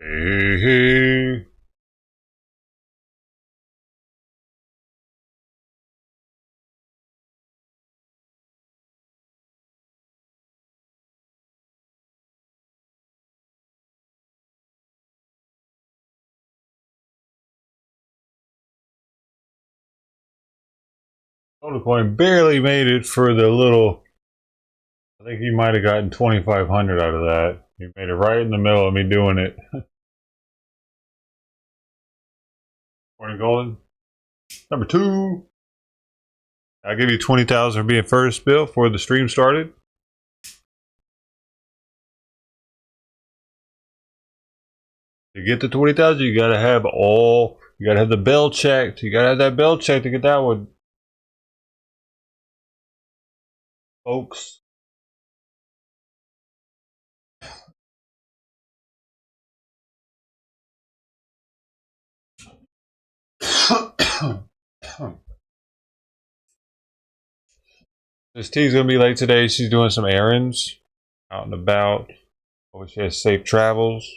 Hey, hey. Coin barely made it for the little. I think he might have gotten 2,500 out of that. He made it right in the middle of me doing it. Morning, Golden. Number two. I'll give you 20,000 for being first, Bill, before the stream started. To get the 20,000, you gotta have all. You gotta have the bell checked. You gotta have that bell checked to get that one, folks. This T's gonna be late today. She's doing some errands, out and about. Hope she has safe travels.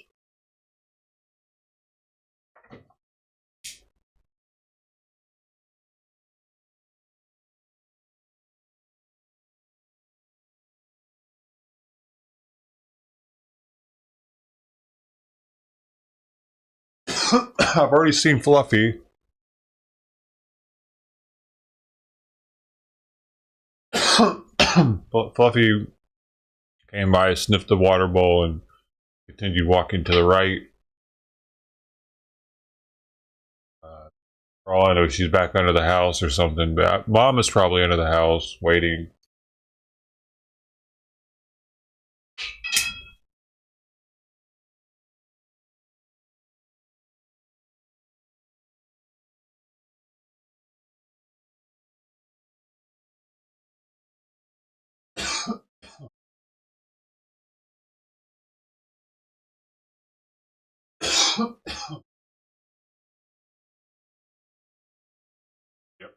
I've already seen Fluffy. Fluffy came by, sniffed the water bowl, and continued walking to the right. For all I know, she's back under the house or something. But Mom is probably under the house waiting. Yep.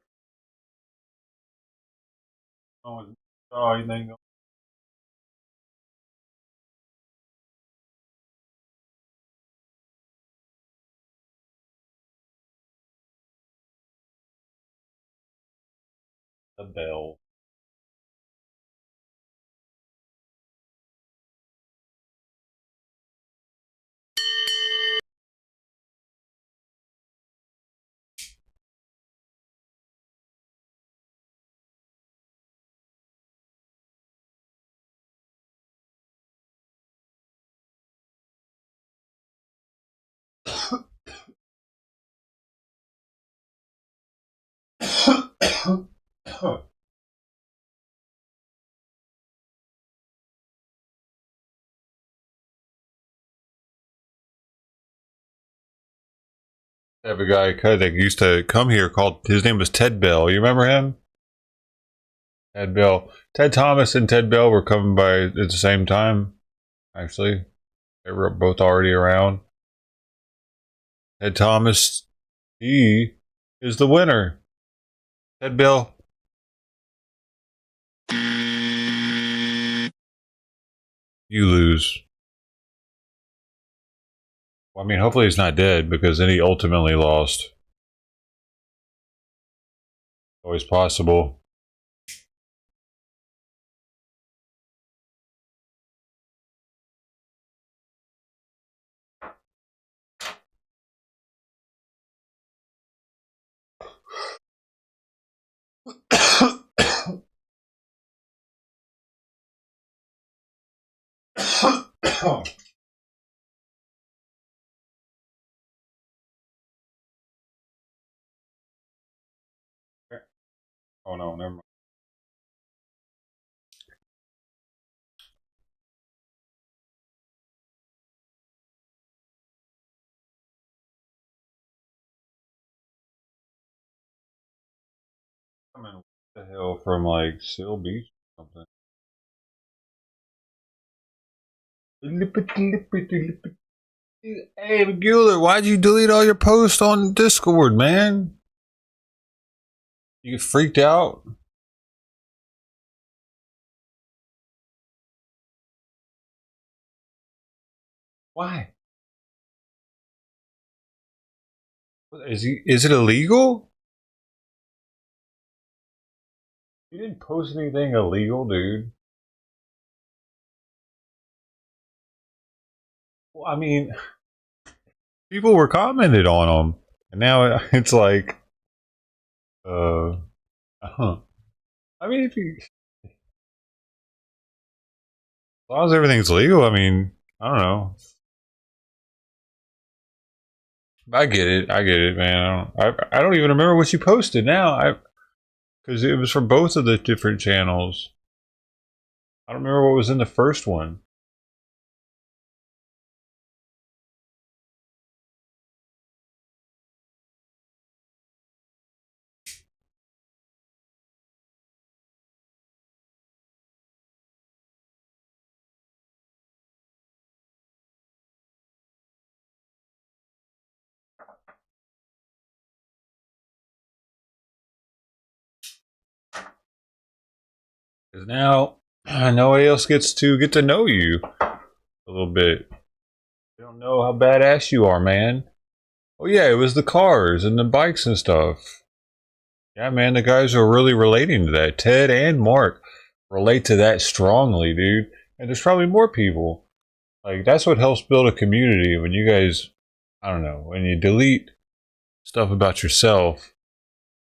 Oh, anything? The bell. I have a guy that used to come here called, his name was Ted Bell. You remember him? Ted Bell. Ted Thomas and Ted Bell were coming by at the same time, actually. They were both already around. Ted Thomas, he is the winner. Ted Bell. You lose. Well, I mean, hopefully he's not dead, because then he ultimately lost. Always possible. Oh no, never mind. I'm in the hill from like Seal Beach or something. Hey, Regular, why'd you delete all your posts on Discord, man? You get freaked out? Why? Is it illegal? You didn't post anything illegal, dude. Well, I mean, people were commented on them, and now it's like, uh, huh. I mean, as long as everything's legal, I mean, I don't know. I get it, man. I don't even remember what you posted now. Because it was from both of the different channels. I don't remember what was in the first one. Because now nobody else gets to know you a little bit. They don't know how badass you are, man. Oh yeah, it was the cars and the bikes and stuff. Yeah, man, the guys are really relating to that. Ted and Mark relate to that strongly, dude. And there's probably more people. Like, that's what helps build a community when you guys, I don't know, when you delete stuff about yourself,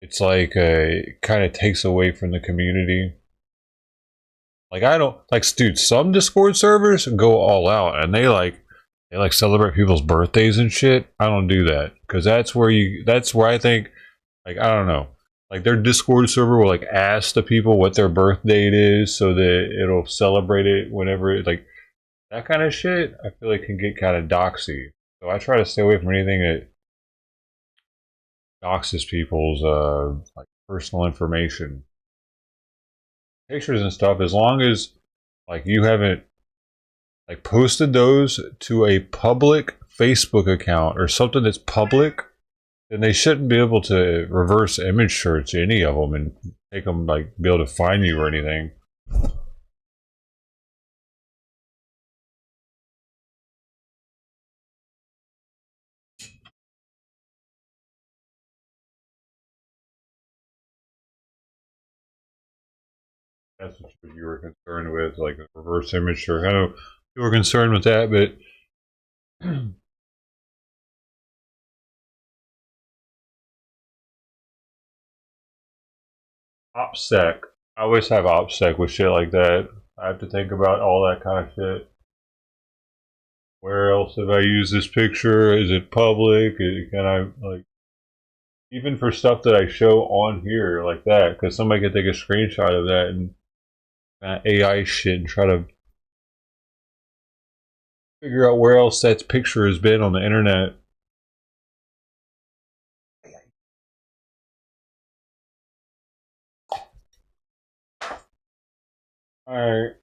it's like it kind of takes away from the community. Like, I don't, like, dude, some Discord servers go all out and they like celebrate people's birthdays and shit. I don't do that because that's where I think, like, I don't know, like their Discord server will like ask the people what their birth date is so that it'll celebrate it whenever it, like, that kind of shit. I feel like can get kind of doxy. So I try to stay away from anything that doxes people's like personal information, pictures and stuff. As long as like you haven't like posted those to a public Facebook account or something that's public, then they shouldn't be able to reverse image search any of them and take them, like, be able to find you or anything. That's what you were concerned with, like a reverse image search. I know you were concerned with that, but OPSEC. I always have OPSEC with shit like that. I have to think about all that kind of shit. Where else have I used this picture? Is it public? Can I, like, even for stuff that I show on here like that? Because somebody could take a screenshot of that and AI shit and try to figure out where else that picture has been on the internet. Alright.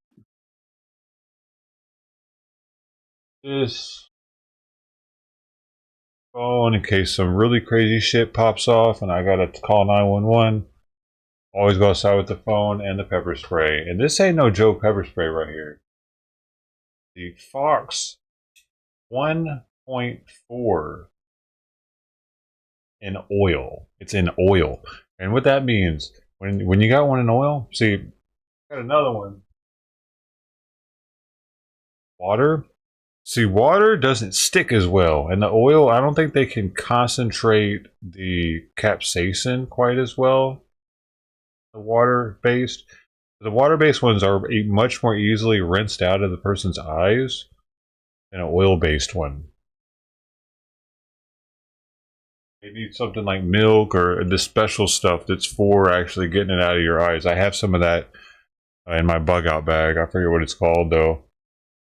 This phone, in case some really crazy shit pops off and I gotta call 911. Always go outside with the phone and the pepper spray. And this ain't no joke pepper spray right here. The Fox 1.4 in oil. It's in oil. And what that means, when you got one in oil, see, got another one. Water. See, water doesn't stick as well. And the oil, I don't think they can concentrate the capsaicin quite as well. The water-based. The water-based ones are much more easily rinsed out of the person's eyes than an oil-based one. They need something like milk or the special stuff that's for actually getting it out of your eyes. I have some of that in my bug out bag. I forget what it's called though.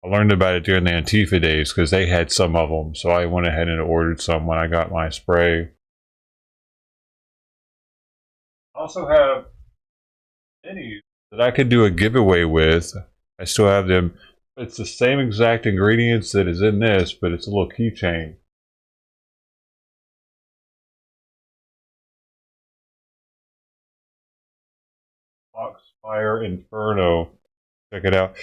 I learned about it during the Antifa days because they had some of them. So I went ahead and ordered some when I got my spray. I also have minis that I could do a giveaway with. I still have them. It's the same exact ingredients that is in this, but it's a little keychain. Foxfire Inferno. Check it out.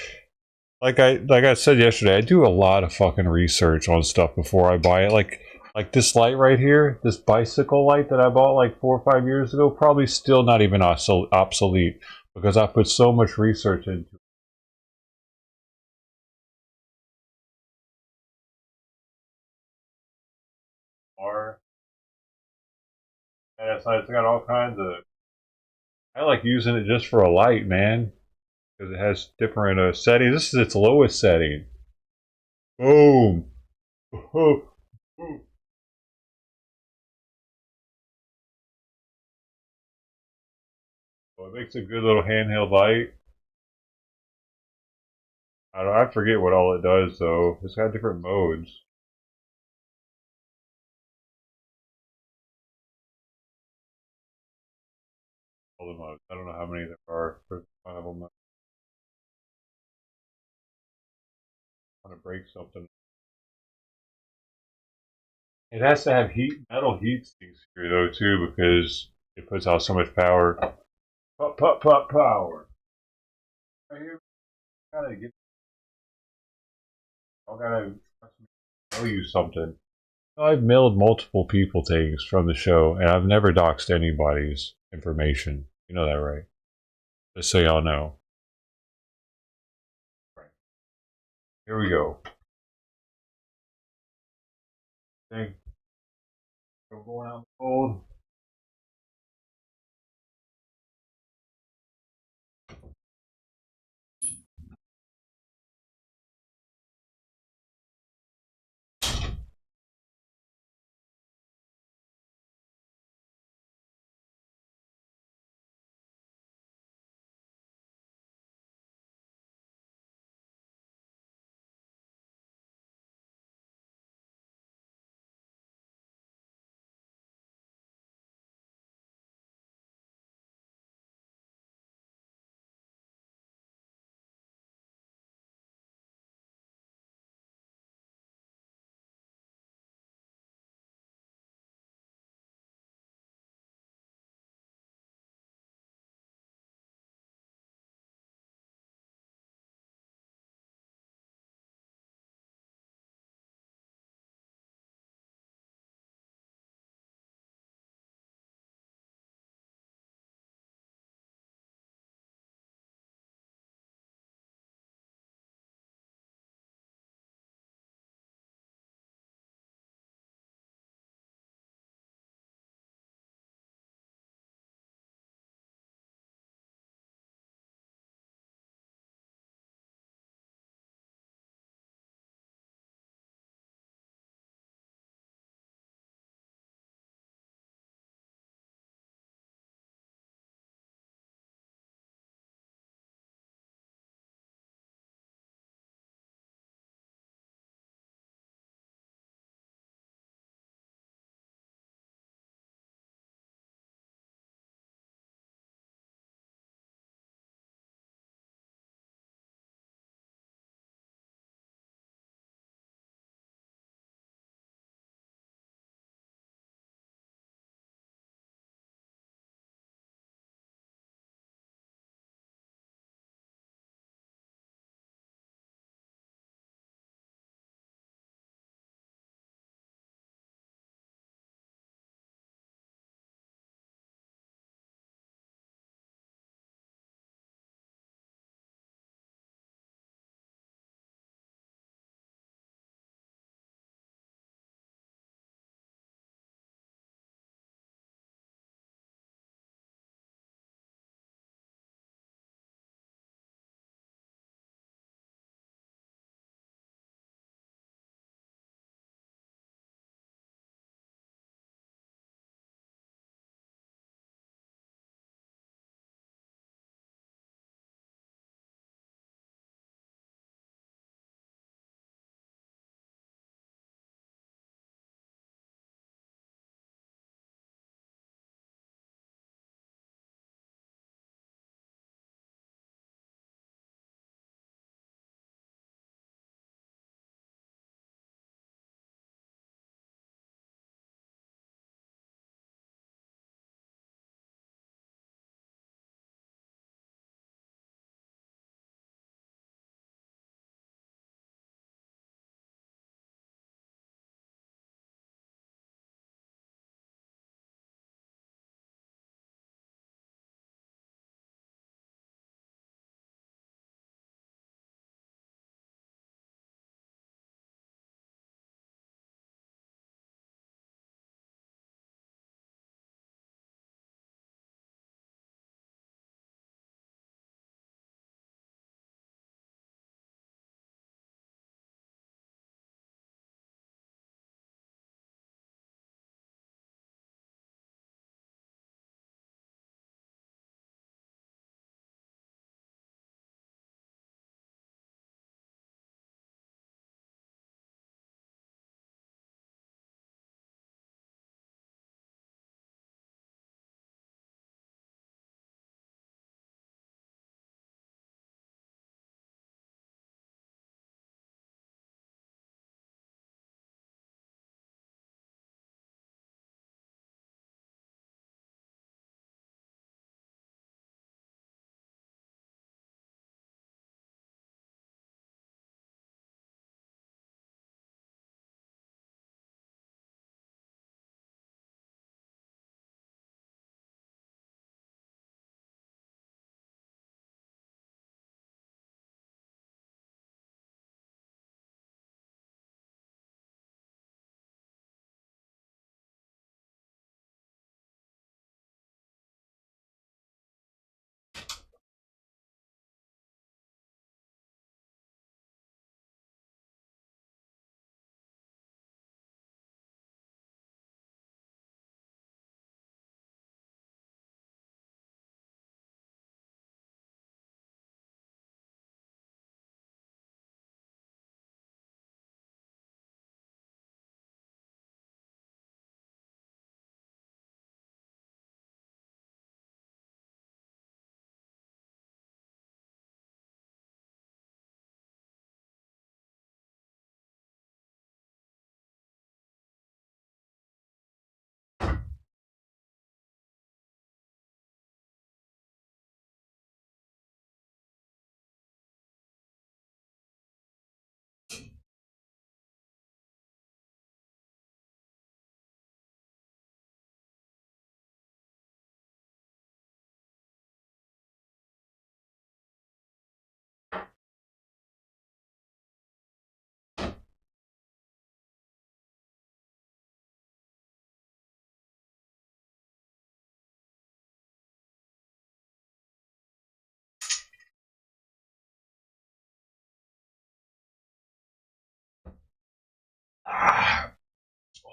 Like I said yesterday, I do a lot of fucking research on stuff before I buy it. Like Like this light right here, this bicycle light that I bought like 4 or 5 years ago, probably still not even obsolete because I put so much research into it. And it's got all kinds of. I like using it just for a light, man, because it has different settings. This is its lowest setting. Boom. Well, it makes a good little handheld light. I forget what all it does though. It's got different modes. All the modes. I don't know how many there are. There's one of them. I'm trying to break something. It has to have metal heat sinks here though too, because it puts out so much power. Pop, pop, pop, power. Right here, gotta get. I gotta tell you something. I've mailed multiple people things from the show, and I've never doxed anybody's information. You know that, right? Just so y'all know. Right. Here we go. Thing. We're going out in the cold.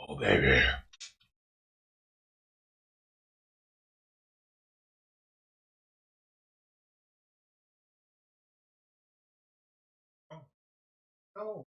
Oh, baby. Oh.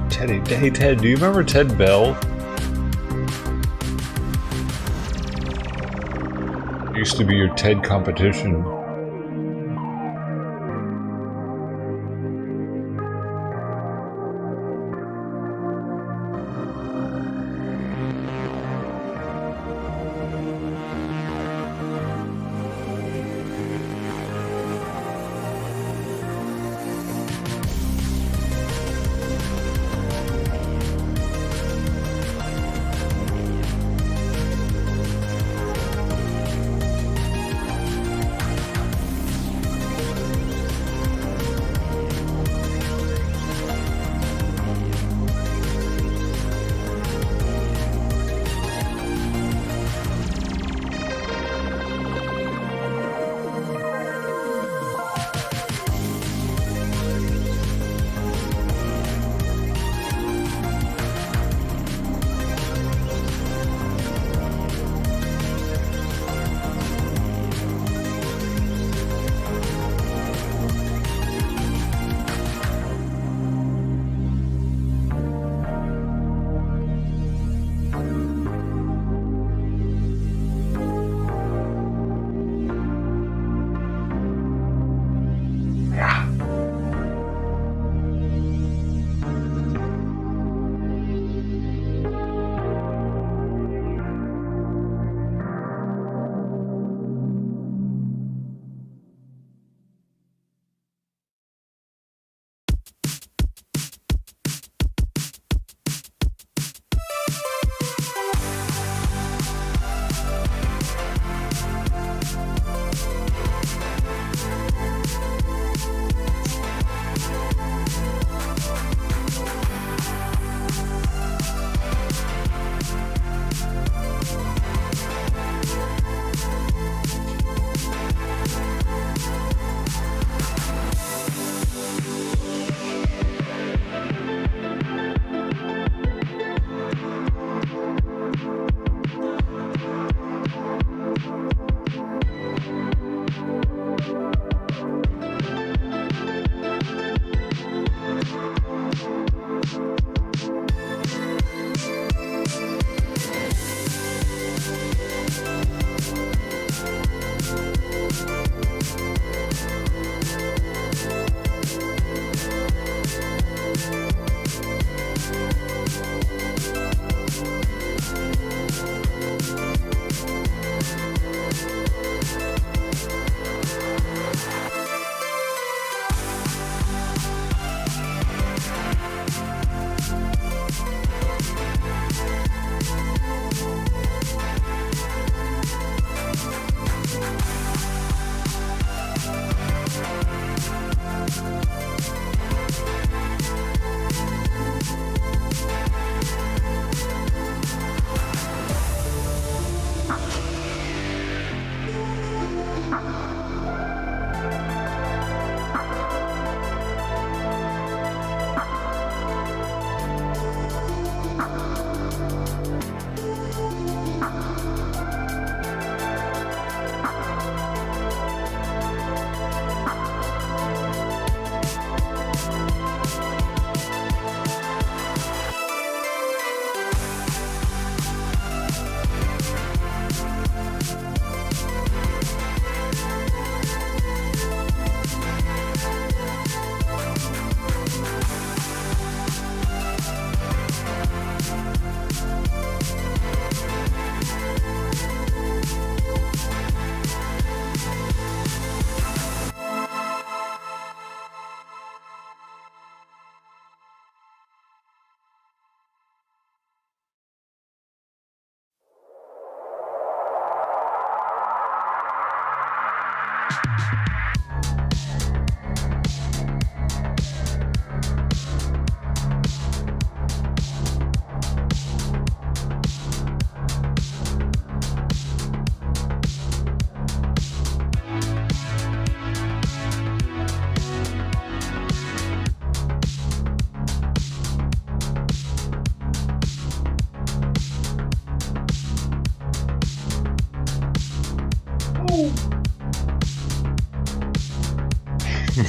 Teddy. Hey, Ted, do you remember Ted Bell? Used to be your Ted competition.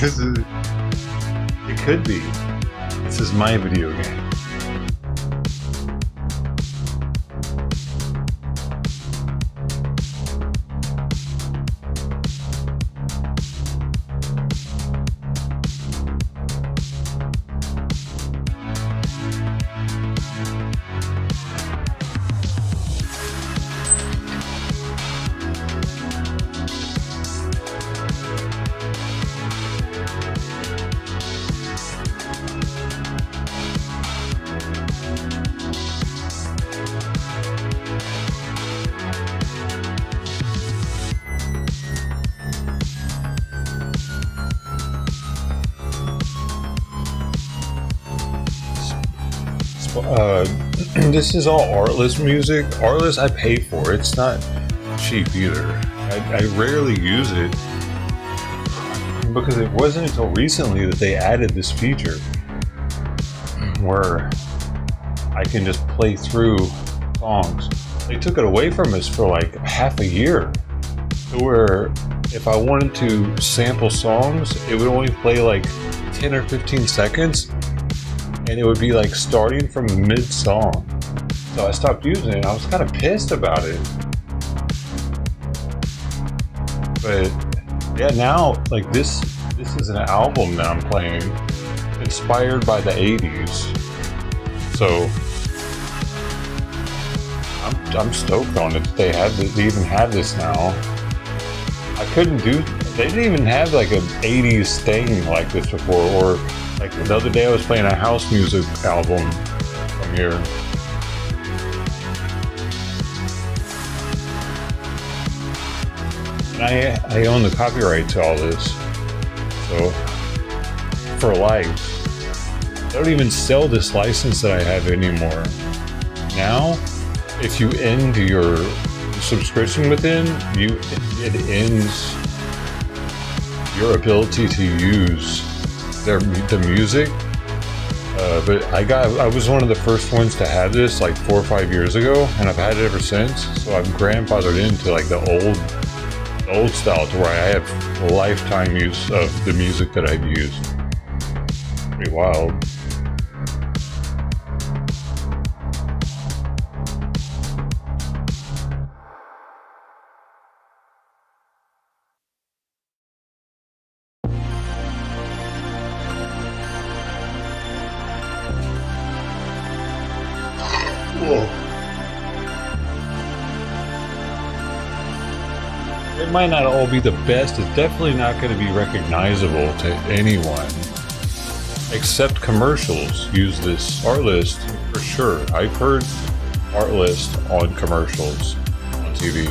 This is. It could be. This is my video game. This is all artless music. Artless I pay for. It's not cheap either. I rarely use it because it wasn't until recently that they added this feature where I can just play through songs. They took it away from us for like half a year, where if I wanted to sample songs, it would only play like 10 or 15 seconds. And it would be like starting from mid-song. So I stopped using it and I was kind of pissed about it. But yeah, now like this is an album that I'm playing inspired by the 80s. So I'm stoked on it. They even have this now. They didn't even have like an 80s thing like this before, or like the other day I was playing a house music album from here. And I own the copyright to all this. So, for life. They don't even sell this license that I have anymore. Now, if you end your subscription with them, it ends your ability to use the music. But I was one of the first ones to have this like 4 or 5 years ago, and I've had it ever since. So I'm grandfathered into like the old style, to where I have lifetime use of the music that I've used. Pretty wild. It might not all be the best. It's definitely not going to be recognizable to anyone, except commercials use this art list for sure. I've heard art list on commercials on TV,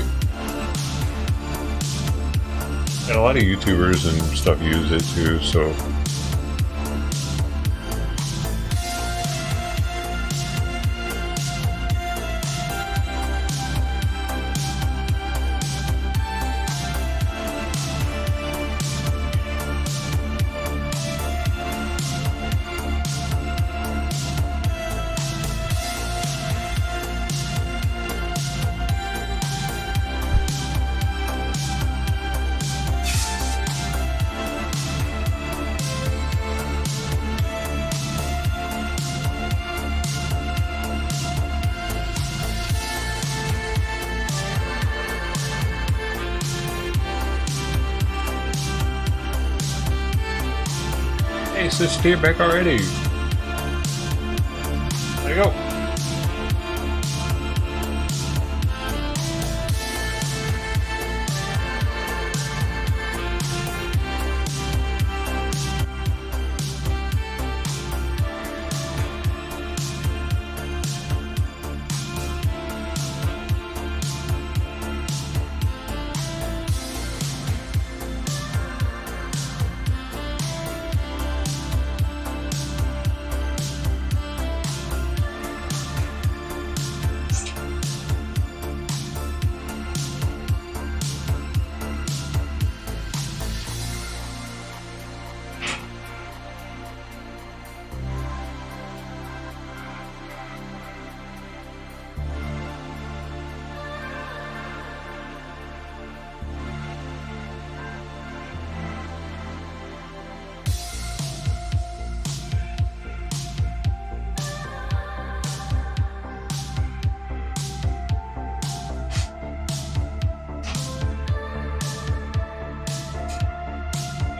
and a lot of YouTubers and stuff use it too. So. Hey, switch gear back already. There you go.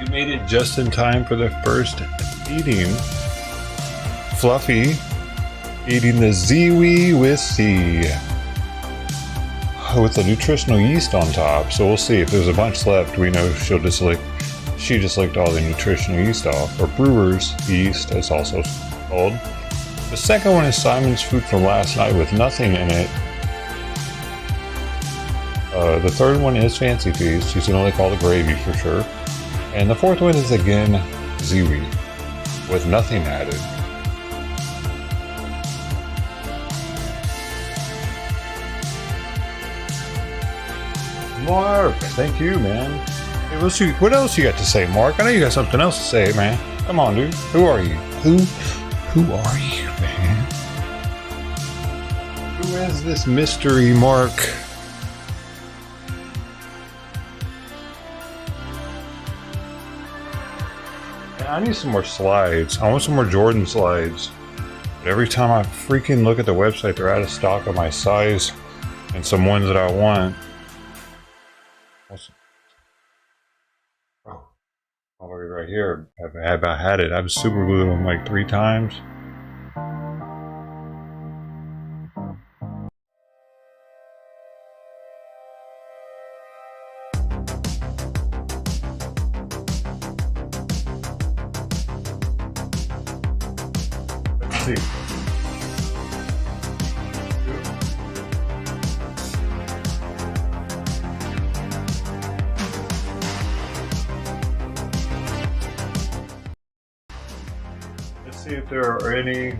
You made it just in time for the first feeding. Fluffy eating the Ziwi with C. With the nutritional yeast on top. So we'll see if there's a bunch left. We know she just licked all the nutritional yeast off. Or brewer's yeast, as also called. The second one is Simon's food from last night with nothing in it. The third one is Fancy Feast. She's gonna lick all the gravy for sure. And the fourth one is again Ziwi with nothing added. Mark, thank you, man. Hey, what else you got to say, Mark? I know you got something else to say, man. Come on, dude. Who are you? Who are you, man? Who is this mystery, Mark? Man, I need some more slides. I want some more Jordan slides. But every time I freaking look at the website, they're out of stock of my size and some ones that I want. Oh, right here. Have I had it? I've super glued them like 3 times. Let's see. See if there are any,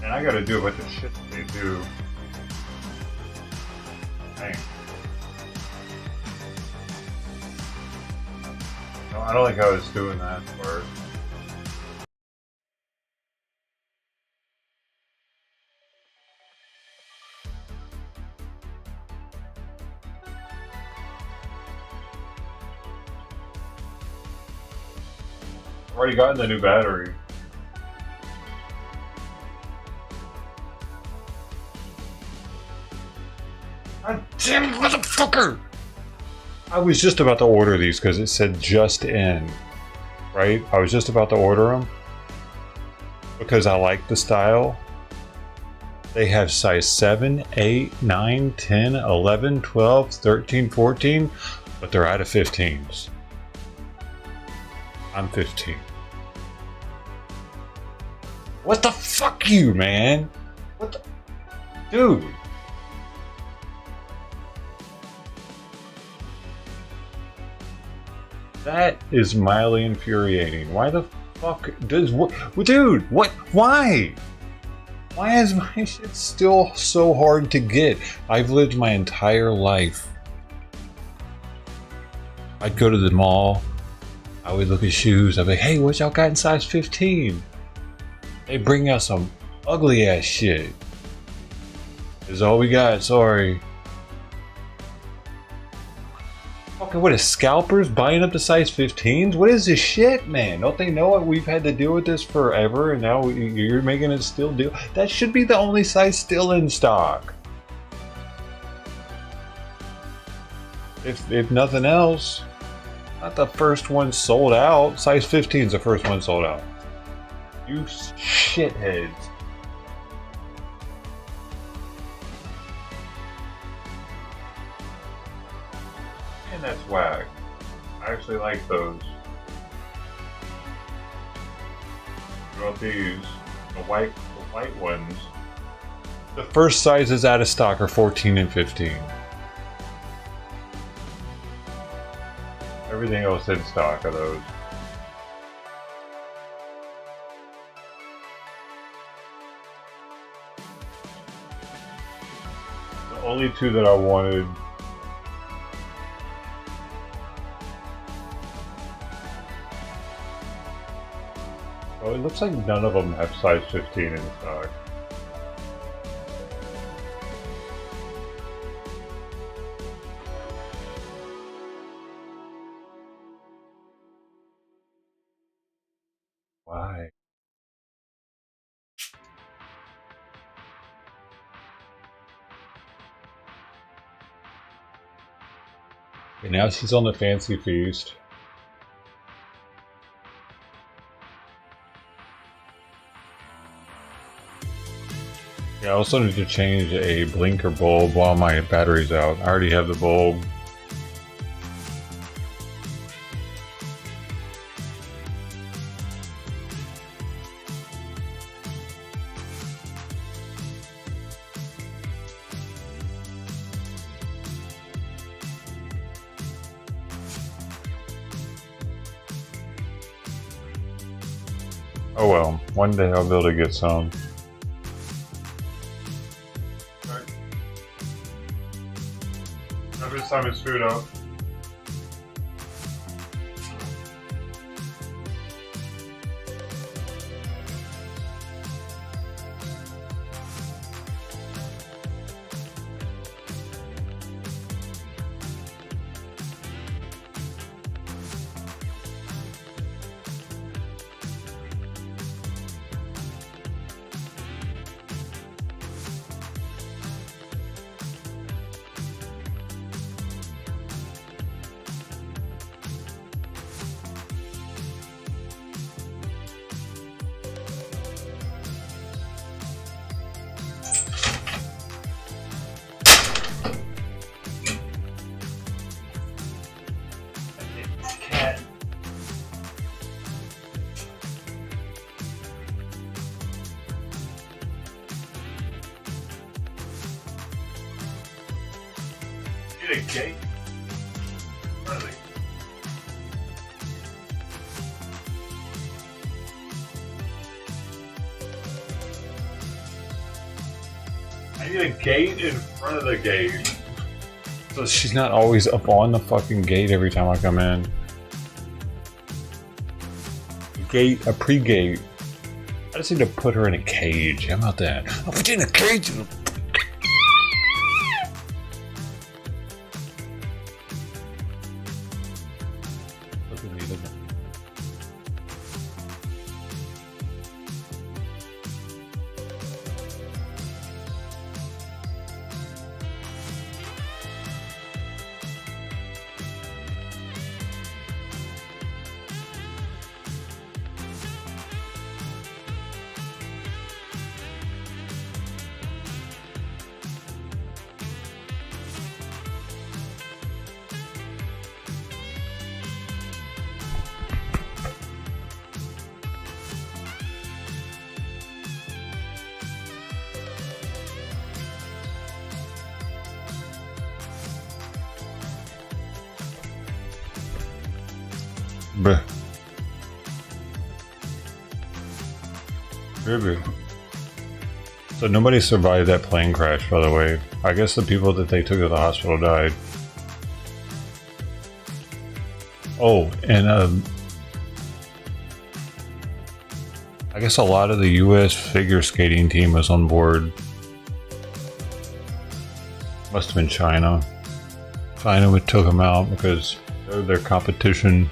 and I gotta do a bunch of shit that they do. Dang. No, I don't think I was doing that part. I've already gotten the new battery. God damn it, motherfucker! I was just about to order these because it said just in. Right? I was just about to order them because I like the style. They have size 7, 8, 9, 10, 11, 12, 13, 14, but they're out of 15s. I'm 15. What the fuck you, man? What the... Dude. That is mildly infuriating. Why the fuck does... Dude, what? Why? Why is my shit still so hard to get? I've lived my entire life. I'd go to the mall. I would look at shoes. I'd be like, hey, what y'all got in size 15? They bring out some ugly ass shit. This is all we got, sorry. Fucking what is scalpers buying up to size 15s? What is this shit, man? Don't they know what we've had to deal with this forever and now you're making it still deal? That should be the only size still in stock. If nothing else. Not the first one sold out. Size 15 is the first one sold out. You shitheads. And that's whack. I actually like those. What about these? The white ones. The first sizes out of stock are 14 and 15. Everything else in stock are those. The only 2 that I wanted. Oh, it looks like none of them have size 15 in stock. Why? And now she's on the fancy feast. Yeah, I also need to change a blinker bulb while my battery's out. I already have the bulb. Oh well, one day I'll be able to get some. Right. Every time it's food up. Get a gate? Really? I need a gate in front of the gate. So she's not always up on the fucking gate every time I come in. Gate, a pre-gate. I just need to put her in a cage. How about that? I'll put you in a cage. Bruh. Baby. So nobody survived that plane crash, by the way. I guess the people that they took to the hospital died. Oh, and I guess a lot of the US figure skating team was on board. Must have been China. China took them out because they're their competition.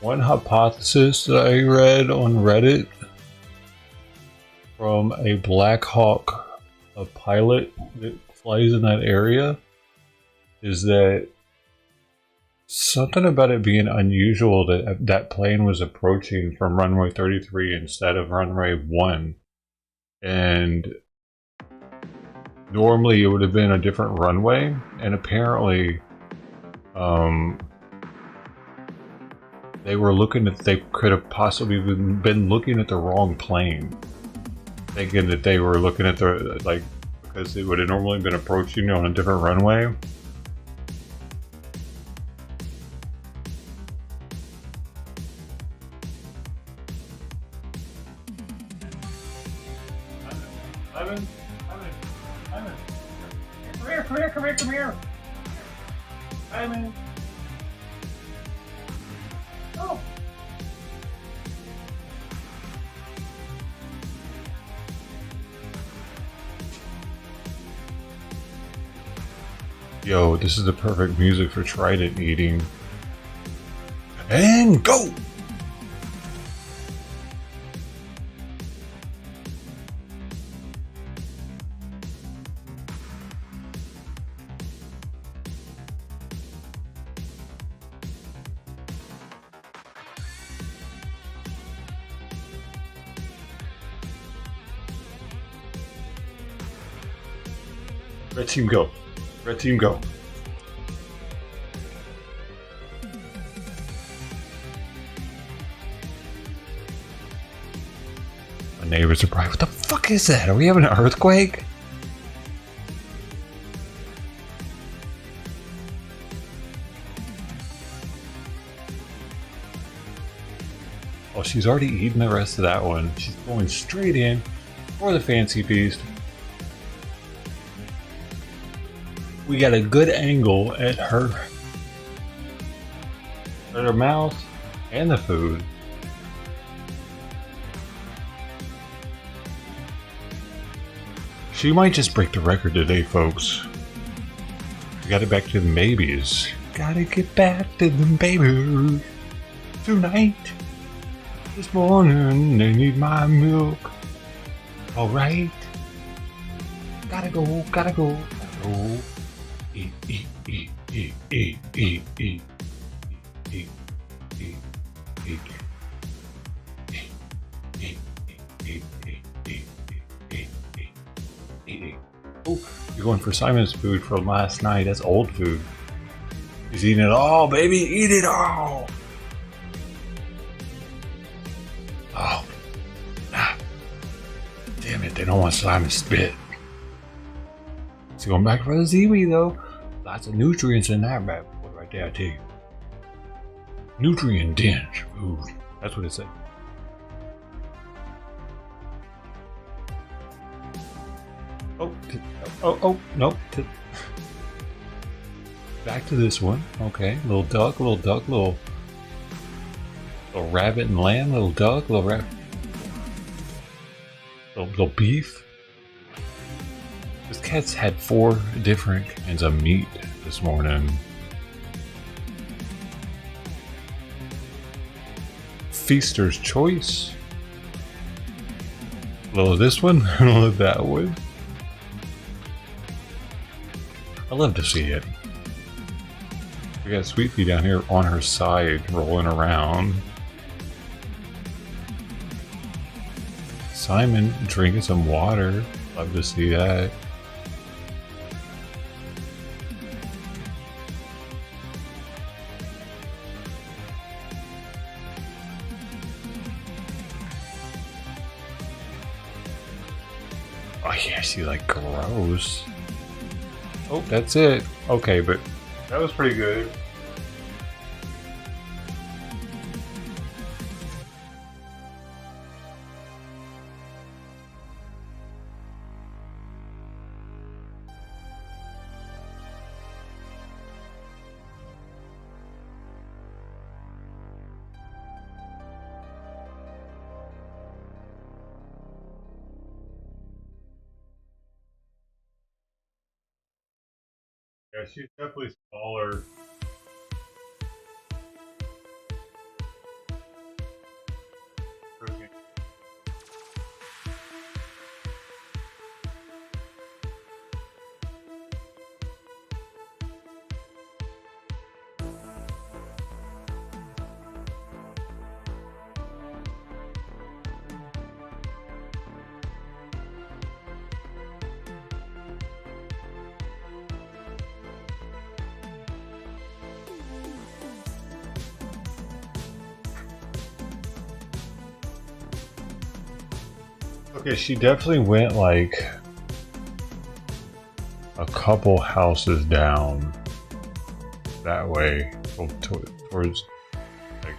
One hypothesis that I read on Reddit from a Black Hawk, a pilot that flies in that area, is that something about it being unusual that that plane was approaching from runway 33 instead of runway 1. And normally it would have been a different runway, and apparently they could have possibly been looking at the wrong plane, thinking that they were looking at the, like, because it would have normally been approaching on a different runway. Ivan, come here. Ivan. Oh. Yo, this is the perfect music for trident eating. And go! Red team go. Red team go. My neighbors are probably, what the fuck is that? Are we having an earthquake? Oh, she's already eaten the rest of that one. She's going straight in for the fancy feast. We got a good angle at her mouth and the food. She might just break the record today, folks. We got it back to the babies. Gotta get back to the babies tonight. This morning they need my milk. Alright. Gotta go, gotta go, gotta go. Eat, eat, eat, eat, eat, eat, eat, eat, eat, eat, eat. Oh, you're going for Simon's food from last night. That's old food. He's eating it all, baby. Eat it all. Oh. Ah. Damn it, they don't want Simon's spit. He's going back for the Ziwi though. Lots of nutrients in that bad boy right there, I tell you. Nutrient dense food. That's what it said. Oh, nope. Back to this one. Okay, little duck, little rabbit and lamb, little duck, little rabbit, little beef. This cat's had 4 different kinds of meat this morning. Feaster's choice. A little of this one, a little of that one. I love to see it. We got Sweet Pea down here on her side, rolling around. Simon drinking some water. Love to see that. Oh yeah, she's like gross. Oh, that's it. Okay, but that was pretty good. Yeah, she's definitely smaller. Okay, she definitely went like a couple houses down that way, towards like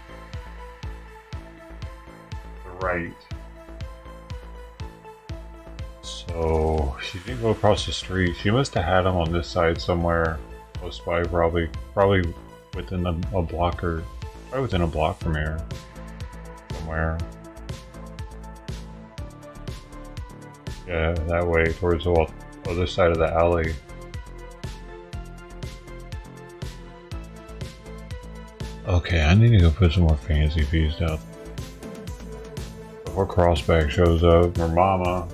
the right. So she didn't go across the street. She must have had them on this side somewhere close by, probably within a block or probably within a block from here somewhere. Yeah, that way towards the other side of the alley. Okay, I need to go put some more fancy feast up before Crossback shows up, or Mama.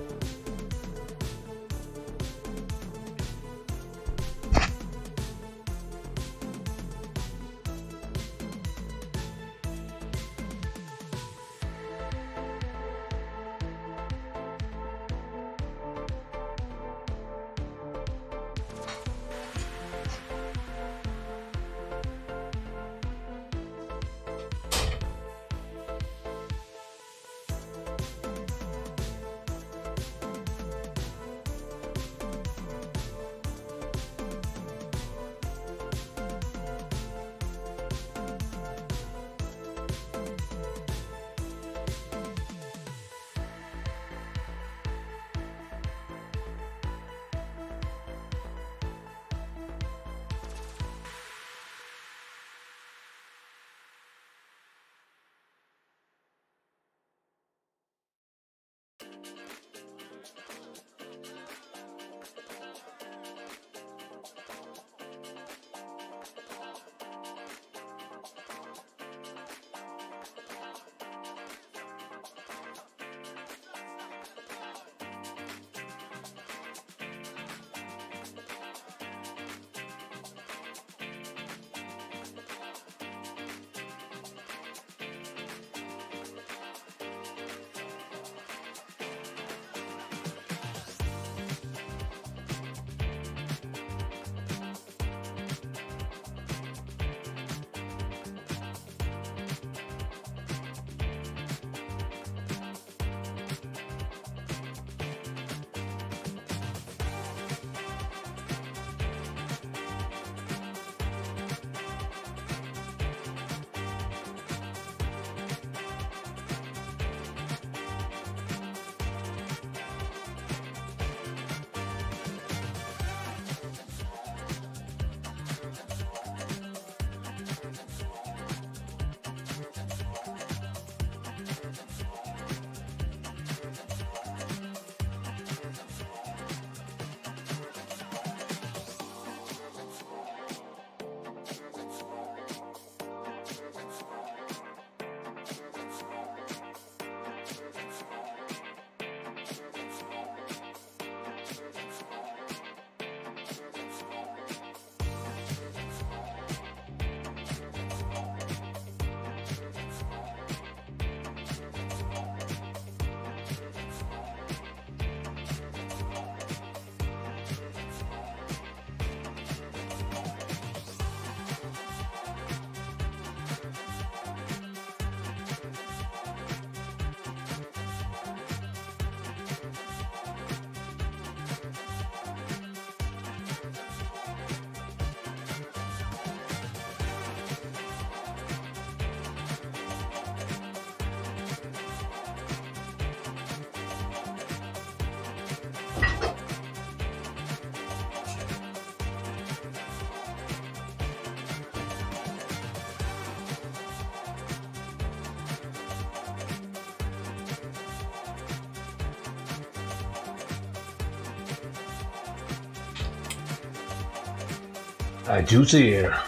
Juicy here.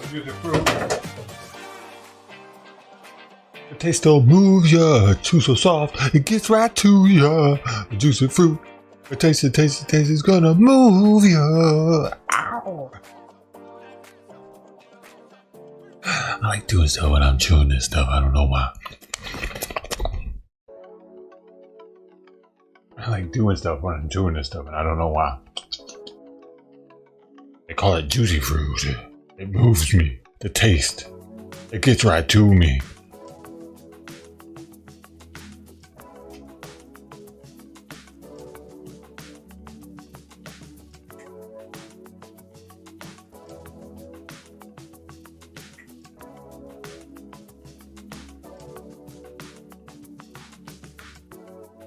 Juicy fruit. The taste don't move ya. Chew so soft, it gets right to ya. Juicy fruit. The taste is gonna move ya. Ow. I like doing stuff when I'm chewing this stuff. I don't know why. I like doing stuff when I'm chewing this stuff, and I don't know why. They call it juicy fruit. It moves me. The taste. It gets right to me.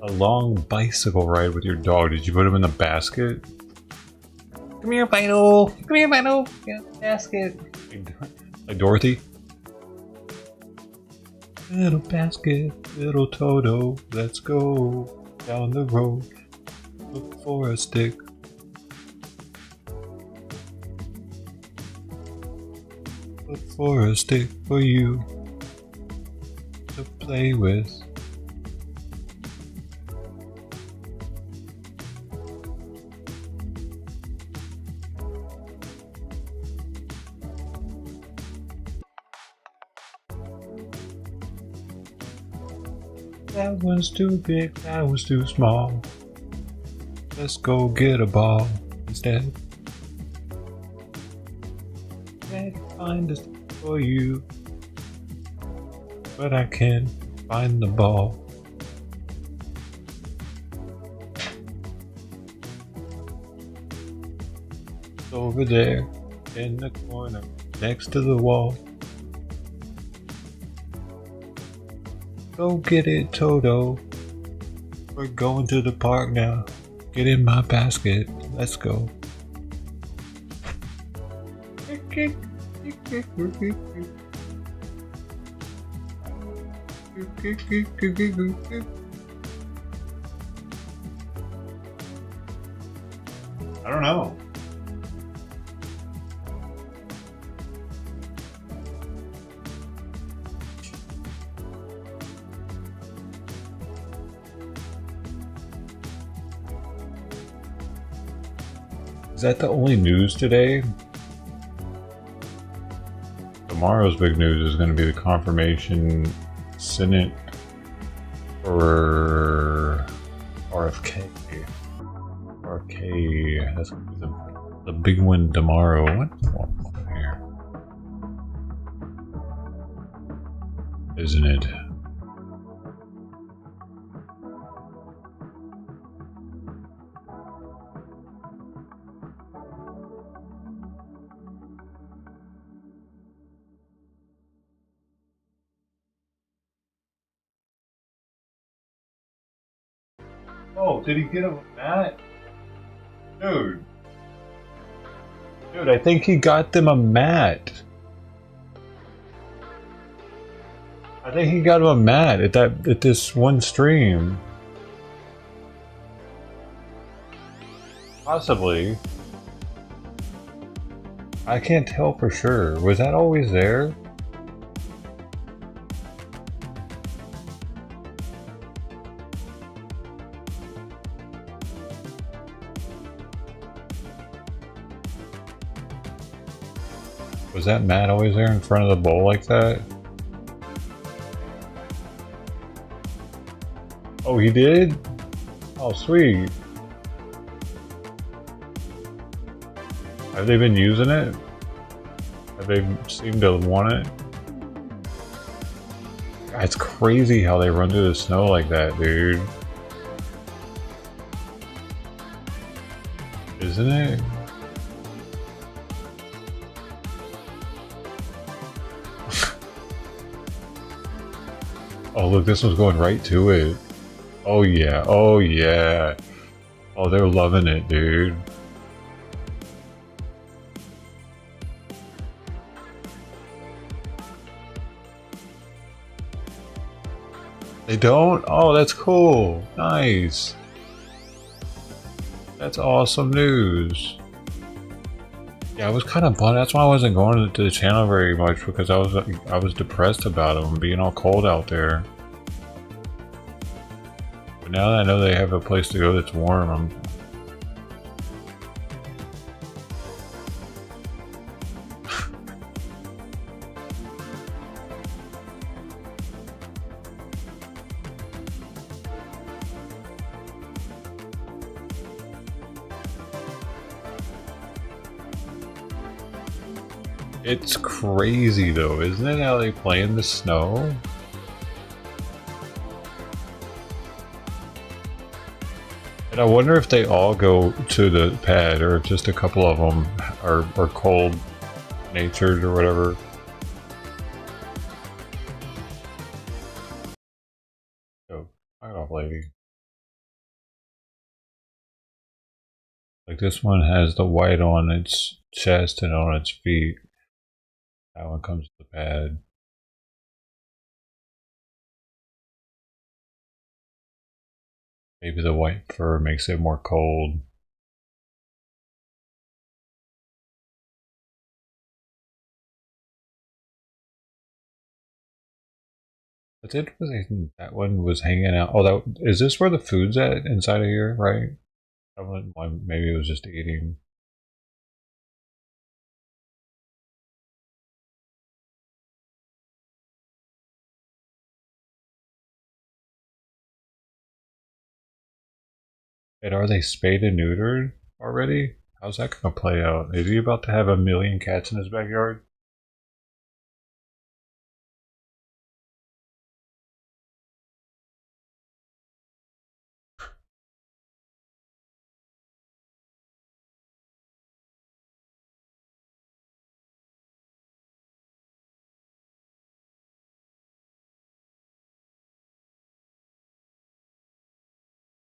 A long bicycle ride with your dog. Did you put him in the basket? Come here, Fido. Come here, Fido. Get in the basket. Like Dorothy? Little basket, little Toto. Let's go down the road. Look for a stick. Look for a stick for you to play with. That one's too big, that one's too small. Let's go get a ball instead. Can't find a stick for you, but I can find the ball. It's over there in the corner next to the wall. Go get it, Toto. We're going to the park now. Get in my basket. Let's go. I don't know. Is that the only news today? Tomorrow's big news is going to be the confirmation Senate for RFK. RFK, that's going to be the big one tomorrow. What's going on here? Isn't it? Oh, did he get him a mat? Dude. Dude, I think he got them a mat. I think he got him a mat at this one stream. Possibly. I can't tell for sure. Was that always there? Was that mat always there in front of the bowl like that? Oh, he did? Oh, sweet. Have they been using it? Have they seemed to want it? God, it's crazy how they run through the snow like that, dude. Isn't it? Oh, look, this one's going right to it. Oh, yeah. Oh, yeah. Oh, they're loving it, dude. They don't? Oh, that's cool. Nice. That's awesome news. Yeah, I was kind of bummed. That's why I wasn't going to the channel very much, because I was depressed about them being all cold out there. But now that I know they have a place to go that's warm, It's crazy though, isn't it, how they play in the snow? And I wonder if they all go to the pad, or if just a couple of them are cold natured or whatever. Oh, back off, lady. Like this one has the white on its chest and on its feet. That one comes to the pad. Maybe the white fur makes it more cold. It's interesting that one was hanging out. Oh, that is this where the food's at inside of here, right? That one, maybe it was just eating. And are they spayed and neutered already? How's that gonna play out? Is he about to have 1,000,000 cats in his backyard?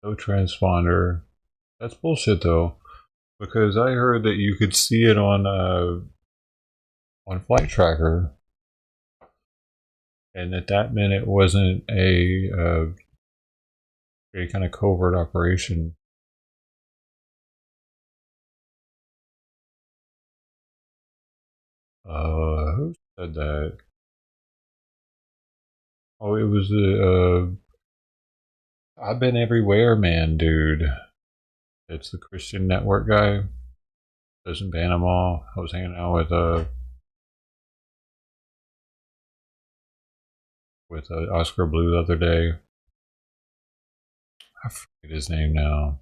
No transponder. That's bullshit though, because I heard that you could see it on Flight Tracker, and that meant it wasn't a kind of covert operation. Who said that? Oh, it was the I've been everywhere, man, dude. It's the Christian Network guy. Lives in Panama. I was hanging out with Oscar Blue the other day. I forget his name now.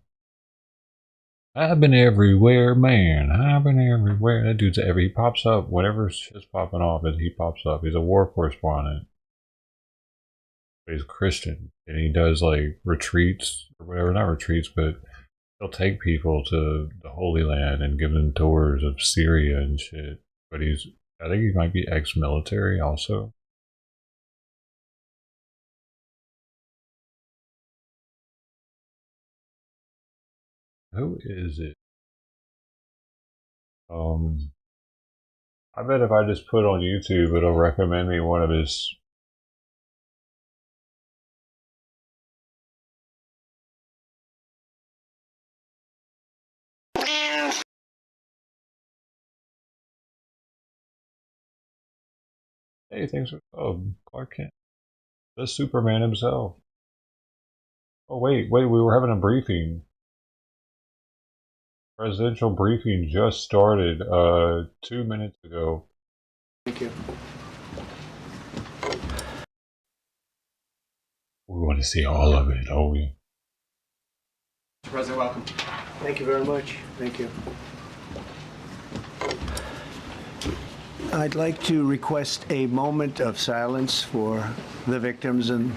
I've been everywhere, man. I've been everywhere. That dude's he pops up. Whatever shit's popping off, he pops up. He's a war correspondent. But he's a Christian. And he does like retreats or whatever. Not retreats, but he'll take people to the Holy Land and give them tours of Syria and shit. But I think he might be ex-military also. Who is it? I bet if I just put on YouTube, it'll recommend me one of his. Hey, thanks for Clark Kent. The Superman himself. Oh wait, we were having a briefing. Presidential briefing just started 2 minutes ago. Thank you. We want to see all of it, don't we? Mr. President, welcome. Thank you very much. Thank you. I'd like to request a moment of silence for the victims and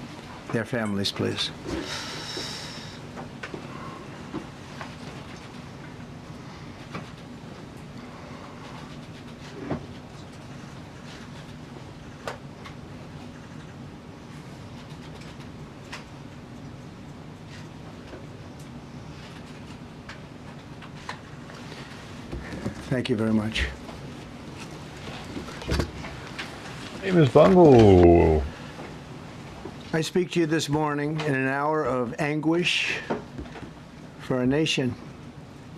their families, please. Thank you very much. Hey, Ms. Bungle. I speak to you this morning in an hour of anguish for our nation.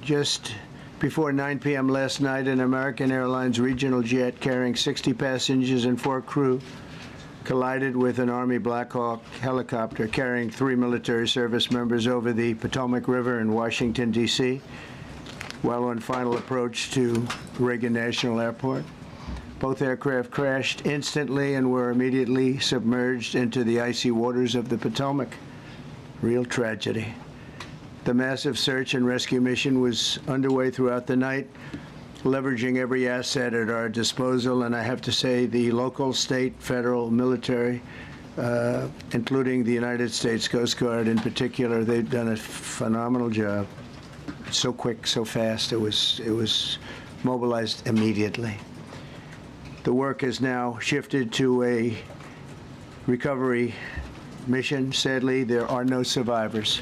Just before 9 p.m. last night, an American Airlines regional jet carrying 60 passengers and 4 crew collided with an Army Black Hawk helicopter carrying 3 military service members over the Potomac River in Washington, D.C., while on final approach to Reagan National Airport. Both aircraft crashed instantly and were immediately submerged into the icy waters of the Potomac. Real tragedy. The massive search and rescue mission was underway throughout the night, leveraging every asset at our disposal, and I have to say the local, state, federal, military, including the United States Coast Guard in particular, they've done a phenomenal job. So quick, so fast, it was mobilized immediately. The work has now shifted to a recovery mission. Sadly, there are no survivors.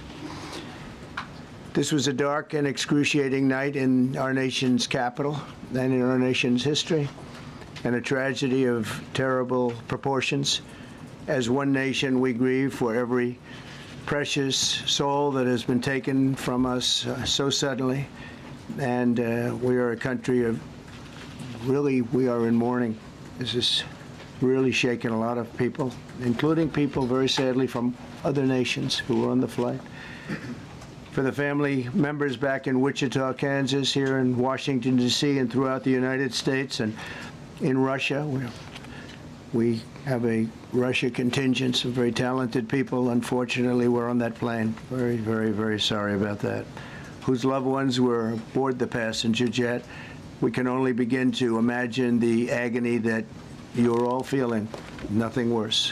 This was a dark and excruciating night in our nation's capital and in our nation's history, and a tragedy of terrible proportions. As one nation, we grieve for every precious soul that has been taken from us so suddenly, and we are a country of really, we are in mourning. This has really shaken a lot of people, including people, very sadly, from other nations who were on the flight. For the family members back in Wichita, Kansas, here in Washington, D.C., and throughout the United States and in Russia, we have a Russia contingent, some very talented people. Unfortunately, were on that plane. Very, very, very sorry about that. Whose loved ones were aboard the passenger jet. We can only begin to imagine the agony that you're all feeling. Nothing worse.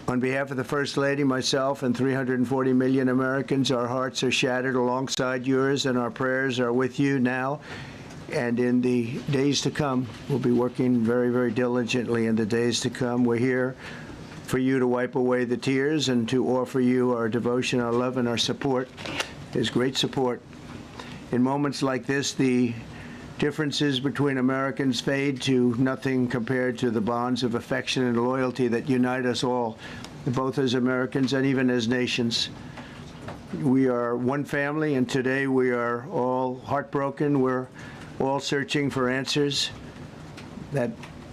On behalf of the First Lady, myself, and 340 million Americans, our hearts are shattered alongside yours, and our prayers are with you now. And in the days to come, we'll be working very, very diligently in the days to come. We're here for you to wipe away the tears and to offer you our devotion, our love, and our support. There's great support. In moments like this, the differences between Americans fade to nothing compared to the bonds of affection and loyalty that unite us all, both as Americans and even as nations. We are one family, and today we are all heartbroken. We're all searching for answers. that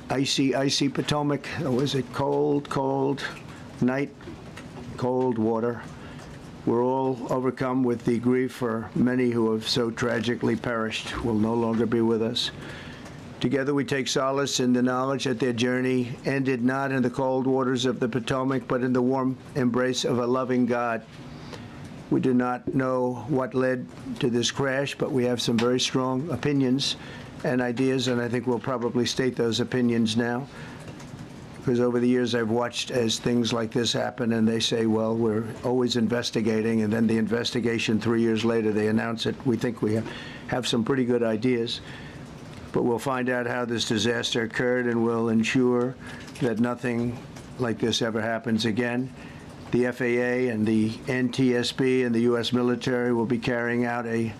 icy Potomac. It was a cold night, cold water. We're all overcome with the grief for many who have so tragically perished, will no longer be with us. Together we take solace in the knowledge that their journey ended not in the cold waters of the Potomac, but in the warm embrace of a loving God. We do not know what led to this crash, but we have some very strong opinions and ideas, and I think we'll probably state those opinions now. Because over the years I've watched as things like this happen, and they say, well, we're always investigating, and then the investigation 3 years later, they announce it. We think we have some pretty good ideas. But we'll find out how this disaster occurred, and we'll ensure that nothing like this ever happens again. The FAA and the NTSB and the U.S. military will be carrying out a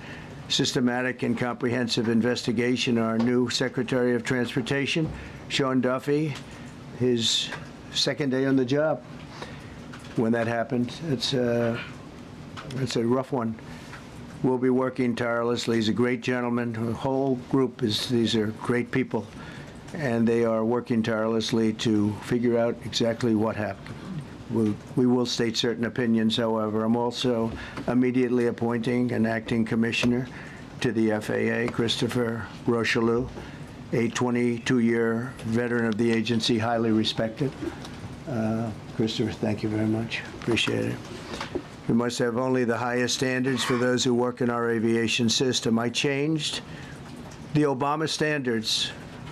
systematic and comprehensive investigation. Our new Secretary of Transportation, Sean Duffy, his second day on the job when that happened. It's a rough one. We'll be working tirelessly. He's a great gentleman. The whole group these are great people, and they are working tirelessly to figure out exactly what happened. We will state certain opinions, however. I'm also immediately appointing an acting commissioner to the FAA, Christopher Rocheleau, a 22-year veteran of the agency, highly respected. Christopher, thank you very much. Appreciate it. We must have only the highest standards for those who work in our aviation system. I changed the Obama standards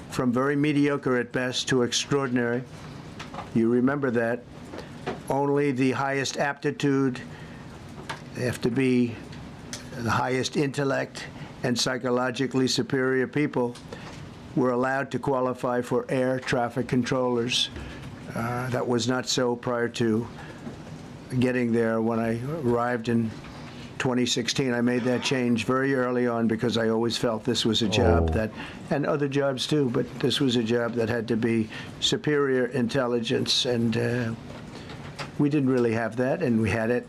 from very mediocre at best to extraordinary. You remember that. Only the highest aptitude, they have to be the highest intellect and psychologically superior people were allowed to qualify for air traffic controllers. That was not so prior to getting there. When I arrived in 2016, I made that change very early on because I always felt this was a job that, and other jobs too, but this was a job that had to be superior intelligence, and we didn't really have that, and we had it.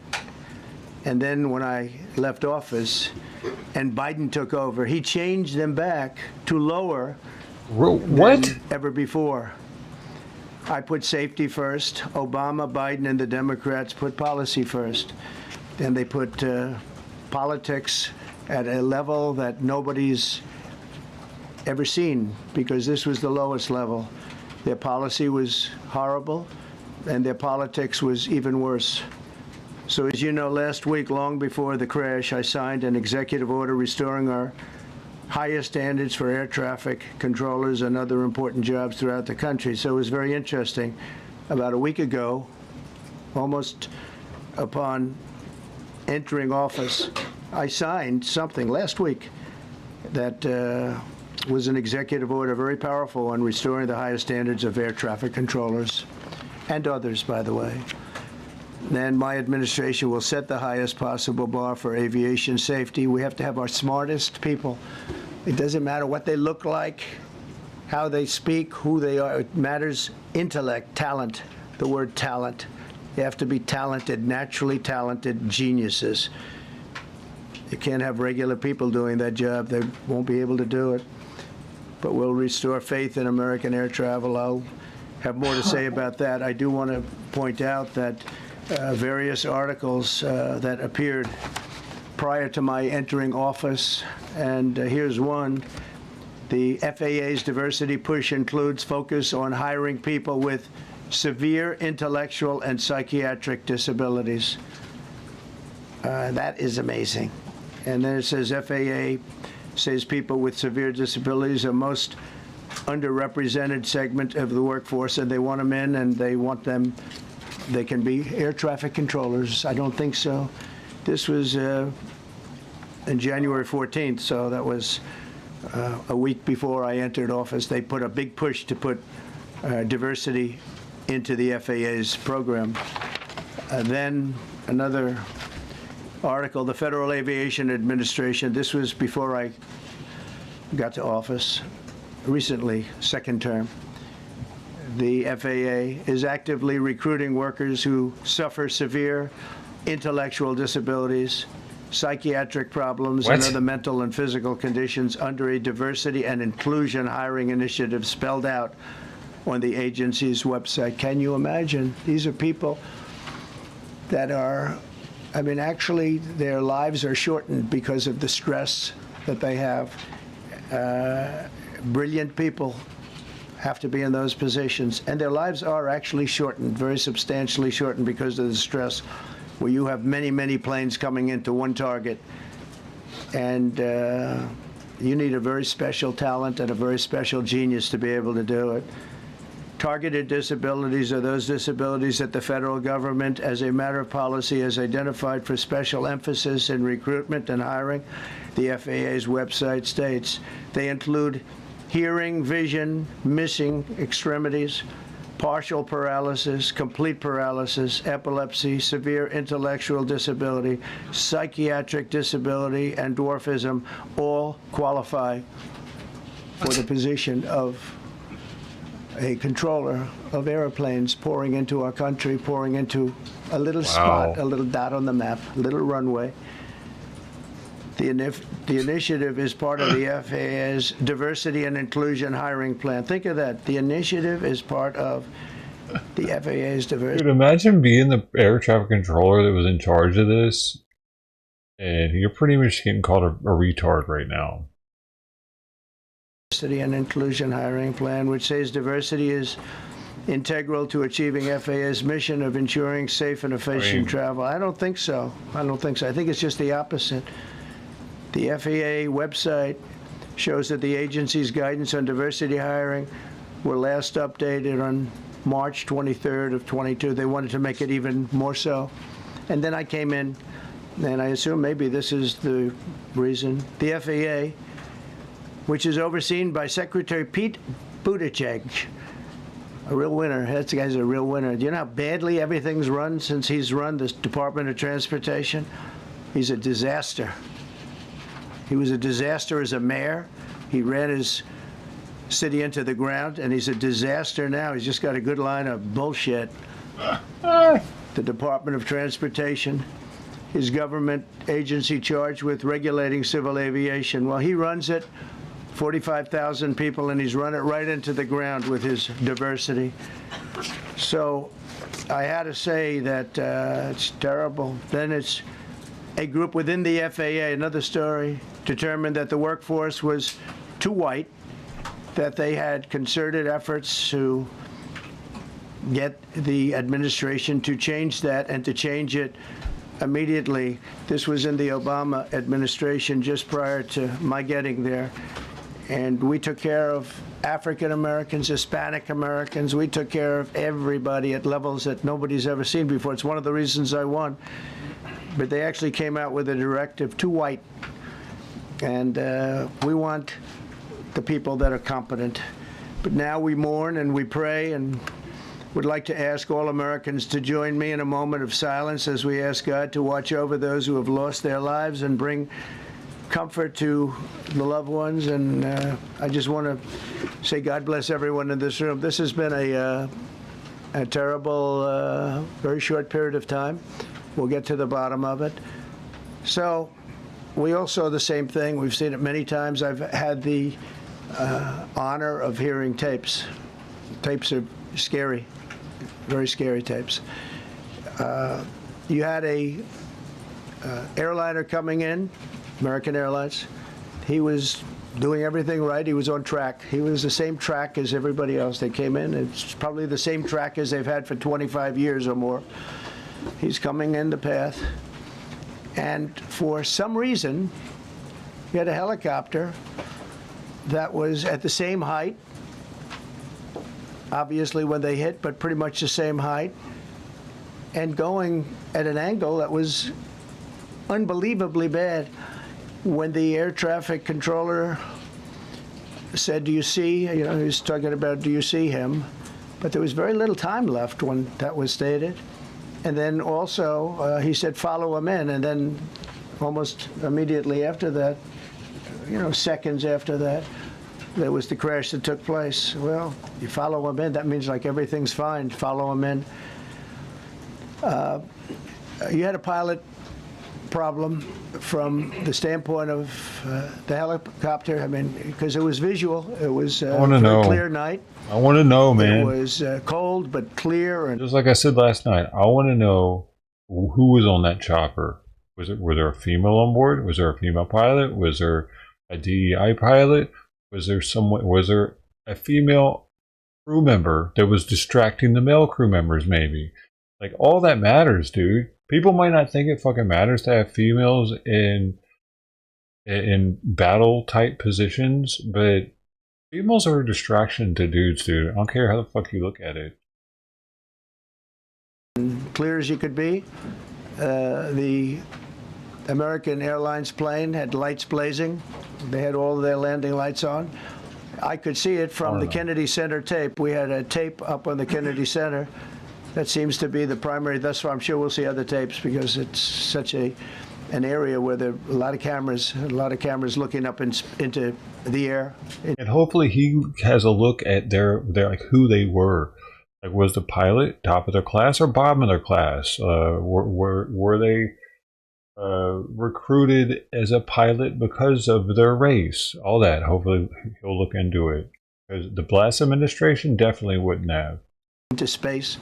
And then when I left office and Biden took over, he changed them back to lower than ever before. I put safety first. Obama, Biden, and the Democrats put policy first. Then they put politics at a level that nobody's ever seen, because this was the lowest level. Their policy was horrible, and their politics was even worse. So as you know, last week, long before the crash, I signed an executive order restoring our highest standards for air traffic controllers and other important jobs throughout the country. So it was very interesting. About a week ago, almost upon entering office, I signed something last week that was an executive order, very powerful, on restoring the highest standards of air traffic controllers and others, by the way. Then my administration will set the highest possible bar for aviation safety. We have to have our smartest people. It doesn't matter what they look like, how they speak, who they are. It matters intellect, talent, the word talent. You have to be talented, naturally talented geniuses. You can't have regular people doing that job. They won't be able to do it. But we'll restore faith in American air travel. I'll have more to say about that. I do want to point out that various articles that appeared prior to my entering office, and here's one. The FAA's diversity push includes focus on hiring people with severe intellectual and psychiatric disabilities. That is amazing. And then it says FAA says people with severe disabilities are most underrepresented segment of the workforce, and they want them in, and they want them, they can be air traffic controllers. I don't think so. This was in January 14th, so that was a week before I entered office. They put a big push to put diversity into the FAA's program. Then another article, the Federal Aviation Administration, this was before I got to office, recently, second term. The FAA is actively recruiting workers who suffer severe intellectual disabilities psychiatric problems, What? and other mental and physical conditions under a diversity and inclusion hiring initiative spelled out on the agency's website. Can you imagine? These are people that are, I mean, actually, their lives are shortened because of the stress that they have. Brilliant people have to be in those positions, and their lives are actually shortened, very substantially shortened because of the stress, where you have many, many planes coming into one target, and you need a very special talent and a very special genius to be able to do it. Targeted disabilities are those disabilities that the federal government, as a matter of policy, has identified for special emphasis in recruitment and hiring. The FAA's website states they include hearing, vision, missing extremities, partial paralysis, complete paralysis, epilepsy, severe intellectual disability, psychiatric disability, and dwarfism all qualify for the position of a controller of airplanes pouring into our country, pouring into a little spot, a little dot on the map, a little runway. The initiative is part of the FAA's diversity and inclusion hiring plan. Think of that. The initiative is part of the FAA's diversity. Dude, imagine being the air traffic controller that was in charge of this, and you're pretty much getting called a retard right now. Diversity and inclusion hiring plan, which says diversity is integral to achieving FAA's mission of ensuring safe and efficient travel. I don't think so. I don't think so. I think it's just the opposite. The FAA website shows that the agency's guidance on diversity hiring were last updated on March 23rd of 22. They wanted to make it even more so. And then I came in, and I assume maybe this is the reason. The FAA, which is overseen by Secretary Pete Buttigieg, a real winner. That guy's a real winner. Do you know how badly everything's run since he's run this Department of Transportation? He's a disaster. He was a disaster as a mayor. He ran his city into the ground, and he's a disaster now. He's just got a good line of bullshit. The Department of Transportation, his government agency charged with regulating civil aviation. Well, he runs it, 45,000 people, and he's run it right into the ground with his diversity. So I had to say that it's terrible. Then it's a group within the FAA, another story, determined that the workforce was too white, that they had concerted efforts to get the administration to change that and to change it immediately. This was in the Obama administration just prior to my getting there. And we took care of African Americans, Hispanic Americans. We took care of everybody at levels that nobody's ever seen before. It's one of the reasons I won. But they actually came out with a directive, too white. And we want the people that are competent. But now we mourn and we pray and would like to ask all Americans to join me in a moment of silence as we ask God to watch over those who have lost their lives and bring comfort to the loved ones. And I just want to say God bless everyone in this room. This has been a terrible, very short period of time. We'll get to the bottom of it. So we all saw the same thing. We've seen it many times. I've had the honor of hearing tapes. Tapes are scary, very scary tapes. You had a airliner coming in, American Airlines. He was doing everything right. He was on track. He was the same track as everybody else. They came in. It's probably the same track as they've had for 25 years or more. He's coming in the path. And for some reason, he had a helicopter that was at the same height, obviously when they hit, but pretty much the same height, and going at an angle that was unbelievably bad. When the air traffic controller said, do you see, he was talking about, do you see him? But there was very little time left when that was stated. And then also, he said, follow him in. And then almost immediately after that, seconds after that, there was the crash that took place. Well, you follow him in, that means like everything's fine. Follow him in. You had a pilot problem from the standpoint of the helicopter. I mean, because it was visual. It was a wanna very know. clear night. I want to know, It man. was cold but clear. And Just like I said last night, I want to know who was on that chopper. Was there a female on board? Was there a female pilot? Was there a DEI pilot? Was there a female crew member that was distracting the male crew members? Maybe, like, all that matters, dude. People might not think it fucking matters to have females in battle type positions, but females are a distraction to dudes, dude. I don't care how the fuck you look at it. clear as you could be. The American Airlines plane had lights blazing. They had all of their landing lights on. I could see it from the Kennedy Center tape. We had a tape up on the Kennedy Center. That seems to be the primary. Thus far, I'm sure we'll see other tapes because it's such an area where there are a lot of cameras looking up into the air. And hopefully he has a look at their like who they were. Like, was the pilot top of their class or bottom of their class? Were they recruited as a pilot because of their race? All that. Hopefully he'll look into it. Because the last administration definitely wouldn't have. Into space.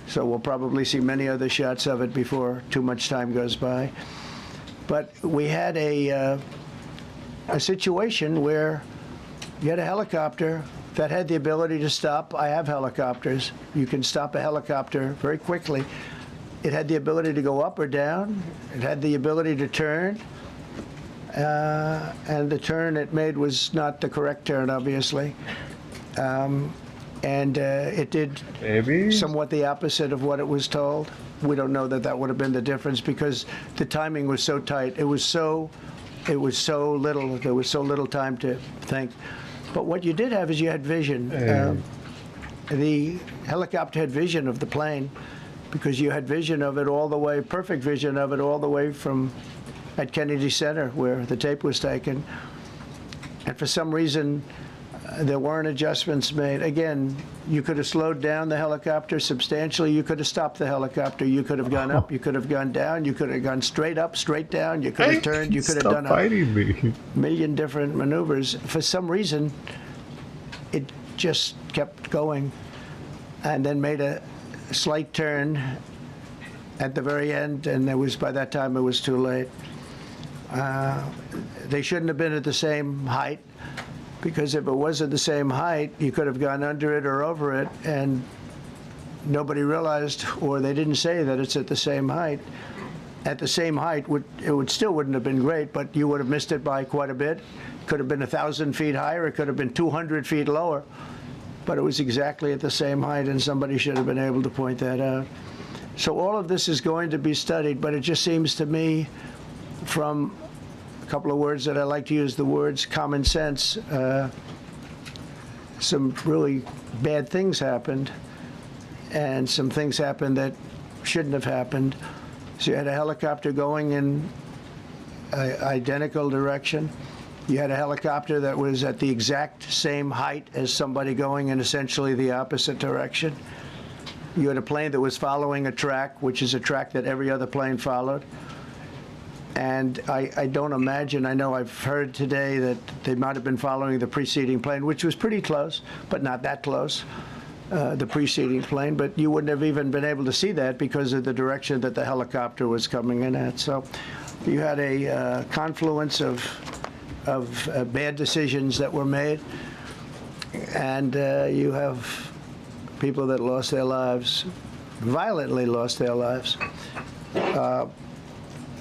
So we'll probably see many other shots of it before too much time goes by. But we had a situation where you had a helicopter that had the ability to stop. I have helicopters. You can stop a helicopter very quickly. It had the ability to go up or down. It had the ability to turn. And the turn it made was not the correct turn, obviously. And it did somewhat the opposite of what it was told. We don't know that that would have been the difference because the timing was so tight. It was so little. There was so little time to think. But what you did have is you had vision. The helicopter had vision of the plane because you had vision of it all the way, perfect vision of it all the way from at Kennedy Center where the tape was taken. And for some reason, there weren't adjustments made. Again, you could have slowed down the helicopter substantially. You could have stopped the helicopter. You could have gone up. You could have gone down. You could have gone straight up, straight down. You could have turned. You could have done a million different maneuvers. For some reason, it just kept going and then made a slight turn at the very end. And by that time, it was too late. They shouldn't have been at the same height. Because if it was at the same height, you could have gone under it or over it, and nobody realized, or they didn't say that it's at the same height. At the same height, it still wouldn't have been great, but you would have missed it by quite a bit. It could have been 1,000 feet higher. It could have been 200 feet lower. But it was exactly at the same height, and somebody should have been able to point that out. So all of this is going to be studied, but it just seems to me from a couple of words that I like to use, the words common sense. Some really bad things happened, and some things happened that shouldn't have happened. So you had a helicopter going in an identical direction. You had a helicopter that was at the exact same height as somebody going in essentially the opposite direction. You had a plane that was following a track, which is a track that every other plane followed. And I don't imagine, I know I've heard today that they might have been following the preceding plane, which was pretty close, but not that close, the preceding plane. But you wouldn't have even been able to see that because of the direction that the helicopter was coming in at. So you had a confluence of bad decisions that were made. And you have people that lost their lives, violently lost their lives.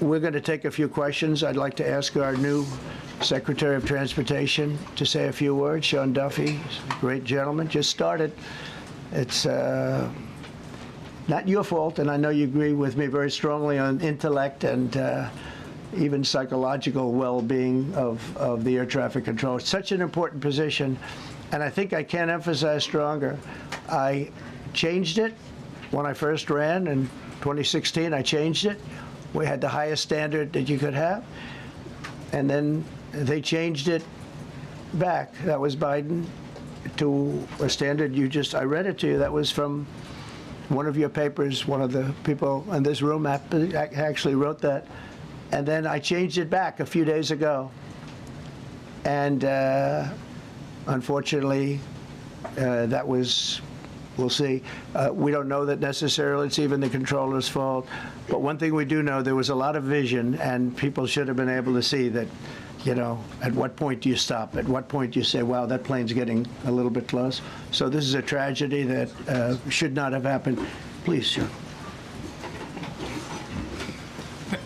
We're going to take a few questions. I'd like to ask our new Secretary of Transportation to say a few words. Sean Duffy, great gentleman, just started. It's not your fault, and I know you agree with me very strongly on intellect and even psychological well-being of the air traffic control. It's such an important position, and I think I can't emphasize stronger. I changed it when I first ran in 2016. I changed it. We had the highest standard that you could have, and then they changed it back. That was Biden to a standard I read it to you. That was from one of your papers. One of the people in this room actually wrote that. And then I changed it back a few days ago. And unfortunately, that was, we'll see. We don't know that necessarily it's even the controller's fault. But one thing we do know, there was a lot of vision, and people should have been able to see that, you know, at what point do you stop? At what point do you say, wow, that plane's getting a little bit close? So this is a tragedy that should not have happened. Please, sir.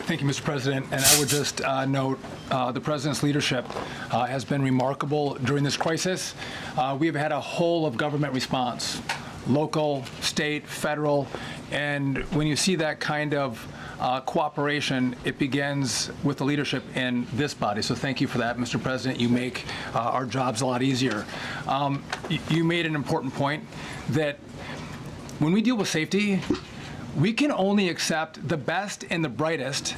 Thank you, Mr. President. And I would just note the President's leadership has been remarkable during this crisis. We have had a whole of government response, local, state, federal, and when you see that kind of cooperation, it begins with the leadership in this body. So thank you for that, Mr. President. You make our jobs a lot easier. You made an important point that when we deal with safety, we can only accept the best and the brightest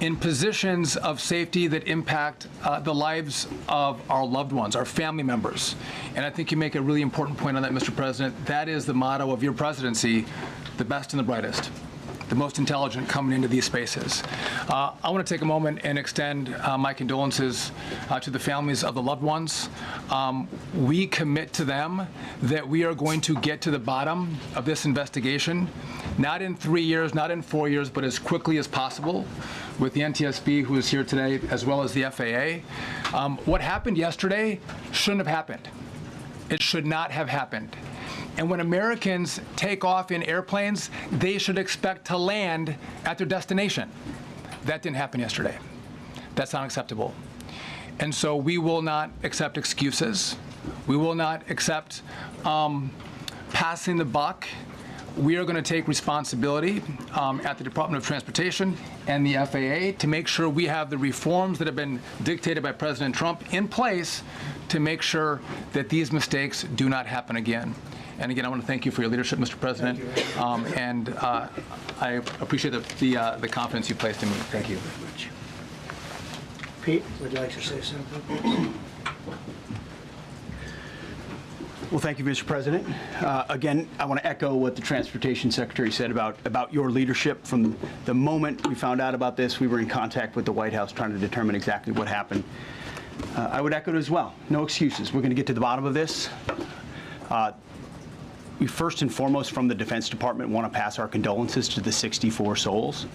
in positions of safety that impact the lives of our loved ones, our family members. And I think you make a really important point on that, Mr. President. That is the motto of your presidency, the best and the brightest, the most intelligent coming into these spaces. I want to take a moment and extend my condolences to the families of the loved ones. We commit to them that we are going to get to the bottom of this investigation, not in 3 years, not in 4 years, but as quickly as possible with the NTSB, who is here today, as well as the FAA. What happened yesterday shouldn't have happened. It should not have happened. And when Americans take off in airplanes, they should expect to land at their destination. That didn't happen yesterday. That's not acceptable. And so we will not accept excuses. We will not accept passing the buck. We are going to take responsibility at the Department of Transportation and the FAA to make sure we have the reforms that have been dictated by President Trump in place to make sure that these mistakes do not happen again. And again, I want to thank you for your leadership, Mr. President, and I appreciate the confidence you placed in me. Thank you. Pete, would you like to say something? Well, thank you, Mr. President. Again, I want to echo what the Transportation Secretary said about your leadership. From the moment we found out about this, we were in contact with the White House trying to determine exactly what happened. I would echo it as well. No excuses. We're going to get to the bottom of this. We first and foremost, from the Defense Department, want to pass our condolences to the 64 souls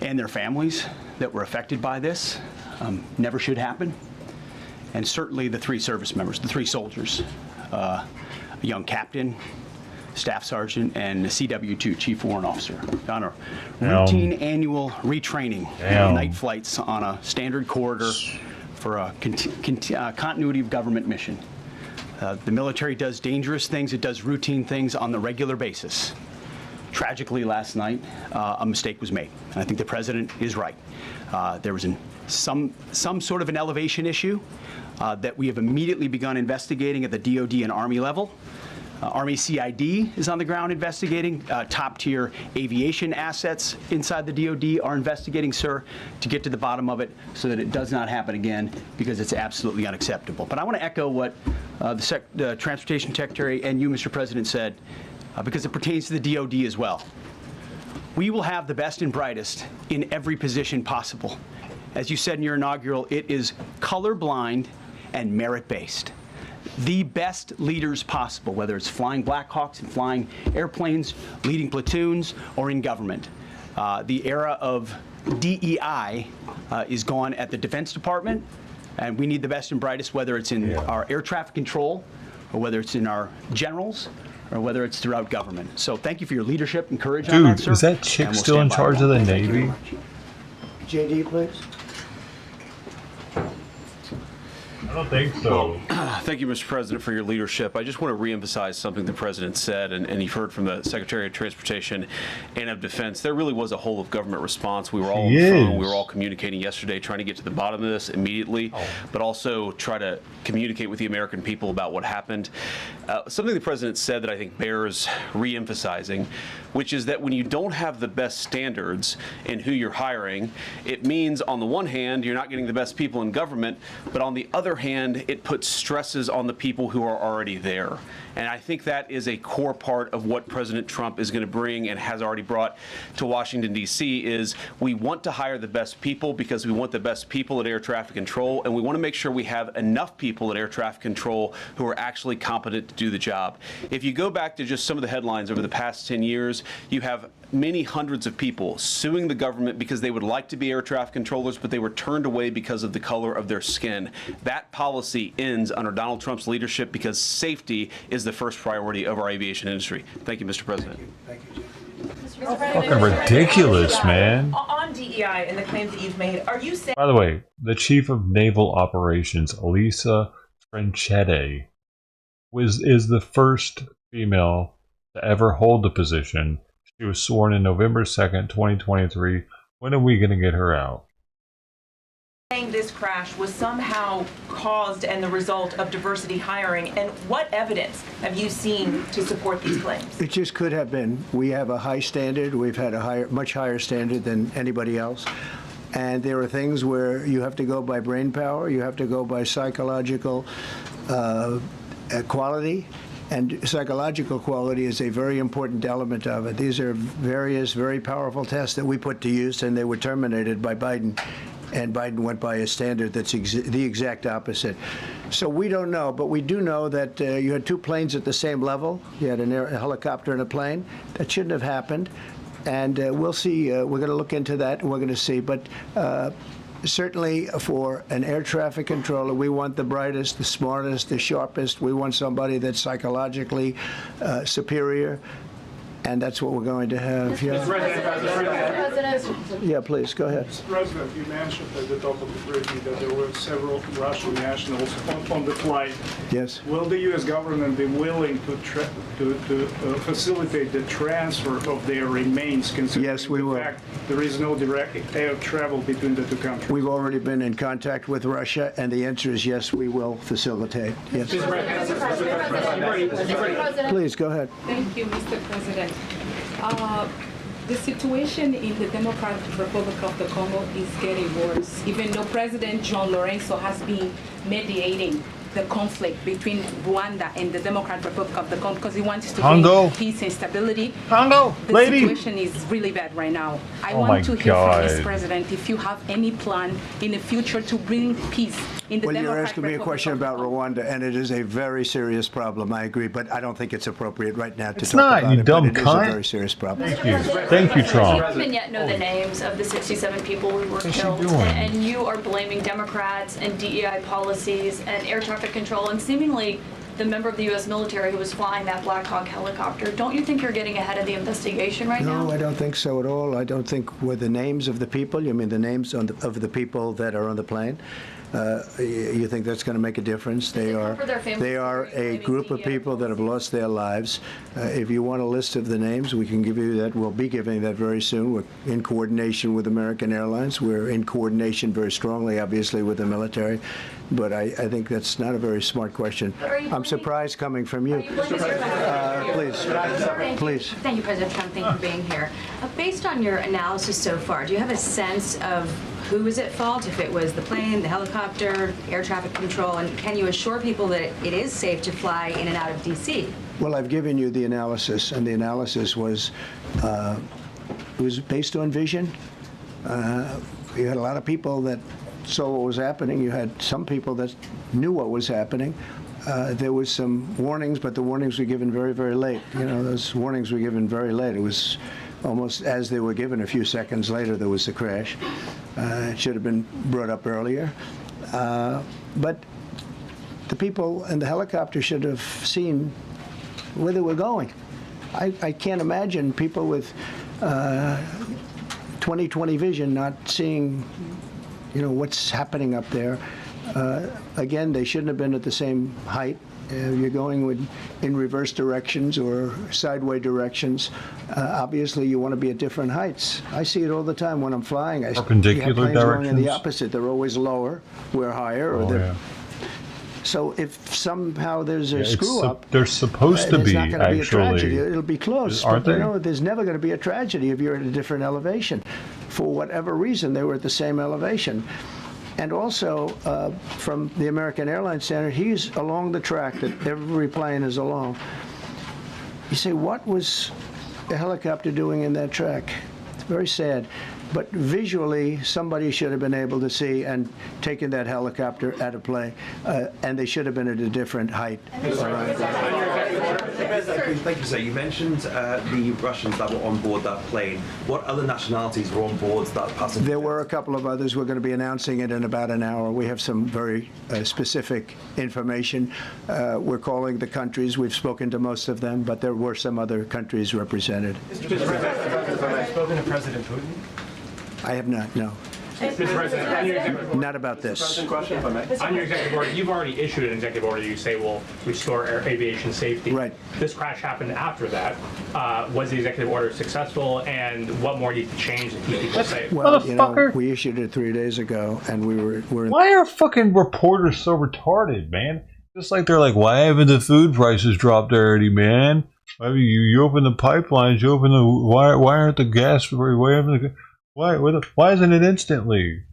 and their families that were affected by this. Never should happen. And certainly the 3 service members, the 3 soldiers, a young captain, staff sergeant, and a CW2, Chief Warrant Officer, on a routine annual retraining night flights on a standard corridor for a continuity of government mission. The military does dangerous things. It does routine things on the regular basis. Tragically, last night, a mistake was made. And I think the president is right. There was some sort of an elevation issue that we have immediately begun investigating at the DoD and Army level. Army CID is on the ground investigating. Top-tier aviation assets inside the DoD are investigating, sir, to get to the bottom of it so that it does not happen again, because it's absolutely unacceptable. But I want to echo what the Transportation Secretary and you, Mr. President, said, because it pertains to the DoD as well. We will have the best and brightest in every position possible. As you said in your inaugural, it is colorblind and merit-based. The best leaders possible, whether it's flying Black Hawks and flying airplanes, leading platoons, or in government. The era of DEI is gone at the Defense Department, and we need the best and brightest, whether it's in our air traffic control, or whether it's in our generals, or whether it's throughout government. So thank you for your leadership and courage on that, sir. Dude, is that chick still in charge of the Navy? JD, please. I don't think so. Thank you, Mr. President, for your leadership. I just want to reemphasize something the President said, and you've heard from the Secretary of Transportation and of Defense. There really was a whole of government response. We were all on the phone. We were all communicating yesterday, trying to get to the bottom of this immediately, but also try to communicate with the American people about what happened. Something the President said that I think bears reemphasizing which is that when you don't have the best standards in who you're hiring, it means on the one hand, you're not getting the best people in government, but on the other hand, it puts stresses on the people who are already there. And I think that is a core part of what President Trump is going to bring and has already brought to Washington, D.C. is we want to hire the best people because we want the best people at air traffic control, and we want to make sure we have enough people at air traffic control who are actually competent to do the job. If you go back to just some of the headlines over the past 10 years, you have many hundreds of people suing the government because they would like to be air traffic controllers, but they were turned away because of the color of their skin. That policy ends under Donald Trump's leadership because safety is the first priority of our aviation industry. Thank you, Mr. President. Thank you, Jim. Fucking ridiculous, man. On DEI and the claims that you've made, are you saying... By the way, the Chief of Naval Operations, Elisa Franchetti, is the first female to ever hold the position. She was sworn in November 2nd, 2023. When are we going to get her out? saying this crash was somehow caused and the result of diversity hiring, and what evidence have you seen to support these claims? It just could have been. We have a high standard. We've had a much higher standard than anybody else. And there are things where you have to go by brain power, you have to go by psychological quality. And psychological quality is a very important element of it. These are various very powerful tests that we put to use, and they were terminated by Biden. And Biden went by a standard that's the exact opposite. So we don't know, but we do know that you had two planes at the same level. You had a helicopter and a plane. That shouldn't have happened. And we'll see. We're going to look into that, and we're going to see. But certainly for an air traffic controller, we want the brightest, the smartest, the sharpest. We want somebody that's psychologically superior. And that's what we're going to have. Yeah. Yeah, please, go ahead. Mr. President, you mentioned at the top of the briefing that there were several Russian nationals on the flight. Yes. Will the U.S. government be willing to facilitate the transfer of their remains, considering Yes, we the will. fact there is no direct air travel between the two countries? We've already been in contact with Russia, and the answer is yes, we will facilitate. Yes. Please, go ahead. Thank you, Mr. President. The situation in the Democratic Republic of the Congo is getting worse, even though President John Lorenzo has been mediating the conflict between Rwanda and the Democratic Republic of the Congo because he wants to bring peace and stability. Congo, the lady. situation is really bad right now. I Oh want to my hear from God. this president if you have any plan in the future to bring peace in the Well, you're Democratic asking me a Republic question of the about Congo. Rwanda, and it is a very serious problem. I agree, but I don't think it's appropriate right now to It's talk not, about you it. dumb but it is cunt. a very serious problem. Thank you, Trump. You don't even yet know the names of the 67 people who were What's she killed, doing? and you are blaming Democrats and DEI policies and air traffic control and seemingly the member of the U.S. military who was flying that Black Hawk helicopter. Don't you think you're getting ahead of the investigation right now? No, I don't think so at all. I don't think with the names of the people, you mean the names of the people that are on the plane, you think that's going to make a difference? They are for their families they are who are a claiming group of DEI people that have lost their lives. If you want a list of the names, we can give you that. We'll be giving that very soon. We're in coordination with American Airlines. We're in coordination very strongly, obviously, with the military. But I think that's not a very smart question. But are you I'm blaming- surprised coming from you. Please. Please. Thank you, President Trump. Thank you for being here. Based on your analysis so far, do you have a sense of who was at fault, if it was the plane, the helicopter, air traffic control, and can you assure people that it is safe to fly in and out of D.C.? Well, I've given you the analysis, and the analysis was based on vision. You had a lot of people that saw what was happening. You had some people that knew what was happening. There was some warnings, but the warnings were given very, very late. You know, those warnings were given very late. It was almost as they were given. A few seconds later, there was the crash. It should have been brought up earlier. But the people in the helicopter should have seen where they were going. I can't imagine people with 20/20 vision not seeing, you know, what's happening up there. Again, they shouldn't have been at the same height. You're going in reverse directions or sideways directions. Obviously, you want to be at different heights. I see it all the time when I'm flying. You have Perpendicular planes going in the directions? opposite. They're always lower. We're higher. Or Oh, they're, yeah. So if somehow there's a It's screw-up, they're supposed to it's be, not going to be a tragedy. actually. It'll be close. Aren't But, you they? know, there's never going to be a tragedy if you're at a different elevation. For whatever reason, they were at the same elevation. And also, from the American Airlines standard, he's along the track that every plane is along. You say, what was a helicopter doing in that track? It's very sad. But visually, somebody should have been able to see and taken that helicopter out of play, and they should have been at a different height. Thank you, sir. You mentioned the Russians that were on board that plane. What other nationalities were on board that passenger? There were a couple of others. We're going to be announcing it in about an hour. We have some very specific information. We're calling the countries. We've spoken to most of them, but there were some other countries represented. Mr. President, have you spoken to President Putin? I have not, no. Mr. President, on your executive Not about this. question, if I may. On your executive order, you've already issued an executive order you say will restore aviation safety. Right. This crash happened after that. Was the executive order successful, and what more needs to change to keep people safe? Well, you know, we issued it 3 days ago, and we're in Why are fucking reporters so retarded, man? Just like they're like, why haven't the food prices dropped already, man? I mean, you open the pipelines, you open the why aren't the gas? Why isn't it instantly?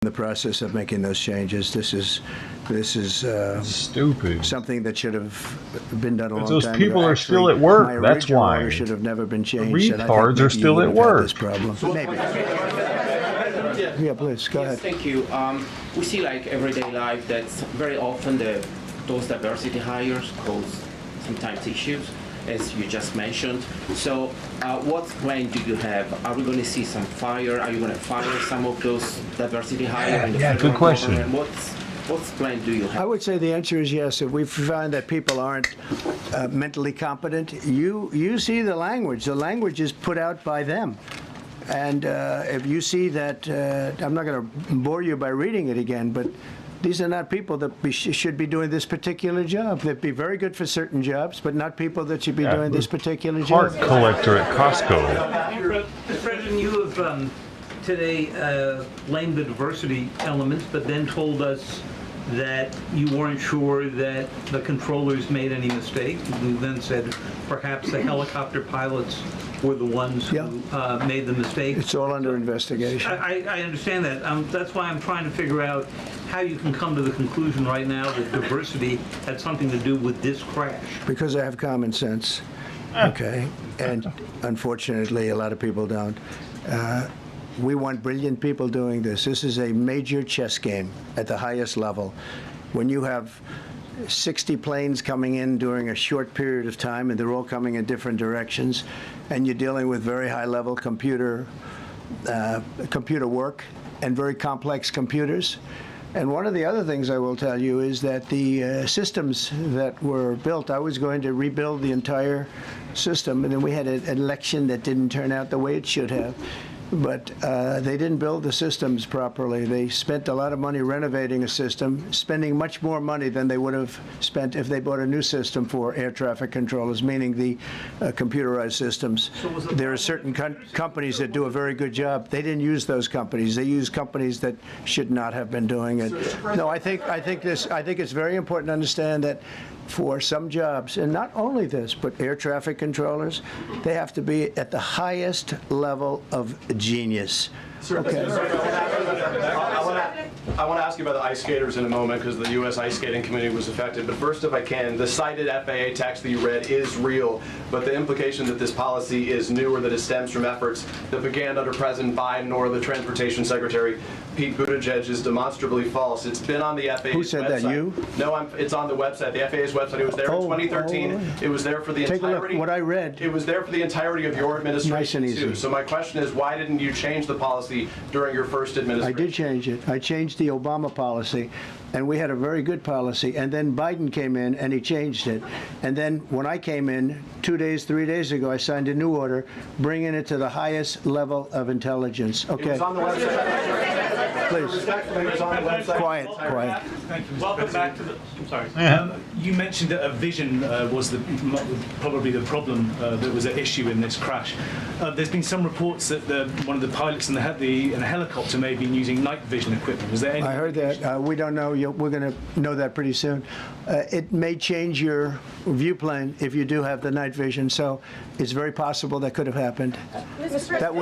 the process of making those changes. This is stupid. Something that should have been done a long those time people ago. are still at work. That's why. Order should have never been changed. The retards are still at work. This problem. Maybe. Yeah, please go ahead. Thank you. We see like everyday life that very often those diversity hires cause sometimes issues, as you just mentioned. So what plan do you have? Are we going to see some fire? Are you going to fire some of those diversity hires? Yeah, good question. What plan do you have? I would say the answer is yes. If we find that people aren't mentally competent, you see the language. The language is put out by them. And if you see that, I'm not going to bore you by reading it again, but these are not people that should be doing this particular job. They'd be very good for certain jobs, but not people that should be doing this particular job. Part collector at Costco. Mr. President, you have today blamed the diversity elements, but then told us that you weren't sure that the controllers made any mistakes. You then said perhaps the helicopter pilots were the ones who made the mistake. It's all under investigation. I understand that. That's why I'm trying to figure out how you can come to the conclusion right now that diversity had something to do with this crash. Because I have common sense, okay? And unfortunately, a lot of people don't. We want brilliant people doing this. This is a major chess game at the highest level. When you have 60 planes coming in during a short period of time, and they're all coming in different directions, and you're dealing with very high-level computer work and very complex computers. And one of the other things I will tell you is that the systems that were built, I was going to rebuild the entire system, and then we had an election that didn't turn out the way it should have. But they didn't build the systems properly. They spent a lot of money renovating a system, spending much more money than they would have spent if they bought a new system for air traffic controllers, meaning the computerized systems. There are certain companies that do a very good job. They didn't use those companies. They used companies that should not have been doing it. No, I think it's very important to understand that for some jobs, and not only this, but air traffic controllers, they have to be at the highest level of genius. Okay. I want to ask you about the ice skaters in a moment because the U.S. Ice Skating Committee was affected. But first, if I can, the cited FAA text that you read is real, but the implication that this policy is new or that it stems from efforts that began under President Biden or the Transportation Secretary Pete Buttigieg is demonstrably false. It's been on the FAA's website. Who said that, you? No, it's on the website, the FAA's website. It was there in 2013. It was there for the entirety. Take a look what I read. It was there for the entirety of your administration, nice and easy. too. So my question is, why didn't you change the policy during your first administration? I did change it. I changed the Obama policy, and we had a very good policy. And then Biden came in, and he changed it. And then when I came in 3 days ago, I signed a new order, bringing it to the highest level of intelligence. Okay. It was on the website. please. Quiet, quiet. Thank you, Mr. Welcome back to the. I'm sorry. Yeah. You mentioned that a vision was probably the problem that was at issue in this crash. There's been some reports that one of the pilots in a helicopter may have been using night vision equipment. Was there any? I heard that. We don't know. We're going to know that pretty soon. It may change your view plane if you do have the night vision. So it's very possible that could have happened. That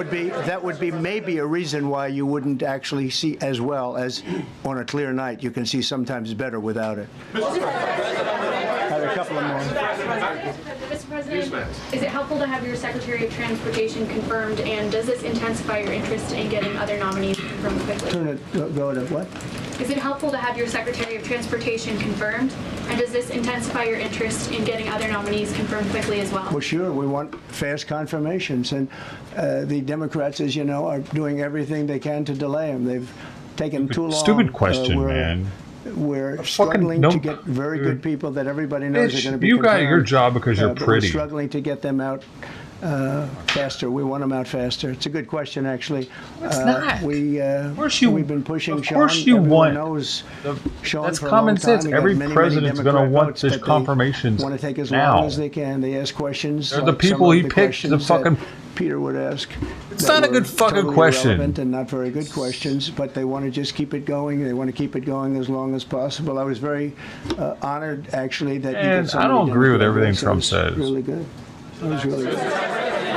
would be maybe a reason why you wouldn't actually see as well as on a clear night. You can see sometimes better without it. I have a couple of more. Mr. President, is it helpful to have your Secretary of Transportation confirmed, and does this intensify your interest in getting other nominees confirmed quickly? Go to what? Is it helpful to have your Secretary of Transportation confirmed, and does this intensify your interest in getting other nominees confirmed quickly as well? Well, sure. We want fast confirmations, and the Democrats, as you know, are doing everything they can to delay them. They've taken too long. Stupid question, man. We're struggling to get very good people that everybody knows are going to be You got confirmed, your job because you're but pretty. We're struggling to get them out faster. We want them out faster. It's a good question, actually. It's not. We've been pushing Of Sean. course you Everyone want. knows Sean That's for a common long time. sense. We got Every many president's going to Democrat want votes, his but they confirmations want to take as now. long as they can. They ask questions. They're like the some people of he the picked. The questions that fucking. Peter would ask. It's that not a were good fucking totally question. irrelevant and not very good questions, but they want to just keep it going. They want to keep it going as long as possible. I was very honored, actually, that you And got so I many don't agree with Democrat everything votes. Trump It was says. Really good. It was really good.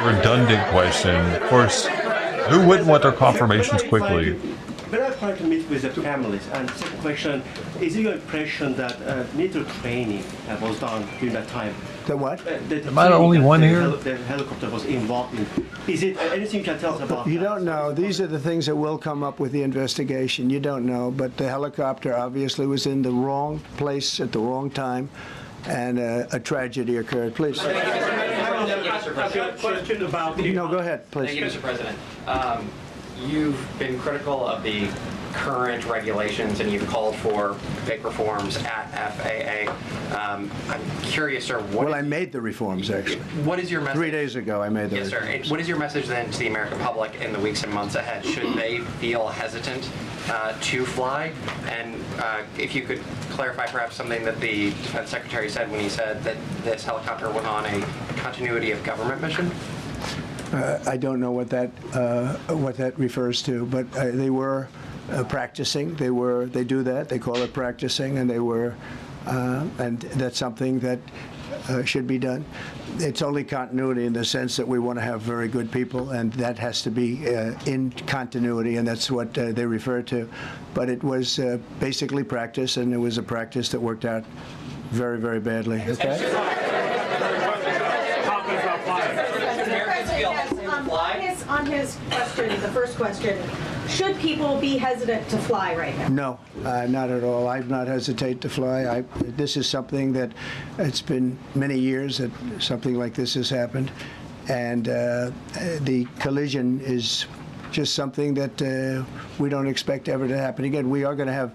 Redundant question. Of course, who wouldn't want their confirmations quickly? When I try to meet with the families, and second question, is it your impression that military training was done during that time? The what? Am I the only one here? The helicopter was involved in. Is it anything you can tell us about? You don't know. These are the things that will come up with the investigation. You don't know. But the helicopter obviously was in the wrong place at the wrong time, and a tragedy occurred. Please. Question about. No, go ahead, please. Thank you, Mr. President. You've been critical of the current regulations, and you've called for big reforms at FAA. I'm curious, sir. Well, I made the reforms, actually. What is your message? 3 days ago, I made the Yes, sir. reforms. What is your message then to the American public in the weeks and months ahead? Should they feel hesitant to fly? And if you could clarify perhaps something that the Defense Secretary said when he said that this helicopter was on a continuity of government mission? I don't know what that refers to, but they were practicing. They do that. They call it practicing, and they were, and that's something that should be done. It's only continuity in the sense that we want to have very good people, and that has to be in continuity, and that's what they refer to. But it was basically practice, and it was a practice that worked out very, very badly. Okay. On his question, the first question, should people be hesitant to fly right now? No, not at all. I've not hesitated to fly. This is something that it's been many years that something like this has happened, and the collision is just something that we don't expect ever to happen again. We are going to have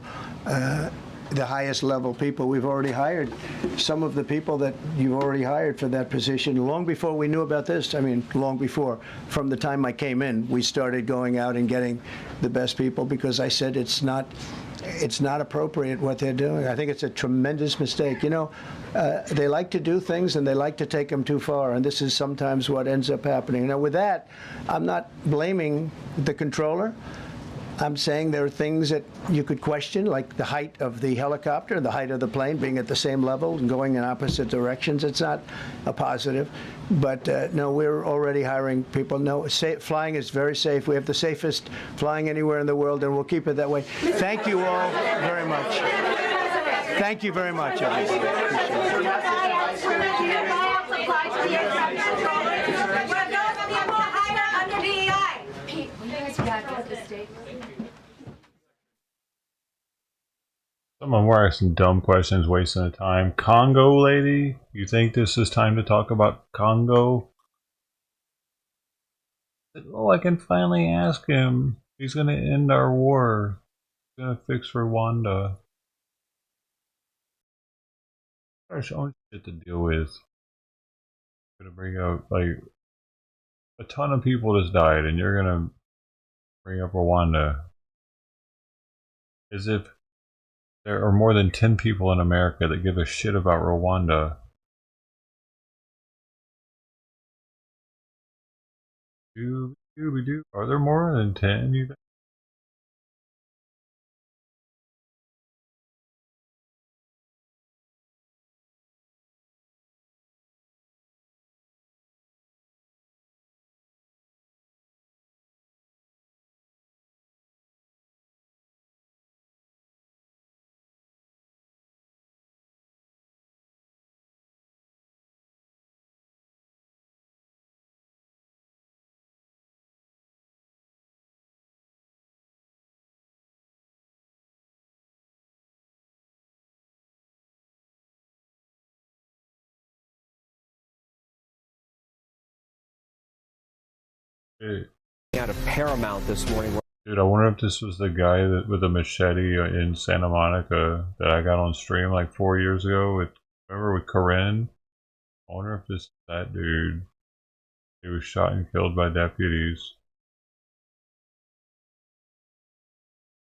the highest level people. We've already hired some of the people that you've already hired for that position long before we knew about this. I mean, long before. From the time I came in, we started going out and getting the best people because I said it's not appropriate what they're doing. I think it's a tremendous mistake. You know, they like to do things and they like to take them too far, and this is sometimes what ends up happening. Now, with that, I'm not blaming the controller. I'm saying there are things that you could question, like the height of the helicopter, the height of the plane being at the same level and going in opposite directions. It's not a positive. But no, we're already hiring people. No, flying is very safe. We have the safest flying anywhere in the world, and we'll keep it that way. Thank you all very much. Thank you very much, everybody. Someone were asking dumb questions, wasting the time. Congo lady, you think this is time to talk about Congo? Oh, I can finally ask him. He's going to end our war. He's going to fix Rwanda. There's own shit to deal with. Going to bring up, like, a ton of people just died, and you're going to bring up Rwanda. as if there are more than 10 people in America that give a shit about Rwanda. Are there more than 10, you think? Out of Paramount this morning. Dude, I wonder if this was the guy that with the machete in Santa Monica that I got on stream like 4 years ago. Remember with Corinne? I wonder if this is that dude. He was shot and killed by deputies.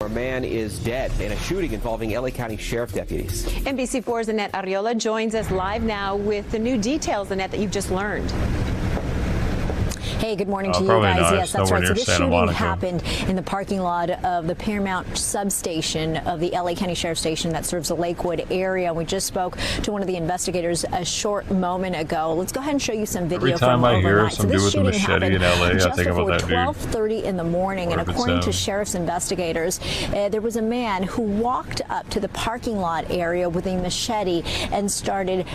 A man is dead in a shooting involving LA County Sheriff deputies. NBC4's Annette Arriola joins us live now with the new details, Annette, that you've just learned. Hey, good morning to you guys. Not. Yes, that's right. So this shooting Monica. happened in the parking lot of the Paramount substation of the LA County Sheriff's Station that serves the Lakewood area. We just spoke to one of the investigators a short moment ago. Let's go ahead and show you some video Every time from I hear overnight. some dude with a machete in LA, I think about that dude. 12:30 in the morning, and according to sheriff's investigators, there was a man who walked up to the parking lot area with a machete and started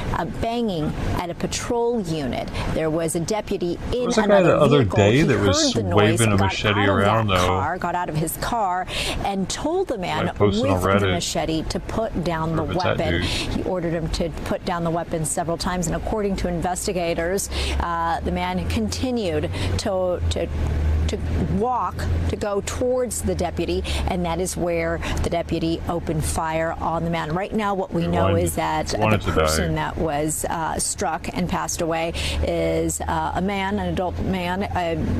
banging at a patrol unit. There was a deputy in another the other vehicle. day He that was heard the waving noise, a machete got out around of that though. Car, got out of his car and told the man with the machete to put down the weapon. He ordered him to put down the weapon several times, and according to investigators, the man continued to walk to go towards the deputy, and that is where the deputy opened fire on the man. Right now, what we know is that the person that was struck and passed away is a man, an adult man,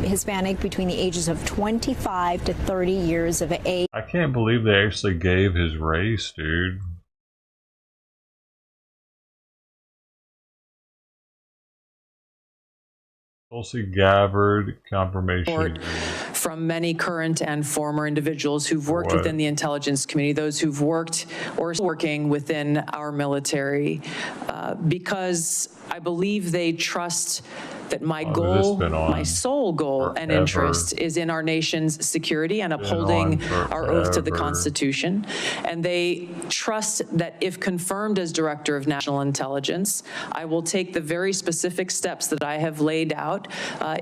Hispanic, between the ages of 25 to 30 years of age. I can't believe they actually gave his race, dude. Tulsi Gabbard, confirmation. From many current and former individuals who've worked within the intelligence community, those who've worked or are working within our military, because I believe they trust that my goal, my sole goal and interest is in our nation's security and upholding our oath to the Constitution. And they trust that if confirmed as Director of National Intelligence, I will take the very specific steps that I have laid out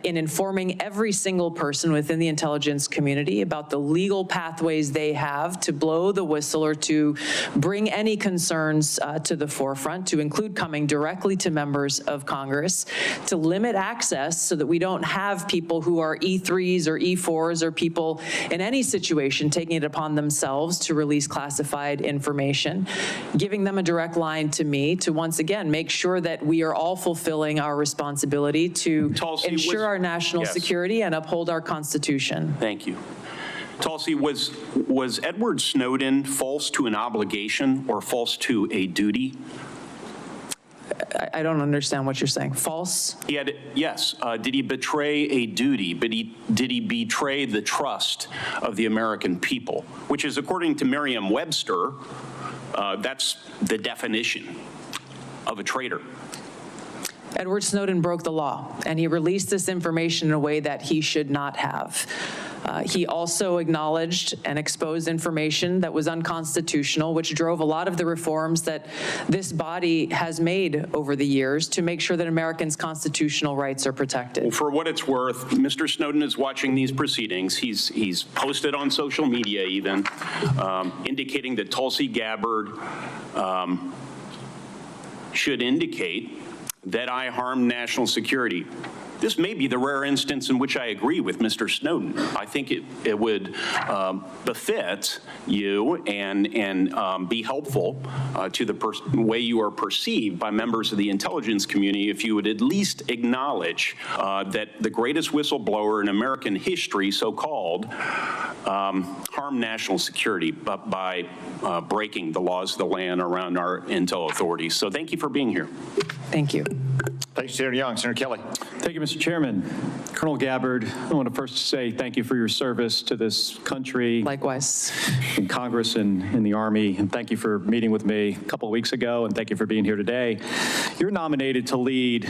in informing every single person within the intelligence community about the legal pathways they have to blow the whistle or to bring any concerns to the forefront, to include coming directly to members of Congress, to limit access so that we don't have people who are E3s or E4s or people in any situation taking it upon themselves to release classified information, giving them a direct line to me to once again make sure that we are all fulfilling our responsibility to ensure our national security and uphold our Constitution. Thank you. Tulsi, was Edward Snowden false to an obligation or false to a duty? I don't understand what you're saying. False? Yes. Did he betray a duty? But did he betray the trust of the American people? Which is, according to Merriam-Webster, that's the definition of a traitor. Edward Snowden broke the law, and he released this information in a way that he should not have. He also acknowledged and exposed information that was unconstitutional, which drove a lot of the reforms that this body has made over the years to make sure that Americans' constitutional rights are protected. Well, for what it's worth, Mr. Snowden is watching these proceedings. He's posted on social media even, indicating that Tulsi Gabbard should indicate that I harmed national security. this may be the rare instance in which I agree with Mr. Snowden. I think it would befit you and be helpful to the way you are perceived by members of the intelligence community if you would at least acknowledge that the greatest whistleblower in American history, so-called, harmed national security by breaking the laws of the land around our intel authorities. So thank you for being here. Thank you. Thank you, Senator Young. Senator Kelly. Thank you, Mr. Chairman. Colonel Gabbard, I want to first say thank you for your service to this country. Likewise. In Congress and in the Army, and thank you for meeting with me a couple of weeks ago, and thank you for being here today. You're nominated to lead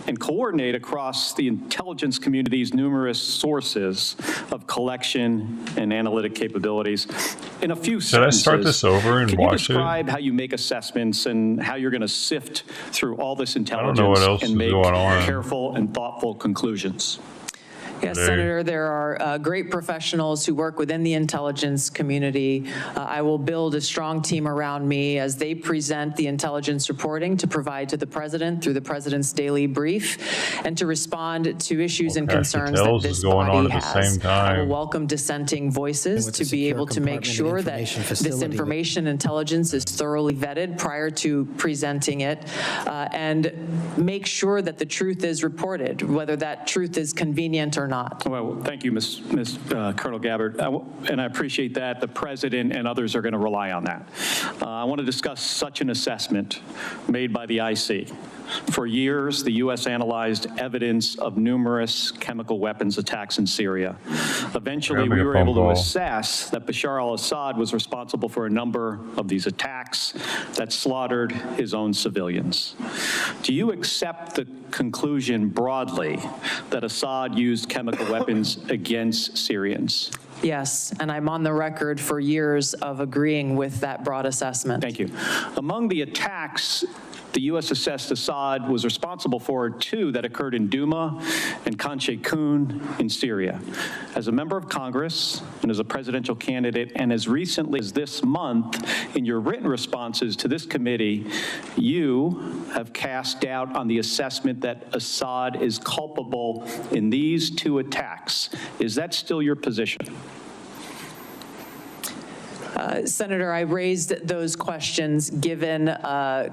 and coordinate across the intelligence community's numerous sources of collection and analytic capabilities. In a few sentences, should I start this over and can you watch it? describe how you make assessments and how you're going to sift through all this intelligence and make careful and thoughtful conclusions? Yes, Senator, there are great professionals who work within the intelligence community. I will build a strong team around me as they present the intelligence reporting to provide to the President through the President's daily brief and to respond to issues and concerns that this body has. I will welcome dissenting voices to be able to make sure that this information intelligence is thoroughly vetted prior to presenting it and make sure that the truth is reported, whether that truth is convenient or not. Well, thank you, Colonel Gabbard, and I appreciate that. The President and others are going to rely on that. I want to discuss such an assessment made by the IC. For years, the U.S. analyzed evidence of numerous chemical weapons attacks in Syria. Eventually, we were able to assess that Bashar al-Assad was responsible for a number of these attacks that slaughtered his own civilians. Do you accept the conclusion broadly that Assad used chemical weapons against Syrians? Yes, and I'm on the record for years of agreeing with that broad assessment. Thank you. Among the attacks the U.S. assessed Assad was responsible for two that occurred in Douma and Khan Sheikhoun in Syria. As a member of Congress and as a presidential candidate, and as recently as this month, in your written responses to this committee, you have cast doubt on the assessment that Assad is culpable in these two attacks. Is that still your position? Senator, I raised those questions given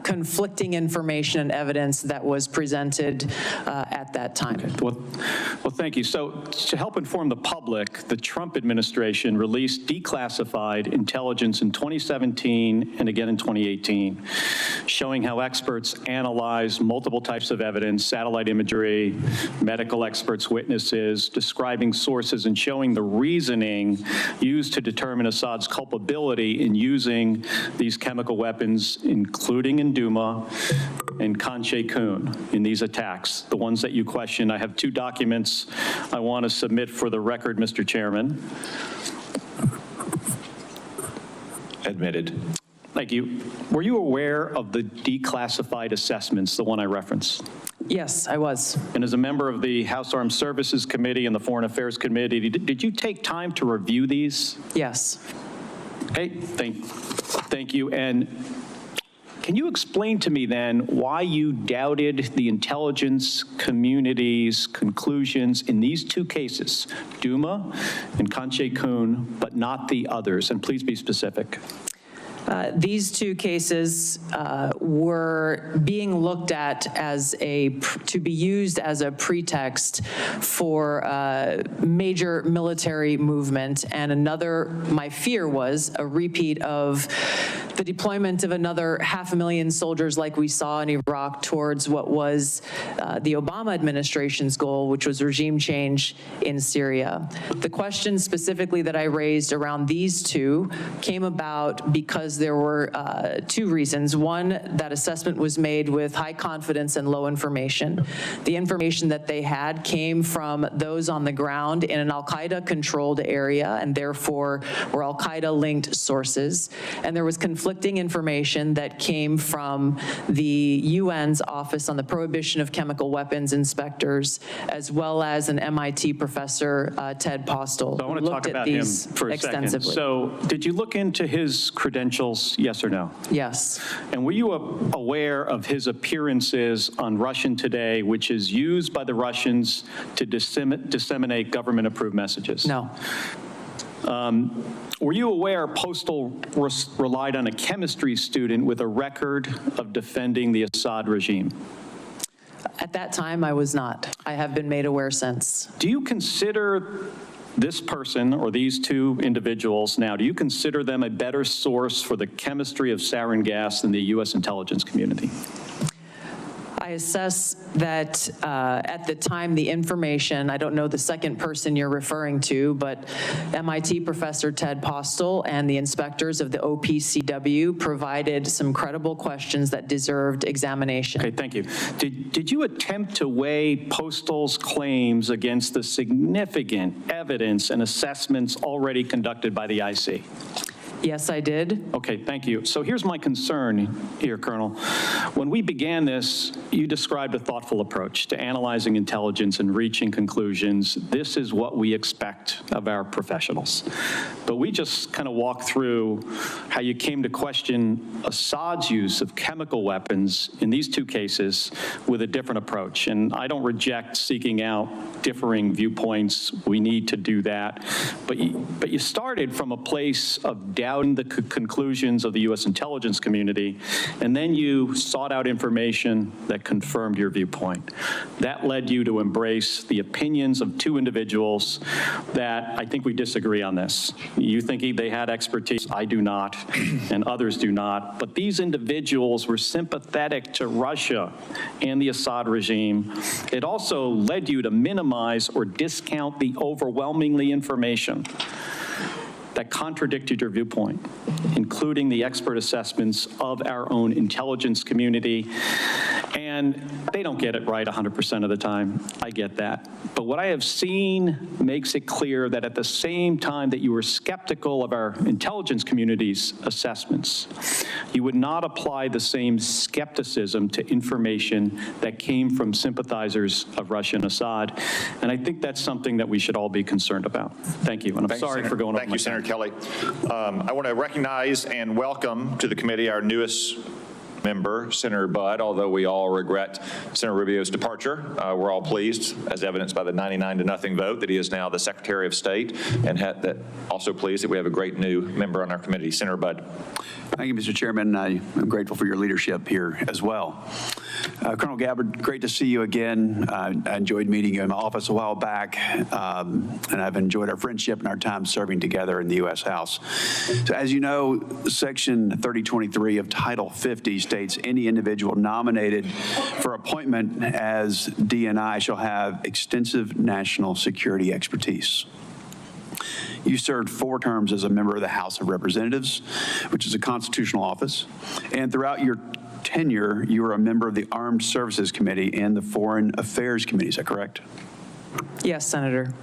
conflicting information and evidence that was presented at that time. Okay. Well, thank you. So to help inform the public, the Trump administration released declassified intelligence in 2017 and again in 2018, showing how experts analyzed multiple types of evidence, satellite imagery, medical experts, witnesses, describing sources and showing the reasoning used to determine Assad's culpability in using these chemical weapons, including in Douma and Khan Sheikhoun in these attacks, the ones that you question. I have two documents I want to submit for the record, Mr. Chairman. Admitted. Thank you. Were you aware of the declassified assessments, the one I referenced? Yes, I was. And as a member of the House Armed Services Committee and the Foreign Affairs Committee, did you take time to review these? Yes. Okay, thank you. And can you explain to me then why you doubted the intelligence community's conclusions in these two cases, Douma and Khan Sheikhoun, but not the others? And please be specific. These two cases were being looked at as to be used as a pretext for major military movement, and my fear was a repeat of the deployment of another 500,000 soldiers like we saw in Iraq towards what was the Obama administration's goal, which was regime change in Syria. The question specifically that I raised around these two came about because there were two reasons. One, that assessment was made with high confidence and low information. The information that they had came from those on the ground in an al-Qaeda controlled area, and therefore were al-Qaeda linked sources. And there was conflicting information that came from the UN's Office on the Prohibition of Chemical Weapons inspectors, as well as an MIT professor, Ted Postel, So I want to talk about him for a second. So did you look into his credentials officials, yes or no? Yes. And were you aware of his appearances on Russian Today, which is used by the Russians to disseminate government-approved messages? No. Were you aware Postal relied on a chemistry student with a record of defending the Assad regime? At that time, I was not. I have been made aware since. Do you consider this person or these two individuals now, do you consider them a better source for the chemistry of sarin gas than the U.S. intelligence community? I assess that at the time the information, I don't know the second person you're referring to, but MIT professor Ted Postel and the inspectors of the OPCW provided some credible questions that deserved examination. Okay, thank you. Did you attempt to weigh Postel's claims against the significant evidence and assessments already conducted by the IC? Yes, I did. Okay, thank you. So here's my concern here, Colonel. When we began this, you described a thoughtful approach to analyzing intelligence and reaching conclusions. This is what we expect of our professionals. But we just kind of walked through how you came to question Assad's use of chemical weapons in these two cases with a different approach. And I don't reject seeking out differing viewpoints. We need to do that. But you started from a place of doubting the conclusions of the U.S. intelligence community, and then you sought out information that confirmed your viewpoint. That led you to embrace the opinions of two individuals that I think we disagree on this. You think they had expertise, I do not, and others do not, but these individuals were sympathetic to Russia and the Assad regime. It also led you to minimize or discount the overwhelmingly information that contradicted your viewpoint, including the expert assessments of our own intelligence community. And they don't get it right 100% of the time. I get that. But what I have seen makes it clear that at the same time that you were skeptical of our intelligence community's assessments, you would not apply the same skepticism to information that came from sympathizers of Russia and Assad. And I think that's something that we should all be concerned about. Thank you. And I'm sorry for going over my time. Thank you, Senator Kelly. I want to recognize and welcome to the committee our newest member, Senator Budd. Although we all regret Senator Rubio's departure, we're all pleased, as evidenced by the 99-0 vote, that he is now the Secretary of State, and also pleased that we have a great new member on our committee. Senator Budd. Thank you, Mr. Chairman. I'm grateful for your leadership here as well. Colonel Gabbard, great to see you again. I enjoyed meeting you in my office a while back, and I've enjoyed our friendship and our time serving together in the U.S. House. So as you know, Section 3023 of Title 50 states any individual nominated for appointment as DNI shall have extensive national security expertise. You served 4 terms as a member of the House of Representatives, which is a constitutional office, and throughout your tenure, you were a member of the Armed Services Committee and the Foreign Affairs Committee. Is that correct? Yes, Senator.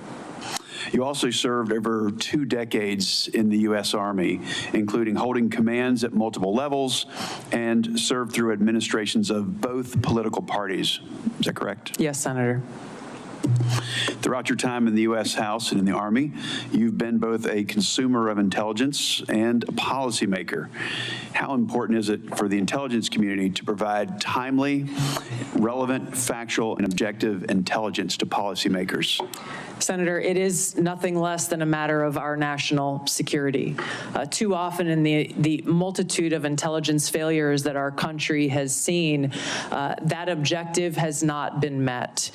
You also served over 2 decades in the U.S. Army, including holding commands at multiple levels, and served through administrations of both political parties. Is that correct? Yes, Senator. Throughout your time in the U.S. House and in the Army, you've been both a consumer of intelligence and a policymaker. How important is it for the intelligence community to provide timely, relevant, factual, and objective intelligence to policymakers? Senator, it is nothing less than a matter of our national security. Too often in the multitude of intelligence failures that our country has seen, that objective has not been met.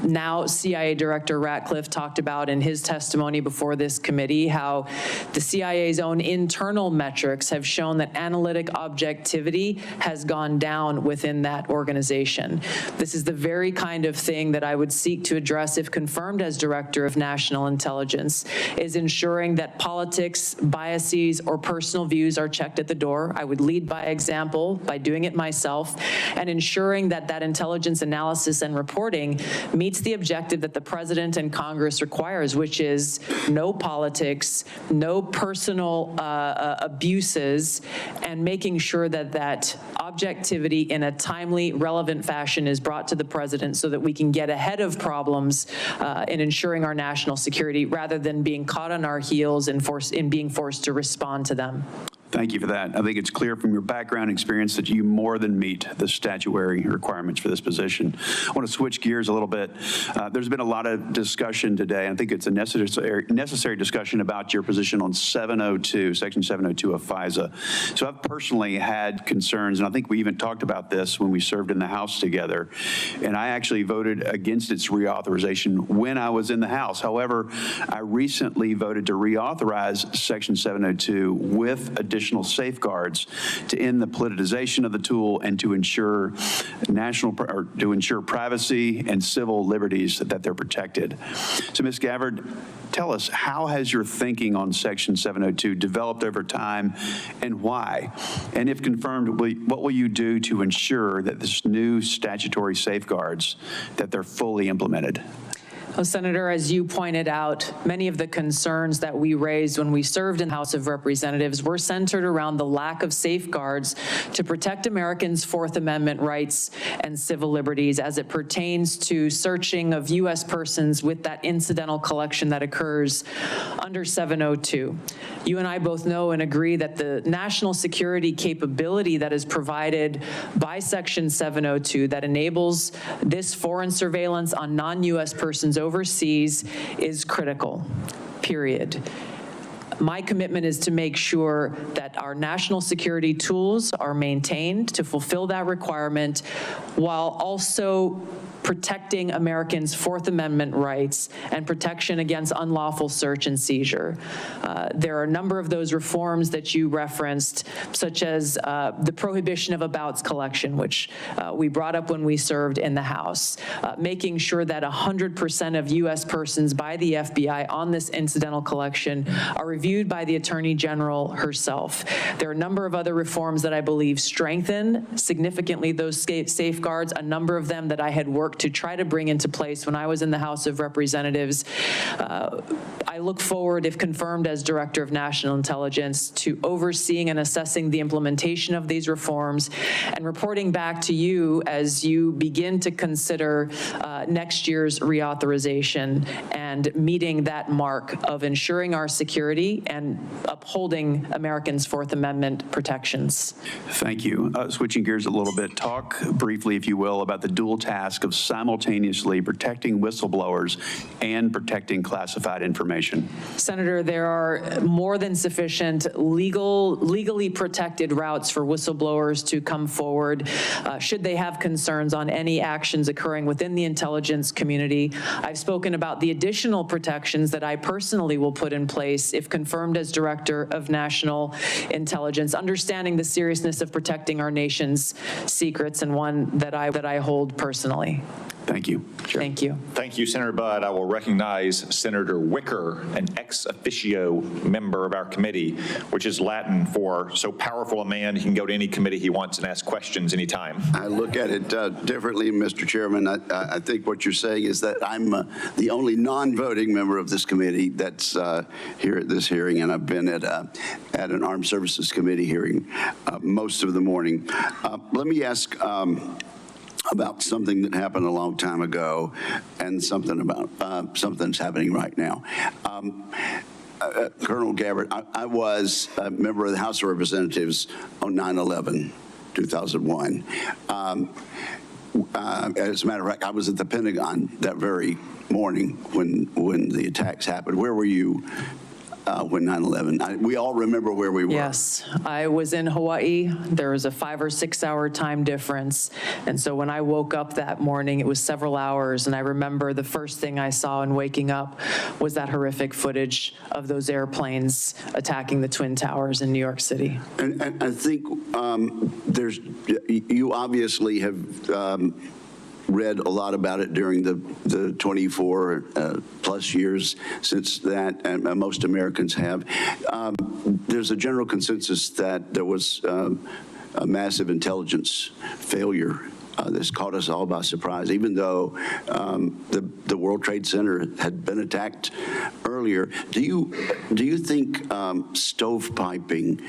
Now, CIA Director Ratcliffe talked about in his testimony before this committee how the CIA's own internal metrics have shown that analytic objectivity has gone down within that organization. This is the very kind of thing that I would seek to address if confirmed as Director of National Intelligence, is ensuring that politics, biases, or personal views are checked at the door. I would lead by example by doing it myself, and ensuring that that intelligence analysis and reporting meets the objective that the President and Congress requires, which is no politics, no personal abuses, and making sure that that objectivity in a timely, relevant fashion is brought to the President so that we can get ahead of problems in ensuring our national security rather than being caught on our heels and being forced to respond to them. Thank you for that. I think it's clear from your background experience that you more than meet the statutory requirements for this position. I want to switch gears a little bit. There's been a lot of discussion today. I think it's a necessary discussion about your position on 702, Section 702 of FISA. So I've personally had concerns, and I think we even talked about this when we served in the House together, and I actually voted against its reauthorization when I was in the House. However, I recently voted to reauthorize Section 702 with additional safeguards to end the politicization of the tool and to ensure privacy and civil liberties that they're protected. So, Ms. Gabbard, tell us, how has your thinking on Section 702 developed over time and why? And if confirmed, what will you do to ensure that this new statutory safeguards, that they're fully implemented? Well, Senator, as you pointed out, many of the concerns that we raised when we served in the House of Representatives were centered around the lack of safeguards to protect Americans' Fourth Amendment rights and civil liberties as it pertains to searching of U.S. persons with that incidental collection that occurs under 702. You and I both know and agree that the national security capability that is provided by Section 702 that enables this foreign surveillance on non-U.S. persons overseas is critical, period. My commitment is to make sure that our national security tools are maintained to fulfill that requirement while also protecting Americans' Fourth Amendment rights and protection against unlawful search and seizure. There are a number of those reforms that you referenced, such as the prohibition of abouts collection, which we brought up when we served in the House, making sure that 100% of U.S. persons by the FBI on this incidental collection are reviewed by the Attorney General herself. There are a number of other reforms that I believe strengthen significantly those safeguards, a number of them that I had worked to try to bring into place when I was in the House of Representatives. I look forward, if confirmed as Director of National Intelligence, to overseeing and assessing the implementation of these reforms and reporting back to you as you begin to consider next year's reauthorization and meeting that mark of ensuring our security and upholding Americans' Fourth Amendment protections. Thank you. Switching gears a little bit, talk briefly, if you will, about the dual task of simultaneously protecting whistleblowers and protecting classified information. Senator, there are more than sufficient legally protected routes for whistleblowers to come forward should they have concerns on any actions occurring within the intelligence community. I've spoken about the additional protections that I personally will put in place if confirmed as Director of National Intelligence, understanding the seriousness of protecting our nation's secrets, and one that I hold personally. Thank you, Chair. Thank you. Thank you, Senator Budd. I will recognize Senator Wicker, an ex officio member of our committee, which is Latin for so powerful a man he can go to any committee he wants and ask questions anytime. I look at it differently, Mr. Chairman. I think what you're saying is that I'm the only non-voting member of this committee that's here at this hearing, and I've been at an Armed Services Committee hearing most of the morning. Let me ask about something that happened a long time ago and something about something's happening right now. Colonel Gabbard, I was a member of the House of Representatives on 9/11, 2001. As a matter of fact, I was at the Pentagon that very morning when the attacks happened. Where were you when 9/11? We all remember where we were. Yes, I was in Hawaii. There was a 5 or 6 hour time difference. And so when I woke up that morning, it was several hours. And I remember the first thing I saw in waking up was that horrific footage of those airplanes attacking the Twin Towers in New York City. And I think you obviously have read a lot about it during the 24 plus years since that, and most Americans have. There's a general consensus that there was a massive intelligence failure that's caught us all by surprise, even though the World Trade Center had been attacked earlier. Do you think stovepiping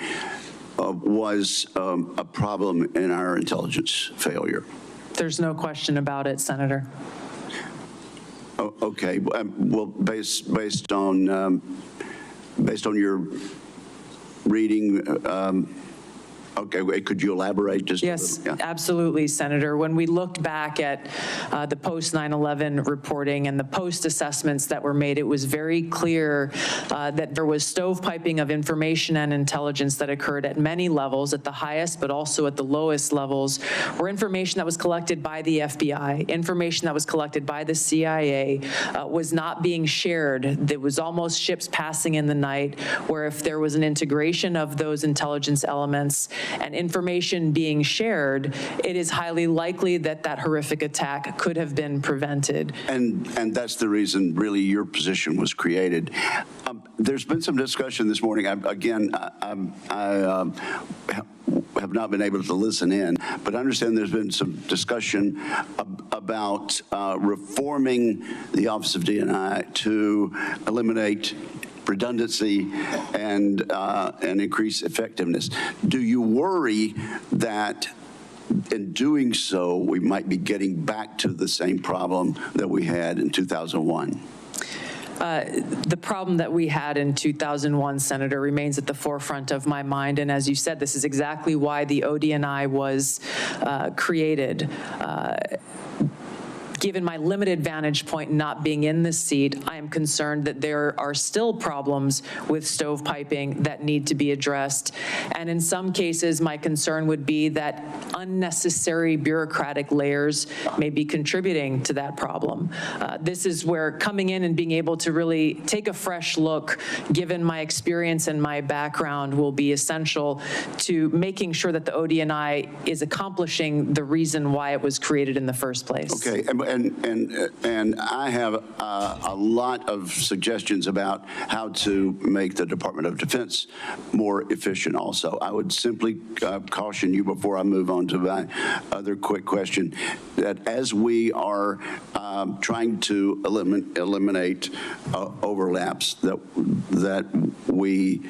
was a problem in our intelligence failure? There's no question about it, Senator. Oh, okay. Well, based on your reading. Okay, could you elaborate just Yes, a little? Yeah. absolutely, Senator. When we looked back at the post-9/11 reporting and the post-assessments that were made, it was very clear that there was stovepiping of information and intelligence that occurred at many levels, at the highest but also at the lowest levels, where information that was collected by the FBI, information that was collected by the CIA was not being shared. There was almost ships passing in the night, where if there was an integration of those intelligence elements and information being shared, it is highly likely that that horrific attack could have been prevented. And that's the reason, really, your position was created. There's been some discussion this morning. I have not been able to listen in, but I understand there's been some discussion about reforming the Office of D&I to eliminate redundancy and increase effectiveness. Do you worry that in doing so, we might be getting back to the same problem that we had in 2001? The problem that we had in 2001, Senator, remains at the forefront of my mind. And as you said, this is exactly why the OD&I was created. Given my limited vantage point not being in this seat, I am concerned that there are still problems with stovepiping that need to be addressed. And in some cases, my concern would be that unnecessary bureaucratic layers may be contributing to that problem. This is where coming in and being able to really take a fresh look, given my experience and my background, will be essential to making sure that the OD&I is accomplishing the reason why it was created in the first place. Okay, and I have a lot of suggestions about how to make the Department of Defense more efficient also. I would simply caution you before I move on to my other quick question, that as we are trying to eliminate overlaps, that we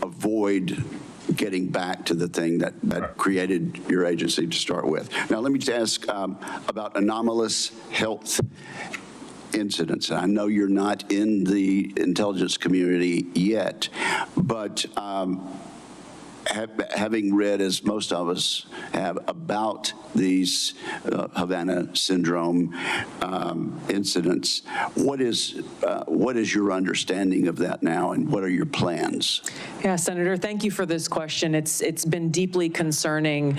avoid getting back to the thing that created your agency to start with. Now, let me just ask about anomalous health incidents. I know you're not in the intelligence community yet, but having read, as most of us have, about these Havana syndrome incidents, what is your understanding of that now, and what are your plans? Yeah, Senator, thank you for this question. It's been deeply concerning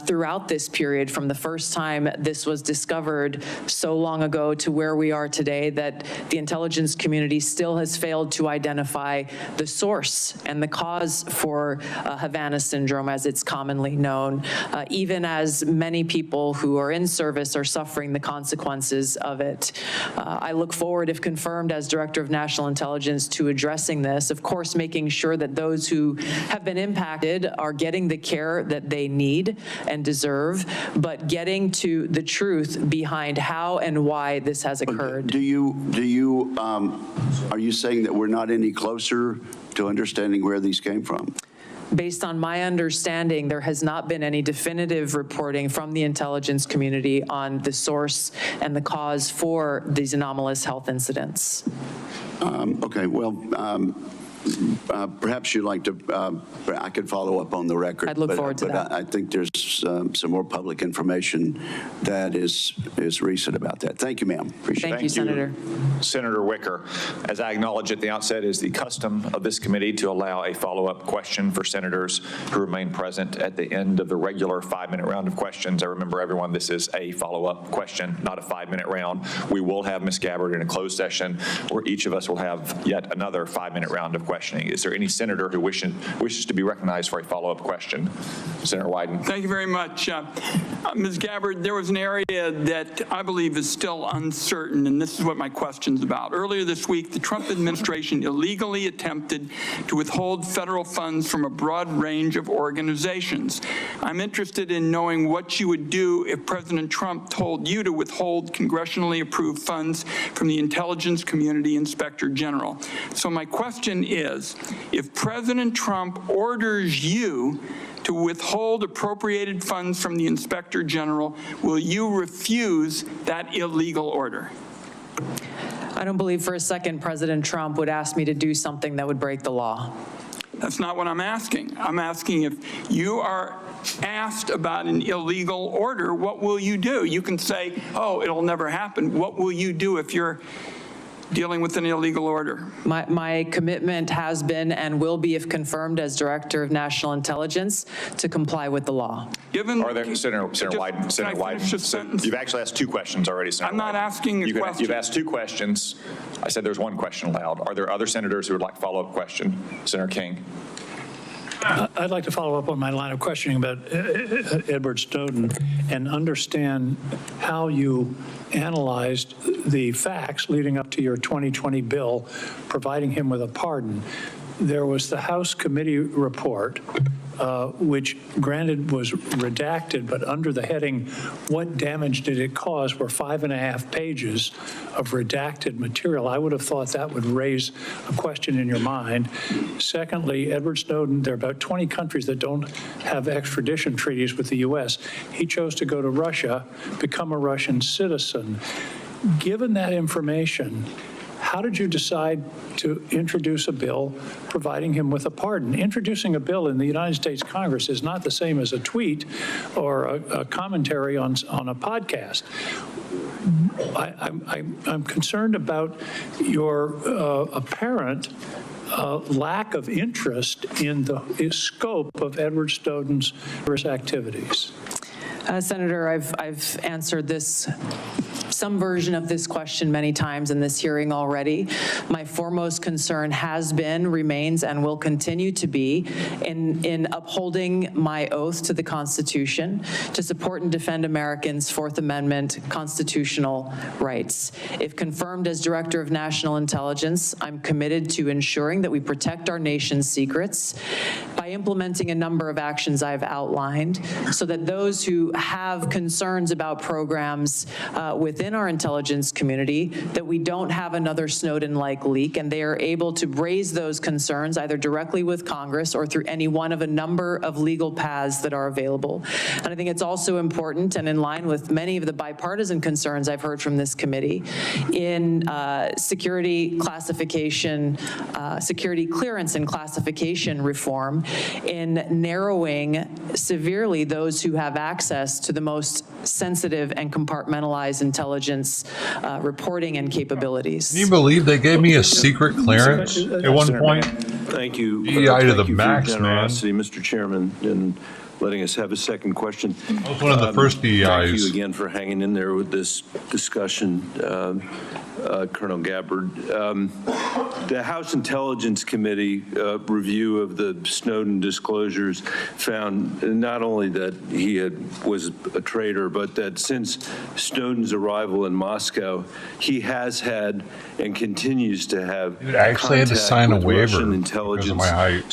throughout this period, from the first time this was discovered so long ago to where we are today, that the intelligence community still has failed to identify the source and the cause for Havana syndrome, as it's commonly known, even as many people who are in service are suffering the consequences of it. I look forward, if confirmed as Director of National Intelligence, to addressing this, of course, making sure that those who have been impacted are getting the care that they need and deserve, but getting to the truth behind how and why this has occurred. Are you saying that we're not any closer to understanding where these came from? Based on my understanding, there has not been any definitive reporting from the intelligence community on the source and the cause for these anomalous health incidents. Okay, well, perhaps you'd like to, I could follow up on the record. I'd look forward to that. I think there's some more public information that is recent about that. Thank you, ma'am. Appreciate it. Thank you, Senator. Senator Wicker, as I acknowledged at the outset, is the custom of this committee to allow a follow-up question for senators who remain present at the end of the regular 5-minute round of questions. I remember, everyone, this is a follow-up question, not a 5-minute round. We will have Ms. Gabbard in a closed session where each of us will have yet another 5-minute round of questioning. Is there any senator who wishes to be recognized for a follow-up question? Senator Wyden. Thank you very much. Ms. Gabbard, there was an area that I believe is still uncertain, and this is what my question's about. Earlier this week, the Trump administration illegally attempted to withhold federal funds from a broad range of organizations. I'm interested in knowing what you would do if President Trump told you to withhold congressionally approved funds from the Intelligence Community Inspector General. So my question is, if President Trump orders you to withhold appropriated funds from the Inspector General, will you refuse that illegal order? I don't believe for a second President Trump would ask me to do something that would break the law. That's not what I'm asking. I'm asking if you are asked about an illegal order, what will you do? You can say, oh, it'll never happen. What will you do if you're dealing with an illegal order? My commitment has been and will be, if confirmed as Director of National Intelligence, to comply with the law. Senator Wyden, you've actually asked two questions already, Senator I'm not Wyden. asking a question. You've asked two questions. I said there's one question allowed. Are there other senators who would like to follow up question? Senator King. I'd like to follow up on my line of questioning about Edward Snowden and understand how you analyzed the facts leading up to your 2020 bill providing him with a pardon. There was the House committee report, which granted was redacted, but under the heading, what damage did it cause, were 5.5 pages of redacted material. I would have thought that would raise a question in your mind. Secondly, Edward Snowden, there are about 20 countries that don't have extradition treaties with the U.S. He chose to go to Russia, become a Russian citizen. Given that information, how did you decide to introduce a bill providing him with a pardon? Introducing a bill in the United States Congress is not the same as a tweet or a commentary on a podcast. I'm concerned about your apparent lack of interest in the scope of Edward Snowden's activities. Senator, I've answered some version of this question many times in this hearing already. My foremost concern has been, remains, and will continue to be in upholding my oath to the Constitution to support and defend Americans' Fourth Amendment constitutional rights. If confirmed as Director of National Intelligence, I'm committed to ensuring that we protect our nation's secrets by implementing a number of actions I've outlined so that those who have concerns about programs within our intelligence community, that we don't have another Snowden-like leak, and they are able to raise those concerns either directly with Congress or through any one of a number of legal paths that are available. And I think it's also important, and in line with many of the bipartisan concerns I've heard from this committee, in security classification, security clearance and classification reform, in narrowing severely those who have access to the most sensitive and compartmentalized intelligence reporting and capabilities. Can you believe they gave me a secret clearance at one point? Thank you. EI to the max, man. Mr. Chairman, and letting us have a second question. I was one of the first DEIs. Thank you again for hanging in there with this discussion, Colonel Gabbard. The House Intelligence Committee review of the Snowden disclosures found not only that he was a traitor, but that since Snowden's arrival in Moscow, he has had and continues to have I actually had to sign a waiver Russian intelligence because of my height.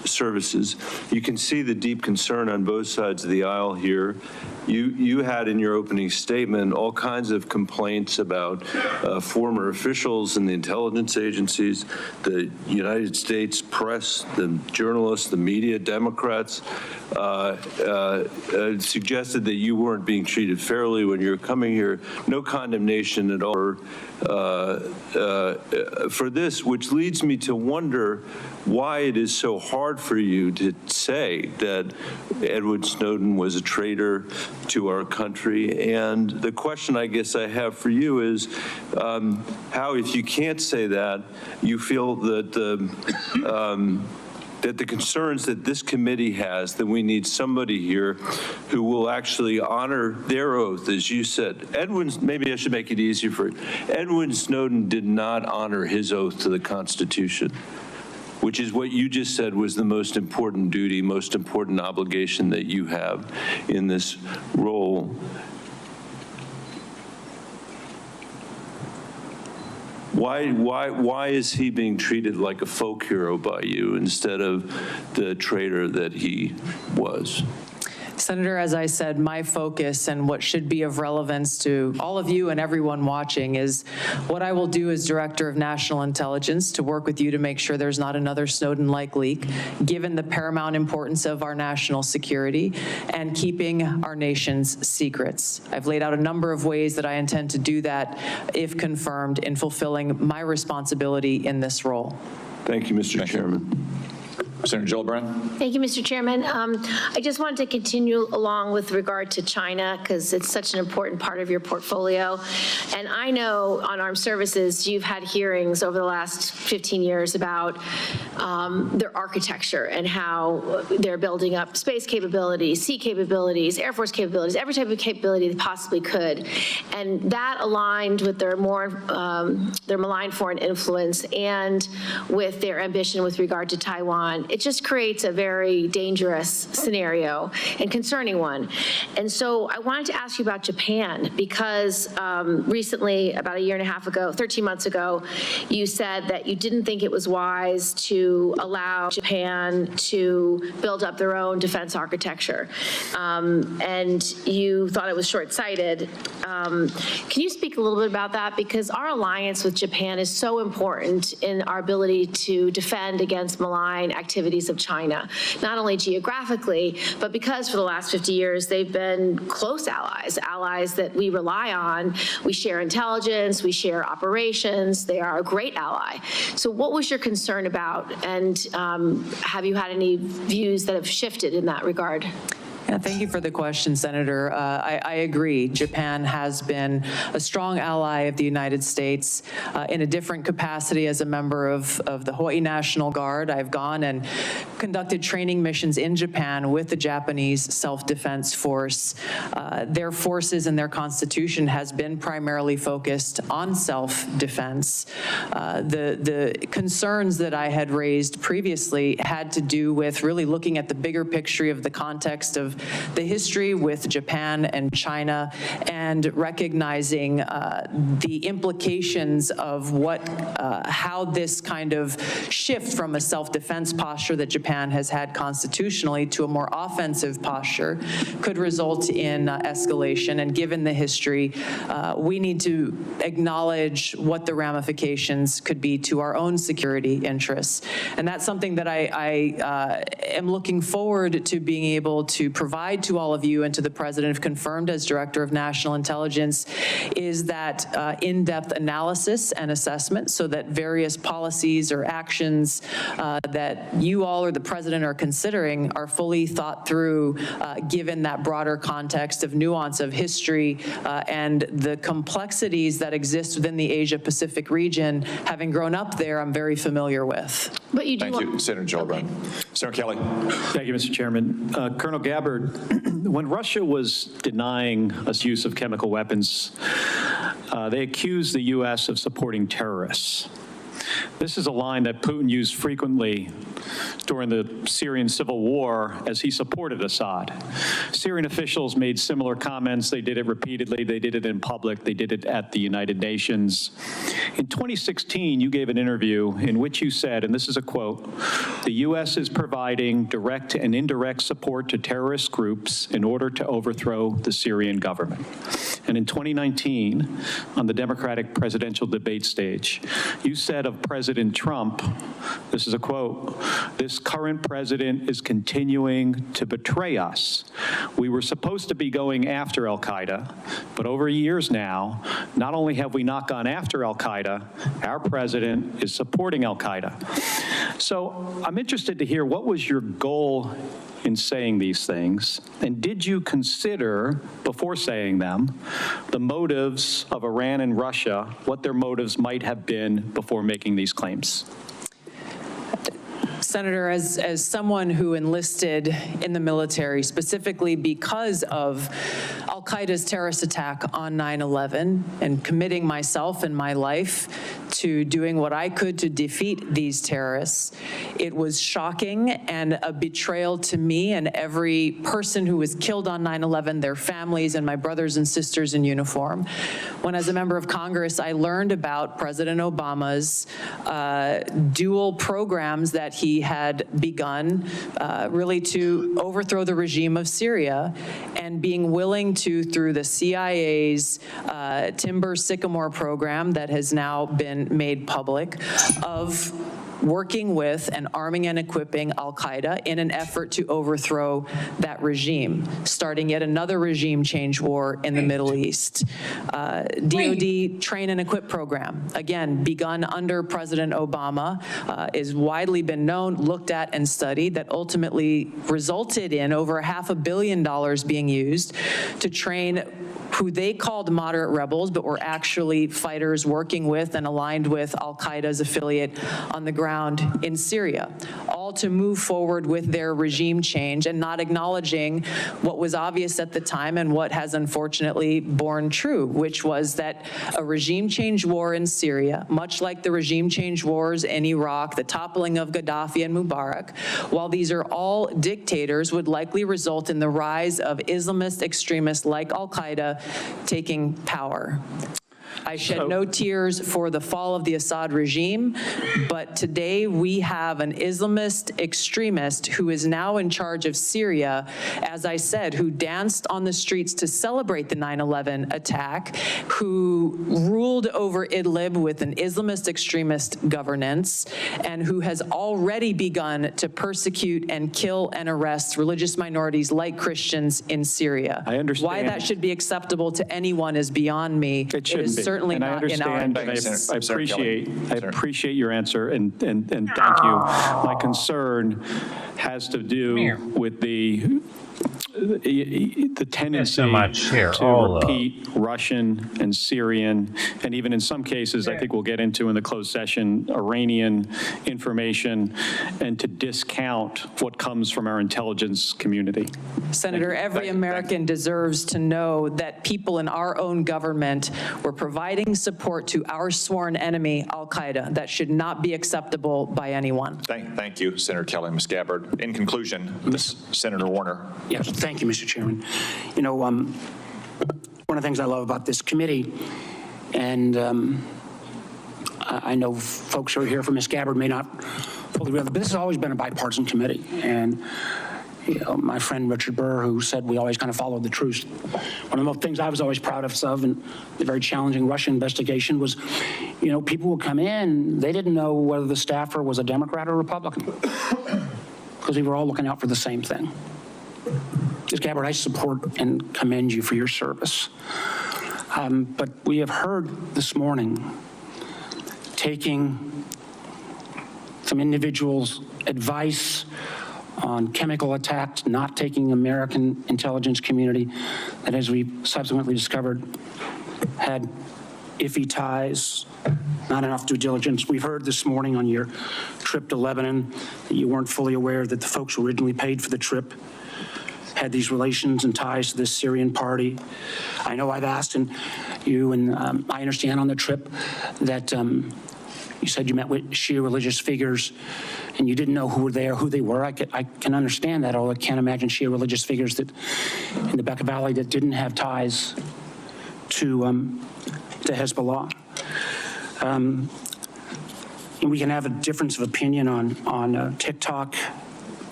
services. You can see the deep concern on both sides of the aisle here. You had in your opening statement all kinds of complaints about former officials in the intelligence agencies, the United States press, the journalists, the media, Democrats, suggested that you weren't being treated fairly when you were coming here. No condemnation at all for this, which leads me to wonder why it is so hard for you to say that Edward Snowden was a traitor to our country. And the question I guess I have for you is how, if you can't say that, you feel that that the concerns that this committee has, that we need somebody here who will actually honor their oath, as you said. Maybe I should make it easier for you. Edward Snowden did not honor his oath to the Constitution, which is what you just said was the most important duty, most important obligation that you have in this role. Why is he being treated like a folk hero by you instead of the traitor that he was? Senator, as I said, my focus and what should be of relevance to all of you and everyone watching is what I will do as Director of National Intelligence to work with you to make sure there's not another Snowden-like leak, given the paramount importance of our national security and keeping our nation's secrets. I've laid out a number of ways that I intend to do that, if confirmed, in fulfilling my responsibility in this role. Thank you, Mr. Chairman. Senator Gillibrand. Thank you, Mr. Chairman. I just wanted to continue along with regard to China because it's such an important part of your portfolio. And I know on armed services, you've had hearings over the last 15 years about their architecture and how they're building up space capabilities, sea capabilities, Air Force capabilities, every type of capability they possibly could. And that aligned with their malign foreign influence and with their ambition with regard to Taiwan. It just creates a very dangerous scenario and concerning one. And so I wanted to ask you about Japan because recently, about a year and a half ago, 13 months ago, you said that you didn't think it was wise to allow Japan to build up their own defense architecture. And you thought it was short-sighted. Can you speak a little bit about that? Because our alliance with Japan is so important in our ability to defend against malign activities of China, not only geographically, but because for the last 50 years, they've been close allies that we rely on. We share intelligence, we share operations. They are a great ally. So what was your concern about? And have you had any views that have shifted in that regard? Yeah, thank you for the question, Senator. I agree. Japan has been a strong ally of the United States in a different capacity as a member of the Hawaii National Guard. I've gone and conducted training missions in Japan with the Japanese Self-Defense Force. Their forces and their constitution has been primarily focused on self-defense. The concerns that I had raised previously had to do with really looking at the bigger picture of the context of the history with Japan and China and recognizing the implications of how this kind of shift from a self-defense posture that Japan has had constitutionally to a more offensive posture could result in escalation. And given the history, we need to acknowledge what the ramifications could be to our own security interests. And that's something that I am looking forward to being able to provide to all of you and to the President, if confirmed as Director of National Intelligence, is that in-depth analysis and assessment so that various policies or actions that you all or the President are considering are fully thought through given that broader context of nuance of history and the complexities that exist within the Asia-Pacific region. Having grown up there, I'm very familiar with. But you do Thank you, Senator Gillibrand. Okay. Senator Kelly. Thank you, Mr. Chairman. Colonel Gabbard, when Russia was denying us use of chemical weapons, they accused the U.S. of supporting terrorists. This is a line that Putin used frequently during the Syrian civil war as he supported Assad. Syrian officials made similar comments. They did it repeatedly. They did it in public. They did it at the United Nations. In 2016, you gave an interview in which you said, and this is a quote, "The U.S. is providing direct and indirect support to terrorist groups in order to overthrow the Syrian government." And in 2019, on the Democratic presidential debate stage, you said of President Trump, this is a quote, "This current president is continuing to betray us. We were supposed to be going after al-Qaeda, but over years now, not only have we not gone after al-Qaeda, our president is supporting al-Qaeda." So I'm interested to hear, what was your goal in saying these things? And did you consider, before saying them, the motives of Iran and Russia, what their motives might have been before making these claims? Senator, as someone who enlisted in the military specifically because of al-Qaeda's terrorist attack on 9/11 and committing myself and my life to doing what I could to defeat these terrorists, it was shocking and a betrayal to me and every person who was killed on 9/11, their families and my brothers and sisters in uniform. When, as a member of Congress, I learned about President Obama's dual programs that he had begun really to overthrow the regime of Syria, and being willing to, through the CIA's Timber Sycamore program that has now been made public, of working with and arming and equipping al-Qaeda in an effort to overthrow that regime, starting yet another regime change war in the Middle East. DoD train and equip program, again, begun under President Obama, is widely been known, looked at, and studied, that ultimately resulted in over $500 million being used to train who they called moderate rebels, but were actually fighters working with and aligned with al-Qaeda's affiliate on the ground in Syria, all to move forward with their regime change and not acknowledging what was obvious at the time and what has unfortunately borne true, which was that a regime change war in Syria, much like the regime change wars in Iraq, the toppling of Gaddafi and Mubarak, while these are all dictators, would likely result in the rise of Islamist extremists like al-Qaeda taking power. I shed no tears for the fall of the Assad regime, but today we have an Islamist extremist who is now in charge of Syria, as I said, who danced on the streets to celebrate the 9/11 attack, who ruled over Idlib with an Islamist extremist governance, and who has already begun to persecute and kill and arrest religious minorities like Christians in Syria. I understand. Why that should be acceptable to anyone is beyond me. It shouldn't be. Certainly and not in our interest. I appreciate your answer, and thank you. My concern has to do with the tendency to repeat Russian and Syrian, and even in some cases, I think we'll get into in the closed session, Iranian information, and to discount what comes from our intelligence community. Senator, every American deserves to know that people in our own government were providing support to our sworn enemy, al-Qaeda. That should not be acceptable by anyone. Thank you, Senator Kelly. Ms. Gabbard. In conclusion, Senator Warner. Yes, thank you, Mr. Chairman. You know, one of the things I love about this committee, and I know folks who are here from Ms. Gabbard may not fully realize, but this has always been a bipartisan committee. And you know, my friend Richard Burr, who said we always kind of followed the truth. One of the things I was always proud of in the very challenging Russia investigation was, you know, people would come in, they didn't know whether the staffer was a Democrat or Republican, because we were all looking out for the same thing. Ms. Gabbard, I support and commend you for your service. But we have heard this morning taking some individuals' advice on chemical attacks, not taking American intelligence community that, as we subsequently discovered, had iffy ties, not enough due diligence. We've heard this morning on your trip to Lebanon that you weren't fully aware that the folks who originally paid for the trip had these relations and ties to this Syrian party. I know I've asked you, and I understand on the trip that you said you met with Shia religious figures and you didn't know who were there, who they were. I can understand that, although I can't imagine Shia religious figures that in the Bekaa Valley that didn't have ties to Hezbollah. And we can have a difference of opinion on TikTok.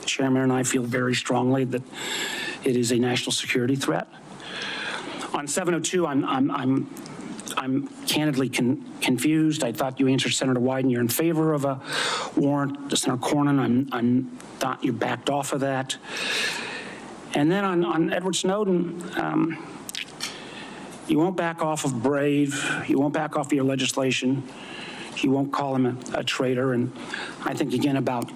The chairman and I feel very strongly that it is a national security threat. On 702, I'm candidly confused. I thought you answered Senator Wyden you're in favor of a warrant. To Senator Cornyn, I thought you backed off of that. And then on Edward Snowden, you won't back off of Brave. You won't back off of your legislation. You won't call him a traitor. And I think, again, about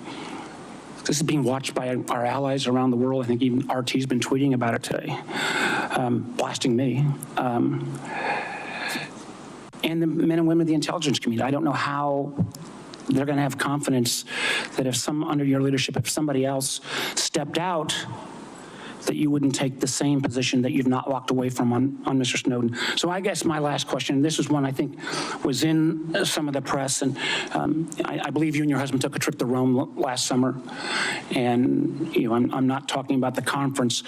this is being watched by our allies around the world. I think even RT's been tweeting about it today, blasting me. And the men and women of the intelligence community. I don't know how they're going to have confidence that if under your leadership, if somebody else stepped out, that you wouldn't take the same position that you've not walked away from on Mr. Snowden. So I guess my last question, this is one I think was in some of the press, and I believe you and your husband took a trip to Rome last summer, and you know, I'm not talking about the conference.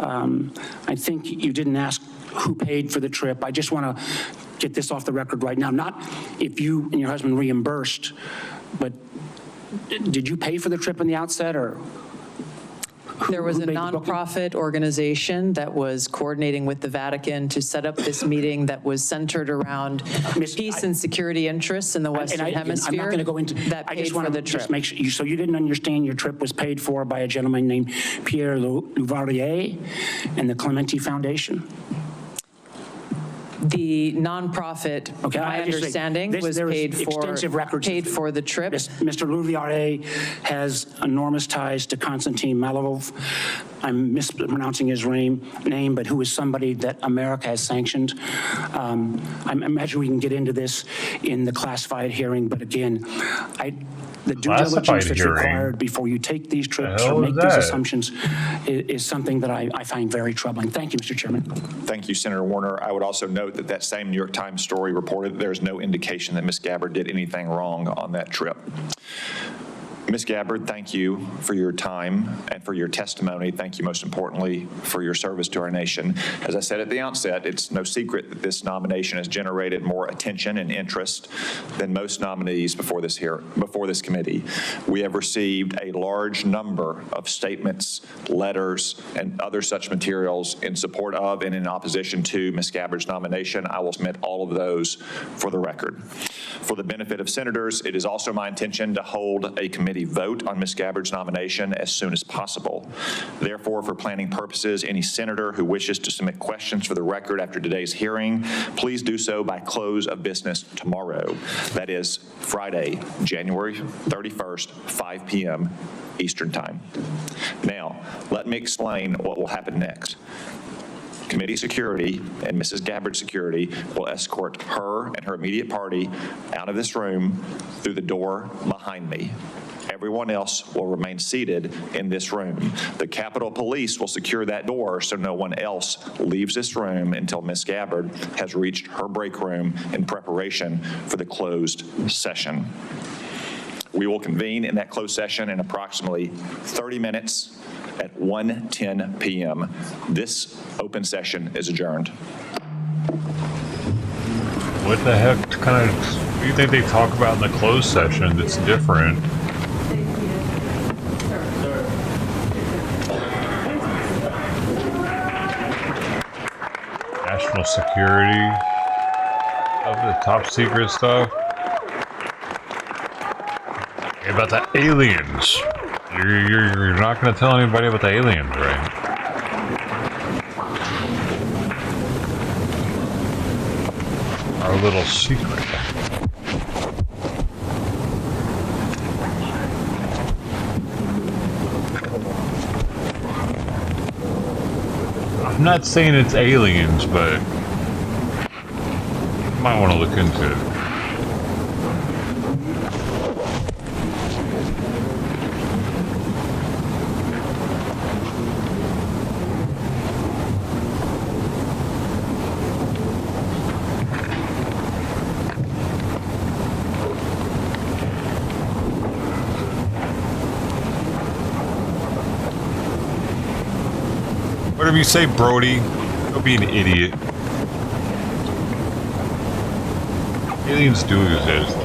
I think you didn't ask who paid for the trip. I just want to get this off the record right now. Not if you and your husband reimbursed, but did you pay for the trip in the outset, or? There was a made the booking? nonprofit organization that was coordinating with the Vatican to set up this meeting that was centered around peace and security interests in the Western Hemisphere. I'm not going to go into that. I just paid want for to the trip. just make sure. So you didn't understand your trip was paid for by a gentleman named Pierre Louvarier and the Clementi Foundation? The nonprofit, my understanding, was paid for the trip. Mr. Louvarier has enormous ties to Konstantin Malovov. I'm mispronouncing his name, but who is somebody that America has sanctioned. I imagine we can get into this in the classified hearing, but again, the due diligence that's required before you take these trips or make these assumptions is something that I find very troubling. Thank you, Mr. Chairman. Thank you, Senator Warner. I would also note that that same New York Times story reported that there's no indication that Ms. Gabbard did anything wrong on that trip. Ms. Gabbard, thank you for your time and for your testimony. Thank you, most importantly, for your service to our nation. As I said at the outset, it's no secret that this nomination has generated more attention and interest than most nominees before this committee. We have received a large number of statements, letters, and other such materials in support of and in opposition to Ms. Gabbard's nomination. I will submit all of those for the record. For the benefit of senators, it is also my intention to hold a committee vote on Ms. Gabbard's nomination as soon as possible. Therefore, for planning purposes, any senator who wishes to submit questions for the record after today's hearing, please do so by close of business tomorrow. That is Friday, January 31st, 5 p.m. Eastern Time. Now, let me explain what will happen next. Committee security and Mrs. Gabbard's security will escort her and her immediate party out of this room through the door behind me. Everyone else will remain seated in this room. The Capitol Police will secure that door so no one else leaves this room until Ms. Gabbard has reached her break room in preparation for the closed session. We will convene in that closed session in approximately 30 minutes at 1:10 p.m. This open session is adjourned. What the heck kind of do you think they talk about in the closed session that's different? National security of the top secret stuff. About the aliens. You're not going to tell anybody about the aliens, right? Our little secret. I'm not saying it's aliens, but you might want to look into it. Whatever you say, Brody. Don't be an idiot. Aliens do exist.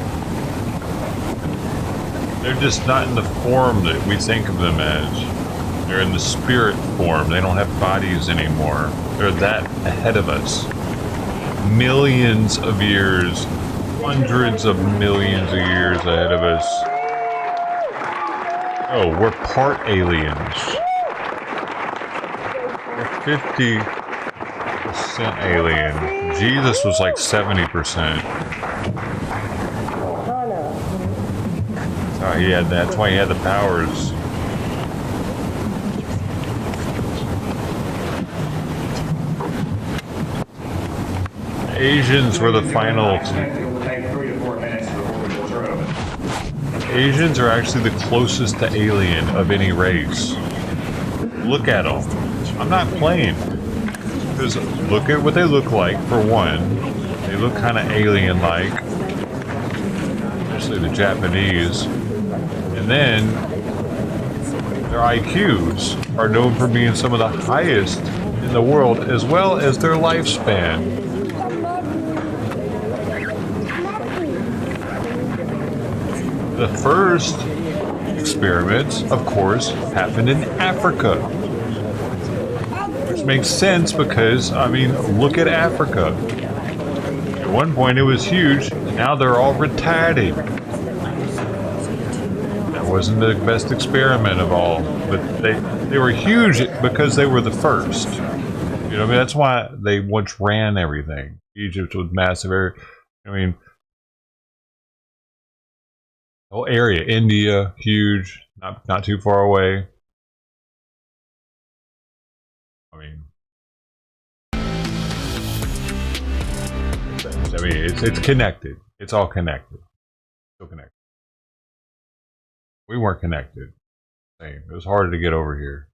They're just not in the form that we think of them as. They're in the spirit form. They don't have bodies anymore. They're that ahead of us. Millions of years, hundreds of millions of years ahead of us. Oh, we're part aliens. 50% alien. Jesus was like 70%. Oh, he had that's why he had the powers. Asians were the final. Asians are actually the closest to alien of any race. Look at them. I'm not playing. Because look at what they look like, for one. They look kind of alien-like. Especially the Japanese. And then, their IQs are known for being some of the highest in the world, as well as their lifespan. The first experiments, of course, happened in Africa. Which makes sense because, I mean, look at Africa. At one point it was huge, and now they're all retarded. That wasn't the best experiment of all, but they were huge because they were the first. You know, I mean, that's why they once ran everything. Egypt was massive area. I mean, the whole area, India, huge, not too far away. I mean, it's connected. It's all connected. Still connected. We weren't connected. Same. It was harder to get over here.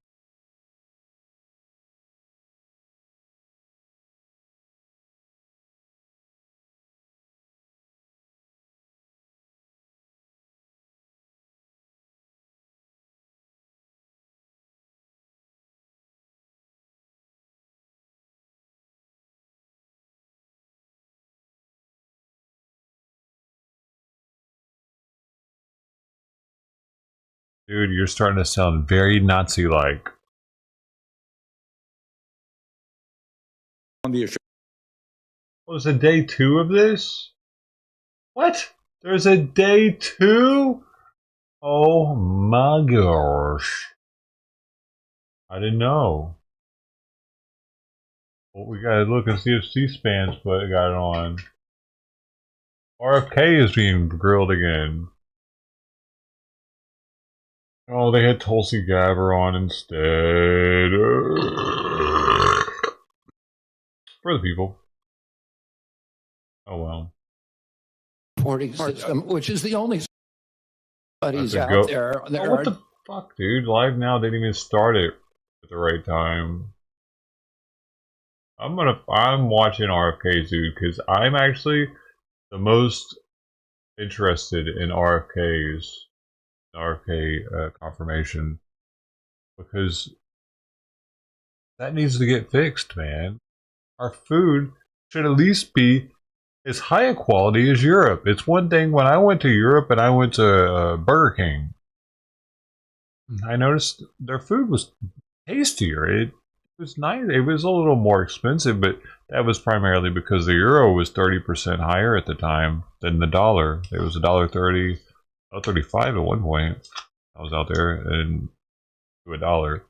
Dude, you're starting to sound very Nazi-like. Was it day 2 of this? What? There's a day 2? Oh my gosh. I didn't know. Well, we gotta look and see if C-SPAN's got it on. RFK is being grilled again. Oh, they had Tulsi Gabbard on instead. For the people. Oh well. Reporting system, which is the only studies out there. Oh, what the fuck, dude? Live Now didn't even start it at the right time. I'm watching RFK, dude, because I'm actually the most interested in RFK confirmation, because that needs to get fixed, man. Our food should at least be as high a quality as Europe. It's one thing when I went to Europe and I went to Burger King, I noticed their food was tastier. It was nice. It was a little more expensive, but that was primarily because the euro was 30% higher at the time than the dollar. It was $1.30, $1.35 at one point. I was out there and to $1.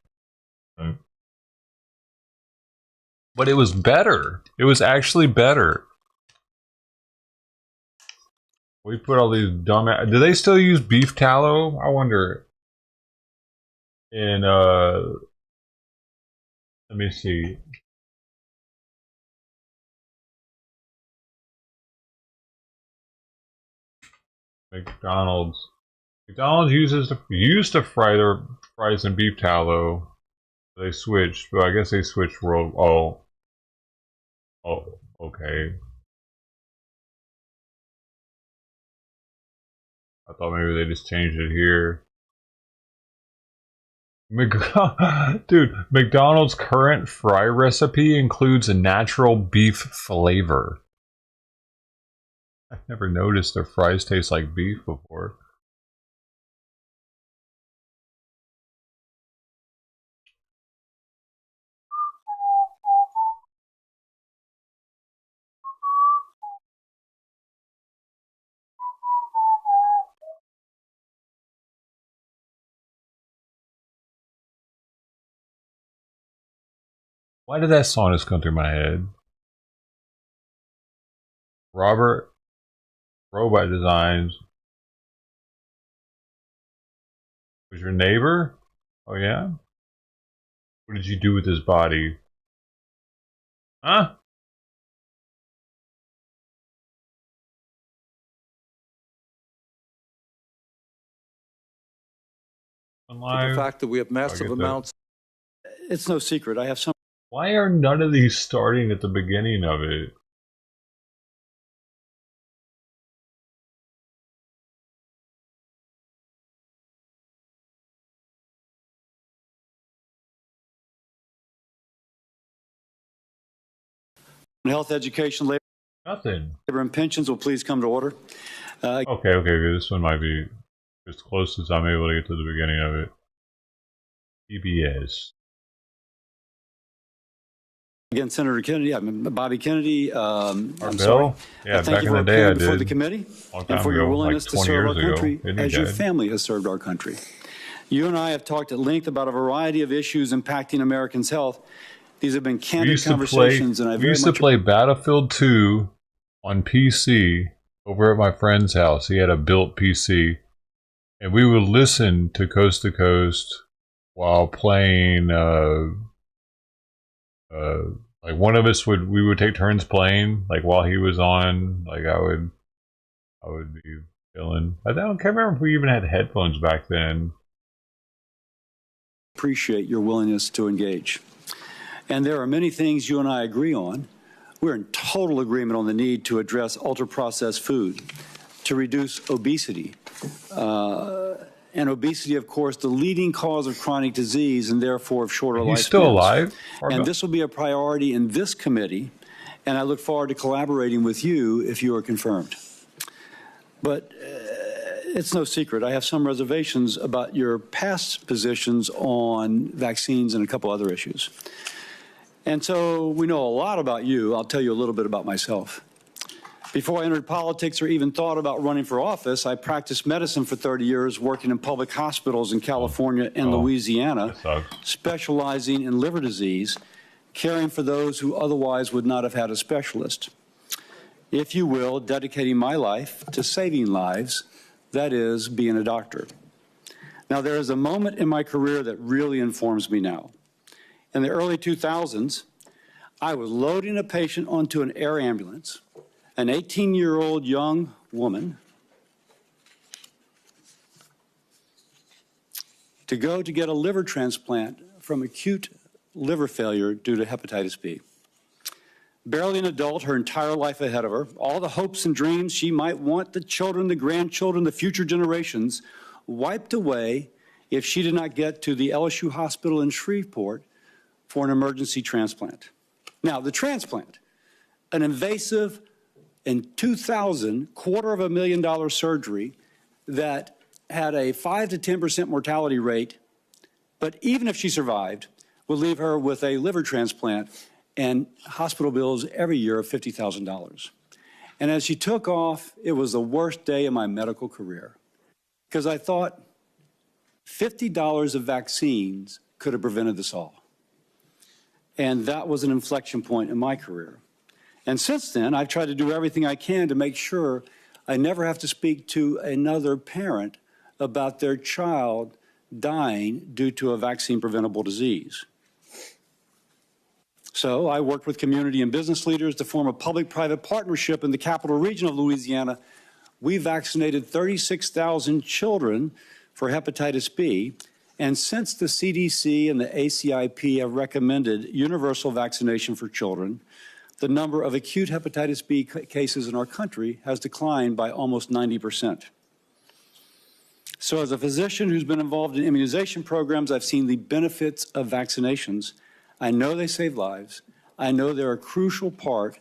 But it was better. It was actually better. We put all these dumb. Do they still use beef tallow? I wonder. And let me see. McDonald's used to fry their fries in beef tallow. They switched, but I guess they switched world. Oh, okay. I thought maybe they just changed it here. Dude, McDonald's current fry recipe includes a natural beef flavor. I've never noticed their fries taste like beef before. Why did that song just come through my head? Robot Designs was your neighbor? Oh yeah? What did you do with his body? Huh? The fact that we have massive amounts. It's no secret. I have some. Why are none of these starting at the beginning of it? Health, education, labor. Nothing. Labor and pensions will please come to order. Okay, this one might be. as close as I'm able to get to the beginning of it. PBS. Again, Senator Kennedy, Bobby Kennedy. I'm Bill? sorry. Yeah, Thank back you in for the day I appearing before did. the committee Long and time for your ago, willingness like to 20 serve years our ago. country Isn't he as your dead? family has served our country. You and I have talked at length about a variety of issues impacting Americans' health. These have been candid conversations, and I we very used to much play Battlefield 2 on PC over at my friend's house. He had a built PC, and we would listen to Coast while playing. Like one of us we would take turns playing. Like while he was on, like I would be chilling. I can't remember if we even had headphones back then. appreciate your willingness to engage. And there are many things you and I agree on. We're in total agreement on the need to address ultra-processed food, to reduce obesity. And obesity, of course, the leading cause of chronic disease and therefore of shorter lifespans. He's still alive? And this will be a priority in this committee, and I look forward to collaborating with you if you are confirmed. But it's no secret, I have some reservations about your past positions on vaccines and a couple other issues. And so we know a lot about you. I'll tell you a little bit about myself. Before I entered politics or even thought about running for office, I practiced medicine for 30 years, working in public hospitals in California and Louisiana, specializing in liver disease, caring for those who otherwise would not have had a specialist. If you will, dedicating my life to saving lives, that is, being a doctor. Now, there is a moment in my career that really informs me now. In the early 2000s, I was loading a patient onto an air ambulance, an 18-year-old young woman, to go to get a liver transplant from acute liver failure due to hepatitis B. Barely an adult, her entire life ahead of her, all the hopes and dreams she might want, the children, the grandchildren, the future generations, wiped away if she did not get to the LSU hospital in Shreveport for an emergency transplant. Now, the transplant, an invasive, in 2000, $250,000 surgery that had a 5 to 10% mortality rate, but even if she survived, would leave her with a liver transplant and hospital bills every year of $50,000. And as she took off, it was the worst day of my medical career, because I thought $50 of vaccines could have prevented this all. And that was an inflection point in my career. And since then, I've tried to do everything I can to make sure I never have to speak to another parent about their child dying due to a vaccine-preventable disease. So I worked with community and business leaders to form a public-private partnership in the capital region of Louisiana. We vaccinated 36,000 children for hepatitis B, and since the CDC and the ACIP have recommended universal vaccination for children, the number of acute hepatitis B cases in our country has declined by almost 90%. So as a physician who's been involved in immunization programs, I've seen the benefits of vaccinations. I know they save lives. I know they're a crucial part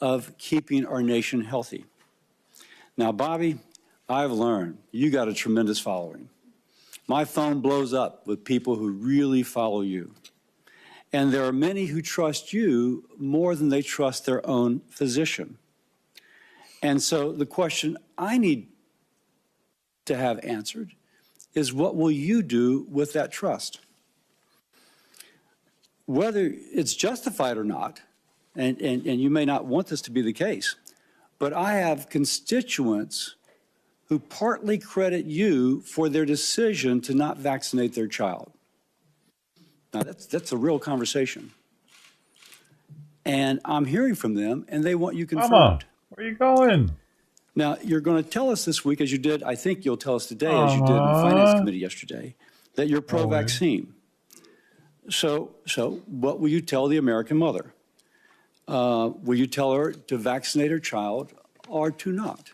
of keeping our nation healthy. Now, Bobby, I've learned you got a tremendous following. My phone blows up with people who really follow you. And there are many who trust you more than they trust their own physician. And so the question I need to have answered is, what will you do with that trust? Whether it's justified or not, and you may not want this to be the case, but I have constituents who partly credit you for their decision to not vaccinate their child. Now, that's a real conversation. And I'm hearing from them, and they want you confirmed. Mama, where are you going? Now, you're going to tell us this week, as you did, I think you'll tell us today, as you did in the Finance Committee yesterday, that you're pro-vaccine. So what will you tell the American mother? Will you tell her to vaccinate her child or to not?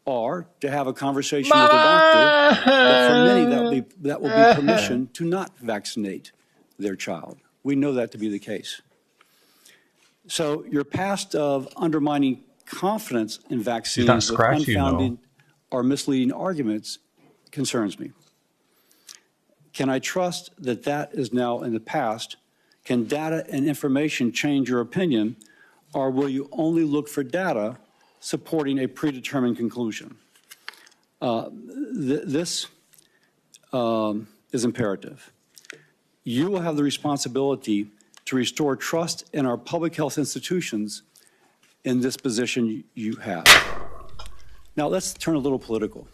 Or to have a conversation with a doctor, but for many that will be permission to not vaccinate their child. We know that to be the case. So your past of undermining confidence in vaccines with unfounded or misleading arguments concerns me. Can I trust that that is now in the past? Can data and information change your opinion, or will you only look for data supporting a predetermined conclusion? This is imperative. You will have the responsibility to restore trust in our public health institutions in this position you have. Now, let's turn a little political.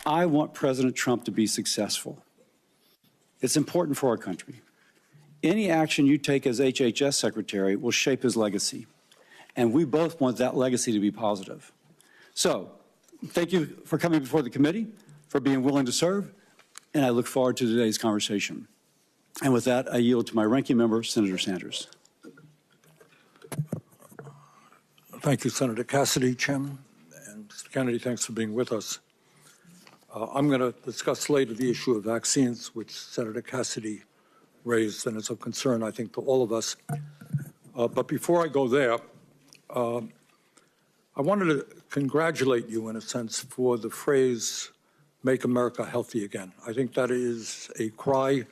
I want President Trump to be successful. It's important for our country. Any action you take as HHS Secretary will shape his legacy, and we both want that legacy to be positive. So, thank you for coming before the committee, for being willing to serve, and I look forward to today's conversation. And with that, I yield to my ranking member, Senator Sanders. Thank you, Senator Cassidy, Chairman. And Mr. Kennedy, thanks for being with us. I'm going to discuss later the issue of vaccines, which Senator Cassidy raised, and it's of concern, I think, to all of us. But before I go there, I wanted to congratulate you, in a sense, for the phrase, "Make America Healthy Again." I think that is a cry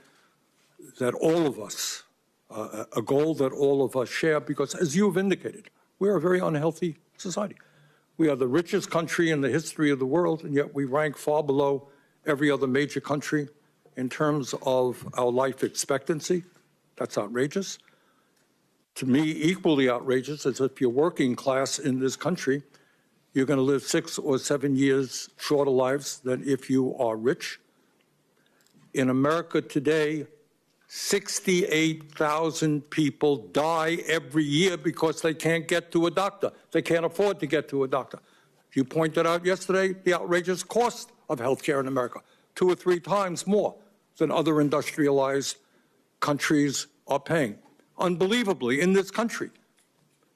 that all of us, a goal that all of us share, because as you've indicated, we're a very unhealthy society. We are the richest country in the history of the world, and yet we rank far below every other major country in terms of our life expectancy. That's outrageous. To me, equally outrageous is if you're working class in this country, you're going to live 6 or 7 years shorter lives than if you are rich. In America today, 68,000 people die every year because they can't get to a doctor. They can't afford to get to a doctor. You pointed out yesterday the outrageous cost of health care in America, 2 or 3 times more than other industrialized countries are paying. Unbelievably, in this country,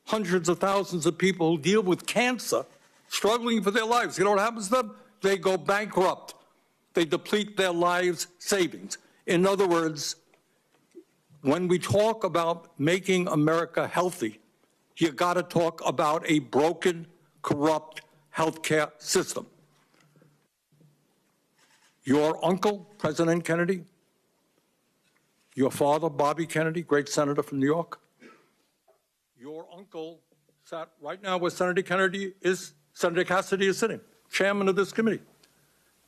hundreds of thousands of people who deal with cancer, struggling for their lives. You know what happens to them? They go bankrupt. They deplete their lives' savings. In other words, when we talk about making America healthy, you got to talk about a broken, corrupt healthcare system. Your uncle, President Kennedy, your father, Bobby Kennedy, great senator from New York, your uncle sat right now where Senator Kennedy is, Senator Cassidy is sitting, chairman of this committee.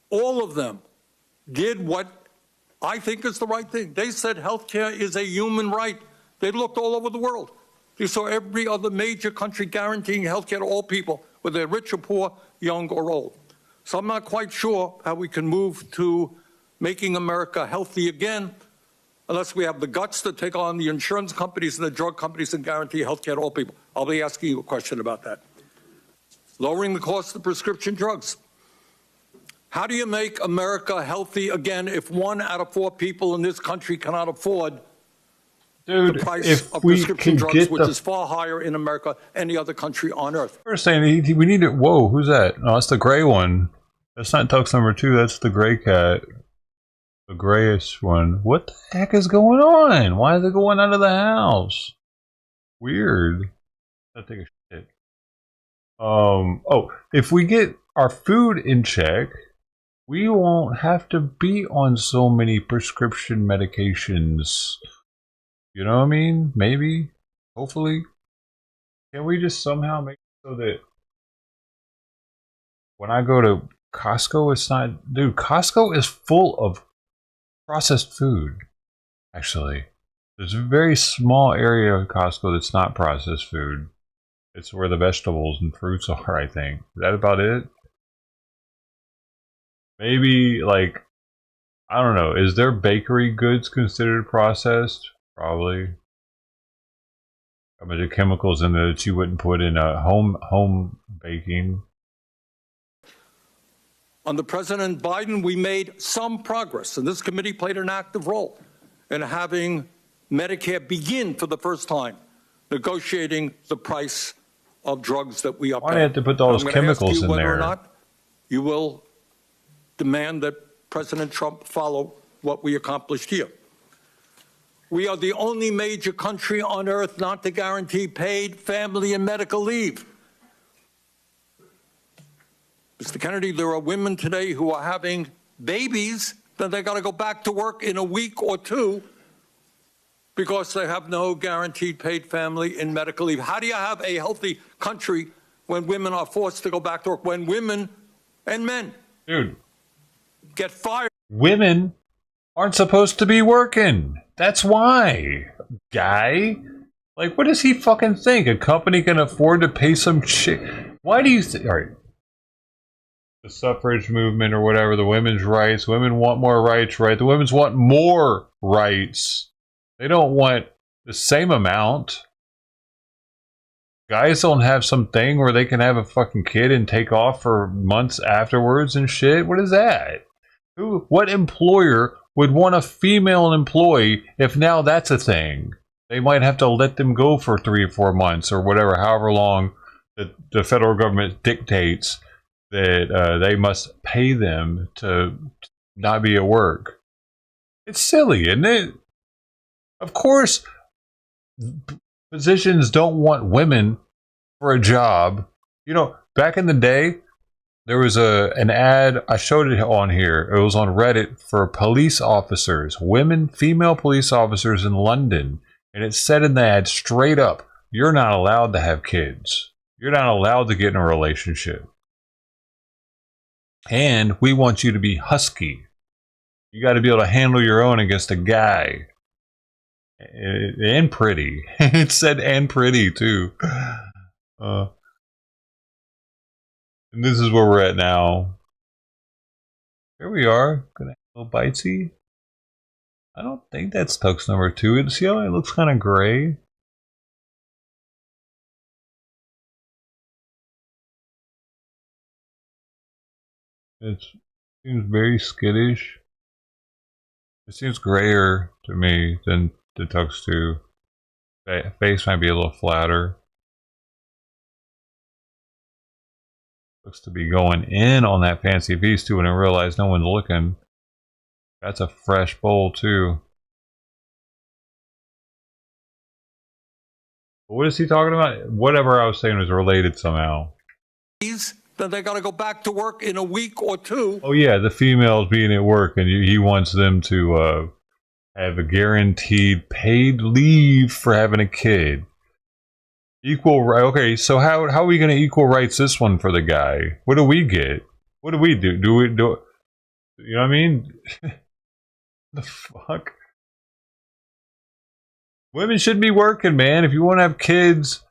All of them did what I think is the right thing. They said health care is a human right. They looked all over the world. They saw every other major country guaranteeing health care to all people, whether they're rich or poor, young or old. So I'm not quite sure how we can move to making America healthy again unless we have the guts to take on the insurance companies and the drug companies and guarantee health care to all people. I'll be asking you a question about that. Lowering the cost of prescription drugs. How do you make America healthy again if 1 out of 4 people in this country cannot afford the price of prescription drugs, which is far higher in America than any other country on earth? We're saying we need it. Whoa, who's that? No, that's the gray one. That's not Tux number 2. That's the gray cat. The grayish one. What the heck is going on? Why is it going out of the house? Weird. I take a shit. Oh, if we get our food in check, we won't have to be on so many prescription medications. You know what I mean? Maybe. Hopefully. Can we just somehow make it so that when I go to Costco, it's not... Dude, Costco is full of processed food, actually. There's a very small area of Costco that's not processed food. It's where the vegetables and fruits are, I think. Is that about it? Maybe, like, I don't know. Is there bakery goods considered processed? Probably. How much of chemicals in there that you wouldn't put in a home baking? Under President Biden, we made some progress, and this committee played an active role in having Medicare begin for the first time negotiating the price of drugs that we are paying. Why do you have to put those chemicals in whether there? Or not you will demand that President Trump follow what we accomplished here. We are the only major country on earth not to guarantee paid family and medical leave. Mr. Kennedy, there are women today who are having babies, then they got to go back to work in a week or two because they have no guaranteed paid family and medical leave. How do you have a healthy country when women are forced to go back to work, when women and men get fired? Women aren't supposed to be working. That's why, guy. Like, what does he fucking think? A company can afford to pay some shit? Why do you think? All right. The suffrage movement or whatever, the women's rights. Women want more rights, right? The women's want more rights. They don't want the same amount. Guys don't have something where they can have a fucking kid and take off for months afterwards and shit. What is that? What employer would want a female employee if now that's a thing? They might have to let them go for 3 or 4 months or whatever, however long the federal government dictates that they must pay them to not be at work. It's silly, isn't it? Of course, physicians don't want women for a job. You know, back in the day, there was an ad, I showed it on here. It was on Reddit for police officers, female police officers in London. And it said in the ad straight up, you're not allowed to have kids. You're not allowed to get in a relationship. And we want you to be husky. You got to be able to handle your own against a guy. And pretty. It said and pretty too. And this is where we're at now. Here we are. Gonna have a little bitesy. I don't think that's tux number 2. See how it looks kind of gray? It seems very skittish. It seems grayer to me than the tux 2. Face might be a little flatter. Looks to be going in on that fancy piece too, and I realize no one's looking. That's a fresh bowl too. What is he talking about? Whatever I was saying was related somehow. Then they got to go back to work in a week or two. Oh yeah, the females being at work, and he wants them to have a guaranteed paid leave for having a kid. Equal right. Okay, so how are we going to equal rights this one for the guy? What do we get? What do we do? Do we do? You know what I mean? The fuck? Women should be working, man. If you want to have kids,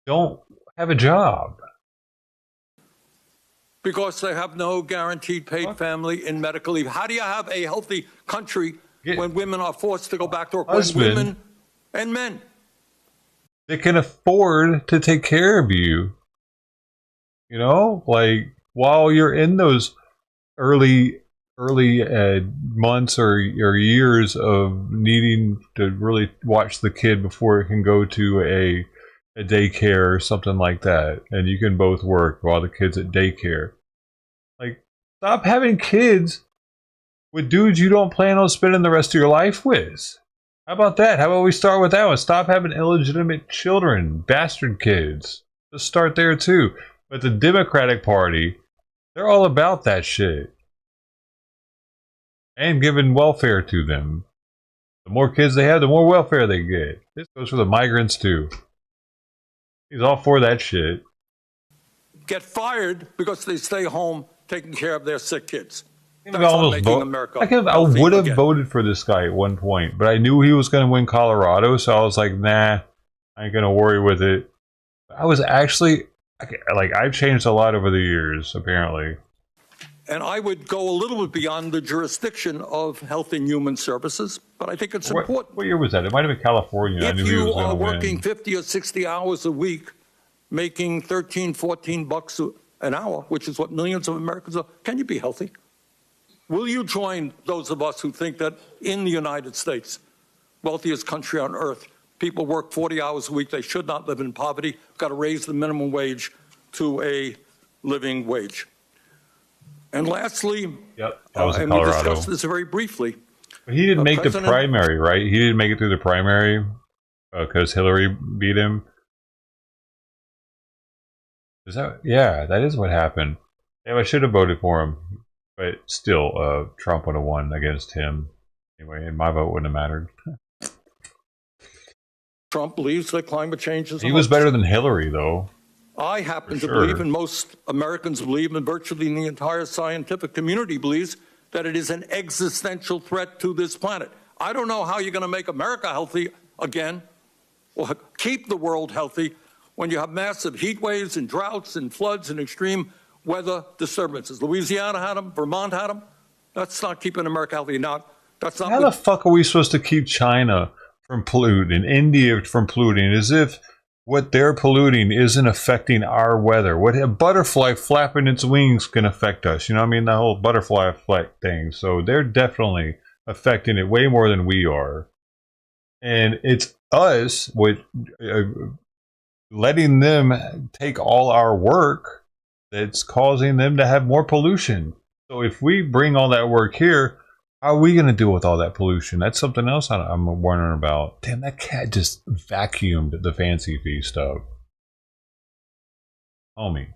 don't have a job. Because they have no guaranteed paid family and medical leave. How do you have a healthy country when women are forced to go back to work? When women and men they can afford to take care of you. You know, like while you're in those early months or years of needing to really watch the kid before it can go to a daycare or something like that, and you can both work while the kid's at daycare. Like, stop having kids with dudes you don't plan on spending the rest of your life with. How about that? How about we start with that one? Stop having illegitimate children, bastard kids. Let's start there too. But the Democratic Party, they're all about that shit. And giving welfare to them. The more kids they have, the more welfare they get. This goes for the migrants too. He's all for that shit. get fired because they stay home taking care of their sick kids. I would have voted for this guy at one point, but I knew he was going to win Colorado, so I was like, nah, I ain't going to worry with it. I was actually, like, I've changed a lot over the years, apparently. And I would go a little bit beyond the jurisdiction of Health and Human Services, but I think it's important. What year was that? It might have been California. I knew he was going to win. If you are working 50 or 60 hours a week, making 13, 14 bucks an hour, which is what millions of Americans are, can you be healthy? Will you join those of us who think that in the United States, wealthiest country on earth, people work 40 hours a week, they should not live in poverty, we've got to raise the minimum wage to a living wage. And lastly, and we discussed this very briefly. But he didn't make the primary, right? He didn't make it through the primary because Hillary beat him. Is that? Yeah, that is what happened. Yeah, I should have voted for him, but still, Trump would have won against him anyway, and my vote wouldn't have mattered. Trump believes that climate change is a He was hoax. better than Hillary, though. I happen to sure. believe, and most Americans believe, and virtually the entire scientific community believes, that it is an existential threat to this planet. I don't know how you're going to make America healthy again, or keep the world healthy, when you have massive heat waves and droughts and floods and extreme weather disturbances. Louisiana had them, Vermont had them. That's not keeping America healthy. That's not. How the fuck are we supposed to keep China from polluting, India from polluting, as if what they're polluting isn't affecting our weather? What a butterfly flapping its wings can affect us. You know what I mean? The whole butterfly effect thing. So they're definitely affecting it way more than we are. And it's us with letting them take all our work that's causing them to have more pollution. So if we bring all that work here, how are we going to deal with all that pollution? That's something else I'm wondering about. Damn, that cat just vacuumed the fancy feast stuff. Homie.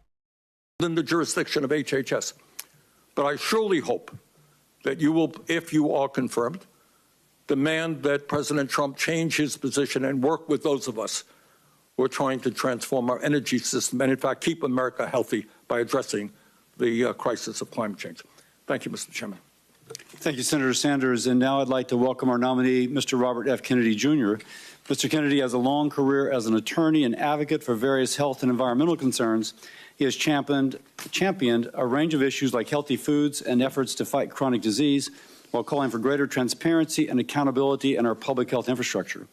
In the jurisdiction of HHS. But I surely hope that you will, if you are confirmed, demand that President Trump change his position and work with those of us who are trying to transform our energy system and, in fact, keep America healthy by addressing the crisis of climate change. Thank you, Mr. Chairman. Thank you, Senator Sanders. And now I'd like to welcome our nominee, Mr. Robert F. Kennedy, Jr. Mr. Kennedy has a long career as an attorney and advocate for various health and environmental concerns. He has championed a range of issues like healthy foods and efforts to fight chronic disease, while calling for greater transparency and accountability in our public health infrastructure.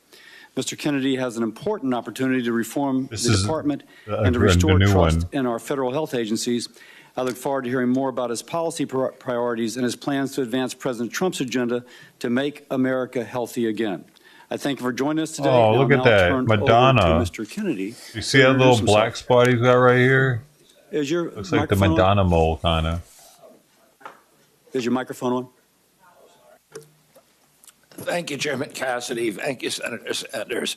Mr. Kennedy has an important opportunity to reform the department and to restore trust in our federal health agencies. I look forward to hearing more about his policy priorities and his plans to advance President Trump's agenda to make America healthy again. I thank you for joining us today. Oh, look at that. Madonna. Mr. Kennedy. You see that little black spot he's got right here? Is your Looks like the Madonna mole, kind of. Is your microphone on? Thank you, Chairman Cassidy. Thank you, Senator Sanders.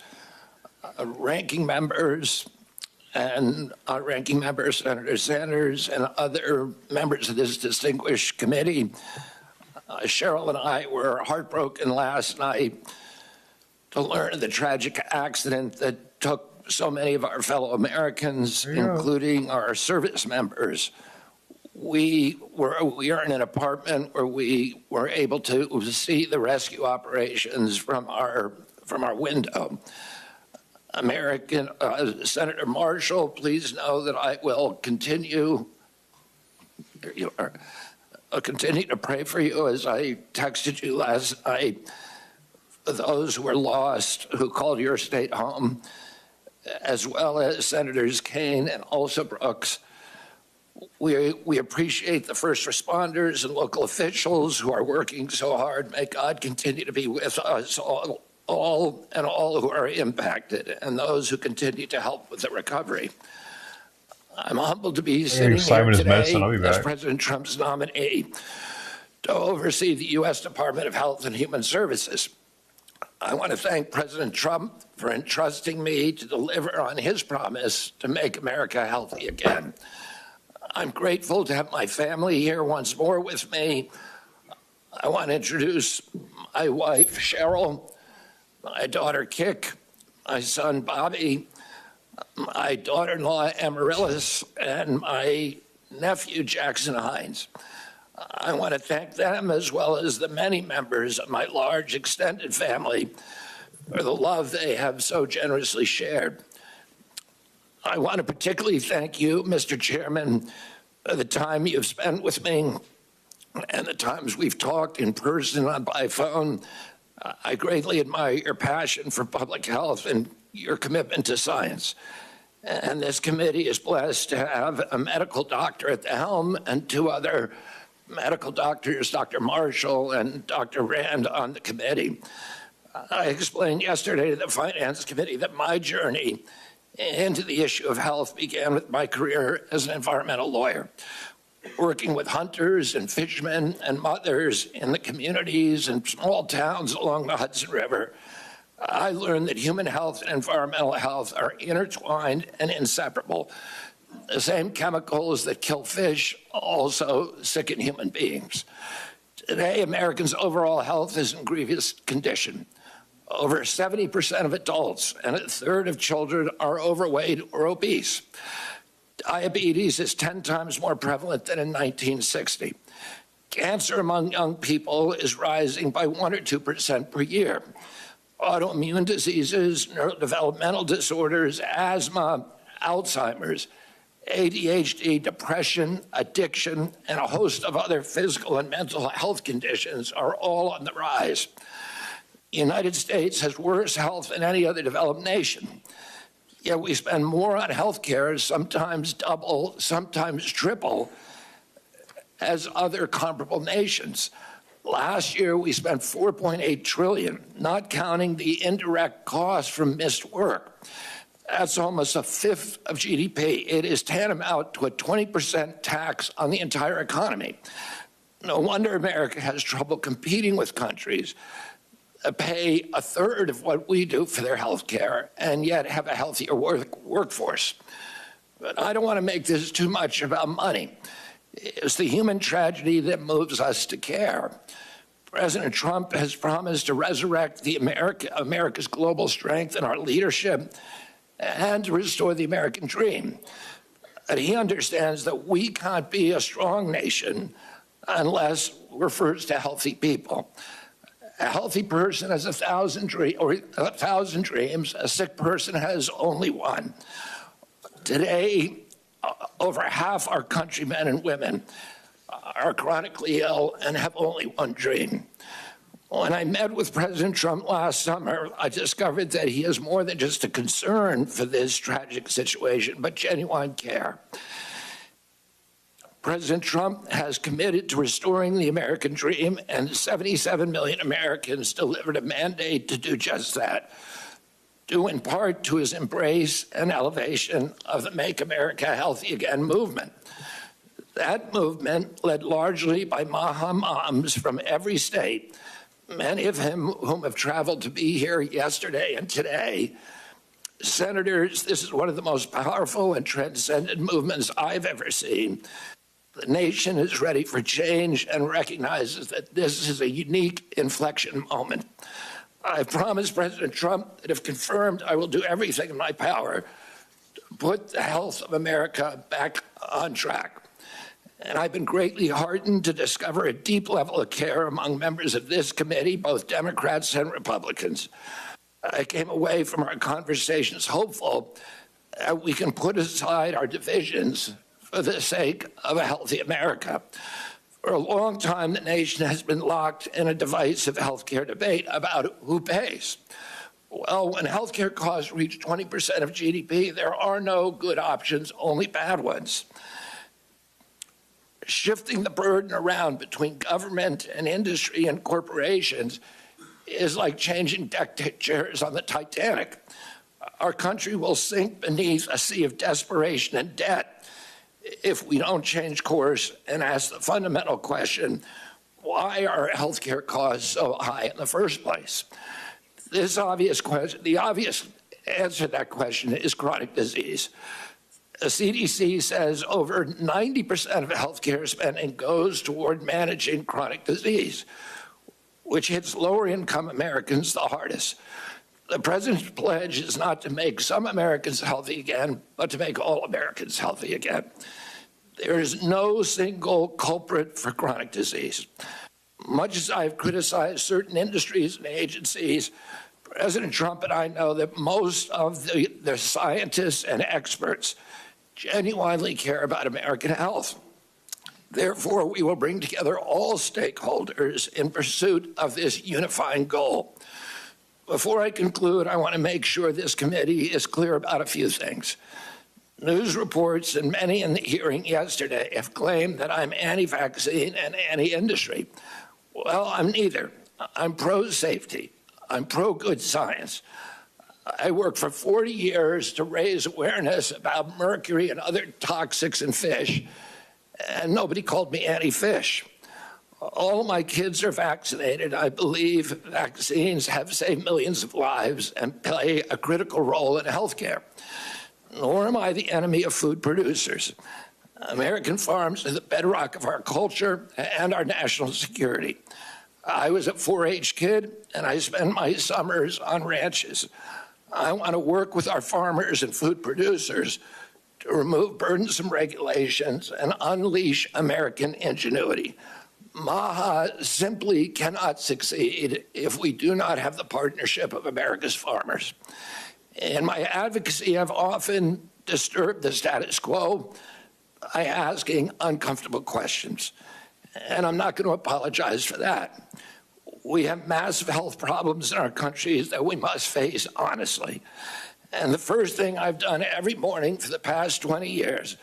Ranking members and Ranking Member Senator Sanders and other members of this distinguished committee, Cheryl and I were heartbroken last night to learn of the tragic accident that took so many of our fellow Americans, including our service members. We are in an apartment where we were able to see the rescue operations from our window. Senator Marshall, please know that I will continue. There you are. I'll continue to pray for you, as I texted you last night, for those who were lost, who called your state home, as well as Senators Kaine and also Brooks. We appreciate the first responders and local officials who are working so hard. May God continue to be with us all who are impacted, and those who continue to help with the recovery. I'm humbled to be sitting here today as President Trump's nominee to oversee the U.S. Department of Health and Human Services. I want to thank President Trump for entrusting me to deliver on his promise to make America healthy again. I'm grateful to have my family here once more with me. I want to introduce my wife, Cheryl, my daughter, Kik, my son, Bobby, my daughter-in-law, Amaryllis, and my nephew, Jackson Hines. I want to thank them, as well as the many members of my large extended family, for the love they have so generously shared. I want to particularly thank you, Mr. Chairman, for the time you've spent with me and the times we've talked in person and by phone. I greatly admire your passion for public health and your commitment to science. And this committee is blessed to have a medical doctor at the helm and two other medical doctors, Dr. Marshall and Dr. Rand, on the committee. I explained yesterday to the Finance Committee that my journey into the issue of health began with my career as an environmental lawyer, working with hunters and fishermen and mothers in the communities and small towns along the Hudson River. I learned that human health and environmental health are intertwined and inseparable. The same chemicals that kill fish also sicken human beings. Today, Americans' overall health is in grievous condition. Over 70% of adults and a third of children are overweight or obese. Diabetes is 10 times more prevalent than in 1960. Cancer among young people is rising by 1 or 2% per year. Autoimmune diseases, neurodevelopmental disorders, asthma, Alzheimer's, ADHD, depression, addiction, and a host of other physical and mental health conditions are all on the rise. The United States has worse health than any other developed nation. Yet we spend more on health care, sometimes double, sometimes triple, as other comparable nations. Last year, we spent $4.8 trillion, not counting the indirect costs from missed work. That's almost a fifth of GDP. It is tantamount to a 20% tax on the entire economy. No wonder America has trouble competing with countries that pay a third of what we do for their health care and yet have a healthier workforce. But I don't want to make this too much about money. It's the human tragedy that moves us to care. President Trump has promised to resurrect America's global strength and our leadership and to restore the American dream. And he understands that we can't be a strong nation unless we're first a healthy people. A healthy person has 1,000 dreams. A sick person has only one. Today, over half our countrymen and women are chronically ill and have only one dream. When I met with President Trump last summer, I discovered that he has more than just a concern for this tragic situation, but genuine care. President Trump has committed to restoring the American dream, and 77 million Americans delivered a mandate to do just that, due in part to his embrace and elevation of the Make America Healthy Again movement. That movement, led largely by moms from every state, many of whom have traveled to be here yesterday and today. Senators, this is one of the most powerful and transcendent movements I've ever seen. The nation is ready for change and recognizes that this is a unique inflection moment. I've promised President Trump that if confirmed, I will do everything in my power to put the health of America back on track. And I've been greatly heartened to discover a deep level of care among members of this committee, both Democrats and Republicans. I came away from our conversations hopeful that we can put aside our divisions for the sake of a healthy America. For a long time, the nation has been locked in a divisive healthcare debate about who pays. Well, when healthcare costs reach 20% of GDP, there are no good options, only bad ones. Shifting the burden around between government and industry and corporations is like changing deck chairs on the Titanic. Our country will sink beneath a sea of desperation and debt if we don't change course and ask the fundamental question, why are healthcare costs so high in the first place? The obvious answer to that question is chronic disease. The CDC says over 90% of healthcare spending goes toward managing chronic disease, which hits lower income Americans the hardest. The president's pledge is not to make some Americans healthy again, but to make all Americans healthy again. There is no single culprit for chronic disease. Much as I've criticized certain industries and agencies, President Trump and I know that most of the scientists and experts genuinely care about American health. Therefore, we will bring together all stakeholders in pursuit of this unifying goal. Before I conclude, I want to make sure this committee is clear about a few things. News reports and many in the hearing yesterday have claimed that I'm anti-vaccine and anti-industry. Well, I'm neither. I'm pro-safety. I'm pro-good science. I worked for 40 years to raise awareness about mercury and other toxics in fish, and nobody called me anti-fish. All my kids are vaccinated. I believe vaccines have saved millions of lives and play a critical role in healthcare. nor am I the enemy of food producers. American farms are the bedrock of our culture and our national security. I was a 4-H kid, and I spend my summers on ranches. I want to work with our farmers and food producers to remove burdensome regulations and unleash American ingenuity. MAHA simply cannot succeed if we do not have the partnership of America's farmers. In my advocacy, I've often disturbed the status quo by asking uncomfortable questions, and I'm not going to apologize for that. We have massive health problems in our country that we must face honestly. And the first thing I've done every morning for the past 20 years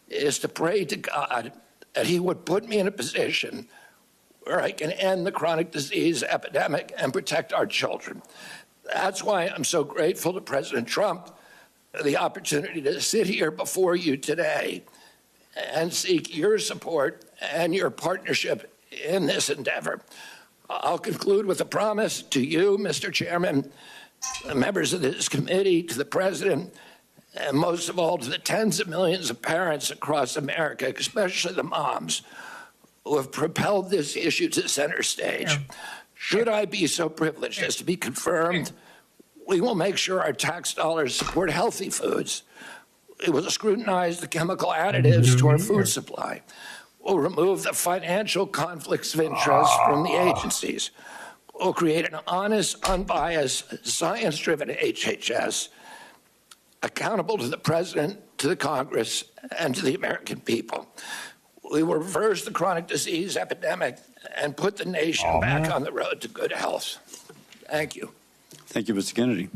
is to pray to God that he would put me in a position where I can end the chronic disease epidemic and protect our children. That's why I'm so grateful to President Trump for the opportunity to sit here before you today and seek your support and your partnership in this endeavor. I'll conclude with a promise to you, Mr. Chairman, the members of this committee, to the President, and most of all to the tens of millions of parents across America, especially the moms, who have propelled this issue to center stage. Should I be so privileged as to be confirmed, we will make sure our tax dollars support healthy foods. We will scrutinize the chemical additives to our food supply. We'll remove the financial conflicts of interest from the agencies. We'll create an honest, unbiased, science-driven HHS accountable to the President, to the Congress, and to the American people. We will reverse the chronic disease epidemic and put the nation back on the road to good health. Thank you. Thank you, Mr. Kennedy.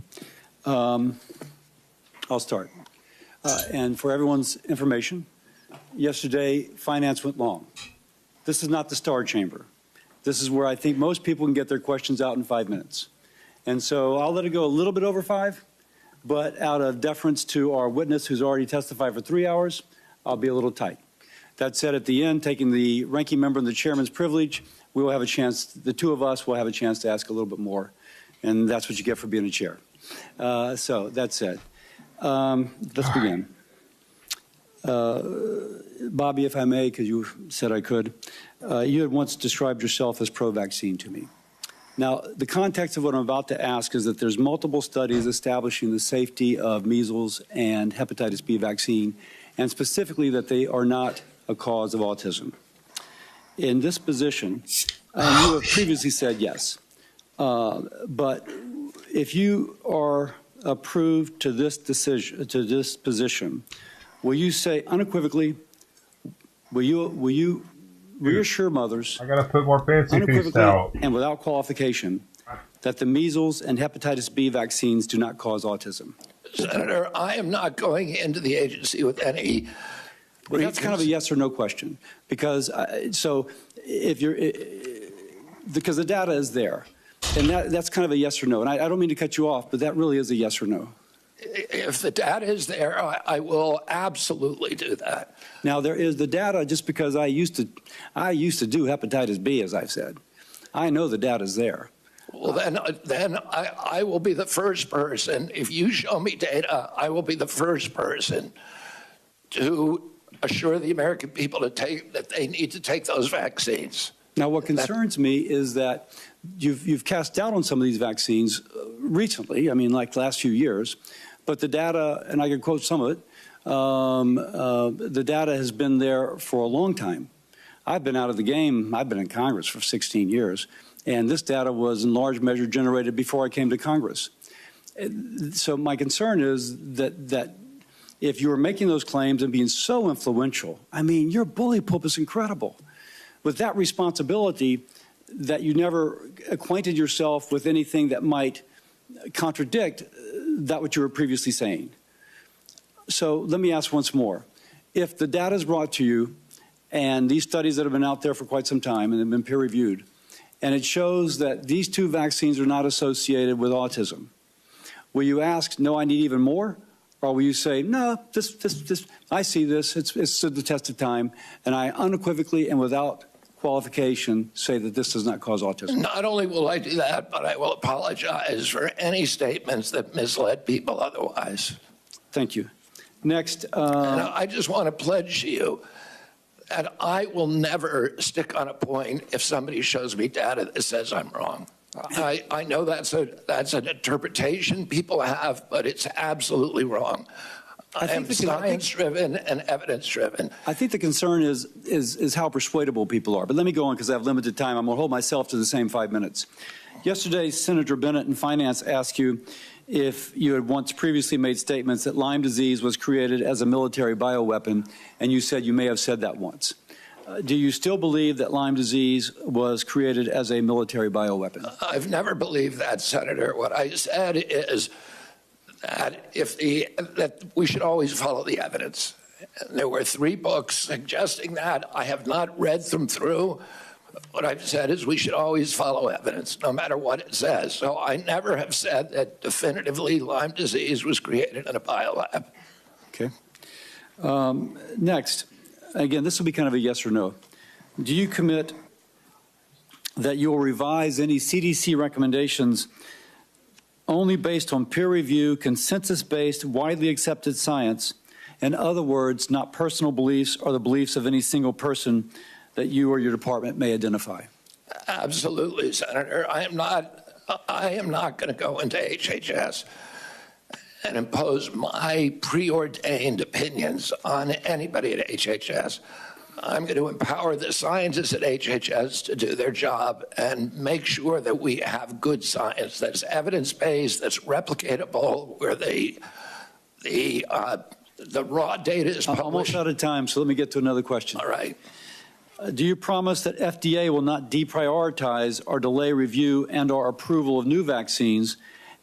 I'll start. And for everyone's information, yesterday, finance went long. This is not the Star Chamber. This is where I think most people can get their questions out in 5 minutes. And so I'll let it go a little bit over 5, but out of deference to our witness who's already testified for 3 hours, I'll be a little tight. That said, at the end, taking the ranking member and the chairman's privilege, we will have a chance, the two of us will have a chance to ask a little bit more. And that's what you get for being a chair. So that said, let's begin. Bobby, if I may, because you said I could, you had once described yourself as pro-vaccine to me. Now, the context of what I'm about to ask is that there's multiple studies establishing the safety of measles and hepatitis B vaccine, and specifically that they are not a cause of autism. In this position, you have previously said yes, but if you are approved to this decision, to this position, will you say unequivocally, will you reassure mothers, I gotta put more fancy feast out, and without qualification, that the measles and hepatitis B vaccines do not cause autism? Senator, I am not going into the agency with any. Well, that's kind of a yes or no question, because so if you're, because the data is there, and that's kind of a yes or no. And I don't mean to cut you off, but that really is a yes or no. If the data is there, I will absolutely do that. Now there is the data. Just because I used to do hepatitis B, as I've said, I know the data is there. Well, then I will be the first person. If you show me data, I will be the first person to assure the American people that they need to take those vaccines. Now, what concerns me is that you've cast doubt on some of these vaccines recently. I mean, like the last few years, but the data, and I can quote some of it. The data has been there for a long time. I've been out of the game. I've been in Congress for 16 years. And this data was in large measure generated before I came to Congress. So my concern is that if you were making those claims and being so influential, I mean, your bully pulp is incredible. With that responsibility, that you never acquainted yourself with anything that might contradict that what you were previously saying. So let me ask once more. If the data is brought to you, and these studies that have been out there for quite some time and have been peer-reviewed, and it shows that these two vaccines are not associated with autism, will you ask, no, I need even more? Or will you say, no, I see this, it's stood the test of time, and I unequivocally and without qualification say that this does not cause autism? Not only will I do that, but I will apologize for any statements that misled people otherwise. Thank you. Next. And I just want to pledge to you that I will never stick on a point if somebody shows me data that says I'm wrong. I know that's an interpretation people have, but it's absolutely wrong. I am science-driven and evidence-driven. I think the concern is how persuadable people are. But let me go on because I have limited time. I'm going to hold myself to the same 5 minutes. Yesterday, Senator Bennett in Finance asked you if you had once previously made statements that Lyme disease was created as a military bioweapon, and you said you may have said that once. Do you still believe that Lyme disease was created as a military bioweapon? I've never believed that, Senator. What I said is that that we should always follow the evidence. And there were 3 books suggesting that. I have not read them through. What I've said is we should always follow evidence, no matter what it says. So I never have said that definitively Lyme disease was created in a biolab. Okay. Next, again, this will be kind of a yes or no. Do you commit that you will revise any CDC recommendations only based on peer review, consensus-based, widely accepted science? In other words, not personal beliefs or the beliefs of any single person that you or your department may identify? Absolutely, Senator. I am not going to go into HHS and impose my preordained opinions on anybody at HHS. I'm going to empower the scientists at HHS to do their job and make sure that we have good science that's evidence-based, that's replicatable, where the raw data is published. I'm almost out of time, so let me get to another question. All right. Do you promise that FDA will not deprioritize or delay review and or approval of new vaccines,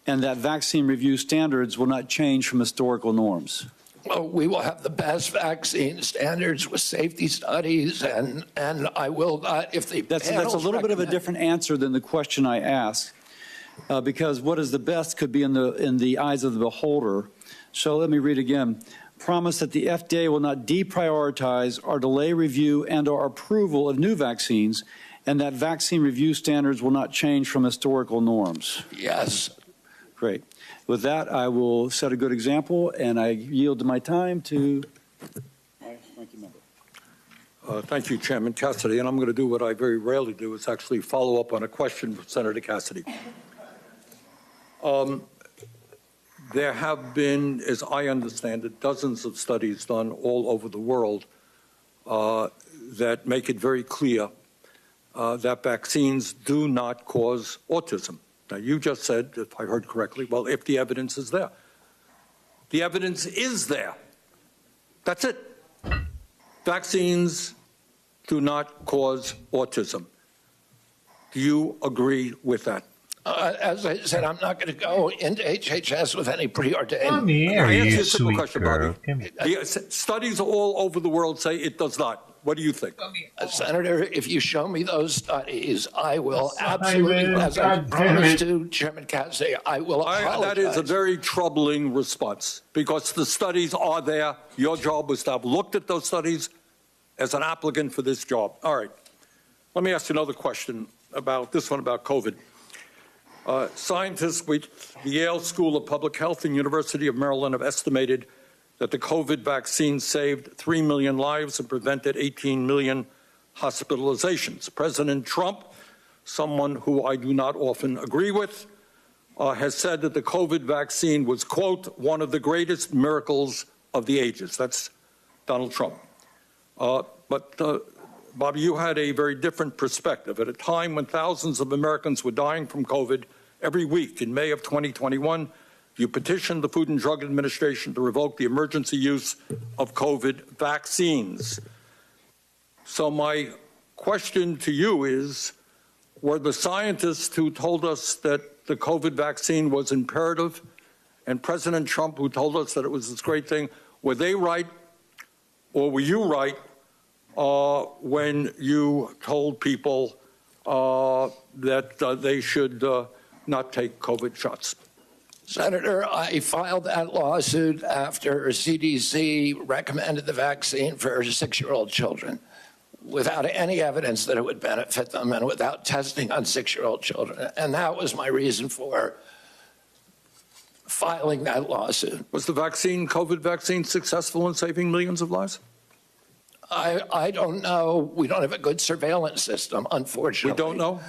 and that vaccine review standards will not change from historical norms? Well, we will have the best vaccine standards with safety studies, and I will not, if the That's a little bit of a different answer than the question I asked, because what is the best could be in the eyes of the beholder. So let me read again. Promise that the FDA will not deprioritize or delay review and or approval of new vaccines, and that vaccine review standards will not change from historical norms. Yes. Great. With that, I will set a good example, and I yield my time to my ranking member. Thank you, Chairman Cassidy. And I'm going to do what I very rarely do, is actually follow up on a question from Senator Cassidy. There have been, as I understand it, dozens of studies done all over the world that make it very clear that vaccines do not cause autism. Now, you just said, if I heard correctly, well, if the evidence is there. The evidence is there. That's it. Vaccines do not cause autism. Do you agree with that? As I said, I'm not going to go into HHS with any preordained. Come here, I answer you a simple sweet question, girl. Bobby. The studies all over the world say it does not. What do you think? Senator, if you show me those studies, I will absolutely, as I promised to Chairman Cassidy, I will apologize. That is a very troubling response, because the studies are there. Your job was to have looked at those studies as an applicant for this job. All right. Let me ask you another question about this one, about COVID. Scientists with the Yale School of Public Health and University of Maryland have estimated that the COVID vaccine saved 3 million lives and prevented 18 million hospitalizations. President Trump, someone who I do not often agree with, has said that the COVID vaccine was, quote, one of the greatest miracles of the ages. That's Donald Trump. But Bobby, you had a very different perspective. At a time when thousands of Americans were dying from COVID every week in May of 2021, you petitioned the Food and Drug Administration to revoke the emergency use of COVID vaccines. So my question to you is, were the scientists who told us that the COVID vaccine was imperative, and President Trump who told us that it was this great thing, were they right, or were you right when you told people that they should not take COVID shots? Senator, I filed that lawsuit after CDC recommended the vaccine for 6-year-old children without any evidence that it would benefit them and without testing on 6-year-old children. And that was my reason for filing that lawsuit. Was the COVID vaccine successful in saving millions of lives? I don't know. We don't have a good surveillance system, unfortunately. We don't know?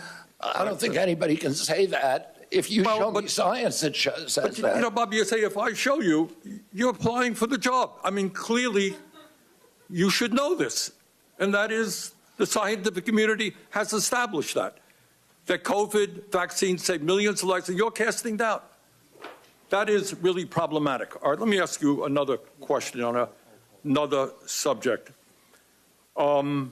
I don't think anybody can say that. If you show me science that says that. You know, Bob, you say if I show you, you're applying for the job. I mean, clearly, you should know this. And that is, the scientific community has established that COVID vaccines save millions of lives, and you're casting doubt. That is really problematic. All right, let me ask you another question on another subject. My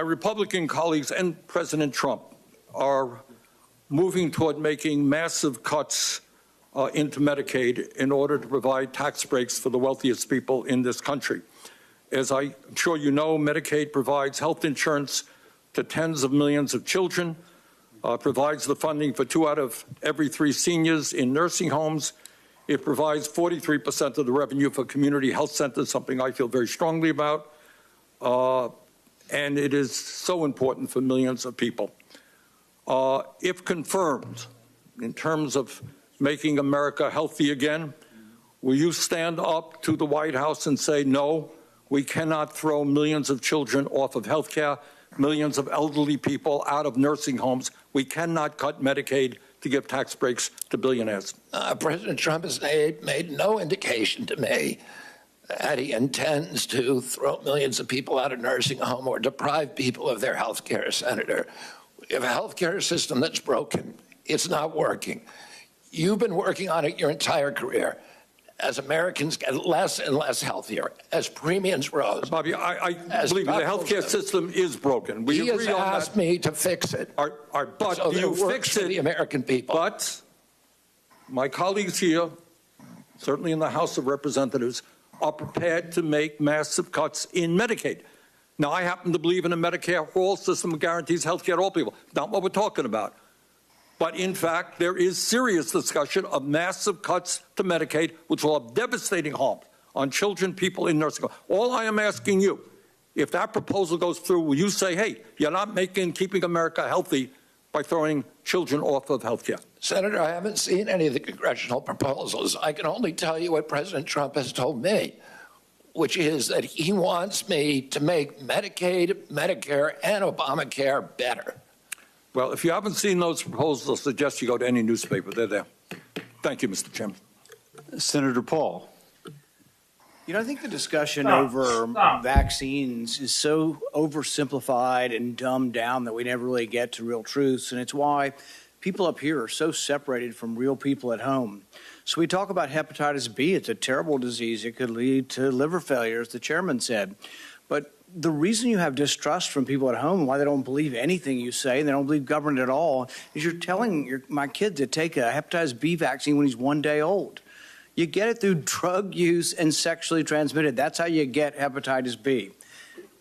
Republican colleagues and President Trump are moving toward making massive cuts into Medicaid in order to provide tax breaks for the wealthiest people in this country. As I'm sure you know, Medicaid provides health insurance to tens of millions of children, provides the funding for 2 out of every 3 seniors in nursing homes. It provides 43% of the revenue for community health centers, something I feel very strongly about. And it is so important for millions of people. If confirmed, in terms of making America healthy again, will you stand up to the White House and say, no, we cannot throw millions of children off of health care, millions of elderly people out of nursing homes. We cannot cut Medicaid to give tax breaks to billionaires. President Trump has made no indication to me that he intends to throw millions of people out of nursing home or deprive people of their health care, Senator. We have a health care system that's broken. It's not working. You've been working on it your entire career. As Americans get less and less healthier, as premiums rose. Bobby, I believe the health care system is broken. He has asked me to fix it. But so do you it works fix for it? the American people. But my colleagues here, certainly in the House of Representatives, are prepared to make massive cuts in Medicaid. Now, I happen to believe in a Medicare for all system that guarantees health care to all people. Not what we're talking about. But in fact, there is serious discussion of massive cuts to Medicaid, which will have devastating harm on children, people in nursing homes. All I am asking you, if that proposal goes through, will you say, hey, you're not keeping America healthy by throwing children off of health care? Senator, I haven't seen any of the congressional proposals. I can only tell you what President Trump has told me, which is that he wants me to make Medicaid, Medicare, and Obamacare better. Well, if you haven't seen those proposals, I'll suggest you go to any newspaper. They're there. Thank you, Mr. Chairman. Senator Paul. You know, I think the discussion over vaccines is so oversimplified and dumbed down that we never really get to real truths, and it's why people up here are so separated from real people at home. So we talk about hepatitis B. It's a terrible disease. It could lead to liver failure, as the chairman said. But the reason you have distrust from people at home, why they don't believe anything you say, and they don't believe government at all, is you're telling my kid to take a hepatitis B vaccine when he's 1 day old. You get it through drug use and sexually transmitted. That's how you get hepatitis B.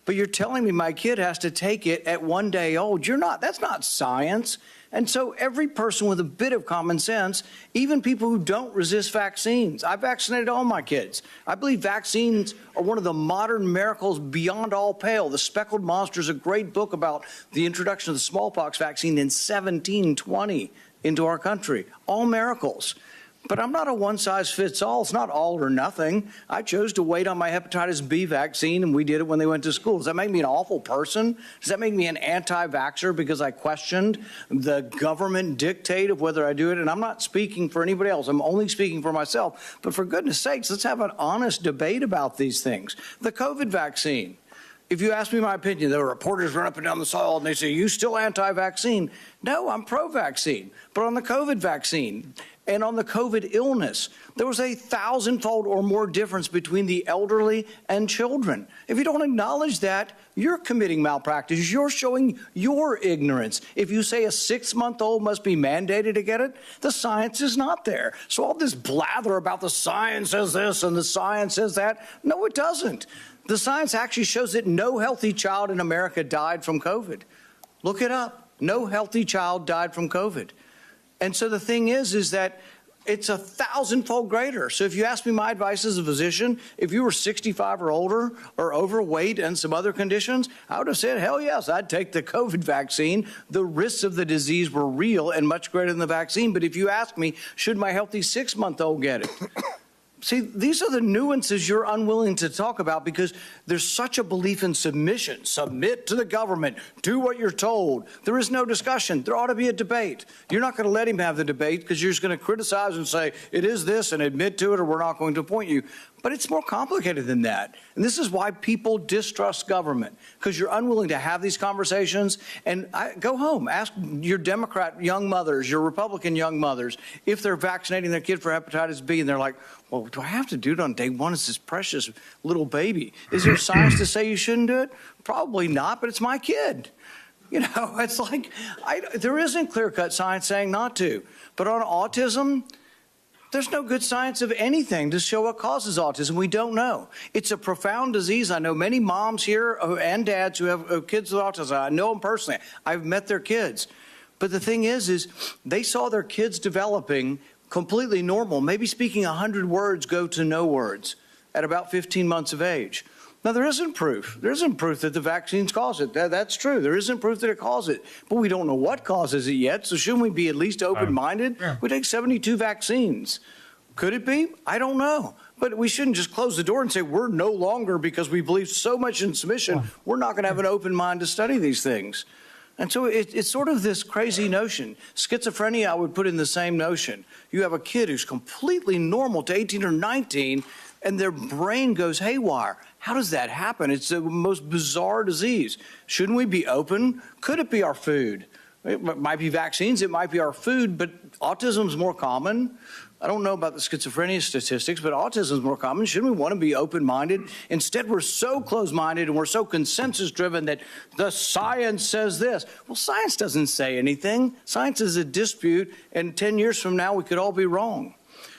But you're telling me my kid has to take it at 1 day old. That's not science. And so every person with a bit of common sense, even people who don't resist vaccines, I vaccinated all my kids. I believe vaccines are one of the modern miracles beyond all pale. The Speckled Monster is a great book about the introduction of the smallpox vaccine in 1720 into our country. All miracles. But I'm not a one-size-fits-all. It's not all or nothing. I chose to wait on my hepatitis B vaccine, and we did it when they went to school. Does that make me an awful person? Does that make me an anti-vaxxer because I questioned the government dictate of whether I do it? And I'm not speaking for anybody else. I'm only speaking for myself. But for goodness sakes, let's have an honest debate about these things. The COVID vaccine. If you ask me my opinion, the reporters run up and down the aisle and they say, you still anti-vaccine? No, I'm pro-vaccine. But on the COVID vaccine and on the COVID illness, there was a 1,000-fold or more difference between the elderly and children. If you don't acknowledge that, you're committing malpractice. You're showing your ignorance. If you say a 6-month-old must be mandated to get it, the science is not there. So all this blather about the science says this and the science says that, no, it doesn't. The science actually shows that no healthy child in America died from COVID. Look it up. No healthy child died from COVID. And so the thing is that It's 1,000-fold greater. So if you ask me my advice as a physician, if you were 65 or older or overweight and some other conditions, I would have said, hell yes, I'd take the COVID vaccine. The risks of the disease were real and much greater than the vaccine. But if you ask me, should my healthy 6-month-old get it? See, these are the nuances you're unwilling to talk about because there's such a belief in submission. Submit to the government. Do what you're told. There is no discussion. There ought to be a debate. You're not going to let him have the debate because you're just going to criticize and say, it is this, and admit to it, or we're not going to appoint you. But it's more complicated than that. And this is why people distrust government, because you're unwilling to have these conversations. And go home, ask your Democrat young mothers, your Republican young mothers, if they're vaccinating their kid for hepatitis B, and they're like, well, do I have to do it on day one? It's this precious little baby. Is there science to say you shouldn't do it? Probably not, but it's my kid. You know, it's like, there isn't clear-cut science saying not to. But on autism, there's no good science of anything to show what causes autism. We don't know. It's a profound disease. I know many moms here and dads who have kids with autism. I know them personally. I've met their kids. But the thing is they saw their kids developing completely normal, maybe speaking 100 words go to no words at about 15 months of age. Now, there isn't proof. There isn't proof that the vaccines cause it. That's true. There isn't proof that it causes it. But we don't know what causes it yet, so shouldn't we be at least open-minded? Yeah. We take 72 vaccines. Could it be? I don't know. But we shouldn't just close the door and say we're no longer, because we believe so much in submission, we're not going to have an open mind to study these things. And so it's sort of this crazy notion. Schizophrenia, I would put in the same notion. You have a kid who's completely normal to 18 or 19, and their brain goes haywire. How does that happen? It's the most bizarre disease. Shouldn't we be open? Could it be our food? It might be vaccines, it might be our food, but autism's more common. I don't know about the schizophrenia statistics, but autism is more common. Shouldn't we want to be open-minded? Instead, we're so close-minded and we're so consensus-driven that the science says this. Well, science doesn't say anything. Science is a dispute, and 10 years from now, we could all be wrong.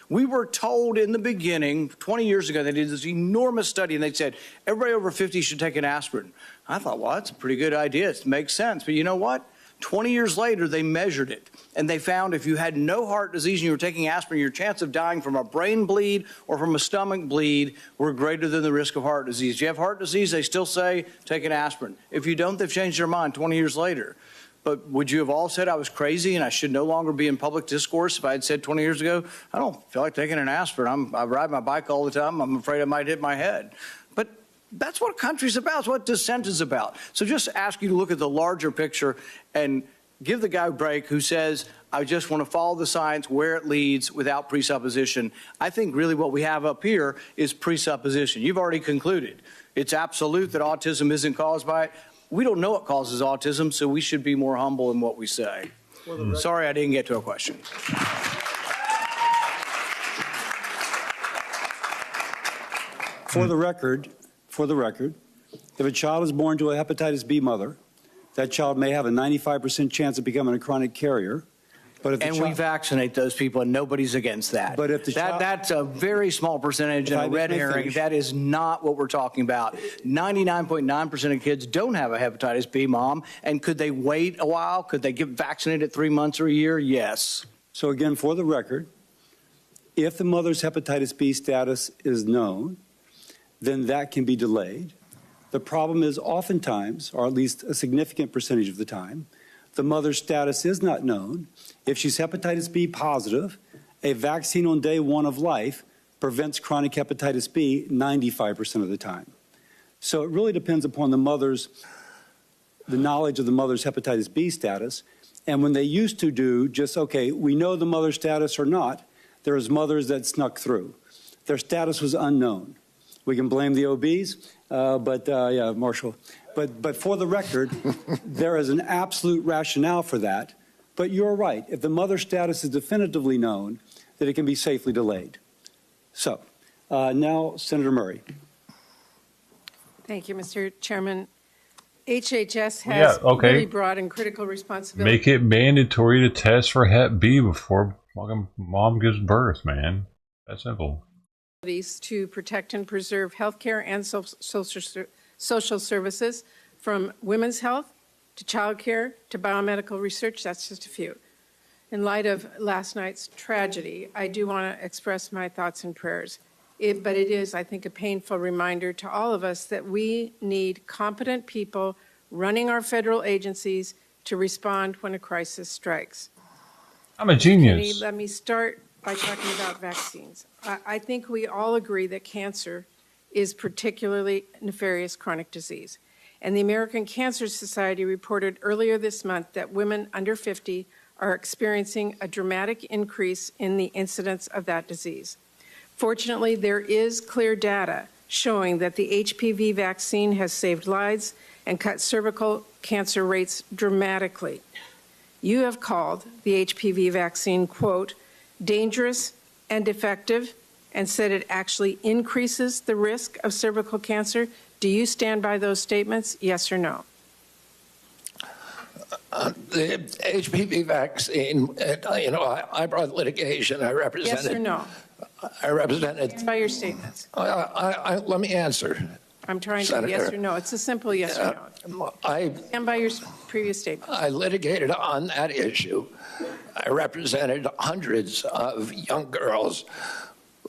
We were told in the beginning, 20 years ago, they did this enormous study, and they said, everybody over 50 should take an aspirin. I thought, well, that's a pretty good idea. It makes sense. But you know what? 20 years later, they measured it, and they found if you had no heart disease and you were taking aspirin, your chance of dying from a brain bleed or from a stomach bleed were greater than the risk of heart disease. If you have heart disease, they still say take an aspirin. If you don't, they've changed their mind 20 years later. But would you have all said I was crazy and I should no longer be in public discourse if I had said 20 years ago, I don't feel like taking an aspirin. I ride my bike all the time. I'm afraid I might hit my head. But that's what country's about. It's what dissent is about. So just ask you to look at the larger picture and give the guy a break who says, I just want to follow the science where it leads without presupposition. I think really what we have up here is presupposition. You've already concluded. It's absolute that autism isn't caused by it. We don't know what causes autism, so we should be more humble in what we say. Sorry I didn't get to a question. For the record, if a child is born to a hepatitis B mother, that child may have a 95% chance of becoming a chronic carrier. But if we vaccinate those people, and nobody's against that. But if the that's a very small percentage and a red herring. That is not what we're talking about. 99.9% of kids don't have a hepatitis B, Mom. And could they wait a while? Could they get vaccinated 3 months or a year? Yes. So again, for the record, if the mother's hepatitis B status is known, then that can be delayed. The problem is oftentimes, or at least a significant percentage of the time, the mother's status is not known. If she's hepatitis B positive, a vaccine on day one of life prevents chronic hepatitis B 95% of the time. So it really depends upon the knowledge of the mother's hepatitis B status. And when they used to do just, okay, we know the mother's status or not, there was mothers that snuck through. Their status was unknown. We can blame the OBs, yeah, Marshall. But for the record, there is an absolute rationale for that. But you're right. If the mother's status is definitively known, that it can be safely delayed. So now, Senator Murray. Thank you, Mr. Chairman. HHS has really broad and critical responsibility. Make it mandatory to test for Hep B before fucking mom gives birth, man. That's simple. To protect and preserve healthcare and social services, from women's health to child care to biomedical research. That's just a few. In light of last night's tragedy, I do want to express my thoughts and prayers. But it is, I think, a painful reminder to all of us that we need competent people running our federal agencies to respond when a crisis strikes. I'm a genius. Let me start by talking about vaccines. I think we all agree that cancer is particularly nefarious chronic disease. And the American Cancer Society reported earlier this month that women under 50 are experiencing a dramatic increase in the incidence of that disease. Fortunately, there is clear data showing that the HPV vaccine has saved lives and cut cervical cancer rates dramatically. You have called the HPV vaccine, quote, dangerous and effective, and said it actually increases the risk of cervical cancer. Do you stand by those statements, yes or no? The HPV vaccine, I brought litigation. I represented. Yes or no? I represented. Stand by your statements. Let me answer. I'm trying Senator, to yes or no. It's a simple yes or no. Stand by your previous statement. I litigated on that issue. I represented hundreds of young girls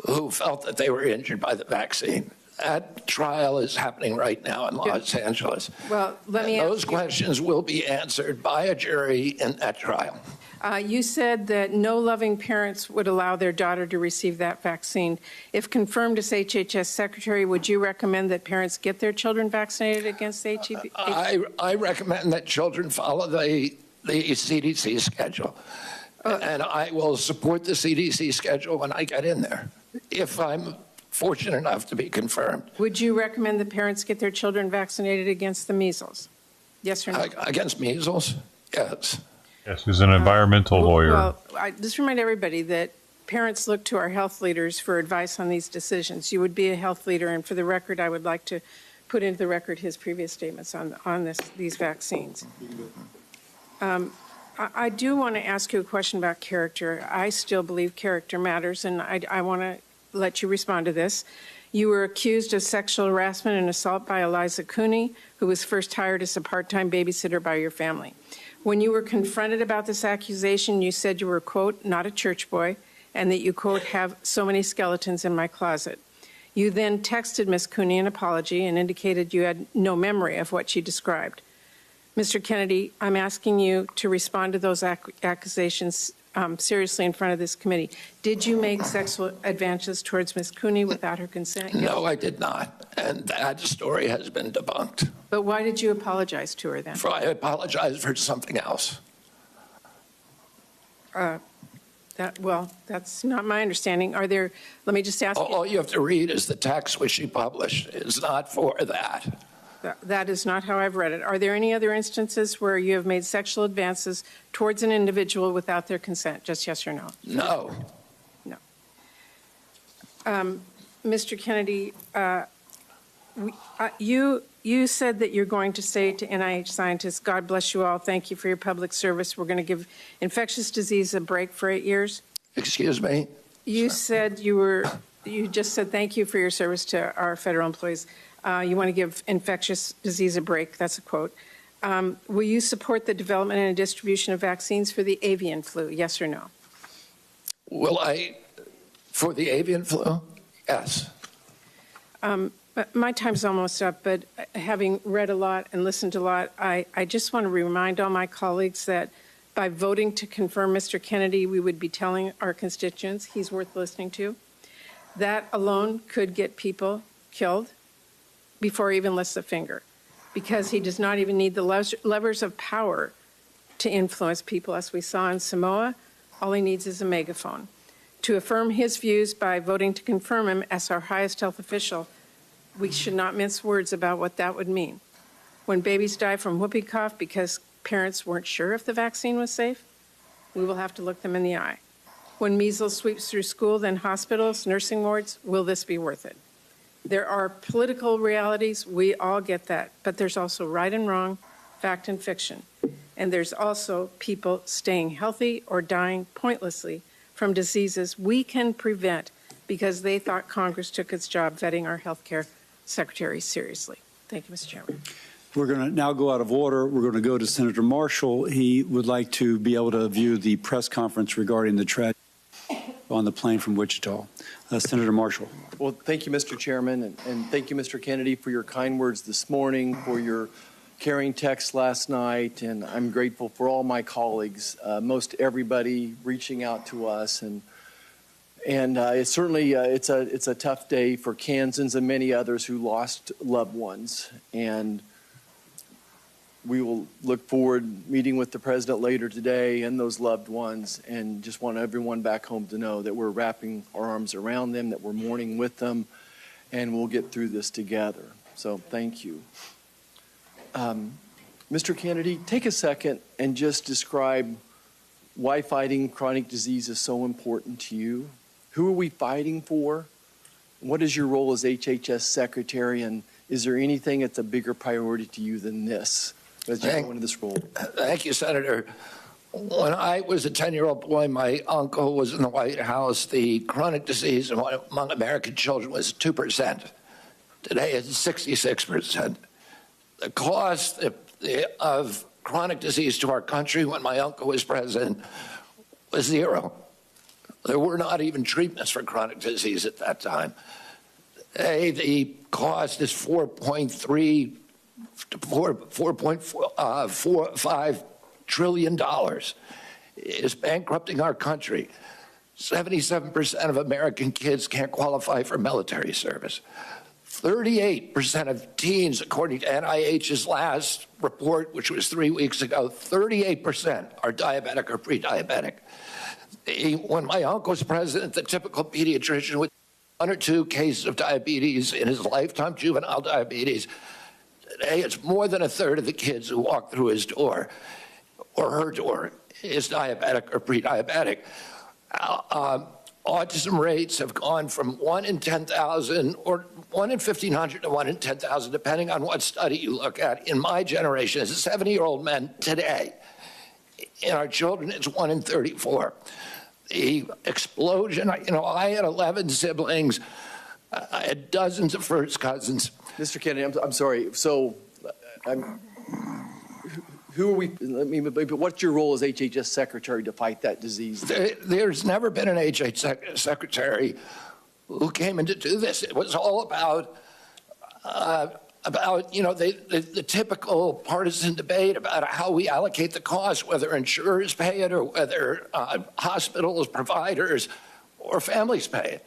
who felt that they were injured by the vaccine. That trial is happening right now in Los Angeles. Well, let me ask those questions will be answered by a jury in that trial. You said that no loving parents would allow their daughter to receive that vaccine. If confirmed as HHS Secretary, would you recommend that parents get their children vaccinated against HPV? I recommend that children follow the CDC schedule. And I will support the CDC schedule when I get in there, if I'm fortunate enough to be confirmed. Would you recommend that parents get their children vaccinated against the measles? Yes or no? Against measles? Yes. Yes, he's an environmental lawyer. Well, I just remind everybody that parents look to our health leaders for advice on these decisions. You would be a health leader, and for the record, I would like to put into the record his previous statements on these vaccines. I do want to ask you a question about character. I still believe character matters, and I want to let you respond to this. You were accused of sexual harassment and assault by Eliza Cooney, who was first hired as a part-time babysitter by your family. When you were confronted about this accusation, you said you were, quote, not a church boy, and that you, quote, have so many skeletons in my closet. You then texted Ms. Cooney an apology and indicated you had no memory of what she described. Mr. Kennedy, I'm asking you to respond to those accusations seriously in front of this committee. Did you make sexual advances towards Ms. Cooney without her consent? No, I did not. And that story has been debunked. But why did you apologize to her then? I apologized for something else. Well, that's not my understanding. Let me just ask you. All you have to read is the text which she published. It's not for that. That is not how I've read it. Are there any other instances where you have made sexual advances towards an individual without their consent? Just yes or no? No. No. Mr. Kennedy, you said that you're going to say to NIH scientists, God bless you all, thank you for your public service. We're going to give infectious disease a break for 8 years. Excuse me? You said you just said thank you for your service to our federal employees. You want to give infectious disease a break. That's a quote. Will you support the development and distribution of vaccines for the avian flu? Yes or no? Will I, for the avian flu? Yes. My time's almost up, but having read a lot and listened to a lot, I just want to remind all my colleagues that by voting to confirm Mr. Kennedy, we would be telling our constituents he's worth listening to. That alone could get people killed before he even lifts a finger, because he does not even need the levers of power to influence people. As we saw in Samoa, all he needs is a megaphone. To affirm his views by voting to confirm him as our highest health official, we should not mince words about what that would mean. When babies die from whooping cough because parents weren't sure if the vaccine was safe, we will have to look them in the eye. When measles sweeps through school, then hospitals, nursing wards, will this be worth it? There are political realities, we all get that, but there's also right and wrong, fact and fiction. And there's also people staying healthy or dying pointlessly from diseases we can prevent because they thought Congress took its job vetting our health care secretary seriously. Thank you, Mr. Chairman. We're going to now go out of order. We're going to go to Senator Marshall. He would like to be able to view the press conference regarding the tragedy on the plane from Wichita. Senator Marshall. Well, thank you, Mr. Chairman, and thank you, Mr. Kennedy, for your kind words this morning, for your caring text last night, and I'm grateful for all my colleagues, most everybody reaching out to us, and it's certainly it's a tough day for Kansans and many others who lost loved ones, and we will look forward meeting with the president later today and those loved ones, and just want everyone back home to know that we're wrapping our arms around them, that we're mourning with them, and we'll get through this together. So thank you. Mr. Kennedy, take a second and just describe why fighting chronic disease is so important to you. Who are we fighting for? What is your role as HHS secretary, and is there anything that's a bigger priority to you than this? As you go into this role. Thank you, Senator. When I was a 10-year-old boy, my uncle was in the White House. The chronic disease among American children was 2%. Today it's 66%. The cost of chronic disease to our country when my uncle was president was zero. There were not even treatments for chronic disease at that time. Today, the cost is $4.45 trillion. Is bankrupting our country. 77% of American kids can't qualify for military service. 38% of teens, according to NIH's last report, which was 3 weeks ago, 38% are diabetic or pre-diabetic. When my uncle was president, the typical pediatrician would 1 or 2 cases of diabetes in his lifetime, juvenile diabetes. Today, it's more than a third of the kids who walk through his door or her door is diabetic or pre-diabetic. Autism rates have gone from 1 in 10,000 or 1 in 1,500 to 1 in 10,000, depending on what study you look at. In my generation, as a 70-year-old man today, in our children, it's 1 in 34. The explosion, I had 11 siblings. I had dozens of first cousins. Mr. Kennedy, I'm sorry. So, who are we? What's your role as HHS secretary to fight that disease? There's never been an HHS secretary who came in to do this. It was all about the typical partisan debate about how we allocate the cost, whether insurers pay it or whether hospitals, providers, or families pay it.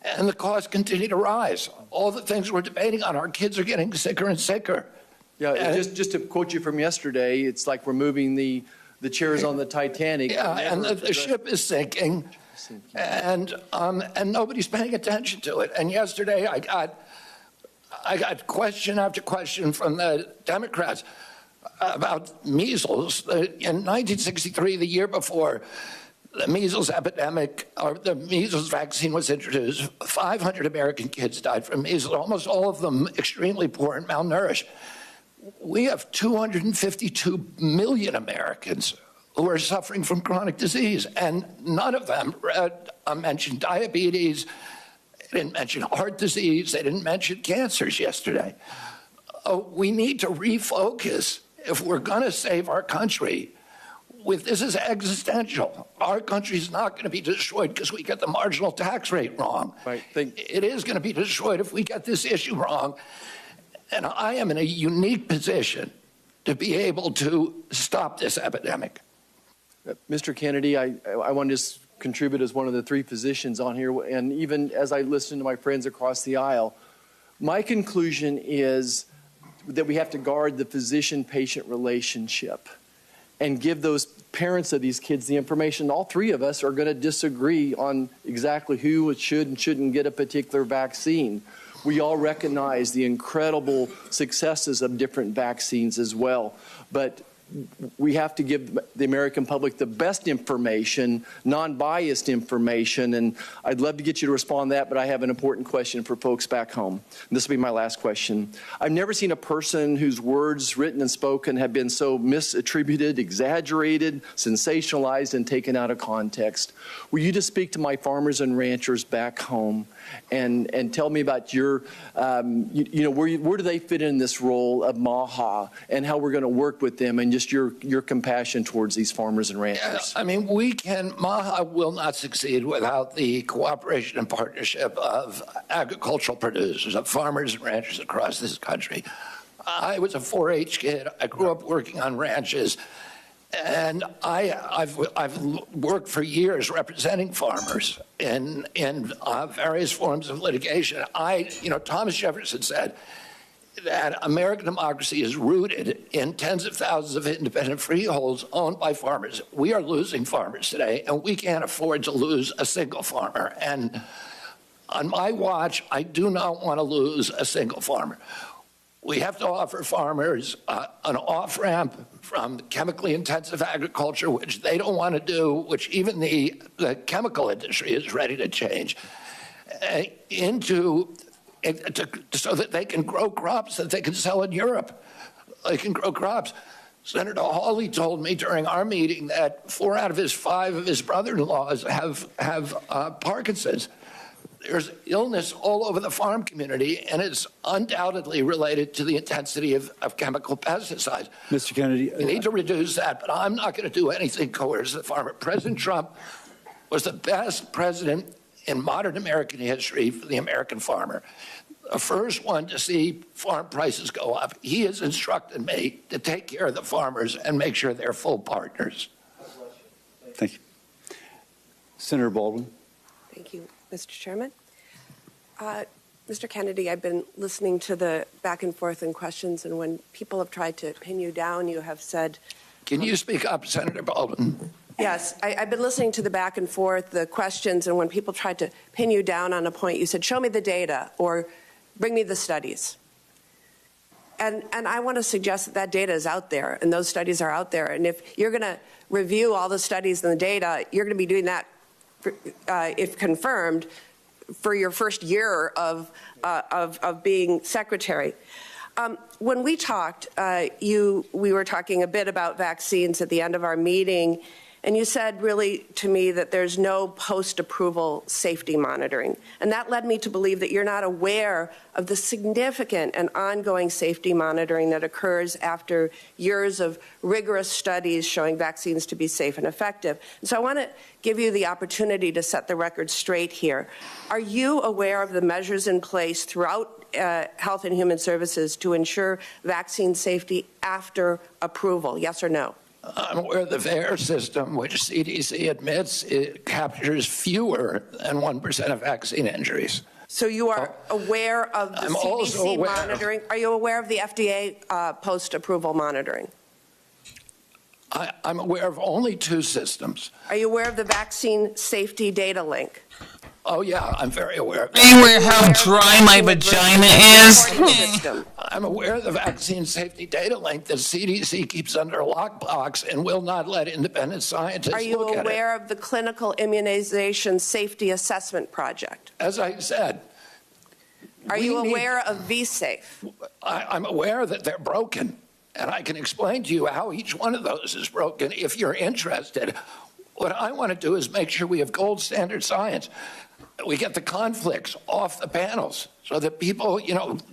And the costs continue to rise. All the things we're debating on, our kids are getting sicker and sicker. Yeah, just to quote you from yesterday, it's like we're moving the chairs on the Titanic. Yeah, and the ship is sinking, and nobody's paying attention to it. And yesterday, I got question after question from the Democrats about measles. In 1963, the year before the measles epidemic, or the measles vaccine was introduced, 500 American kids died from measles, almost all of them extremely poor and malnourished. We have 252 million Americans who are suffering from chronic disease, and none of them mentioned diabetes, they didn't mention heart disease, they didn't mention cancers yesterday. We need to refocus if we're going to save our country. This is existential. Our country's not going to be destroyed because we get the marginal tax rate wrong. Right. It is going to be destroyed if we get this issue wrong. And I am in a unique position to be able to stop this epidemic. Mr. Kennedy, I want to just contribute as one of the 3 physicians on here, and even as I listen to my friends across the aisle, my conclusion is that we have to guard the physician-patient relationship and give those parents of these kids the information. All 3 of us are going to disagree on exactly who should and shouldn't get a particular vaccine. We all recognize the incredible successes of different vaccines as well. But we have to give the American public the best information, non-biased information, and I'd love to get you to respond to that, but I have an important question for folks back home. And this will be my last question. I've never seen a person whose words, written and spoken, have been so misattributed, exaggerated, sensationalized, and taken out of context. Will you just speak to my farmers and ranchers back home and tell me about your, where do they fit in this role of MAHA and how we're going to work with them and just your compassion towards these farmers and ranchers? Yeah, I mean, MAHA will not succeed without the cooperation and partnership of agricultural producers, of farmers and ranchers across this country. I was a 4-H kid. I grew up working on ranches. And I've worked for years representing farmers in various forms of litigation. Thomas Jefferson said that American democracy is rooted in tens of thousands of independent freeholds owned by farmers. We are losing farmers today, and we can't afford to lose a single farmer. And on my watch, I do not want to lose a single farmer. We have to offer farmers an off-ramp from chemically intensive agriculture, which they don't want to do, which even the chemical industry is ready to change, so that they can grow crops that they can sell in Europe. They can grow crops. Senator Hawley told me during our meeting that 4 out of 5 of his brother-in-laws have Parkinson's. There's illness all over the farm community, and it's undoubtedly related to the intensity of chemical pesticides. Mr. Kennedy. We need to reduce that, but I'm not going to do anything to coerce the farmer. President Trump was the best president in modern American history for the American farmer. The first one to see farm prices go up. He has instructed me to take care of the farmers and make sure they're full partners. Thank you. Senator Baldwin. Thank you, Mr. Chairman. Mr. Kennedy, I've been listening to the back and forth and questions, and when people have tried to pin you down, you have said... Can you speak up, Senator Baldwin? Yes, I've been listening to the back and forth, the questions, and when people tried to pin you down on a point, you said, show me the data or bring me the studies. And I want to suggest that data is out there, and those studies are out there. And if you're going to review all the studies and the data, you're going to be doing that, if confirmed, for your first year of being secretary. When we talked, we were talking a bit about vaccines at the end of our meeting, and you said really to me that there's no post-approval safety monitoring. And that led me to believe that you're not aware of the significant and ongoing safety monitoring that occurs after years of rigorous studies showing vaccines to be safe and effective. And so I want to give you the opportunity to set the record straight here. Are you aware of the measures in place throughout Health and Human Services to ensure vaccine safety after approval? Yes or no? I'm aware of the VAERS system, which CDC admits it captures fewer than 1% of vaccine injuries. So you are aware of the CDC monitoring? Are you aware of the FDA post-approval monitoring? I'm aware of only 2 systems. Are you aware of the vaccine safety data link? Oh, yeah, I'm very aware of that. Are you aware how dry my vagina is? I'm aware of the vaccine safety data link that CDC keeps under a lockbox and will not let independent scientists look at it. Are you aware of the clinical immunization safety assessment project? As I said. Are you aware of VSafe? I'm aware that they're broken, and I can explain to you how each one of those is broken if you're interested. What I want to do is make sure we have gold standard science. We get the conflicts off the panels so that people,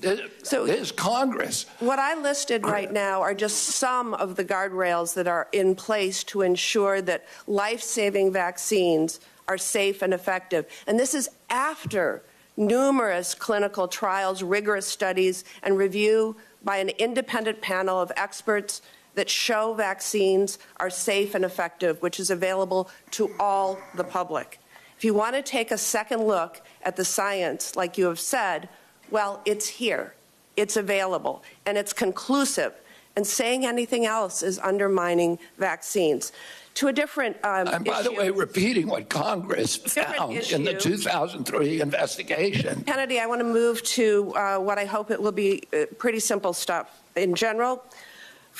there's Congress. What I listed right now are just some of the guardrails that are in place to ensure that life-saving vaccines are safe and effective. And this is after numerous clinical trials, rigorous studies, and review by an independent panel of experts that show vaccines are safe and effective, which is available to all the public. If you want to take a second look at the science, like you have said, well, it's here, it's available, and it's conclusive. And saying anything else is undermining vaccines. To a different and by the way, repeating what Congress found in the 2003 investigation. Kennedy, I want to move to what I hope it will be pretty simple stuff. In general,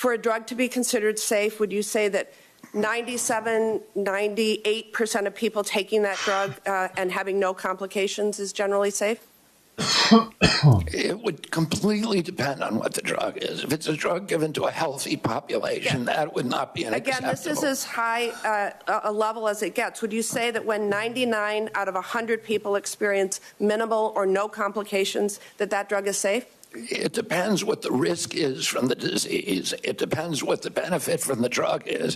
For a drug to be considered safe, would you say that 97, 98% of people taking that drug and having no complications is generally safe? It would completely depend on what the drug is. If it's a drug given to a healthy population, that would not be an Again, this is as high a level as it gets. Would you say that when 99 out of 100 people experience minimal or no complications, that drug is safe? It depends what the risk is from the disease. It depends what the benefit from the drug is.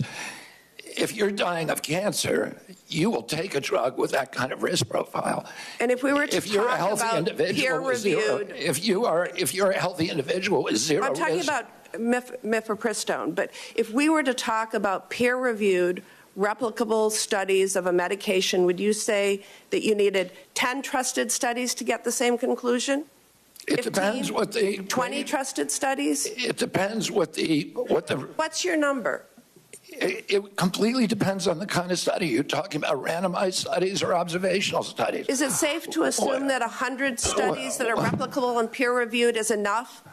If you're dying of cancer, you will take a drug with that kind of risk profile. And if we were to if you're a talk healthy about individual with zero, peer-reviewed, if you're a healthy individual with zero I'm talking risk, about mifepristone, but if we were to talk about peer-reviewed, replicable studies of a medication, would you say that you needed 10 trusted studies to get the same conclusion? it depends what the 20 trusted studies? It depends what the. What's your number? It completely depends on the kind of study. You're talking about randomized studies or observational studies. Is it safe to assume that 100 studies that are replicable and peer-reviewed is enough?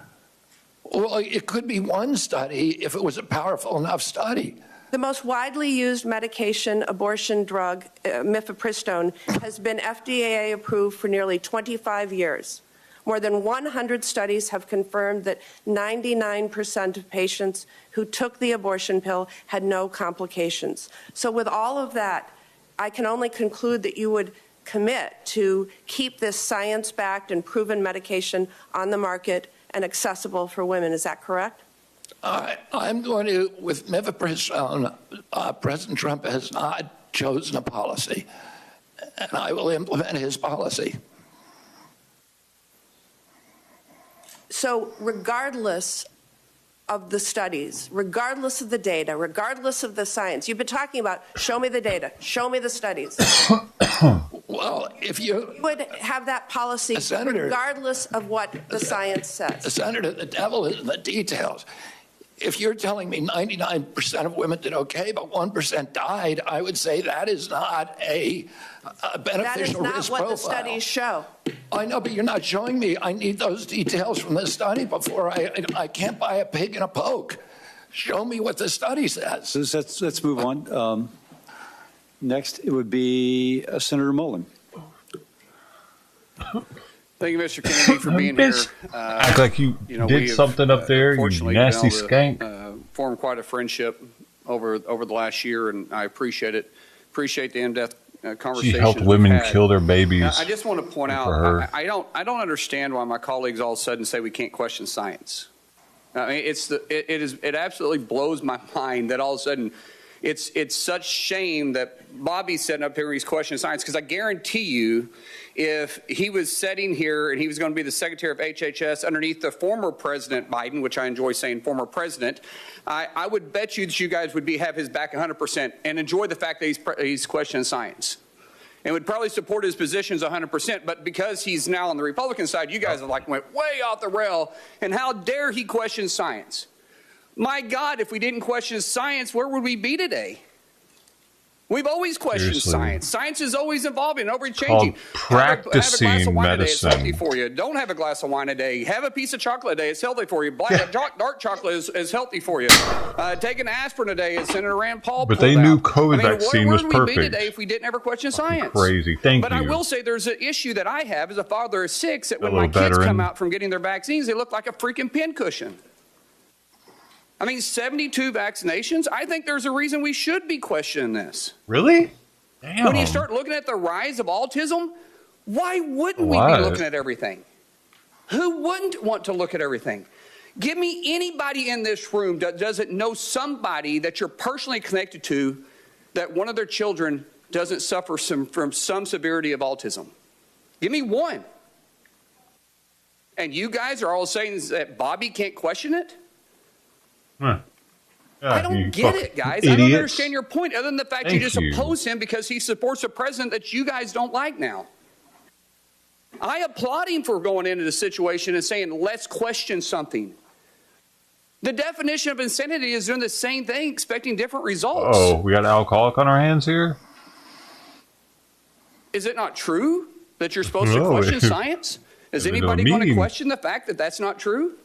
Well, it could be one study if it was a powerful enough study. The most widely used medication, abortion drug, mifepristone, has been FDA approved for nearly 25 years. More than 100 studies have confirmed that 99% of patients who took the abortion pill had no complications. So with all of that, I can only conclude that you would commit to keep this science-backed and proven medication on the market and accessible for women. Is that correct? I'm going to, with mifepristone, President Trump has not chosen a policy, and I will implement his policy. So regardless of the studies, regardless of the data, regardless of the science, you've been talking about, show me the data, show me the studies. Well, if you would have that policy regardless of what the science says. Senator, the devil is in the details. If you're telling me 99% of women did okay, but 1% died, I would say that is not a beneficial risk profile. That is not what the studies show. I know, but you're not showing me. I need those details from the study before I can't buy a pig in a poke. Show me what the study says. So let's move on. Next, it would be Senator Mullen. Thank you, Mr. Kennedy, for being here. Act like you did something up there, you nasty skank. Formed quite a friendship over the last year, and I appreciate it. Appreciate the in-depth conversation. She helped women kill their babies. I just want to point out, I don't understand why my colleagues all of a sudden say we can't question science. I mean, it absolutely blows my mind that all of a sudden it's such shame that Bobby's sitting up here and he's questioning science, because I guarantee you, if he was sitting here and he was going to be the Secretary of HHS underneath the former President Biden, which I enjoy saying former president, I would bet you that you guys would have his back 100% and enjoy the fact that he's questioning science. And would probably support his positions 100%, but because he's now on the Republican side, you guys have went way off the rail, and how dare he question science? My God, if we didn't question science, where would we be today? We've always questioned science. Science is always evolving and always changing. Practicing have a glass of wine medicine. a day, it's healthy for you. Don't have a glass of wine a day. Have a piece of chocolate a day, it's healthy for you. Dark chocolate is healthy for you. Take an aspirin a day, as Senator Rand Paul But pulled they knew out. COVID vaccine was Where would we be perfect. today if we didn't ever question science? Crazy. Thank But you. I will say there's an issue that I have as a father of 6, that when Hello, my kids veteran. come out from getting their vaccines, they look like a freaking pincushion. I mean, 72 vaccinations? I think there's a reason we should be questioning this. Really? Damn. When you start looking at the rise of autism, why wouldn't we Why? be looking at everything? Who wouldn't want to look at everything? Give me anybody in this room that doesn't know somebody that you're personally connected to that one of their children doesn't suffer from some severity of autism. Give me one. And you guys are all saying that Bobby can't question it? Huh. I don't get it, guys. I don't understand your point, other than the fact you just oppose him because he supports a president that you guys don't like now. I applaud him for going into the situation and saying, let's question something. The definition of insanity is doing the same thing, expecting different results. Oh, we got an alcoholic on our hands here? Is it not true that you're supposed to question science? Is There's no anybody going to meeting. question the fact that that's not true?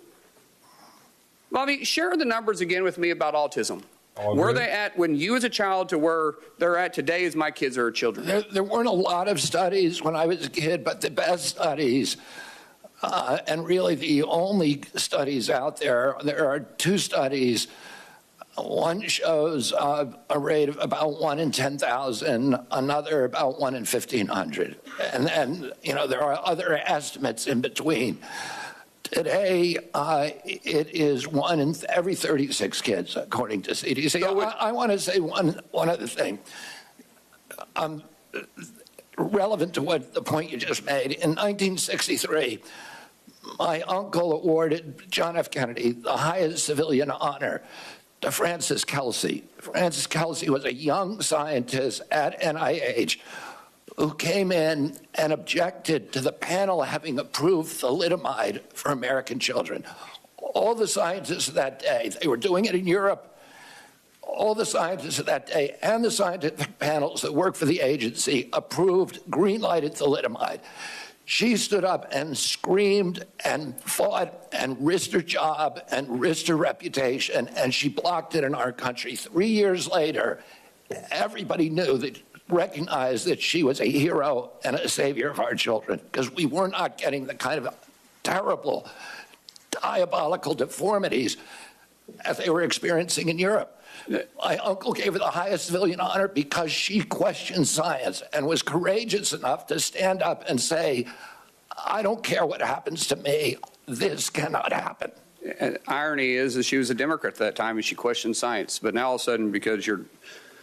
Bobby, share the numbers again with me about autism. Where they at when you as a child to where they're at today as my kids are children? There weren't a lot of studies when I was a kid, but the best studies, and really the only studies out there are two studies. One shows a rate of about 1 in 10,000, another about 1 in 1,500. And you know, there are other estimates in between. Today, it is 1 in every 36 kids, according to CDC. I want to say one other thing. Relevant to what the point you just made. In 1963, my uncle awarded John F. Kennedy the highest civilian honor to Francis Kelsey. Francis Kelsey was a young scientist at NIH who came in and objected to the panel having approved thalidomide for American children. All the scientists of that day, they were doing it in Europe, all the scientists of that day and the scientific panels that work for the agency approved, green-lighted thalidomide. She stood up and screamed and fought and risked her job and risked her reputation, and she blocked it in our country. 3 years later, everybody knew that, recognized that she was a hero and a savior of our children, because we were not getting the kind of terrible, diabolical deformities that they were experiencing in Europe. My uncle gave her the highest civilian honor because she questioned science and was courageous enough to stand up and say, I don't care what happens to me, this cannot happen. And irony is that she was a Democrat at that time and she questioned science. But now all of a sudden, because you're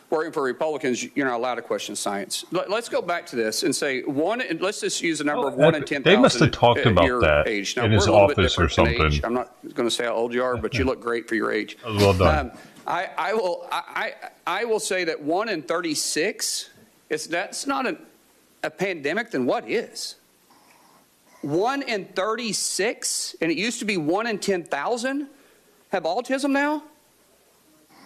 working for Republicans, you're not allowed to question science. Let's go back to this and say let's just use the number of 1 in 10,000. They must have talked about that age. Now, in his office or something. I'm not going to say how old you are, but you look great for your age. Well done. I will say that 1 in 36, that's not a pandemic, then what is? 1 in 36, and it used to be 1 in 10,000 have autism now?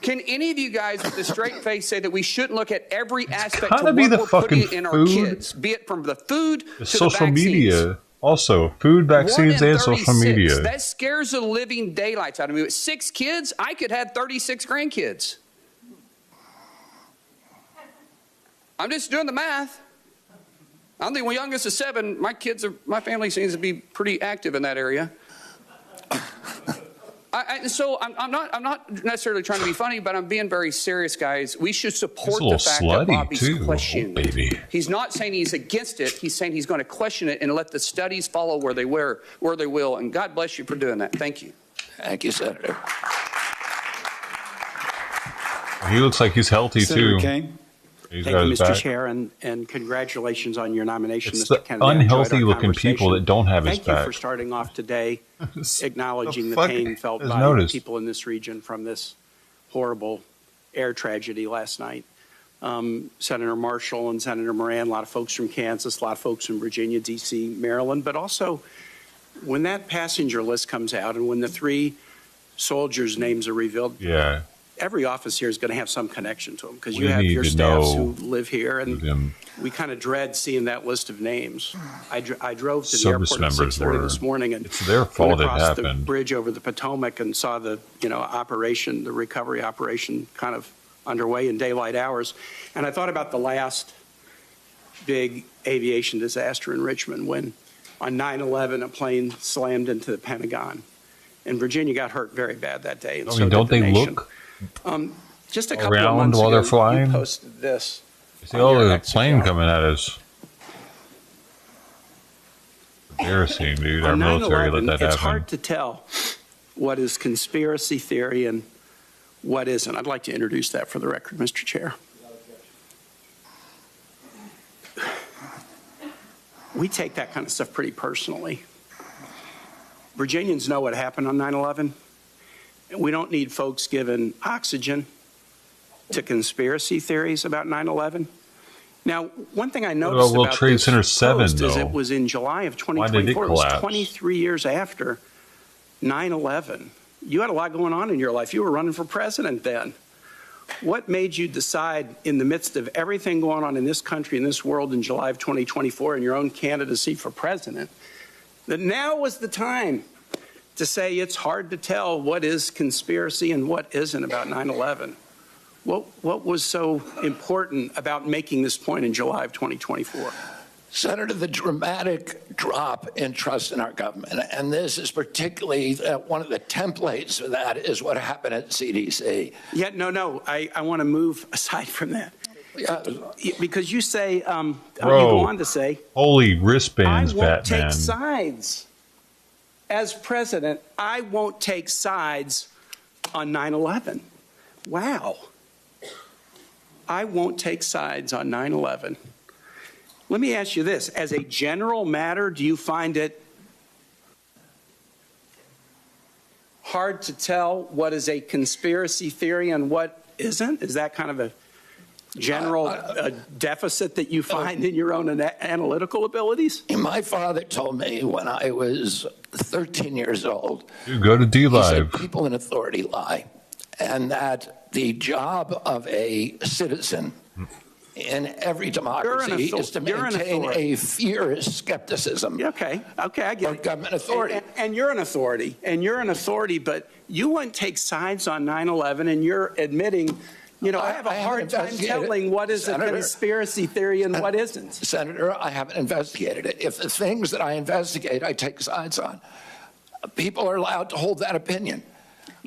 Can any of you guys with a straight face say that we shouldn't look at every aspect of what we're putting in our kids, be it from the food to social the vaccines? media, also food, vaccines, and social media. That scares the living daylights out of me. With 6 kids, I could have 36 grandkids. I'm just doing the math. I'm the youngest of 7. My family seems to be pretty active in that area. So I'm not necessarily trying to be funny, but I'm being very serious, guys. We should support the fact that Bobby's questioning it. He's not saying he's against it. He's saying he's going to question it and let the studies follow where they will. And God bless you for doing that. Thank you. Thank you, Senator. He looks like he's healthy Senator too. King. He's Thank got you, his Mr. back. Chair, and congratulations on your nomination, It's Mr. the Kennedy. I enjoyed our unhealthy-looking people that don't have his Thank you back. for starting off today acknowledging the fuck pain felt has by noticed? people in this region from this horrible air tragedy last night. Senator Marshall and Senator Moran, a lot of folks from Kansas, a lot of folks from Virginia, D.C., Maryland, but also when that passenger list comes out and when the 3 soldiers' names are revealed, Yeah. every office here is going to have some connection to them because We you have need your to staffs know who live here, and them. we kind of dread seeing that list of names. I drove to the Service airport at members 6:30 this morning, and it's their went fault it across the happened. bridge over the Potomac and saw the operation, the recovery operation, kind of underway in daylight hours. And I thought about the last big aviation disaster in Richmond when, on 9/11, a plane slammed into the Pentagon, and Virginia got hurt very bad that day. And so don't did the they nation. look Just a couple of around months while ago, they're flying? you posted this. See all the plane coming at us. Embarrassing, dude. Our On military 9/11, let that it's happen. hard to tell what is conspiracy theory and what isn't. I'd like to introduce that for the record, Mr. Chair. We take that kind of stuff pretty personally. Virginians know what happened on 9/11. And we don't need folks giving oxygen to conspiracy theories about 9/11. Now, one thing I noticed World about Trade this Center 7, post is though? it was in July of Why did it 2024. It was collapse? 23 years after 9/11. You had a lot going on in your life. You were running for president then. What made you decide, in the midst of everything going on in this country, in this world, in July of 2024, in your own candidacy for president, that now was the time to say it's hard to tell what is conspiracy and what isn't about 9/11. What was so important about making this point in July of 2024? Senator, the dramatic drop in trust in our government, and this is particularly one of the templates for that is what happened at CDC. Yeah, no, I want to move aside from that. Because you say, you go on to say, holy wristbands, I won't Batman. take sides. As president, I won't take sides on 9/11. Wow. I won't take sides on 9/11. Let me ask you this. As a general matter, do you find it hard to tell what is a conspiracy theory and what isn't? Is that kind of a general deficit that you find in your own analytical abilities? My father told me when I was 13 years old, You go to he D-Live. said people in authority lie, and that the job of a citizen in every democracy is to maintain a fierce skepticism. Okay, I get it. Government authority. And you're an authority, but you wouldn't take sides on 9/11, and you're admitting, I have a hard time telling what is a conspiracy theory and what isn't. Senator, I haven't investigated it. If the things that I investigate, I take sides on. People are allowed to hold that opinion.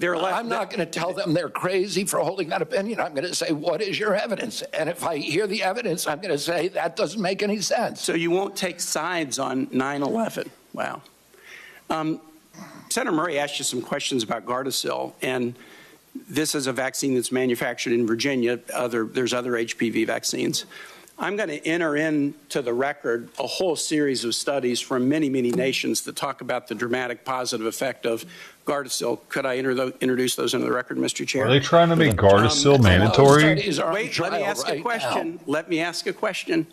I'm not going to tell them they're crazy for holding that opinion. I'm going to say, what is your evidence? And if I hear the evidence, I'm going to say, that doesn't make any sense. So you won't take sides on 9/11. Wow. Senator Murray asked you some questions about Gardasil, and this is a vaccine that's manufactured in Virginia. There's other HPV vaccines. I'm going to enter into the record a whole series of studies from many, many nations that talk about the dramatic positive effect of Gardasil. Could I introduce those into the record, Mr. Chair? Are they trying to make Gardasil mandatory? Wait, let me ask a question. Let me ask a question.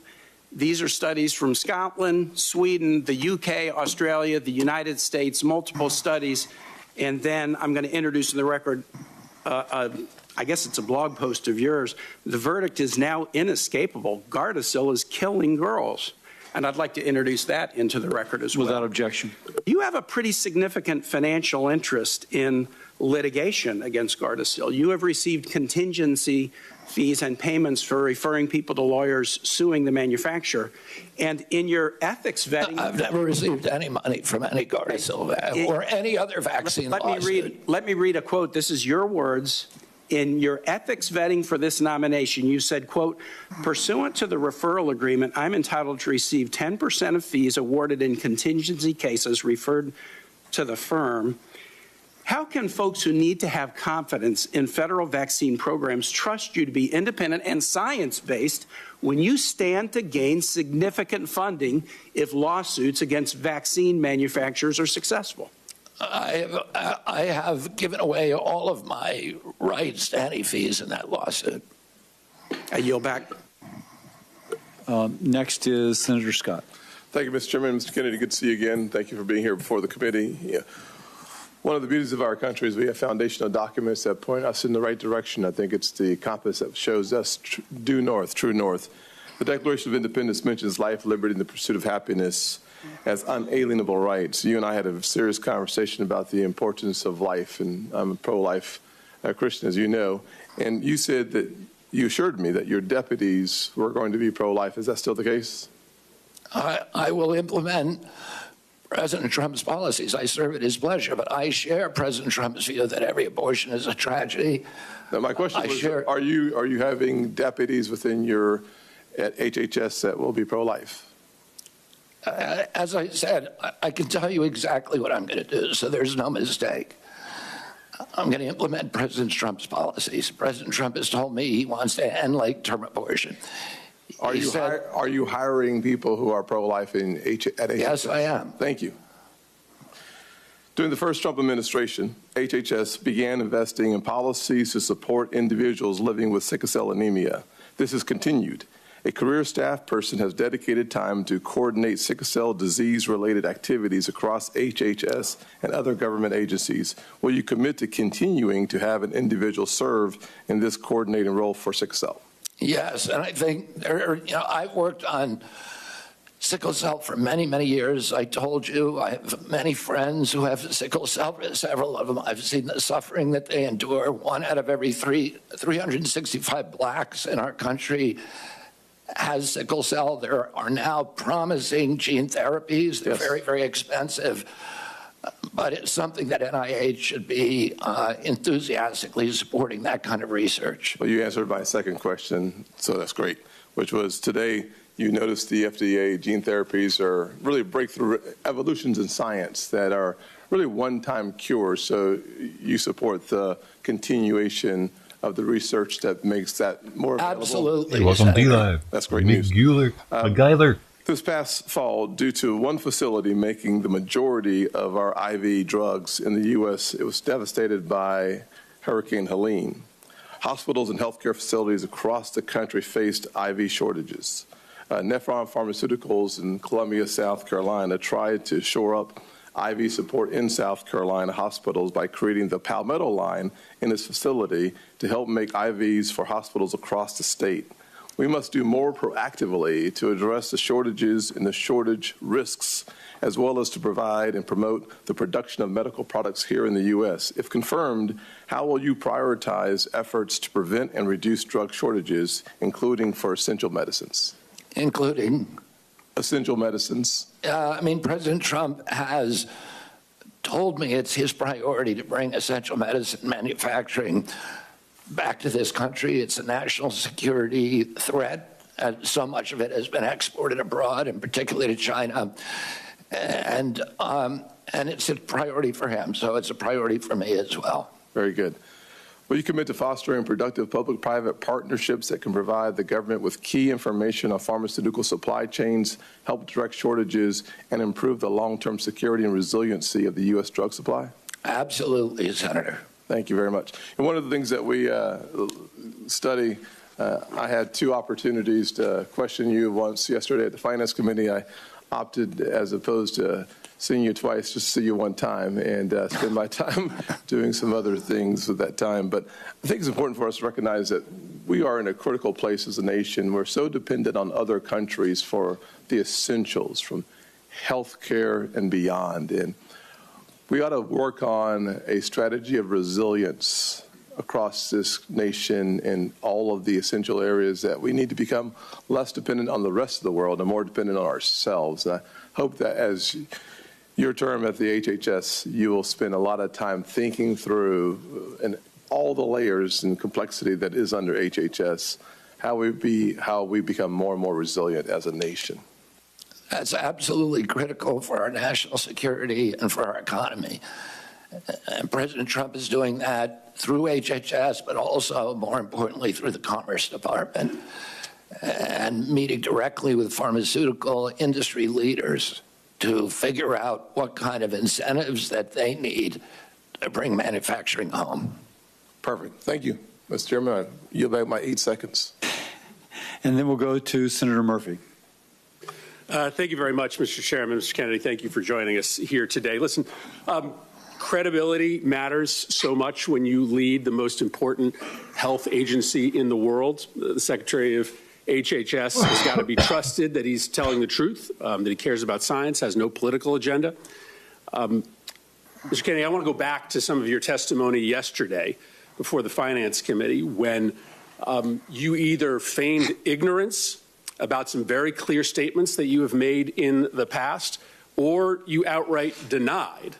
These are studies from Scotland, Sweden, the UK, Australia, the United States, multiple studies. And then I'm going to introduce in the record I guess it's a blog post of yours. The verdict is now inescapable. Gardasil is killing girls. And I'd like to introduce that into the record as well. Without objection. You have a pretty significant financial interest in litigation against Gardasil. You have received contingency fees and payments for referring people to lawyers suing the manufacturer. And in your ethics vetting... I've never received any money from any Gardasil or any other vaccine lawsuit. Let me read a quote. This is your words. In your ethics vetting for this nomination, you said, quote, pursuant to the referral agreement, I'm entitled to receive 10% of fees awarded in contingency cases referred to the firm. How can folks who need to have confidence in federal vaccine programs trust you to be independent and science-based when you stand to gain significant funding if lawsuits against vaccine manufacturers are successful? I have given away all of my rights to any fees in that lawsuit. I yield back. Next is Senator Scott. Thank you, Mr. Chairman. Mr. Kennedy, good to see you again. Thank you for being here before the committee. One of the beauties of our country is we have foundational documents that point us in the right direction. I think it's the compass that shows us due north, true north. The Declaration of Independence mentions life, liberty, and the pursuit of happiness as unalienable rights. You and I had a serious conversation about the importance of life, and I'm a pro-life Christian, as you know. And you said that you assured me that your deputies were going to be pro-life. Is that still the case? I will implement President Trump's policies. I serve at his pleasure, but I share President Trump's view that every abortion is a tragedy. Now, my question was, are you having deputies within your at HHS that will be pro-life? As I said, I can tell you exactly what I'm going to do, so there's no mistake. I'm going to implement President Trump's policies. President Trump has told me he wants to end late-term abortion. Are you hiring people who are pro-life at HHS? Yes, I am. Thank you. During the first Trump administration, HHS began investing in policies to support individuals living with sickle cell anemia. This has continued. A career staff person has dedicated time to coordinate sickle cell disease-related activities across HHS and other government agencies. Will you commit to continuing to have an individual serve in this coordinating role for sickle cell? Yes, and I think I've worked on sickle cell for many, many years. I told you I have many friends who have sickle cell. Several of them, I've seen the suffering that they endure. 1 out of every 365 blacks in our country has sickle cell. There are now promising gene therapies. They're very, very expensive. But it's something that NIH should be enthusiastically supporting, that kind of research. Well, you answered my second question, so that's great, which was today you noticed the FDA gene therapies are really breakthrough evolutions in science that are really one-time cures. So you support the continuation of the research that makes that more available? Absolutely. Welcome to D-Live. That's great news. Geiler. This past fall, due to one facility making the majority of our IV drugs in the U.S., it was devastated by Hurricane Helene. Hospitals and healthcare facilities across the country faced IV shortages. Nephron Pharmaceuticals in Columbia, South Carolina, tried to shore up IV support in South Carolina hospitals by creating the Palmetto line in its facility to help make IVs for hospitals across the state. We must do more proactively to address the shortages and the shortage risks, as well as to provide and promote the production of medical products here in the U.S. If confirmed, how will you prioritize efforts to prevent and reduce drug shortages, including for essential medicines? Including? Essential medicines. President Trump has told me it's his priority to bring essential medicine manufacturing back to this country. It's a national security threat, and so much of it has been exported abroad, and particularly to China. And it's a priority for him, so it's a priority for me as well. Very good. Will you commit to fostering productive public-private partnerships that can provide the government with key information on pharmaceutical supply chains, help direct shortages, and improve the long-term security and resiliency of the U.S. drug supply? Absolutely, Senator. Thank you very much. And one of the things that we study, I had 2 opportunities to question you. Once yesterday at the Finance Committee, I opted, as opposed to seeing you twice, just see you one time and spend my time doing some other things with that time. But I think it's important for us to recognize that we are in a critical place as a nation. We're so dependent on other countries for the essentials, from health care and beyond. And we ought to work on a strategy of resilience across this nation in all of the essential areas that we need to become less dependent on the rest of the world and more dependent on ourselves. And I hope that as your term at the HHS, you will spend a lot of time thinking through and all the layers and complexity that is under HHS, how we become more and more resilient as a nation. That's absolutely critical for our national security and for our economy. And President Trump is doing that through HHS, but also, more importantly, through the Commerce Department, and meeting directly with pharmaceutical industry leaders to figure out what kind of incentives that they need to bring manufacturing home. Perfect. Thank you, Mr. Chairman. I yield back my 8 seconds. And then we'll go to Senator Murphy. Thank you very much, Mr. Chairman. Mr. Kennedy, thank you for joining us here today. Listen, credibility matters so much when you lead the most important health agency in the world. The Secretary of HHS has got to be trusted that he's telling the truth, that he cares about science, has no political agenda. Mr. Kennedy, I want to go back to some of your testimony yesterday before the Finance Committee when you either feigned ignorance about some very clear statements that you have made in the past, or you outright denied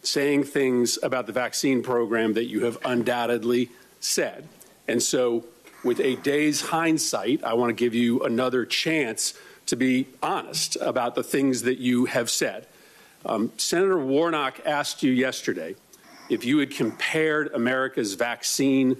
saying things about the vaccine program that you have undoubtedly said. And so, with a day's hindsight, I want to give you another chance to be honest about the things that you have said. Senator Warnock asked you yesterday if you had compared America's vaccine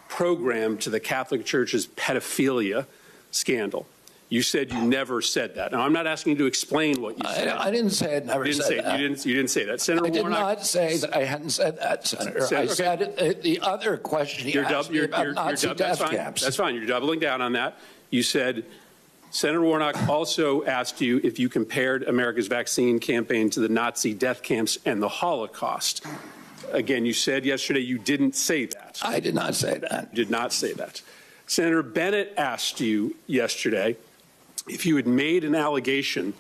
program to the Catholic Church's pedophilia scandal. You said you never said that. Now, I'm not asking you to explain what you said. I didn't say it. Never said that. You didn't say that. Senator Warnock. I did not say that I hadn't said that, Senator. I said the other question he asked me about Nazi death camps. That's fine. You're doubling down on that. You said Senator Warnock also asked you if you compared America's vaccine campaign to the Nazi death camps and the Holocaust. Again, you said yesterday you didn't say that. I did not say that. You did not say that. Senator Bennett asked you yesterday if you had made an allegation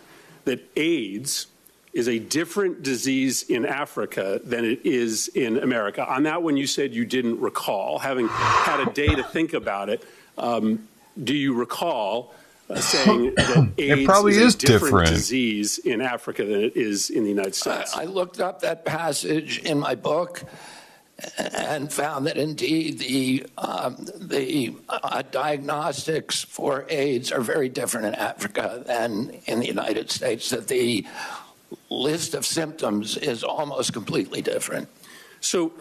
that AIDS is a different disease in Africa than it is in America. On that one, you said you didn't recall. Having had a day to think about it, do you recall saying that AIDS is a different disease in Africa than it is in the United States? I looked up that passage in my book and found that indeed the diagnostics for AIDS are very different in Africa than in the United States, that the list of symptoms is almost completely different. So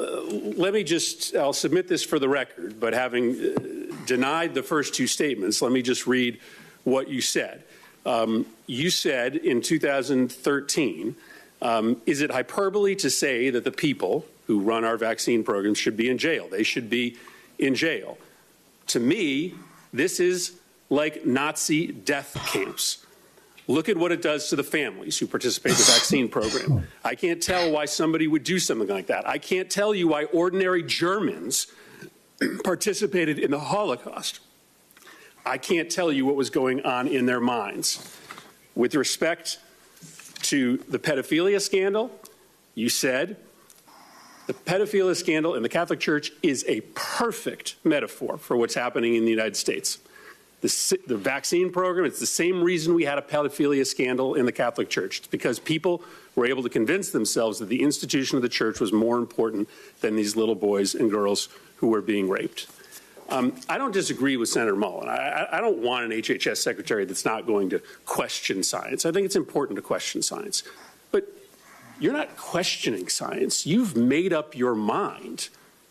let me just, I'll submit this for the record, but having denied the first two statements, let me just read what you said. You said in 2013, is it hyperbole to say that the people who run our vaccine programs should be in jail? They should be in jail. To me, this is like Nazi death camps. Look at what it does to the families who participate in the vaccine program. I can't tell why somebody would do something like that. I can't tell you why ordinary Germans participated in the Holocaust. I can't tell you what was going on in their minds. With respect to the pedophilia scandal, you said the pedophilia scandal in the Catholic Church is a perfect metaphor for what's happening in the United States. The vaccine program, it's the same reason we had a pedophilia scandal in the Catholic Church. It's because people were able to convince themselves that the institution of the church was more important than these little boys and girls who were being raped. I don't disagree with Senator Mullen. I don't want an HHS secretary that's not going to question science. I think it's important to question science. But you're not questioning science. You've made up your mind.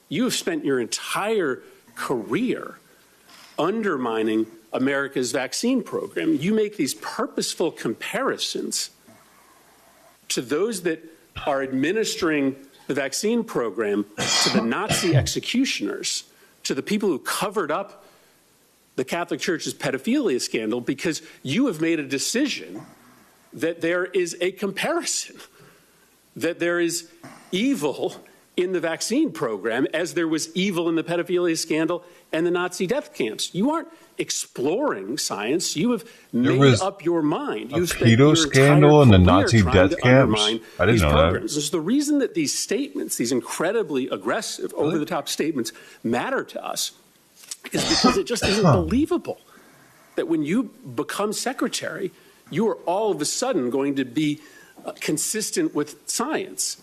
You have spent your entire career undermining America's vaccine program. You make these purposeful comparisons to those that are administering the vaccine program to the Nazi executioners, to the people who covered up the Catholic Church's pedophilia scandal, because you have made a decision that there is a comparison, that there is evil in the vaccine program as there was evil in the pedophilia scandal and the Nazi death camps. You aren't exploring science. You have made up your mind. You've spent your scandal and the entire Nazi career death trying to camps. undermine I didn't these know programs. that. It's the reason that these statements, these incredibly aggressive, over-the-top statements, matter to us is because it just isn't believable that when you become secretary, you are all of a sudden going to be consistent with science.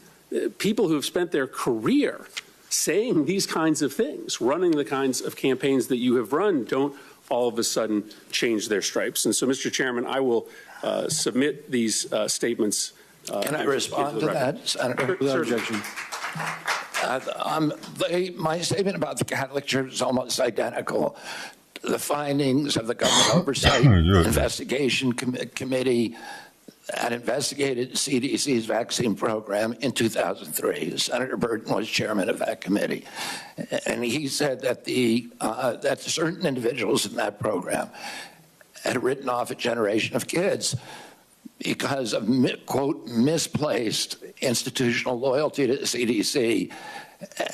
People who have spent their career saying these kinds of things, running the kinds of campaigns that you have run, don't all of a sudden change their stripes. And so, Mr. Chairman, I will submit these statements. Can I respond to that, Senator? Without objection. My statement about the Catholic Church is almost identical to the findings of the Government Oversight Investigation Committee that investigated CDC's vaccine program in 2003. Senator Burton was chairman of that committee. And he said that that certain individuals in that program had written off a generation of kids because of, quote, misplaced institutional loyalty to the CDC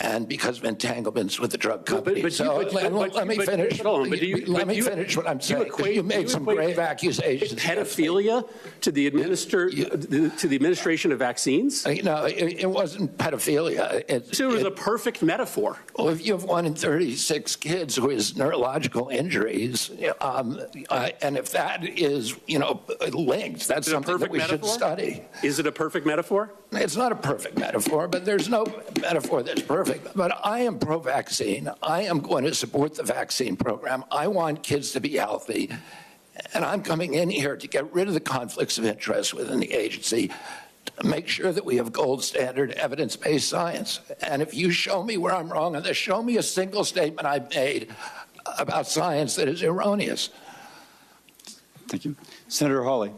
and because of entanglements with the drug company. Let me finish what I'm saying. You made some grave accusations. Pedophilia to the administration of vaccines? No, it wasn't pedophilia. It was a perfect metaphor. Well, if you have 1 in 36 kids who has neurological injuries, and if that is, linked, that's something that we should study. Is it a perfect metaphor? It's not a perfect metaphor, but there's no metaphor that's perfect. But I am pro-vaccine. I am going to support the vaccine program. I want kids to be healthy. And I'm coming in here to get rid of the conflicts of interest within the agency, to make sure that we have gold standard evidence-based science. And if you show me where I'm wrong on this, show me a single statement I've made about science that is erroneous. Thank you. Senator Hawley.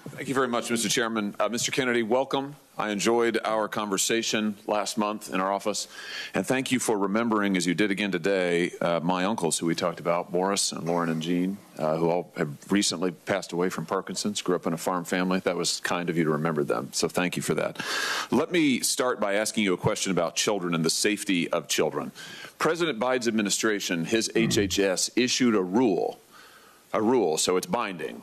Thank you very much, Mr. Chairman. Mr. Kennedy, welcome. I enjoyed our conversation last month in our office, and thank you for remembering, as you did again today, my uncles who we talked about, Morris and Lauren and Jean, who all have recently passed away from Parkinson's, grew up in a farm family. That was kind of you to remember them, so thank you for that. Let me start by asking you a question about children and the safety of children. President Biden's administration, his HHS, issued a rule a rule, so it's binding,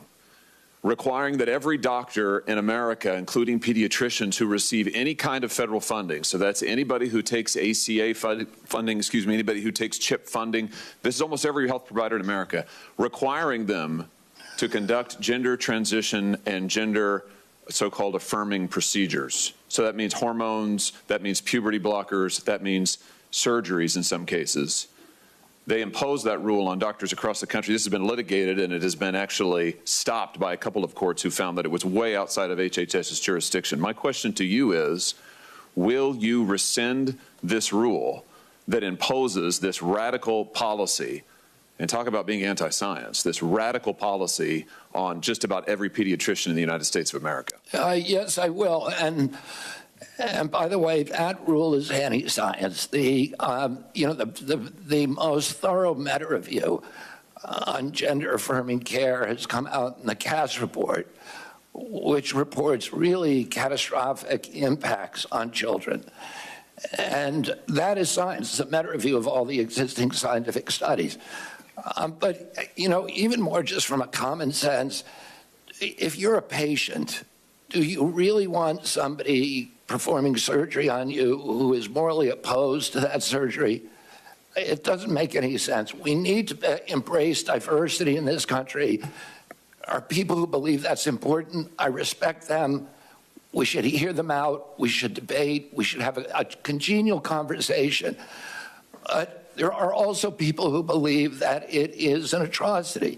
requiring that every doctor in America, including pediatricians who receive any kind of federal funding, so that's anybody who takes ACA funding, anybody who takes CHIP funding, this is almost every health provider in America, requiring them to conduct gender transition and gender so-called affirming procedures. So that means hormones, that means puberty blockers, that means surgeries in some cases. They impose that rule on doctors across the country. This has been litigated, and it has been actually stopped by a couple of courts who found that it was way outside of HHS's jurisdiction. My question to you is, will you rescind this rule that imposes this radical policy, and talk about being anti-science, this radical policy on just about every pediatrician in the United States of America? Yes, I will. And by the way, that rule is anti-science. The most thorough meta-review on gender-affirming care has come out in the Cass report, which reports really catastrophic impacts on children. And that is science. It's a meta-review of all the existing scientific studies. But, even more just from a common sense, if you're a patient, do you really want somebody performing surgery on you who is morally opposed to that surgery? It doesn't make any sense. We need to embrace diversity in this country. Are people who believe that's important? I respect them. We should hear them out. We should debate. We should have a congenial conversation. There are also people who believe that it is an atrocity,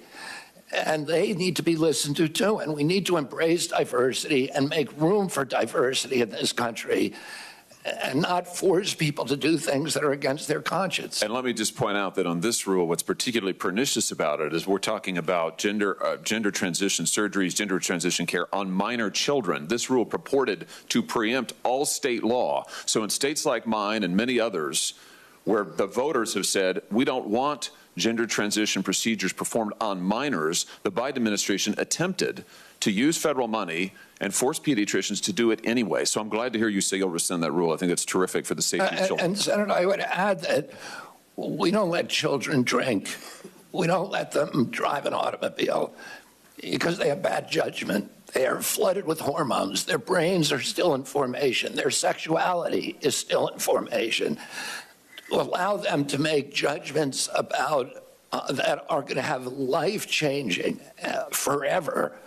and they need to be listened to too. And we need to embrace diversity and make room for diversity in this country, and not force people to do things that are against their conscience. And let me just point out that on this rule, what's particularly pernicious about it is we're talking about gender transition surgeries, gender transition care on minor children. This rule purported to preempt all state law. So in states like mine and many others, where the voters have said, we don't want gender transition procedures performed on minors, the Biden administration attempted to use federal money and force pediatricians to do it anyway. So I'm glad to hear you say you'll rescind that rule. I think it's terrific for the safety of children. And Senator, I would add that we don't let children drink. We don't let them drive an automobile because they have bad judgment. They are flooded with hormones. Their brains are still in formation. Their sexuality is still in formation. To allow them to make judgments about that are going to have life-changing forever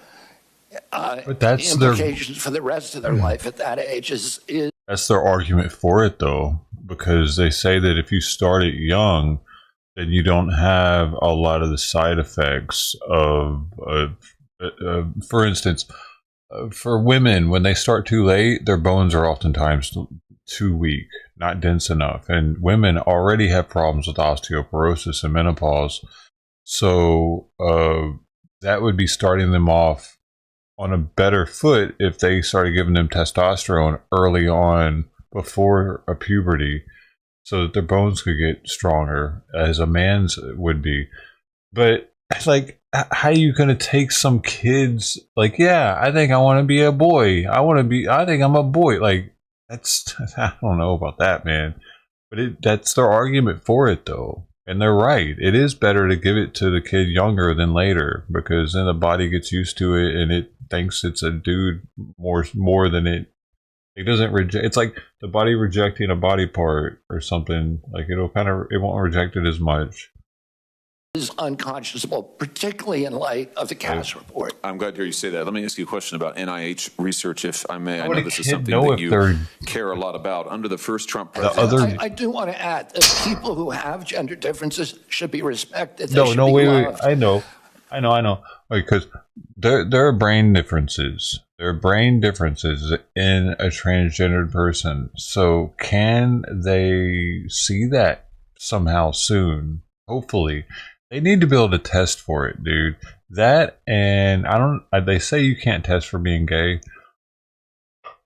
but that's implications for the rest of their life at that age is that's their argument for it, though, because they say that if you start it young, then you don't have a lot of the side effects of for instance, for women, when they start too late, their bones are oftentimes too weak, not dense enough. And women already have problems with osteoporosis and menopause. So that would be starting them off on a better foot if they started giving them testosterone early on before a puberty so that their bones could get stronger as a man's would be. But like, how are you going to take some kids like, yeah, I think I want to be a boy. I think I'm a boy. Like, I don't know about that, man. But that's their argument for it, though. And they're right. It is better to give it to the kid younger than later, because then the body gets used to it and it thinks it's a dude more than it doesn't reject. It's like the body rejecting a body part or something. Like it won't reject it as much. Is unconscionable, particularly in light of the Cass report. I'm glad to hear you say that. Let me ask you a question about NIH research, if I may. I know this is something that you care a lot about. Under the first Trump presidency, I do want to add that people who have gender differences should be respected. Wait. I know. Because there are brain differences. There are brain differences in a transgendered person. So can they see that somehow soon? Hopefully. They need to be able to test for it, dude. That, and they say you can't test for being gay.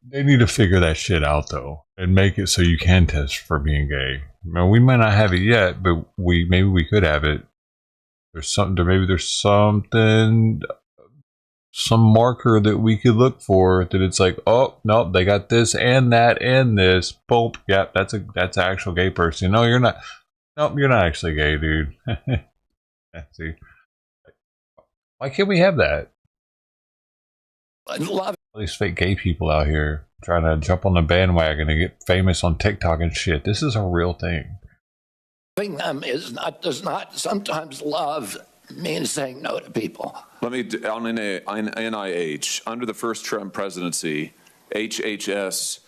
They need to figure that shit out, though, and make it so you can test for being gay. Now, we might not have it yet, but maybe we could have it. Some marker that we could look for that it's like, oh no, they got this and that and this. Boom, yeah, that's an actual gay person. No, you're not. Nope, you're not actually gay, dude. See, Why can't we have that? I love All these fake gay people out here trying to jump on the bandwagon and get famous on TikTok and shit. This is a real thing. Loving them does not sometimes love means saying no to people. Let me, on NIH, under the first Trump presidency, HHS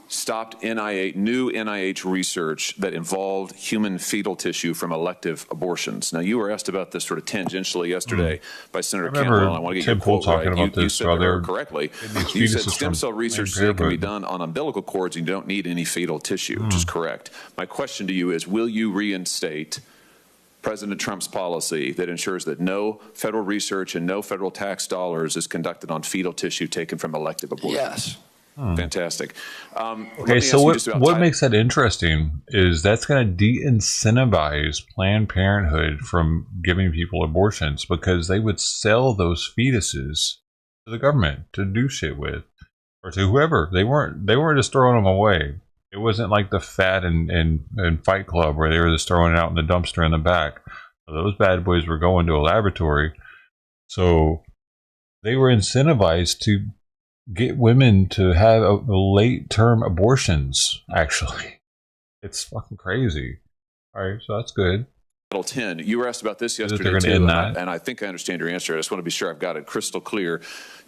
stopped new NIH research that involved human fetal tissue from elective abortions. Now, you were asked about this sort of tangentially yesterday by Senator Cantwell. I want to get your quote right. You said correctly. You said stem cell research can be done on umbilical cords and you don't need any fetal tissue, which is correct. My question to you is, will you reinstate President Trump's policy that ensures that no federal research and no federal tax dollars is conducted on fetal tissue taken from elective abortions? Yes. Fantastic. Okay, so what makes that interesting is that's going to de-incentivize Planned Parenthood from giving people abortions because they would sell those fetuses to the government to do shit with, or to whoever. They weren't just throwing them away. It wasn't like the Fat and Fight Club where they were just throwing it out in the dumpster in the back. Those bad boys were going to a laboratory, so they were incentivized to get women to have late-term abortions, actually. It's fucking crazy. All right, so that's good. Title 10. You were asked about this yesterday, too, and I think I understand your answer. I just want to be sure I've got it crystal clear.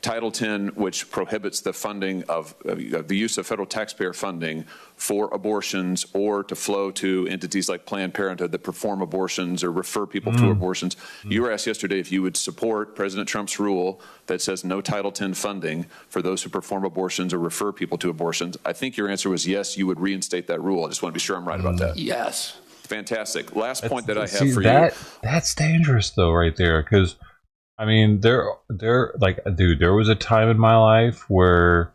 Title 10, which prohibits the funding of the use of federal taxpayer funding for abortions or to flow to entities like Planned Parenthood that perform abortions or refer people to abortions. You were asked yesterday if you would support President Trump's rule that says no Title 10 funding for those who perform abortions or refer people to abortions. I think your answer was yes, you would reinstate that rule. I just want to be sure I'm right about that. Yes. Fantastic. Last point that I have for you. That's dangerous, though, right there, because I mean, they're like, dude, there was a time in my life where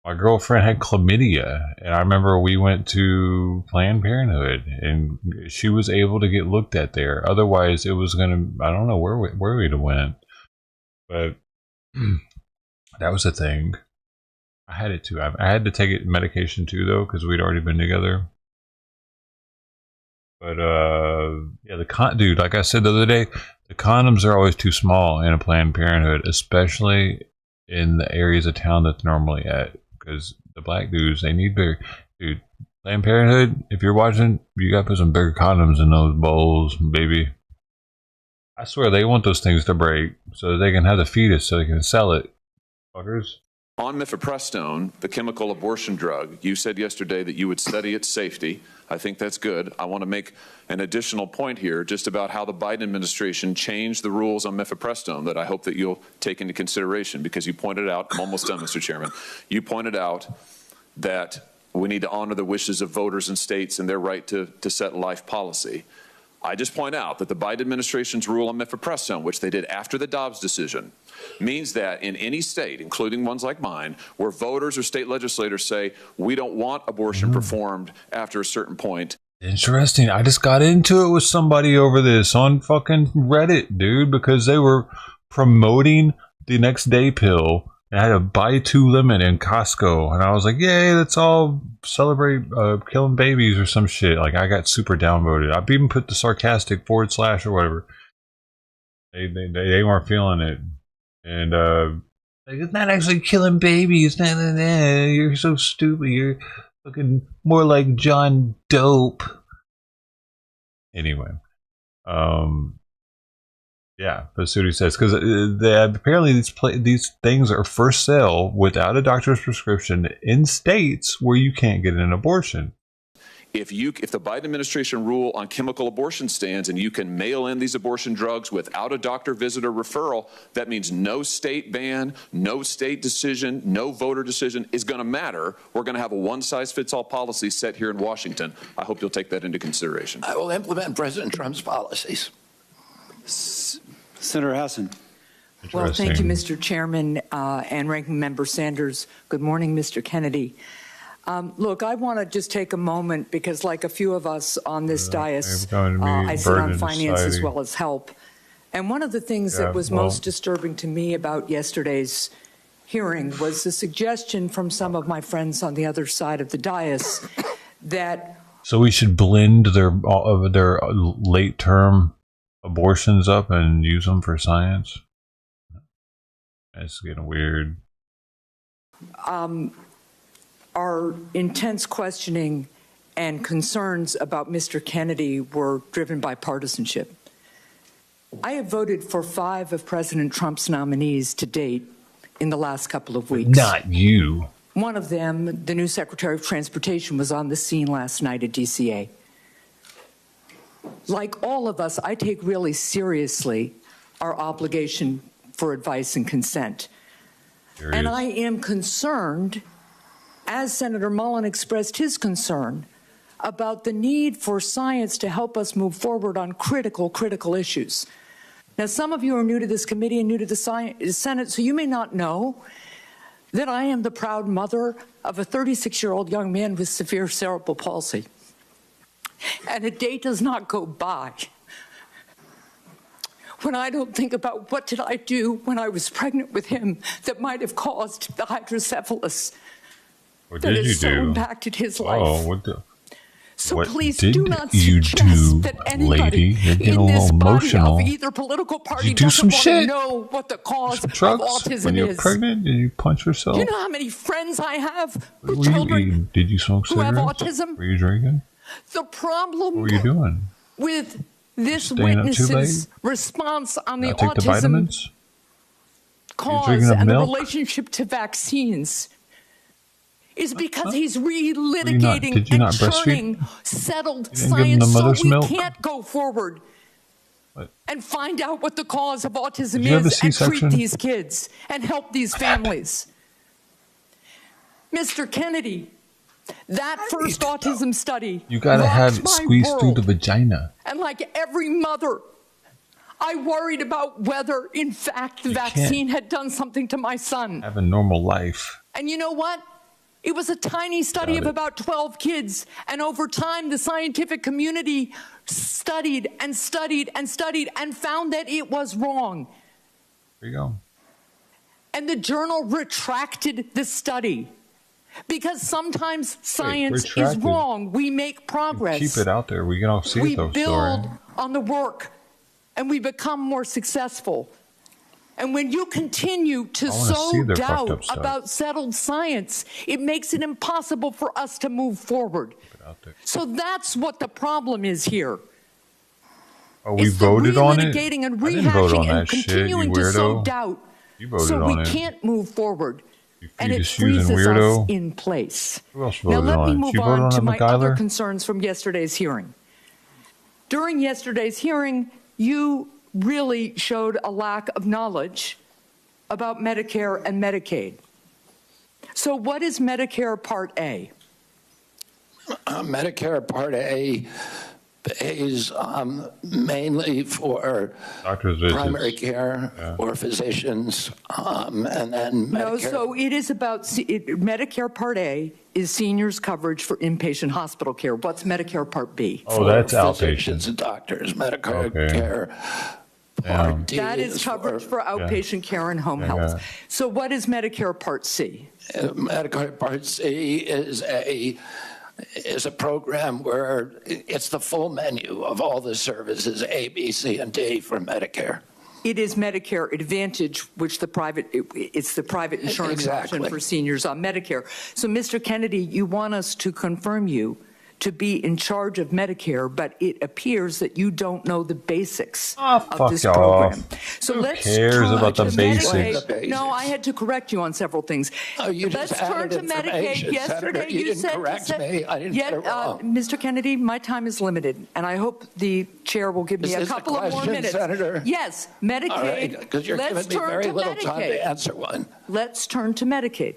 my girlfriend had chlamydia, and I remember we went to Planned Parenthood, and she was able to get looked at there. Otherwise, it was gonna, I don't know where we'd have went, but that was a thing. I had it too. I had to take medication too, though, because we'd already been together. But yeah, dude, like I said the other day, the condoms are always too small in a Planned Parenthood, especially in the areas of town that they're normally at, because the black dudes, they need bigger. Dude, Planned Parenthood, if you're watching, you gotta put some bigger condoms in those bowls, baby. I swear they want those things to break so that they can have the fetus so they can sell it. Fuckers. On mifepristone, the chemical abortion drug, you said yesterday that you would study its safety. I think that's good. I want to make an additional point here just about how the Biden administration changed the rules on mifepristone that I hope that you'll take into consideration, because you pointed out, I'm almost done, Mr. Chairman, you pointed out that we need to honor the wishes of voters and states and their right to set life policy. I just point out that the Biden administration's rule on mifepristone, which they did after the Dobbs decision, means that in any state, including ones like mine, where voters or state legislators say we don't want abortion performed after a certain point. Interesting. I just got into it with somebody over this on fucking Reddit, dude, because they were promoting the next day pill. And I had a buy two limit in Costco, and I was like, yay, let's all celebrate killing babies or some shit. Like, I got super downvoted. I've even put the sarcastic / or whatever. They weren't feeling it. And like, it's not actually killing babies. Nah, nah, nah. You're so stupid. You're looking more like John Dope. Anyway, yeah, that's what he says, because apparently these things are for sale without a doctor's prescription in states where you can't get an abortion. If the Biden administration rule on chemical abortion stands and you can mail in these abortion drugs without a doctor visit or referral, that means no state ban, no state decision, no voter decision is going to matter. We're going to have a one-size-fits-all policy set here in Washington. I hope you'll take that into consideration. I will implement President Trump's policies. Senator Hassan. Well, thank you, Mr. Chairman and Ranking Member Sanders. Good morning, Mr. Kennedy. Look, I want to just take a moment because, like a few of us on this dais, I sit on finance as well as help. And one of the things that was most disturbing to me about yesterday's hearing was the suggestion from some of my friends on the other side of the dais that. So we should blend their late term abortions up and use them for science. It's getting weird. Our intense questioning and concerns about Mr. Kennedy were driven by partisanship. I have voted for 5 of President Trump's nominees to date in the last couple of weeks. Not you. One of them, the new Secretary of Transportation, was on the scene last night at DCA. Like all of us, I take really seriously our obligation for advice and consent. And I am concerned, as Senator Mullen expressed his concern, about the need for science to help us move forward on critical issues. Now, some of you are new to this committee and new to the Senate, so you may not know that I am the proud mother of a 36-year-old young man with severe cerebral palsy. And a day does not go by when I don't think about what did I do when I was pregnant with him that might have caused the hydrocephalus What that did you has so do? impacted his life. Oh, what the? So what please did do not you suggest do, that anybody lady? You're getting in a this little body emotional. of either political party you do doesn't some want to shit? know what the cause of Drugs? autism When you're is. pregnant, did you punch yourself? Do you know how many friends I have What with were you children eating? Did you smoke who have cigarettes? autism? Were you drinking? The problem What were you doing? with this Staying up too witness's response on the Not take the autism vitamins? cause drinking and the milk? relationship to vaccines is because he's Did you relitigating not and breastfeed? churning settled You didn't give him the science so mother's we milk? can't go forward and find out what the cause of autism Did you have a is and treat C-section? these kids and help these families. Mr. Kennedy, that first autism study You gotta rocked have it my squeezed through world. the vagina. And like every mother, I worried about whether, in fact, the vaccine had done something to my son. Have a normal life. And you know what? It was a tiny study Got of it. about 12 kids. And over time, the scientific community studied and studied and studied and found that it was wrong. There you go. And the journal retracted the study. Because sometimes science is retracted? wrong. We make progress. Keep it out there. We can all see We it though, build story. on the work and we become more successful. And when you continue to I wanna see sow their fucked doubt up stuff. about settled science, it makes it impossible for us to move forward. So that's what the problem is here. Oh, we It's the voted on it? relitigating and I didn't vote rehashing on and that shit, continuing you to sow weirdo. doubt. You voted So on we it. can't move forward. And it fetus-using freezes us weirdo. in place. Who else Now voted let on me it? move You voted on on to it, my other McGyler? concerns from yesterday's hearing. During yesterday's hearing, you really showed a lack of knowledge about Medicare and Medicaid. So what is Medicare Part A? Medicare Part A pays mainly for Doctor's visits. primary care or physicians, and then No, Medicare. so it is about, Medicare Part A is seniors coverage for inpatient hospital care. What's Medicare Part B? Oh, that's physicians outpatient. and doctors, Medicare Okay. care. Damn. Part D That is coverage for outpatient care and home I health. got So what is Medicare Part C? Medicare Part C is a program where it's the full menu of all the services A, B, C, and D for Medicare. It is Medicare Advantage, which it's the private insurance option Exactly. for seniors on Medicare. So, Mr. Kennedy, you want us to confirm you to be in charge of Medicare, but it appears that you don't know the basics of fuck this off. program. So Who let's cares turn about the to basics? Medicaid. No, I had to correct you on several things. Oh, you Let's just turn added to Medicaid. information, Yesterday, Senator. You didn't said correct me. I didn't get it wrong. Mr. Kennedy, my time is limited, and I hope the chair will give me Is a this a couple of more question, minutes. Senator? Yes, Medicaid. All right, because you're Let's giving me turn very to little time Medicaid. to answer one. Let's turn to Medicaid.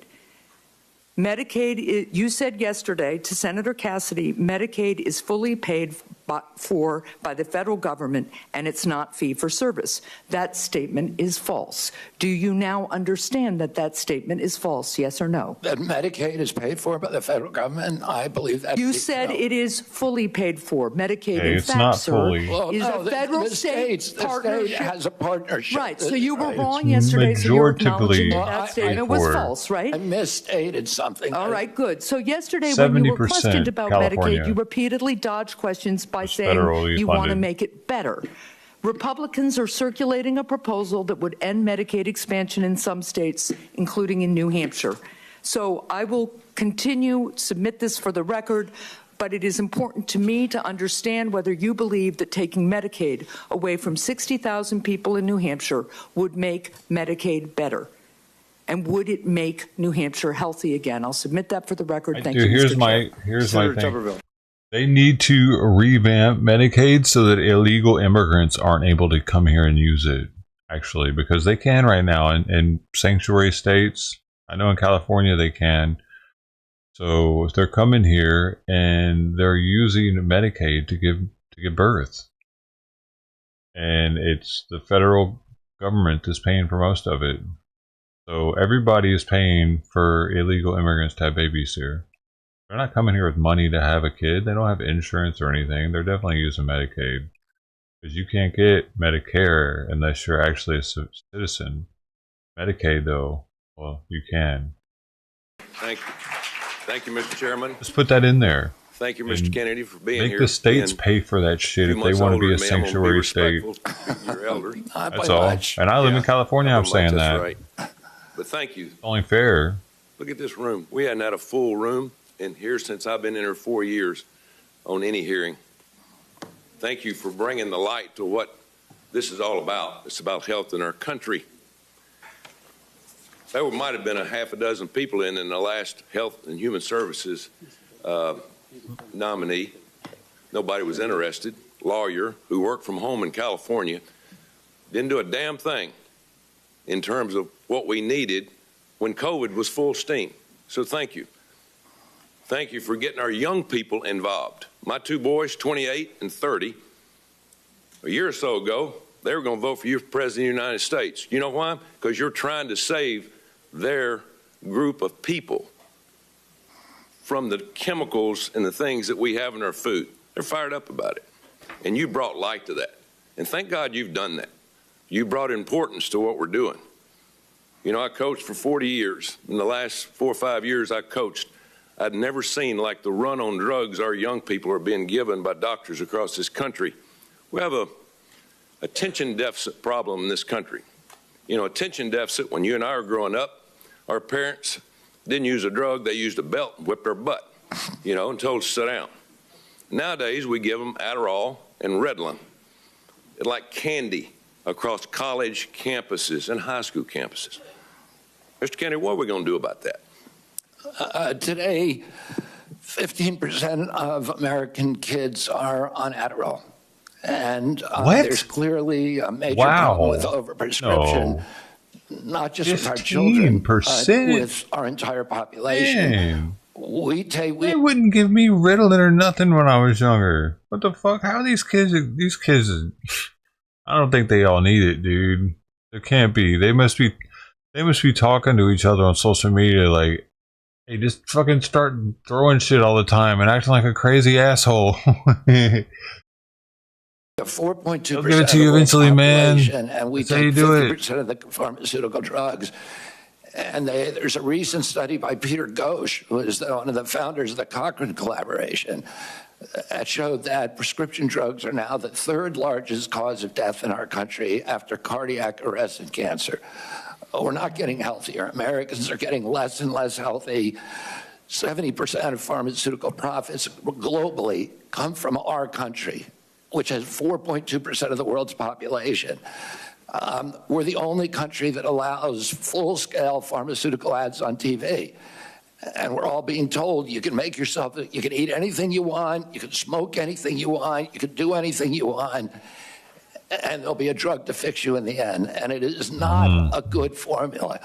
Medicaid, you said yesterday to Senator Cassidy, Medicaid is fully paid for by the federal government, and it's not fee for service. That statement is false. Do you now understand that that statement is false, yes or no? That Medicaid is paid for by the federal government, I believe that. You said it is fully paid for. Medicaid, Hey, in it's fact, not sir, fully. is no, a the federal-state state partnership. has a partnership. Right, so you were Right. wrong yesterday, so you're acknowledging majoritively that that paid statement was for. false, right? I misstated something. All right, good. So yesterday, when you were 70% questioned about California. Medicaid, you repeatedly dodged questions by It's saying federally you want to funded. make it better. Republicans are circulating a proposal that would end Medicaid expansion in some states, including in New Hampshire. So I will continue, submit this for the record, but it is important to me to understand whether you believe that taking Medicaid away from 60,000 people in New Hampshire would make Medicaid better. And would it make New Hampshire healthy again? I'll submit that for the record. Thank you, Here's Mr. here's my thing. They need to revamp Medicaid so that illegal immigrants aren't able to come here and use it, actually, because they can right now in sanctuary states. I know in California they can. So if they're coming here and they're using Medicaid to give birth, and it's the federal government that's paying for most of it. So everybody is paying for illegal immigrants to have babies here. They're not coming here with money to have a kid. They don't have insurance or anything. They're definitely using Medicaid. Because you can't get Medicare unless you're actually a citizen. Medicaid, though, well, you can. Thank you. Thank you, Mr. Chairman. Just put that in there. Thank you, Mr. Kennedy, for being here. Make the states pay for that shit if they want to be a sanctuary state. Your elders. That's all. And I live in California, I'm saying that. Right. But thank you. It's only fair. Look at this room. We hadn't had a full room in here since I've been in here 4 years on any hearing. Thank you for bringing the light to what this is all about. It's about health in our country. There might have been a half a dozen people in the last Health and Human Services nominee. Nobody was interested. Lawyer who worked from home in California. Didn't do a damn thing in terms of what we needed when COVID was full steam. So thank you. Thank you for getting our young people involved. My two boys, 28 and 30, a year or so ago, they were going to vote for you for President of the United States. You know why? Because you're trying to save their group of people from the chemicals and the things that we have in our food. They're fired up about it. And you brought light to that. And thank God you've done that. You brought importance to what we're doing. You know, I coached for 40 years. In the last 4 or 5 years I coached, I'd never seen like the run on drugs our young people are being given by doctors across this country. We have a attention deficit problem in this country. You know, attention deficit, when you and I were growing up, our parents didn't use a drug, they used a belt and whipped our butt, you know, and told us to sit down. Nowadays, we give them Adderall and Ritalin. It's like candy across college campuses and high school campuses. Mr. Kennedy, what are we going to do about that? Today, 15% of American kids are on Adderall. And there's clearly a major problem with overprescription, not just with our children, but with our entire population. Man. They wouldn't give me Ritalin or nothing when I was younger. What the fuck? How are these kids? I don't think they all need it, dude. There can't be. They must be talking to each other on social media like, hey, just fucking start throwing shit all the time and acting like a crazy asshole. 4.2% I'll give it to you eventually, man. And we That's how you take do 50% of the pharmaceutical drugs. And there's a recent study by Peter Ghosh, who is one of the founders of the Cochrane collaboration, that showed that prescription drugs are now the third largest cause of death in our country after cardiac arrest and cancer. We're not getting healthier. Americans are getting less and less healthy. 70% of pharmaceutical profits globally come from our country, which has 4.2% of the world's population. We're the only country that allows full-scale pharmaceutical ads on TV. And we're all being told you can make yourself, you can eat anything you want, you can smoke anything you want, you can do anything you want, and there'll be a drug to fix you in the end. And it is not a good formula.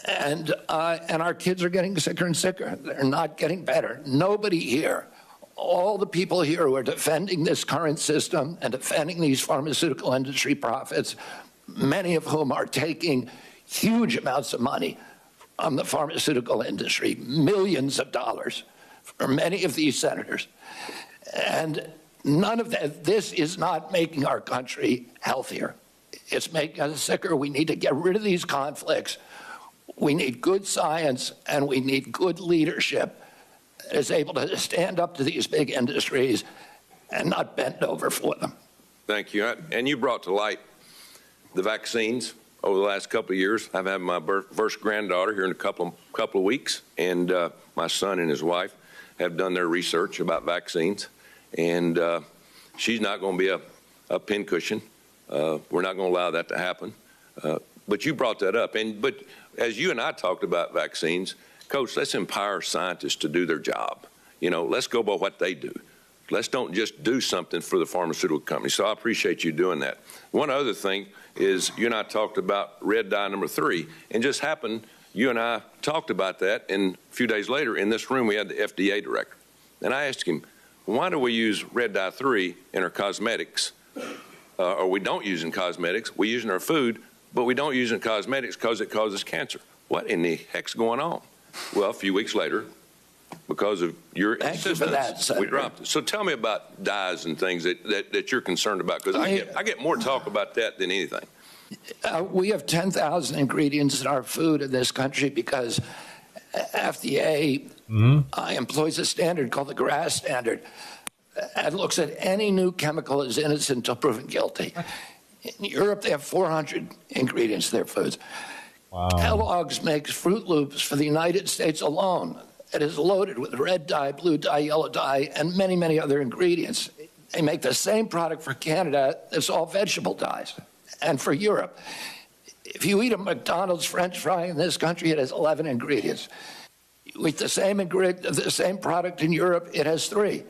And our kids are getting sicker and sicker. They're not getting better. Nobody here, all the people here who are defending this current system and defending these pharmaceutical industry profits, many of whom are taking huge amounts of money from the pharmaceutical industry, millions of dollars for many of these senators. And none of that, this is not making our country healthier. It's making us sicker. We need to get rid of these conflicts. We need good science and we need good leadership that is able to stand up to these big industries and not bend over for them. Thank you. And you brought to light the vaccines over the last couple of years. I've had my first granddaughter here in a couple of weeks, and my son and his wife have done their research about vaccines, and she's not going to be a pincushion. We're not going to allow that to happen. But you brought that up, but as you and I talked about vaccines, Coach, let's empower scientists to do their job. You know, let's go by what they do. Let's don't just do something for the pharmaceutical company. So I appreciate you doing that. One other thing is you and I talked about red dye number 3, and just happened, you and I talked about that, and a few days later in this room we had the FDA director. And I asked him, why do we use red dye 3 in our cosmetics? Or we don't use in cosmetics, we use in our food, but we don't use in cosmetics because it causes cancer. What in the heck's going on? Well, a few weeks later, because of your insistence, we dropped it. So tell me about dyes and things that you're concerned about, because I get more talk about that than anything. We have 10,000 ingredients in our food in this country because FDA employs a standard called the GRAS standard and looks at any new chemical as innocent until proven guilty. In Europe, they have 400 ingredients in their foods. Wow. Kellogg's makes Fruit Loops for the United States alone. It is loaded with red dye, blue dye, yellow dye, and many, many other ingredients. They make the same product for Canada that's all vegetable dyes. And for Europe, if you eat a McDonald's French fry in this country, it has 11 ingredients. You eat the same product in Europe, it has 3.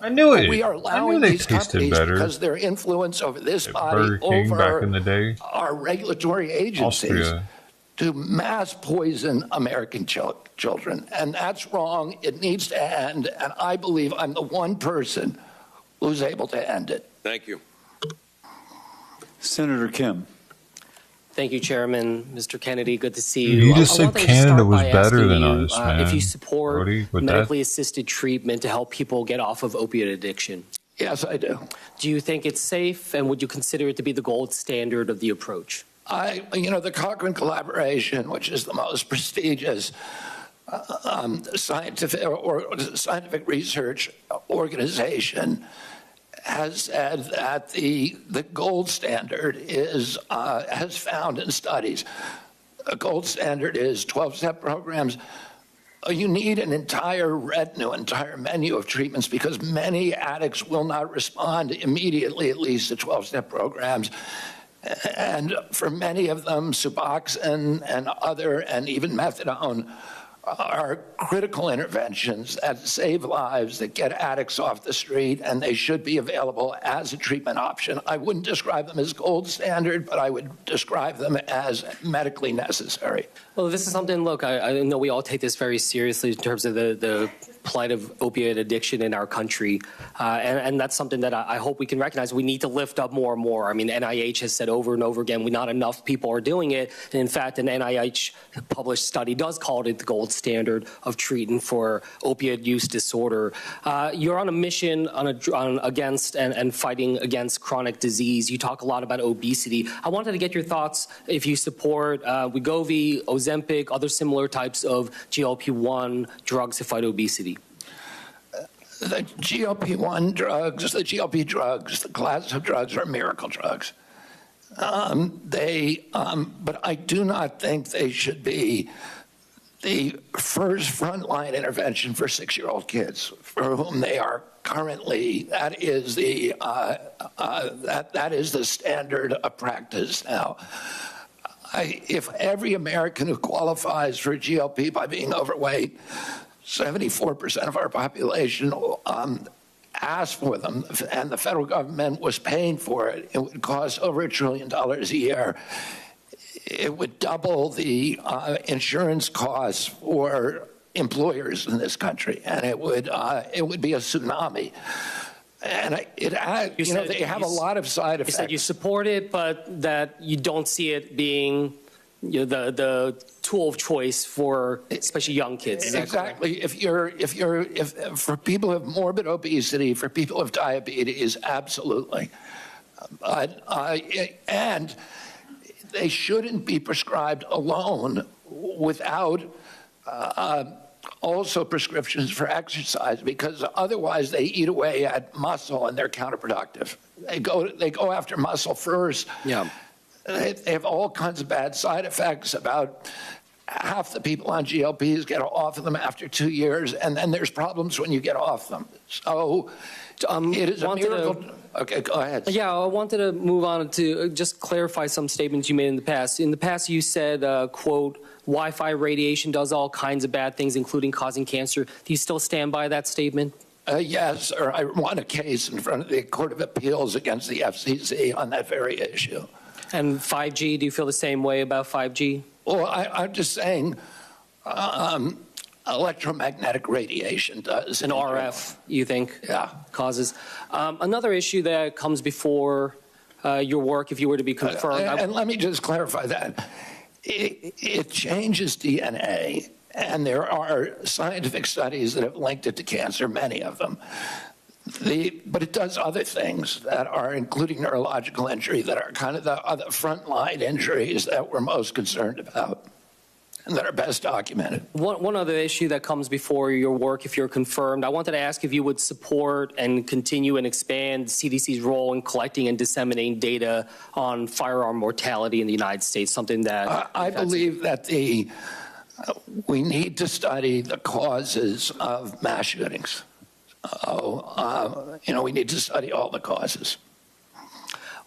I knew it. We are allowing these companies, because their influence over this body, over back in the day. Our regulatory agencies, Austria, to mass poison American children. And that's wrong. It needs to end. And I believe I'm the one person who's able to end it. Thank you. Senator Kim. Thank you, Chairman. Mr. Kennedy, good to see you. You just said Canada was better than us, man. If you support Brody, medically assisted treatment to help people get off of opioid addiction. Yes, I do. Do you think it's safe, and would you consider it to be the gold standard of the approach? The Cochrane collaboration, which is the most prestigious scientific research organization, has said that the gold standard is, has found in studies, a gold standard is 12-step programs. You need an entire menu of treatments because many addicts will not respond immediately, at least to 12-step programs. And for many of them, Suboxone and even methadone are critical interventions that save lives, that get addicts off the street, and they should be available as a treatment option. I wouldn't describe them as gold standard, but I would describe them as medically necessary. Well, this is something, look, I know we all take this very seriously in terms of the plight of opioid addiction in our country. And that's something that I hope we can recognize. We need to lift up more and more. I mean, NIH has said over and over again, not enough people are doing it. And in fact, an NIH published study does call it the gold standard of treating for opioid use disorder. You're on a mission against and fighting against chronic disease. You talk a lot about obesity. I wanted to get your thoughts if you support Wegovy, Ozempic, other similar types of GLP-1 drugs to fight obesity. The GLP-1 drugs, the GLP drugs, the class of drugs are miracle drugs. But I do not think they should be the first frontline intervention for 6-year-old kids for whom they are currently. That is the standard of practice now. If every American who qualifies for a GLP by being overweight, 74% of our population asked for them, and the federal government was paying for it, it would cost over $1 trillion a year. It would double the insurance costs for employers in this country, and it would be a tsunami. And they have a lot of side effects. You said you support it, but that you don't see it being the tool of choice for especially young kids. Exactly. If for people who have morbid obesity, for people who have diabetes, absolutely. And they shouldn't be prescribed alone without also prescriptions for exercise, because otherwise they eat away at muscle and they're counterproductive. They go after muscle first. Yeah. They have all kinds of bad side effects. About half the people on GLPs get off of them after 2 years, and then there's problems when you get off them. So it is a miracle. Okay, go ahead. Yeah, I wanted to move on to just clarify some statements you made in the past. In the past, you said, quote, Wi-Fi radiation does all kinds of bad things, including causing cancer. Do you still stand by that statement? Yes, sir. I won a case in front of the Court of Appeals against the FCC on that very issue. And 5G, do you feel the same way about 5G? Well, I'm just saying electromagnetic radiation does. And RF, you think, causes. Another issue that comes before your work, if you were to be confirmed. And let me just clarify that. It changes DNA, and there are scientific studies that have linked it to cancer, many of them. But it does other things that are, including neurological injury, that are kind of the other frontline injuries that we're most concerned about and that are best documented. One other issue that comes before your work, if you're confirmed, I wanted to ask if you would support and continue and expand CDC's role in collecting and disseminating data on firearm mortality in the United States, something that... I believe that we need to study the causes of mass shootings. We need to study all the causes.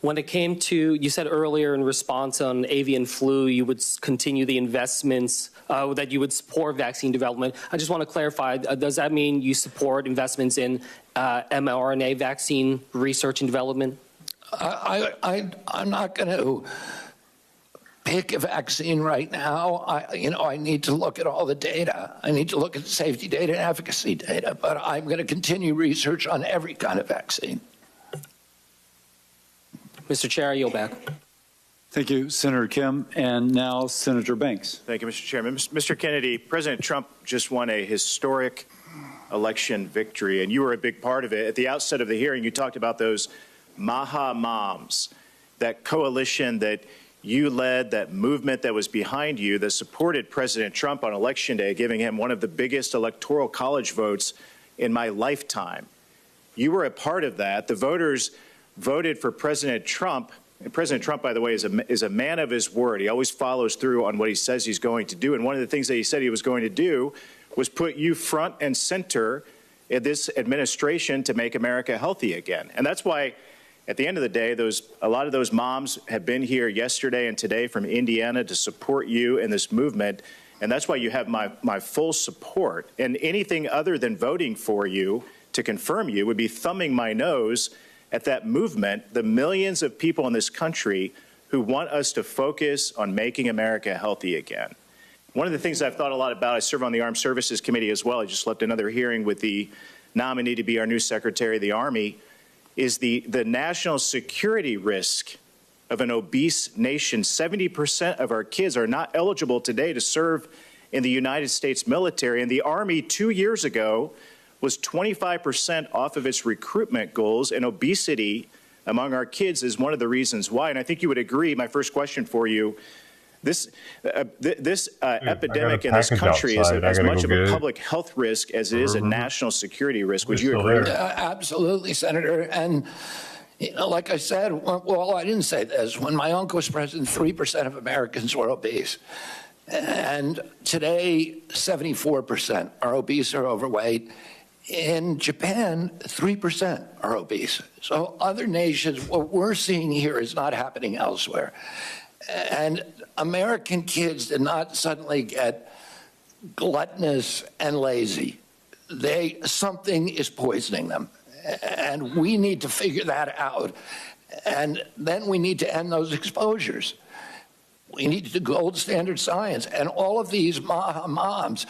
When it came to, you said earlier in response on avian flu, you would continue the investments, that you would support vaccine development. I just want to clarify, does that mean you support investments in mRNA vaccine research and development? I'm not going to pick a vaccine right now. I need to look at all the data. I need to look at the safety data and efficacy data, but I'm going to continue research on every kind of vaccine. Mr. Chair, I yield back. Thank you, Senator Kim. And now Senator Banks. Thank you, Mr. Chairman. Mr. Kennedy, President Trump just won a historic election victory, and you were a big part of it. At the outset of the hearing, you talked about those Maha Moms, that coalition that you led, that movement that was behind you that supported President Trump on Election Day, giving him one of the biggest electoral college votes in my lifetime. You were a part of that. The voters voted for President Trump. And President Trump, by the way, is a man of his word. He always follows through on what he says he's going to do. And one of the things that he said he was going to do was put you front and center in this administration to make America healthy again. And that's why, at the end of the day, a lot of those moms have been here yesterday and today from Indiana to support you in this movement. And that's why you have my full support. And anything other than voting for you to confirm you would be thumbing my nose at that movement, the millions of people in this country who want us to focus on making America healthy again. One of the things I've thought a lot about, I serve on the Armed Services Committee as well. I just left another hearing with the nominee to be our new Secretary of the Army, is the national security risk of an obese nation. 70% of our kids are not eligible today to serve in the United States military. And the Army 2 years ago was 25% off of its recruitment goals, and obesity among our kids is one of the reasons why. And I think you would agree, my first question for you, this epidemic in this country is as much of a public health risk as it is a national security risk. Would you agree? Absolutely, Senator. And like I said, well, I didn't say this. When my uncle was president, 3% of Americans were obese. And today, 74% are obese or overweight. In Japan, 3% are obese. So other nations, what we're seeing here is not happening elsewhere. And American kids did not suddenly get gluttonous and lazy. Something is poisoning them. And we need to figure that out. And then we need to end those exposures. We need to do gold standard science. And all of these moms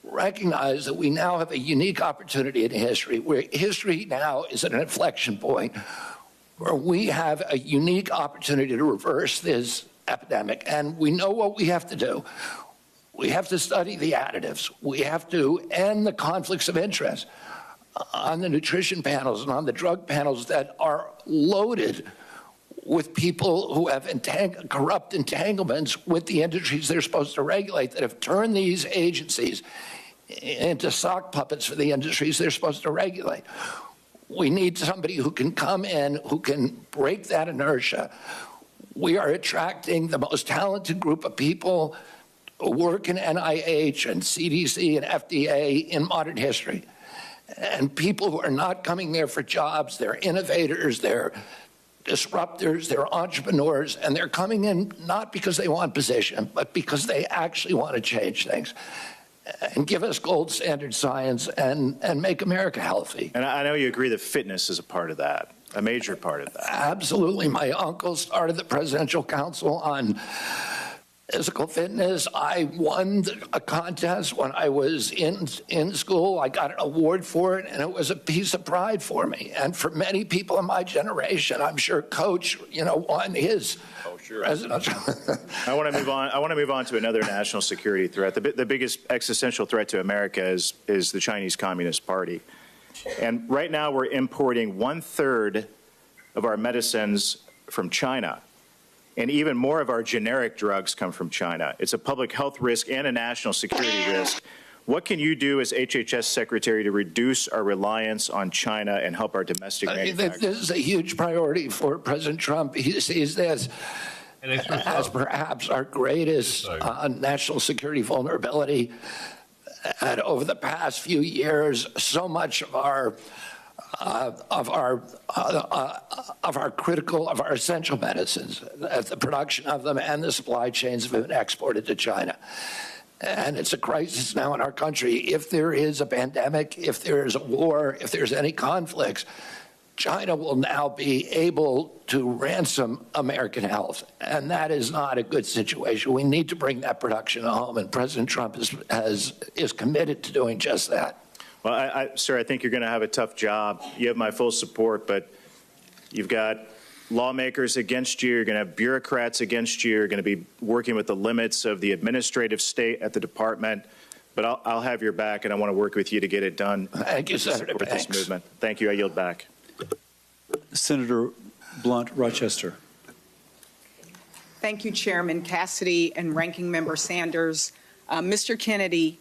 recognize that we now have a unique opportunity in history, where history now is at an inflection point, where we have a unique opportunity to reverse this epidemic. And we know what we have to do. We have to study the additives. We have to end the conflicts of interest on the nutrition panels and on the drug panels that are loaded with people who have corrupt entanglements with the industries they're supposed to regulate, that have turned these agencies into sock puppets for the industries they're supposed to regulate. We need somebody who can come in, who can break that inertia. We are attracting the most talented group of people who work in NIH and CDC and FDA in modern history. And people who are not coming there for jobs, they're innovators, they're disruptors, they're entrepreneurs, and they're coming in not because they want position, but because they actually want to change things and give us gold standard science and make America healthy. And I know you agree that fitness is a part of that, a major part of that. Absolutely. My uncle started the Presidential Council on Physical Fitness. I won a contest when I was in school. I got an award for it, and it was a piece of pride for me. And for many people in my generation, I'm sure Coach, won his presidential. I want to move on. I want to move on to another national security threat. The biggest existential threat to America is the Chinese Communist Party. And right now we're importing 1/3 of our medicines from China. And even more of our generic drugs come from China. It's a public health risk and a national security risk. What can you do as HHS Secretary to reduce our reliance on China and help our domestic manufacturers? This is a huge priority for President Trump. He sees this as perhaps our greatest national security vulnerability. And over the past few years, so much of our essential medicines, the production of them and the supply chains have been exported to China. And it's a crisis now in our country. If there is a pandemic, if there is a war, if there's any conflicts, China will now be able to ransom American health. And that is not a good situation. We need to bring that production home, and President Trump is committed to doing just that. Well, sir, I think you're going to have a tough job. You have my full support, but you've got lawmakers against you. You're going to have bureaucrats against you. You're going to be working with the limits of the administrative state at the department. But I'll have your back, and I want to work with you to get it done. Thank you, Senator. With this movement. Thank you. I yield back. Senator Blunt, Rochester. Thank you, Chairman Cassidy and Ranking Member Sanders. Mr. Kennedy,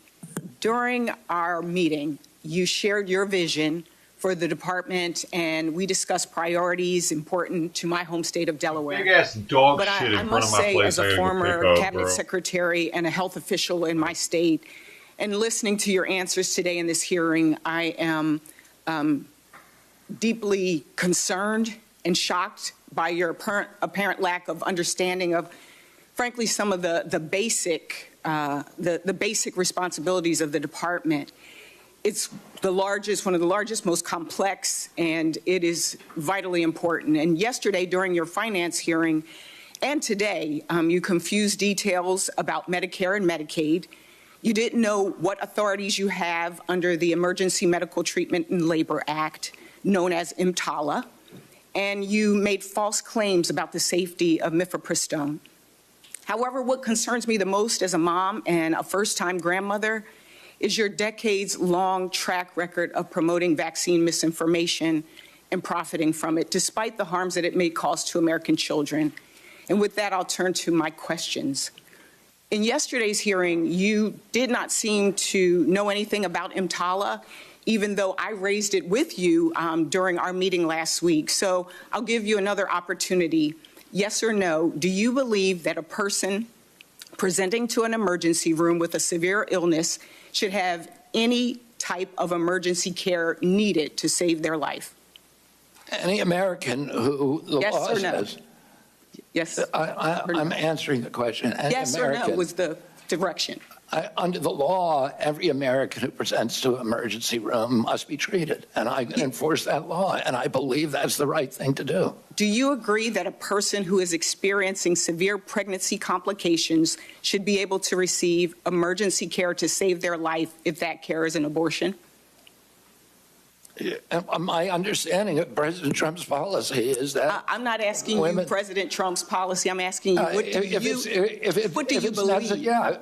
during our meeting, you shared your vision for the department, and we discussed priorities important to my home state of Delaware. Big ass dog but shit I in front must of my say, place. as a former cabinet secretary and a health official in my state, and listening to your answers today in this hearing, I am deeply concerned and shocked by your apparent lack of understanding of, frankly, some of the basic responsibilities of the department. It's one of the largest, most complex, and it is vitally important. And yesterday, during your finance hearing, and today, you confused details about Medicare and Medicaid. You didn't know what authorities you have under the Emergency Medical Treatment and Labor Act, known as EMTALA, and you made false claims about the safety of mifepristone. However, what concerns me the most as a mom and a first-time grandmother is your decades-long track record of promoting vaccine misinformation and profiting from it, despite the harms that it may cause to American children. And with that, I'll turn to my questions. In yesterday's hearing, you did not seem to know anything about EMTALA, even though I raised it with you during our meeting last week. So I'll give you another opportunity. Yes or no, do you believe that a person presenting to an emergency room with a severe illness should have any type of emergency care needed to save their life? Any American who the Yes law or no? says. Yes. I'm answering the question. Any Yes or American, no was the direction. Under the law, every American who presents to an emergency room must be treated, and I can enforce that law, and I believe that's the right thing to do. Do you agree that a person who is experiencing severe pregnancy complications should be able to receive emergency care to save their life if that care is an abortion? My understanding of President Trump's policy is that I'm not asking you President Trump's policy. I'm asking you, what do you believe? If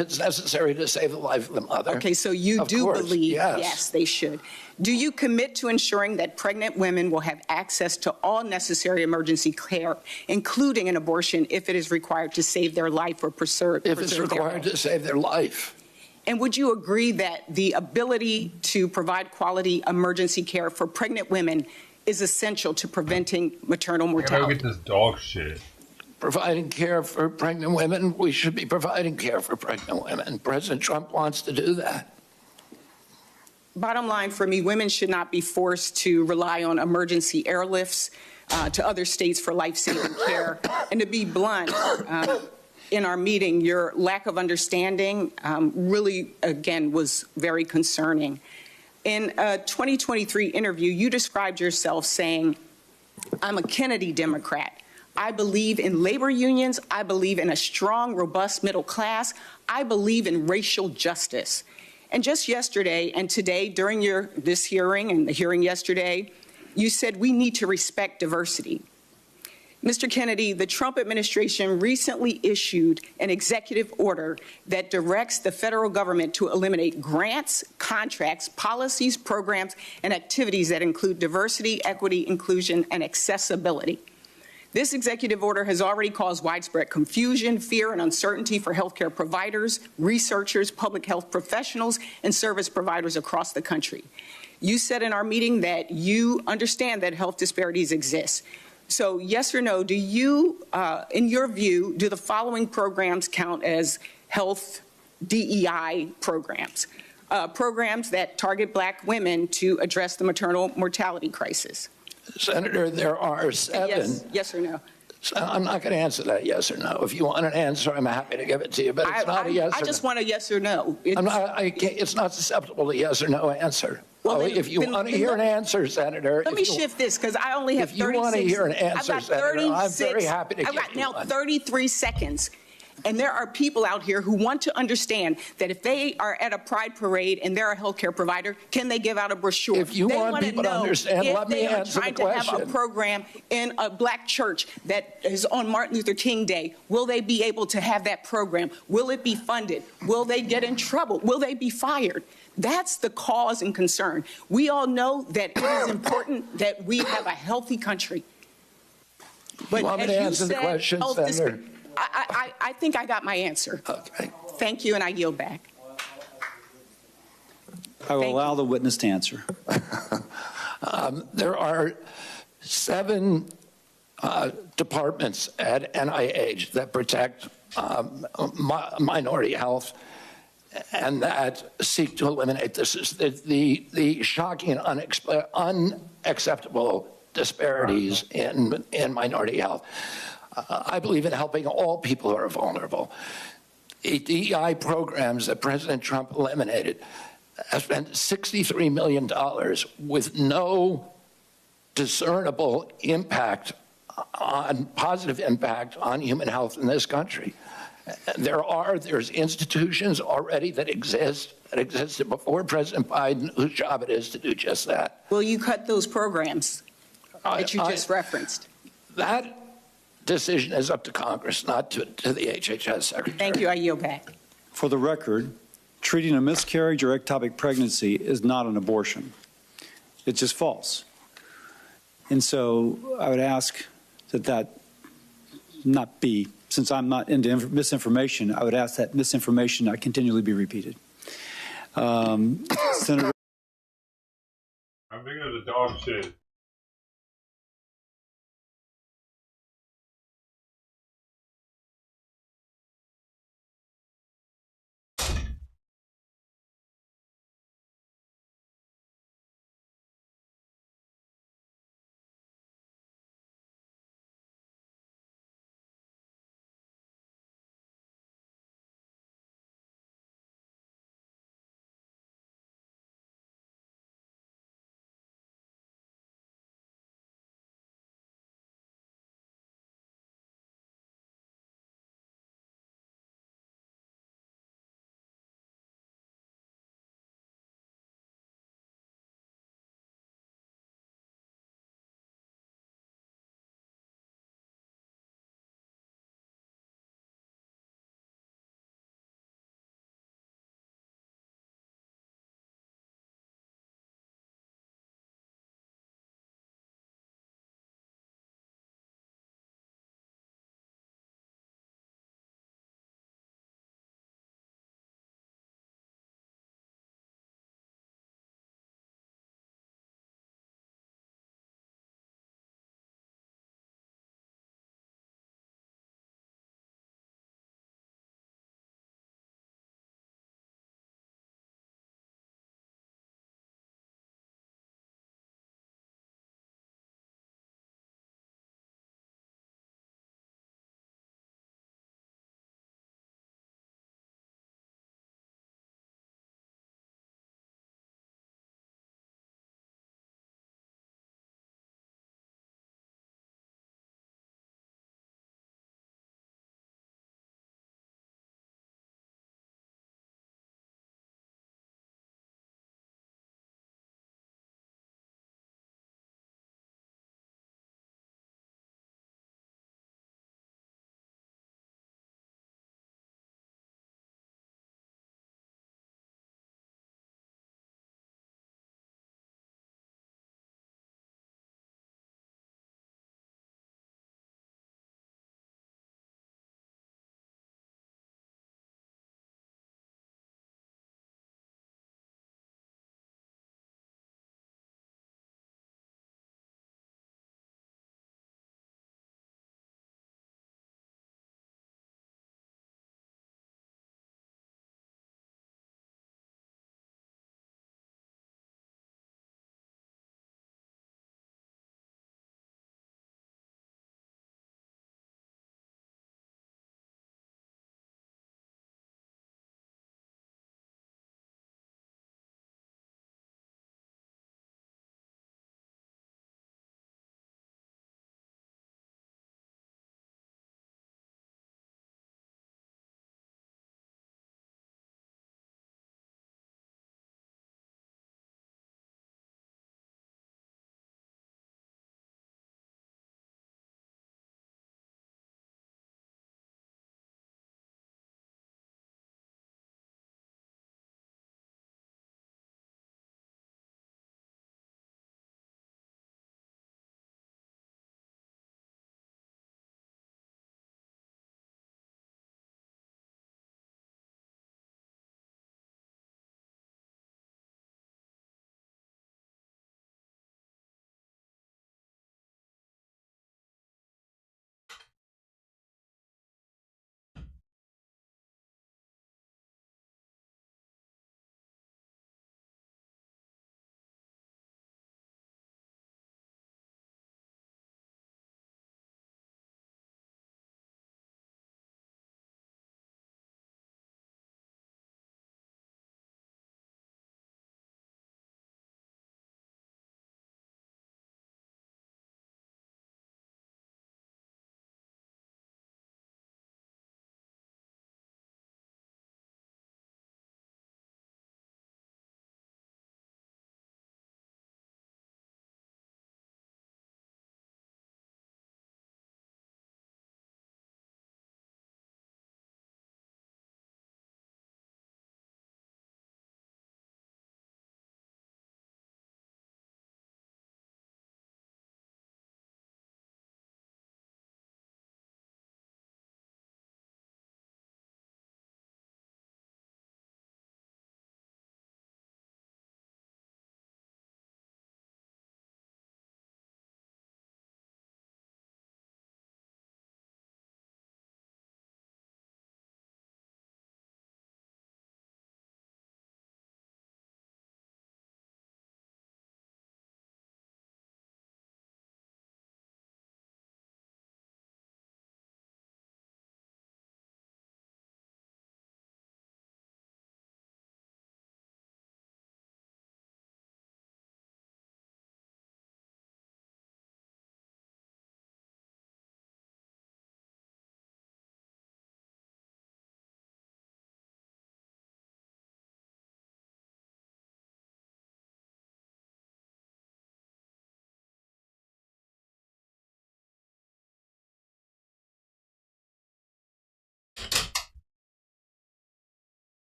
it's necessary to save the life of the mother. Okay, so you do believe, yes, they should. Do you commit to ensuring that pregnant women will have access to all necessary emergency care, including an abortion, if it is required to save their life or preserve If it's required to save their life. And would you agree that the ability to provide quality emergency care for pregnant women is essential to preventing maternal mortality? Get this dog shit. Providing care for pregnant women, we should be providing care for pregnant women. President Trump wants to do that. Bottom line for me, women should not be forced to rely on emergency airlifts to other states for life-saving care. And to be blunt, in our meeting, your lack of understanding really, again, was very concerning. In a 2023 interview, you described yourself saying, "I'm a Kennedy Democrat. I believe in labor unions. I believe in a strong, robust middle class. I believe in racial justice." And just yesterday and today, during this hearing and the hearing yesterday, you said we need to respect diversity. Mr. Kennedy, the Trump administration recently issued an executive order that directs the federal government to eliminate grants, contracts, policies, programs, and activities that include diversity, equity, inclusion, and accessibility. This executive order has already caused widespread confusion, fear, and uncertainty for healthcare providers, researchers, public health professionals, and service providers across the country. You said in our meeting that you understand that health disparities exist. So yes or no, do you, in your view, do the following programs count as health DEI programs? Programs that target Black women to address the maternal mortality crisis? Senator, there are 7. Yes or no? I'm not going to answer that yes or no. If you want an answer, I'm happy to give it to you, but it's not a yes or no. I just want a yes or no. It's not susceptible to yes or no answer. Well, if you want to hear an answer, Senator. Let me shift this because I only have 36. If you want to hear an answer, Senator, I'm very happy to give you one. I've got now 33 seconds. And there are people out here who want to understand that if they are at a pride parade and they're a healthcare provider, can they give out a brochure? If you want people to understand, let me answer the question. If they are trying to have a program in a Black church that is on Martin Luther King Day, will they be able to have that program? Will it be funded? Will they get in trouble? Will they be fired? That's the cause and concern. We all know that it is important that we have a healthy country. But you want me to answer the question, Senator? I think I got my answer. Okay. Thank you, and I yield back. I will allow the witness to answer. There are 7 departments at NIH that protect minority health and that seek to eliminate this. Is the shocking and unacceptable disparities in minority health. I believe in helping all people who are vulnerable. The DEI programs that President Trump eliminated have spent $63 million with no discernible positive impact on human health in this country. There's institutions already that existed before President Biden, whose job it is to do just that. Will you cut those programs that you just referenced? That decision is up to Congress, not to the HHS Secretary. Thank you. I yield back. For the record, treating a miscarriage or ectopic pregnancy is not an abortion. It's just false. And so I would ask that not be, since I'm not into misinformation, I would ask that misinformation not continually be repeated. Senator. I'm thinking of the dog shit.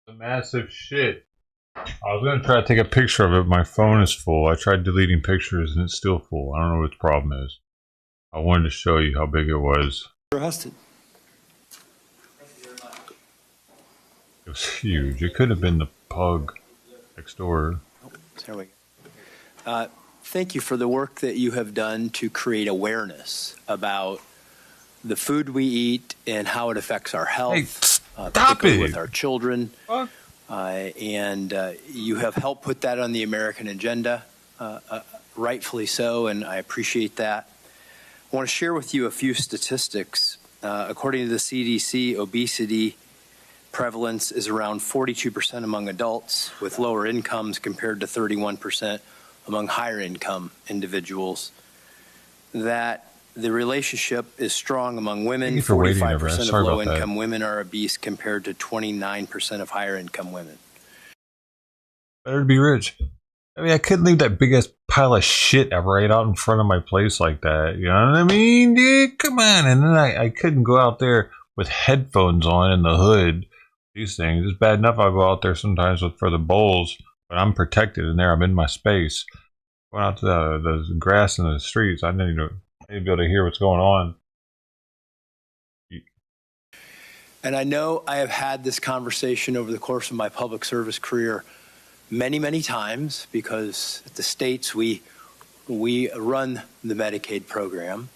The massive shit. I was going to try to take a picture of it. My phone is full. I tried deleting pictures and it's still full. I don't know what the problem is. I wanted to show you how big it was. Arrested. It was huge. It could have been the pug next door. There we go. Thank you for the work that you have done to create awareness about the food we eat and how it affects our health, particularly with our children. And you have helped put that on the American agenda, rightfully so, and I appreciate that. I want to share with you a few statistics. According to the CDC, obesity prevalence is around 42% among adults with lower incomes compared to 31% among higher income individuals. That the relationship is strong among women. 45% of low income women are obese compared to 29% of higher income women. Better to be rich. I mean, I couldn't leave that big ass pile of shit right out in front of my place like that. You know what I mean, dude? Come on. And then I couldn't go out there with headphones on in the hood. These things. It's bad enough I go out there sometimes for the bowls, but I'm protected in there. I'm in my space. Going out to the grass in the streets, I need to be able to hear what's going on. And I know I have had this conversation over the course of my public service career many, many times, because at the states we run the Medicaid program,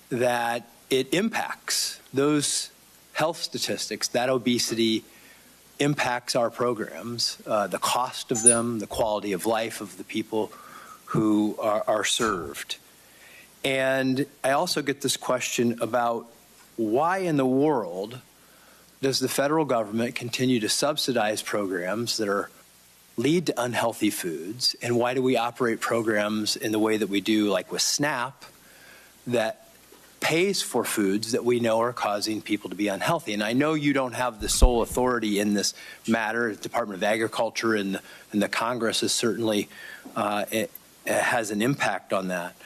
that it impacts those health statistics. That obesity impacts our programs, the cost of them, the quality of life of the people who are served. And I also get this question about why in the world does the federal government continue to subsidize programs that lead to unhealthy foods, and why do we operate programs in the way that we do, like with SNAP, that pays for foods that we know are causing people to be unhealthy? And I know you don't have the sole authority in this matter. The Department of Agriculture and the Congress is certainly it has an impact on that.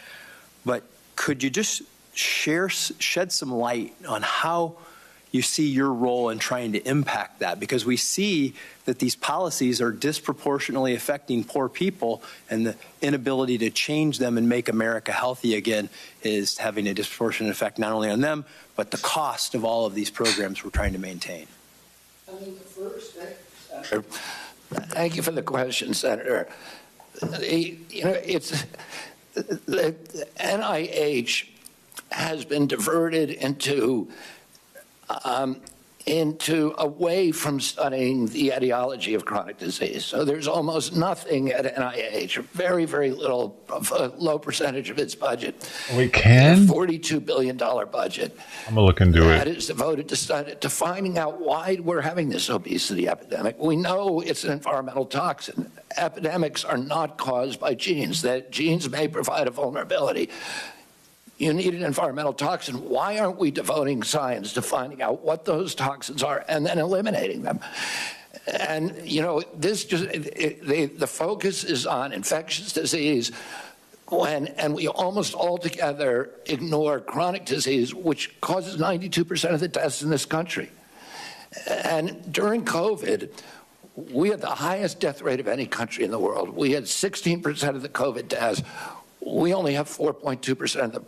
But could you just shed some light on how you see your role in trying to impact that? Because we see that these policies are disproportionately affecting poor people, and the inability to change them and make America healthy again is having a disproportionate effect not only on them, but the cost of all of these programs we're trying to maintain. Thank you for the question, Senator. It's the NIH has been diverted into away from studying the etiology of chronic disease. So there's almost nothing at NIH, very, very little, a low percentage of its budget. We can? A $42 billion budget. I'm going to look into it. That is devoted to finding out why we're having this obesity epidemic. We know it's an environmental toxin. Epidemics are not caused by genes. That genes may provide a vulnerability. You need an environmental toxin. Why aren't we devoting science to finding out what those toxins are and then eliminating them? And, this the focus is on infectious disease, and we almost altogether ignore chronic disease, which causes 92% of the deaths in this country. And during COVID, we had the highest death rate of any country in the world. We had 16% of the COVID deaths. We only have 4.2% of the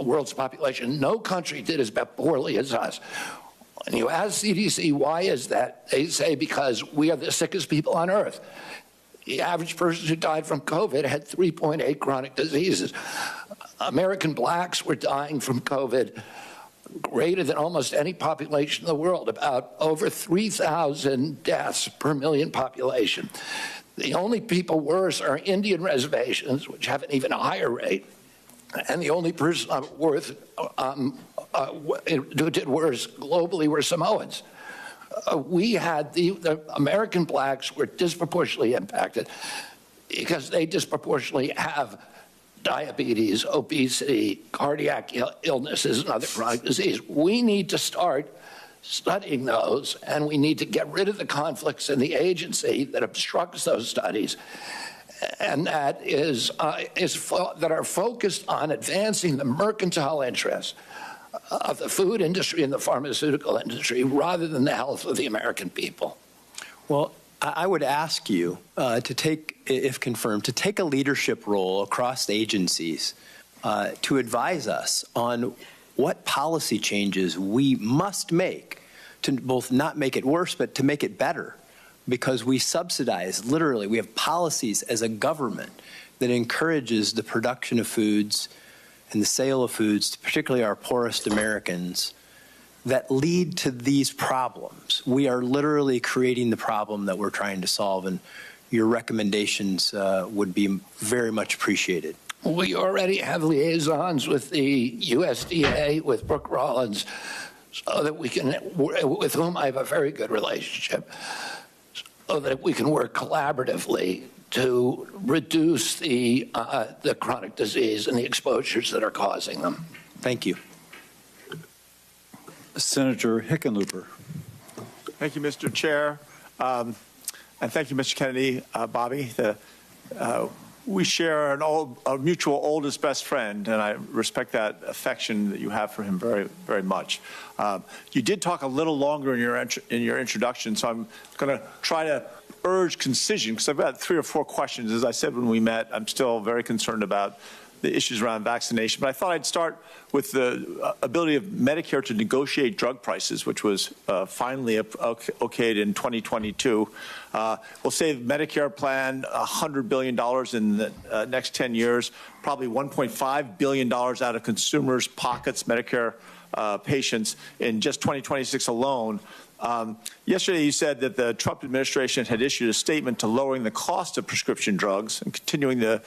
world's population. No country did as poorly as us. When you ask CDC, why is that? They say because we are the sickest people on earth. The average person who died from COVID had 3.8 chronic diseases. American blacks were dying from COVID greater than almost any population in the world, about over 3,000 deaths per million population. The only people worse are Indian reservations, which have an even higher rate. And the only person who did worse globally were Samoans. We had the American blacks were disproportionately impacted because they disproportionately have diabetes, obesity, cardiac illnesses, and other chronic disease. We need to start studying those, and we need to get rid of the conflicts in the agency that obstructs those studies, and that that are focused on advancing the mercantile interests of the food industry and the pharmaceutical industry rather than the health of the American people. Well, I would ask you to take, if confirmed, to take a leadership role across agencies to advise us on what policy changes we must make to both not make it worse, but to make it better. Because we subsidize, literally, we have policies as a government that encourages the production of foods and the sale of foods, particularly our poorest Americans, that lead to these problems. We are literally creating the problem that we're trying to solve, and your recommendations would be very much appreciated. We already have liaisons with the USDA, with Brooke Rollins, so that we can, with whom I have a very good relationship, so that we can work collaboratively to reduce the chronic disease and the exposures that are causing them. Thank you. Senator Hickenlooper. Thank you, Mr. Chair. And thank you, Mr. Kennedy, Bobby. We share a mutual oldest best friend, and I respect that affection that you have for him very, very much. You did talk a little longer in your introduction, so I'm going to try to urge concision, because I've got 3 or 4 questions. As I said when we met, I'm still very concerned about the issues around vaccination. But I thought I'd start with the ability of Medicare to negotiate drug prices, which was finally okayed in 2022. We'll save Medicare plan $100 billion in the next 10 years, probably $1.5 billion out of consumers' pockets, Medicare patients, in just 2026 alone. Yesterday, you said that the Trump administration had issued a statement to lowering the cost of prescription drugs and continuing the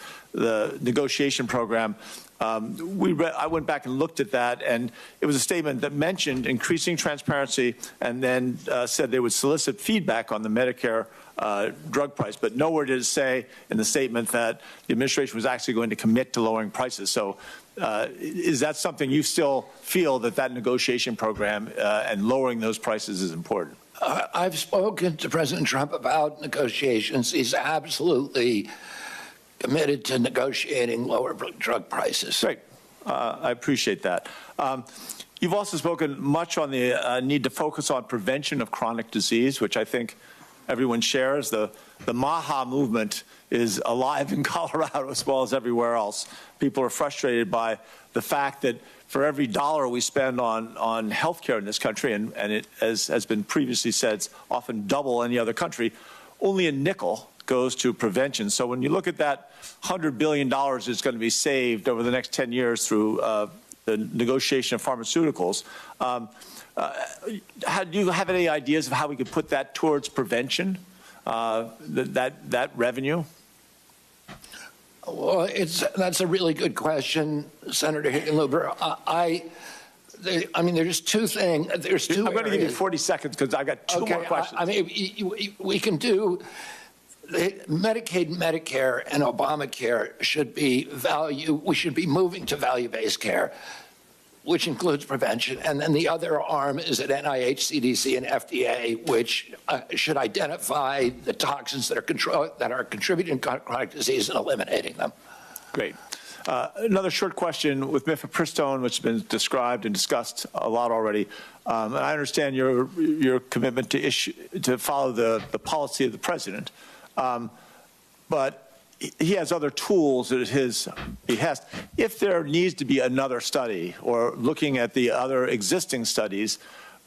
negotiation program. I went back and looked at that, and it was a statement that mentioned increasing transparency and then said they would solicit feedback on the Medicare drug price, but nowhere did it say in the statement that the administration was actually going to commit to lowering prices. So is that something you still feel that negotiation program and lowering those prices is important? I've spoken to President Trump about negotiations. He's absolutely committed to negotiating lower drug prices. Great. I appreciate that. You've also spoken much on the need to focus on prevention of chronic disease, which I think everyone shares. The MAHA movement is alive in Colorado as well as everywhere else. People are frustrated by the fact that for every dollar we spend on health care in this country, and it, as has been previously said, it's often double any other country, only a nickel goes to prevention. So when you look at that $100 billion that's going to be saved over the next 10 years through the negotiation of pharmaceuticals, do you have any ideas of how we could put that towards prevention, that revenue? Well, that's a really good question, Senator Hickenlooper. I mean, there's 2 things. There's 2 I'm going to give you 40 seconds because I got 2 more questions. I mean, we can do Medicaid, Medicare, and Obamacare should be we should be moving to value-based care, which includes prevention. And then the other arm is at NIH, CDC, and FDA, which should identify the toxins that are contributing to chronic disease and eliminating them. Great. Another short question with mifepristone, which has been described and discussed a lot already. And I understand your commitment to follow the policy of the president. But he has other tools at his behest. If there needs to be another study or looking at the other existing studies,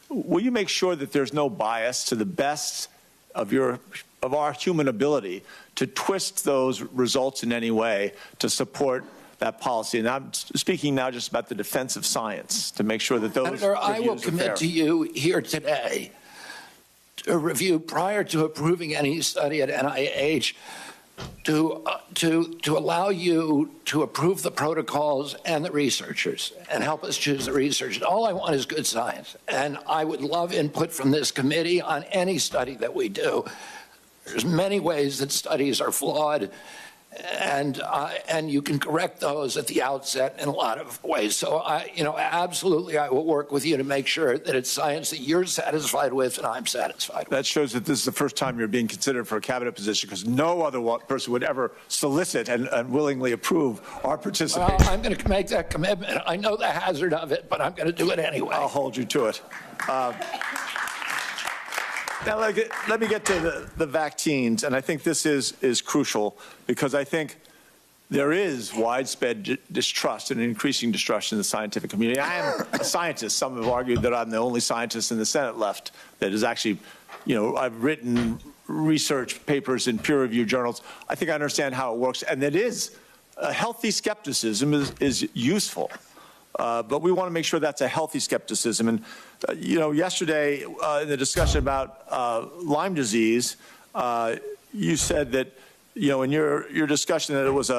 will you make sure that there's no bias to the best of our human ability to twist those results in any way to support that policy? And I'm speaking now just about the defense of science to make sure that those Senator, I will commit to you here today to review prior to approving any study at NIH to allow you to approve the protocols and the researchers and help us choose the researchers. All I want is good science. And I would love input from this committee on any study that we do. There's many ways that studies are flawed, and you can correct those at the outset in a lot of ways. So absolutely, I will work with you to make sure that it's science that you're satisfied with and I'm satisfied with. That shows that this is the first time you're being considered for a cabinet position, because no other person would ever solicit and willingly approve our participation. Well, I'm going to make that commitment. I know the hazard of it, but I'm going to do it anyway. I'll hold you to it. Now, let me get to the vaccines, and I think this is crucial because I think there is widespread distrust and increasing distrust in the scientific community. I am a scientist. Some have argued that I'm the only scientist in the Senate left that is actually, I've written research papers in peer-reviewed journals. I think I understand how it works, and that is a healthy skepticism is useful. But we want to make sure that's a healthy skepticism. And, yesterday in the discussion about Lyme disease, you said that, in your discussion that it was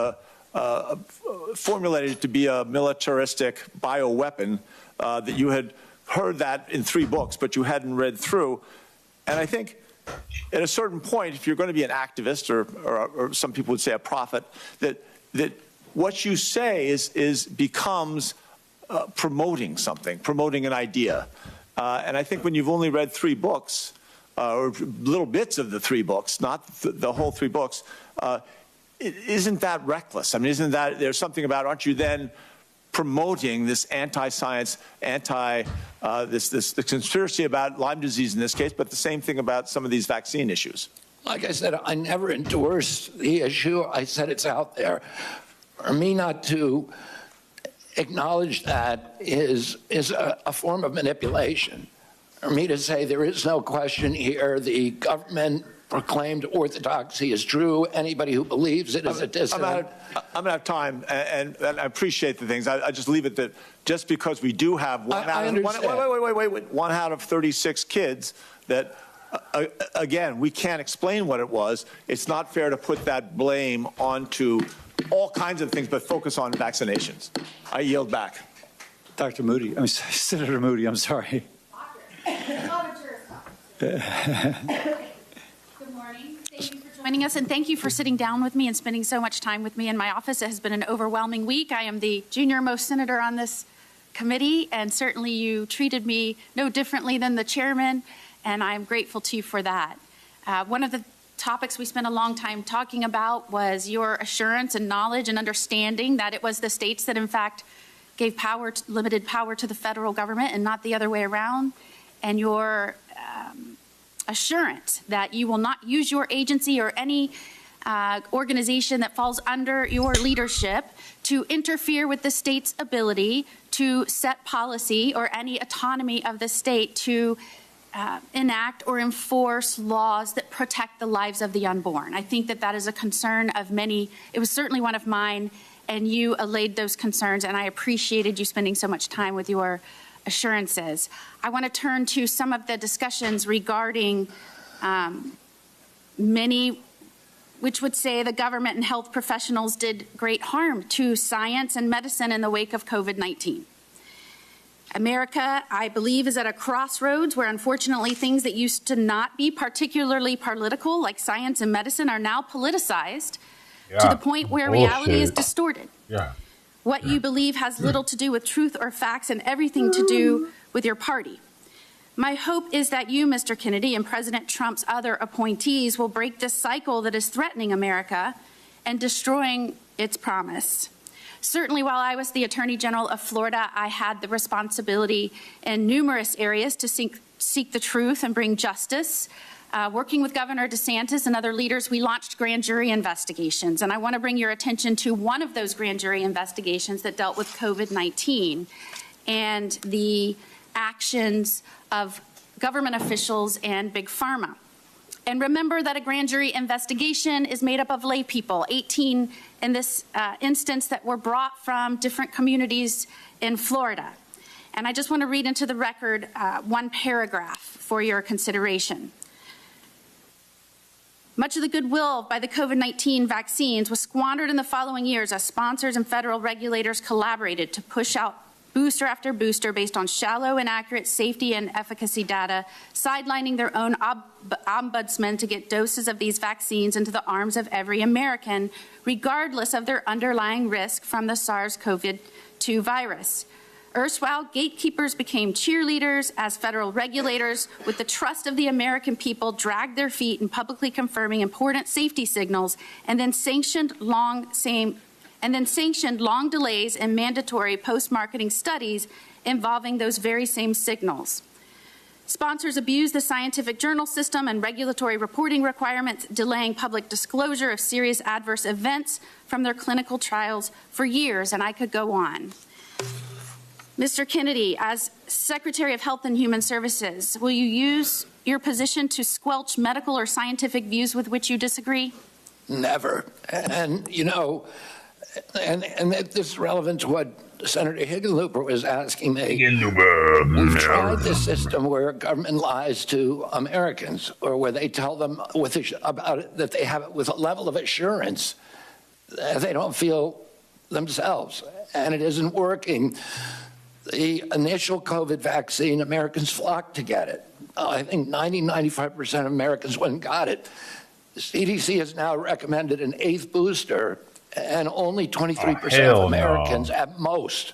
formulated to be a militaristic bioweapon, that you had heard that in 3 books, but you hadn't read through. And I think at a certain point, if you're going to be an activist, or some people would say a prophet, that what you say becomes promoting something, promoting an idea. And I think when you've only read 3 books, or little bits of the 3 books, not the whole 3 books, isn't that reckless? I mean, isn't that, there's something about, aren't you then promoting this anti-science, the conspiracy about Lyme disease in this case, but the same thing about some of these vaccine issues? Like I said, I never endorsed the issue. I said it's out there. For me not to acknowledge that is a form of manipulation. For me to say there is no question here, the government proclaimed orthodoxy is true. Anybody who believes it is a dissident. I'm going to have time, and I appreciate the things. I just leave it that just because we do have one out of 36 kids that, again, we can't explain what it was, it's not fair to put that blame onto all kinds of things, but focus on vaccinations. I yield back. Dr. Moody, Senator Moody, I'm sorry. Good morning. Thank you for joining us, and thank you for sitting down with me and spending so much time with me in my office. It has been an overwhelming week. I am the junior-most senator on this committee, and certainly you treated me no differently than the chairman, and I'm grateful to you for that. One of the topics we spent a long time talking about was your assurance and knowledge and understanding that it was the states that, in fact, gave limited power to the federal government and not the other way around, and your assurance that you will not use your agency or any organization that falls under your leadership to interfere with the state's ability to set policy or any autonomy of the state to enact or enforce laws that protect the lives of the unborn. I think that is a concern of many. It was certainly one of mine, and you allayed those concerns, and I appreciated you spending so much time with your assurances. I want to turn to some of the discussions regarding many which would say the government and health professionals did great harm to science and medicine in the wake of COVID-19. America, I believe, is at a crossroads where unfortunately things that used to not be particularly political, like science and medicine, are now politicized to the point where reality is distorted. What you believe has little to do with truth or facts and everything to do with your party. My hope is that you, Mr. Kennedy, and President Trump's other appointees will break this cycle that is threatening America and destroying its promise. Certainly, while I was the Attorney General of Florida, I had the responsibility in numerous areas to seek the truth and bring justice. Working with Governor DeSantis and other leaders, we launched grand jury investigations. And I want to bring your attention to one of those grand jury investigations that dealt with COVID-19 and the actions of government officials and Big Pharma. And remember that a grand jury investigation is made up of lay people, 18 in this instance that were brought from different communities in Florida. And I just want to read into the record one paragraph for your consideration. Much of the goodwill by the COVID-19 vaccines was squandered in the following years as sponsors and federal regulators collaborated to push out booster after booster based on shallow, inaccurate safety and efficacy data, sidelining their own ombudsman to get doses of these vaccines into the arms of every American, regardless of their underlying risk from the SARS-CoV-2 virus. Erstwhile gatekeepers became cheerleaders as federal regulators, with the trust of the American people, dragged their feet in publicly confirming important safety signals and then sanctioned long delays in mandatory post-marketing studies involving those very same signals. Sponsors abuse the scientific journal system and regulatory reporting requirements, delaying public disclosure of serious adverse events from their clinical trials for years, and I could go on. Mr. Kennedy, as Secretary of Health and Human Services, will you use your position to squelch medical or scientific views with which you disagree? Never. And, you know, and this is relevant to what Senator Hickenlooper was asking me. We've tried this system where government lies to Americans, or where they tell them about it, that they have it with a level of assurance that they don't feel themselves, and it isn't working. The initial COVID vaccine, Americans flocked to get it. I think 95% of Americans went and got it. The CDC has now recommended an 8th booster, and only 23% of Americans at most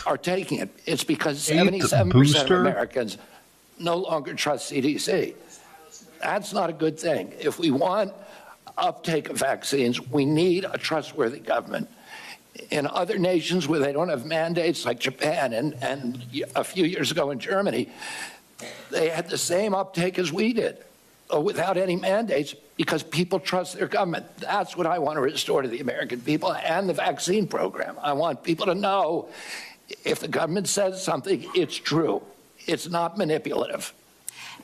are taking it. It's because 77% of Americans no longer trust CDC. That's not a good thing. If we want uptake of vaccines, we need a trustworthy government. In other nations where they don't have mandates, like Japan and a few years ago in Germany, they had the same uptake as we did, without any mandates, because people trust their government. That's what I want to restore to the American people and the vaccine program. I want people to know if the government says something, it's true. It's not manipulative.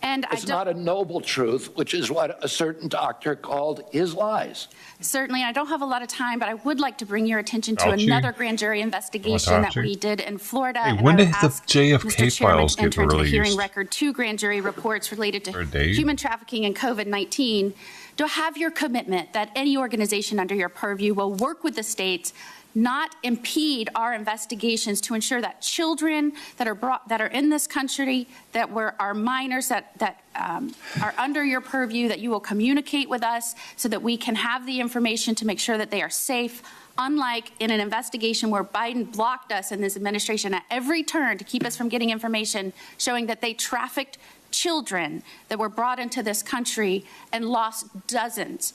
And it's not a noble truth, which is what a certain doctor called his lies. Certainly, I don't have a lot of time, but I would like to bring your attention to another grand jury investigation that we did in Florida. Hey, when did the JFK files get into the hearing released? record 2 grand jury reports related to human trafficking and COVID-19. To have your commitment that any organization under your purview will work with the states, not impede our investigations, to ensure that children that are in this country, that are minors, that are under your purview, that you will communicate with us so that we can have the information to make sure that they are safe. Unlike in an investigation where Biden blocked us in this administration at every turn to keep us from getting information showing that they trafficked children that were brought into this country and lost dozens.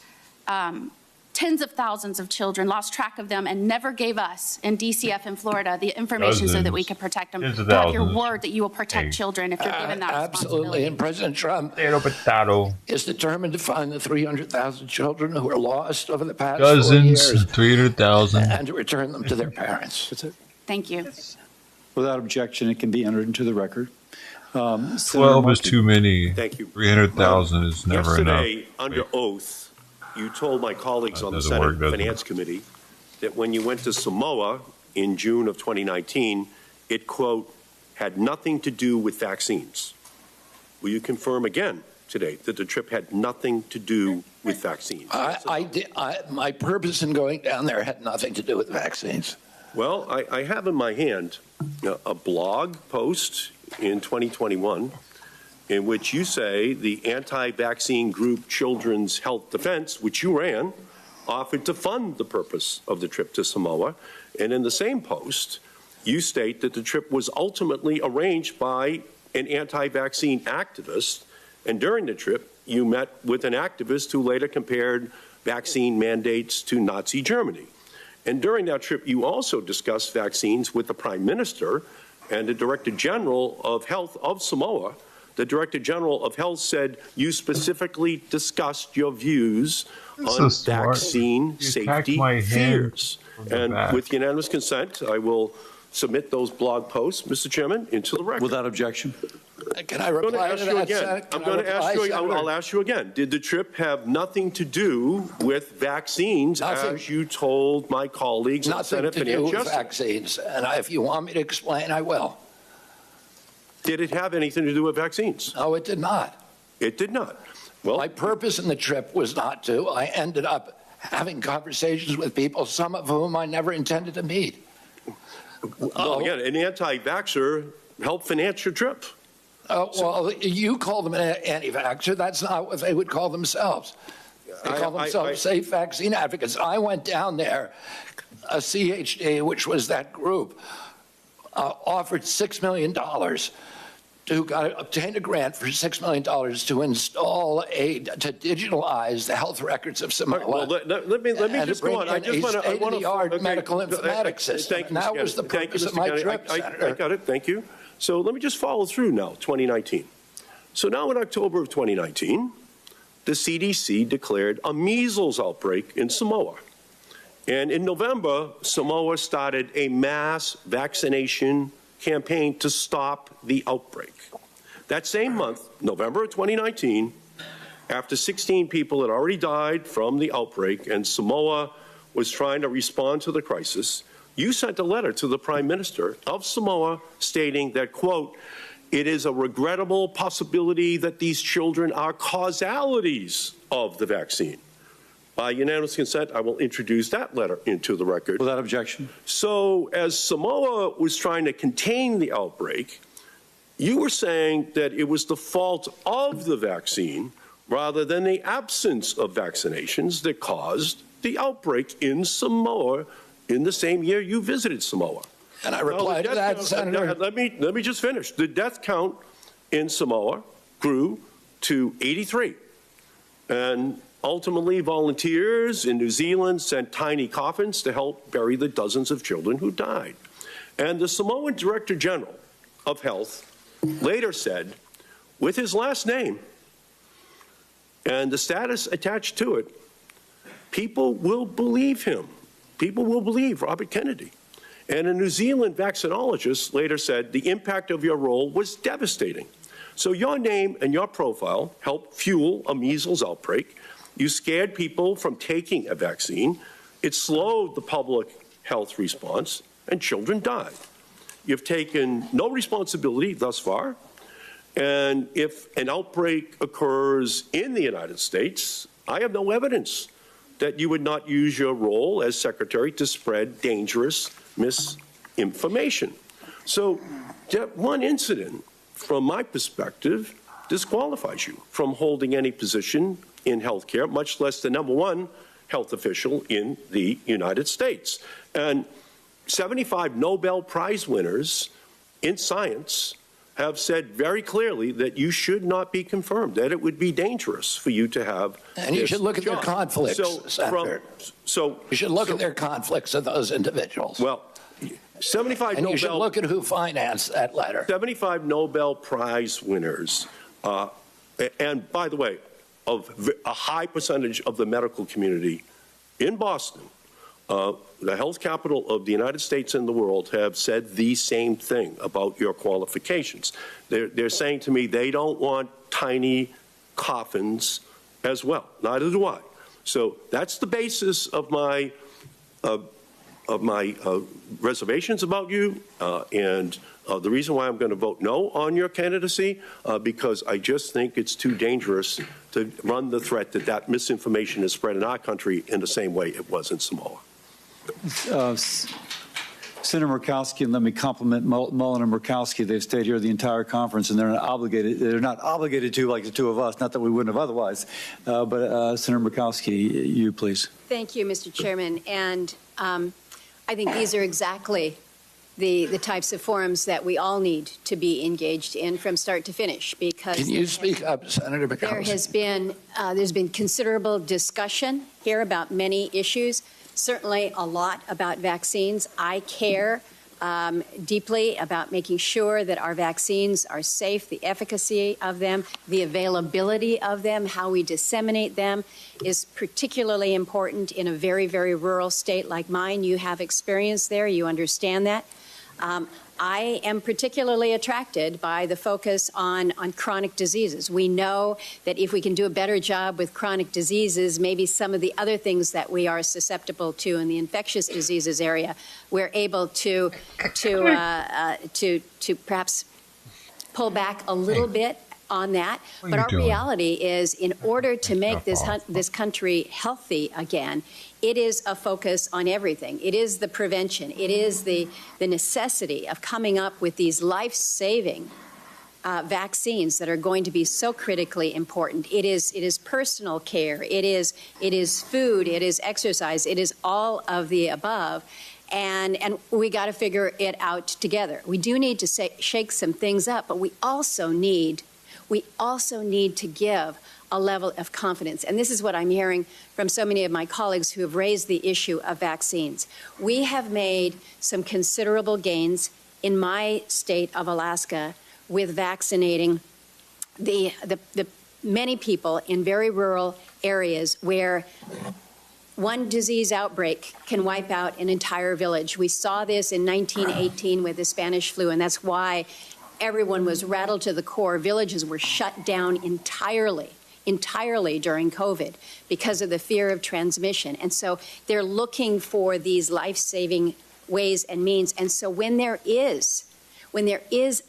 Tens of thousands of children, lost track of them, and never gave us in DCF in Florida the information so that we could protect them. Do I have your word that you will protect children if you're given that Absolutely. And President Trump is determined to find the 300,000 children who were lost over the past 4 years. 300,000. And to return them to their parents. That's it. Thank you. Without objection, it can be entered into the record. 12 is too many. Thank you. 300,000 is never enough. Yesterday, under oath, you told my colleagues on the Senate Finance Committee that when you went to Samoa in June of 2019, it, quote, had nothing to do with vaccines. Will you confirm again today that the trip had nothing to do with vaccines? My purpose in going down there had nothing to do with vaccines. Well, I have in my hand a blog post in 2021 in which you say the anti-vaccine group Children's Health Defense, which you ran, offered to fund the purpose of the trip to Samoa. And in the same post, you state that the trip was ultimately arranged by an anti-vaccine activist. And during the trip, you met with an activist who later compared vaccine mandates to Nazi Germany. And during that trip, you also discussed vaccines with the Prime Minister and the Director General of Health of Samoa. The Director General of Health said you specifically discussed your views on vaccine safety fears. And with unanimous consent, I will submit those blog posts, Mr. Chairman, into the record. Without objection. Can I reply to that, Senator? I'm going to ask you, I'll ask you again. Did the trip have nothing to do with vaccines, as you told my colleagues in Senate Nothing to do Finance with Justice? vaccines. And if you want me to explain, I will. Did it have anything to do with vaccines? No, it did not. It did not. Well, my purpose in the trip was not to. I ended up having conversations with people, some of whom I never intended to meet. Well, again, an anti-vaxxer helped finance your trip. Well, you call them an anti-vaxxer. That's not what they would call themselves. They call themselves safe vaccine advocates. I went down there, a CHD, which was that group, offered $6 million to obtain a grant for $6 million to install to digitalize the health records of Samoa. Well, let me just go on. I just want to. State-of-the-art medical informatics system. Thank you, and that was the purpose of my trip, Senator. I got it. Thank you. So let me just follow through now. 2019. So now in October of 2019, the CDC declared a measles outbreak in Samoa. And in November, Samoa started a mass vaccination campaign to stop the outbreak. That same month, November of 2019, after 16 people had already died from the outbreak and Samoa was trying to respond to the crisis, you sent a letter to the Prime Minister of Samoa stating that, quote, it is a regrettable possibility that these children are causalities of the vaccine. By unanimous consent, I will introduce that letter into the record. Without objection. So as Samoa was trying to contain the outbreak, you were saying that it was the fault of the vaccine rather than the absence of vaccinations that caused the outbreak in Samoa in the same year you visited Samoa. And I replied to that, Senator. Let me just finish. The death count in Samoa grew to 83. And ultimately, volunteers in New Zealand sent tiny coffins to help bury the dozens of children who died. And the Samoan Director General of Health later said, with his last name and the status attached to it, people will believe him. People will believe Robert Kennedy. And a New Zealand vaccinologist later said the impact of your role was devastating. So your name and your profile helped fuel a measles outbreak. You scared people from taking a vaccine. It slowed the public health response, and children died. You've taken no responsibility thus far. And if an outbreak occurs in the United States, I have no evidence that you would not use your role as secretary to spread dangerous misinformation. So that one incident, from my perspective, disqualifies you from holding any position in healthcare, much less the #1 health official in the United States. And 75 Nobel Prize winners in science have said very clearly that you should not be confirmed, that it would be dangerous for you to have. And you should look at their conflicts, Senator. You should look at their conflicts of those individuals. Well, 75 and Nobel. You should look at who financed that letter. 75 Nobel Prize winners, and by the way, of a high percentage of the medical community in Boston, the health capital of the United States and the world, have said the same thing about your qualifications. They're saying to me they don't want tiny coffins as well. Neither do I. So that's the basis of my reservations about you, and the reason why I'm going to vote no on your candidacy, because I just think it's too dangerous to run the threat that that misinformation is spread in our country in the same way it was in Samoa. Senator Murkowski, and let me compliment Mullen and Murkowski. They've stayed here the entire conference, and they're not obligated to like the two of us. Not that we wouldn't have otherwise. But Senator Murkowski, you please. Thank you, Mr. Chairman. And I think these are exactly the types of forums that we all need to be engaged in from start to finish. Because can you speak up, Senator Murkowski? There's been considerable discussion here about many issues. Certainly a lot about vaccines. I care deeply about making sure that our vaccines are safe, the efficacy of them, the availability of them, how we disseminate them is particularly important in a very, very rural state like mine. You have experience there. You understand that. I am particularly attracted by the focus on chronic diseases. We know that if we can do a better job with chronic diseases, maybe some of the other things that we are susceptible to in the infectious diseases area, we're able to perhaps pull back a little bit on that. But our reality is, in order to make this country healthy again, it is a focus on everything. It is the prevention. It is the necessity of coming up with these life-saving vaccines that are going to be so critically important. It is personal care. It is food. It is exercise. It is all of the above. And we got to figure it out together. We do need to shake some things up, but we also need to give a level of confidence. And this is what I'm hearing from so many of my colleagues who have raised the issue of vaccines. We have made some considerable gains in my state of Alaska with vaccinating the many people in very rural areas where one disease outbreak can wipe out an entire village. We saw this in 1918 with the Spanish flu, and that's why everyone was rattled to the core. Villages were shut down entirely during COVID because of the fear of transmission. And so they're looking for these life-saving ways and means. And so when there is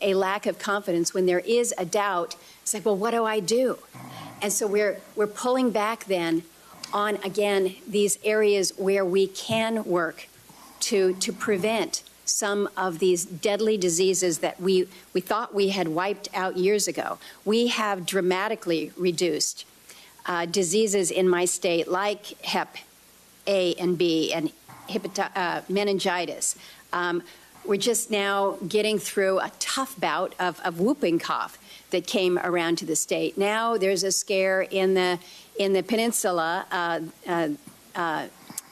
a lack of confidence, when there is a doubt, it's like, well, what do I do? And so we're pulling back then on, again, these areas where we can work to prevent some of these deadly diseases that we thought we had wiped out years ago. We have dramatically reduced diseases in my state like Hep A and B and meningitis. We're just now getting through a tough bout of whooping cough that came around to the state. Now there's a scare in the peninsula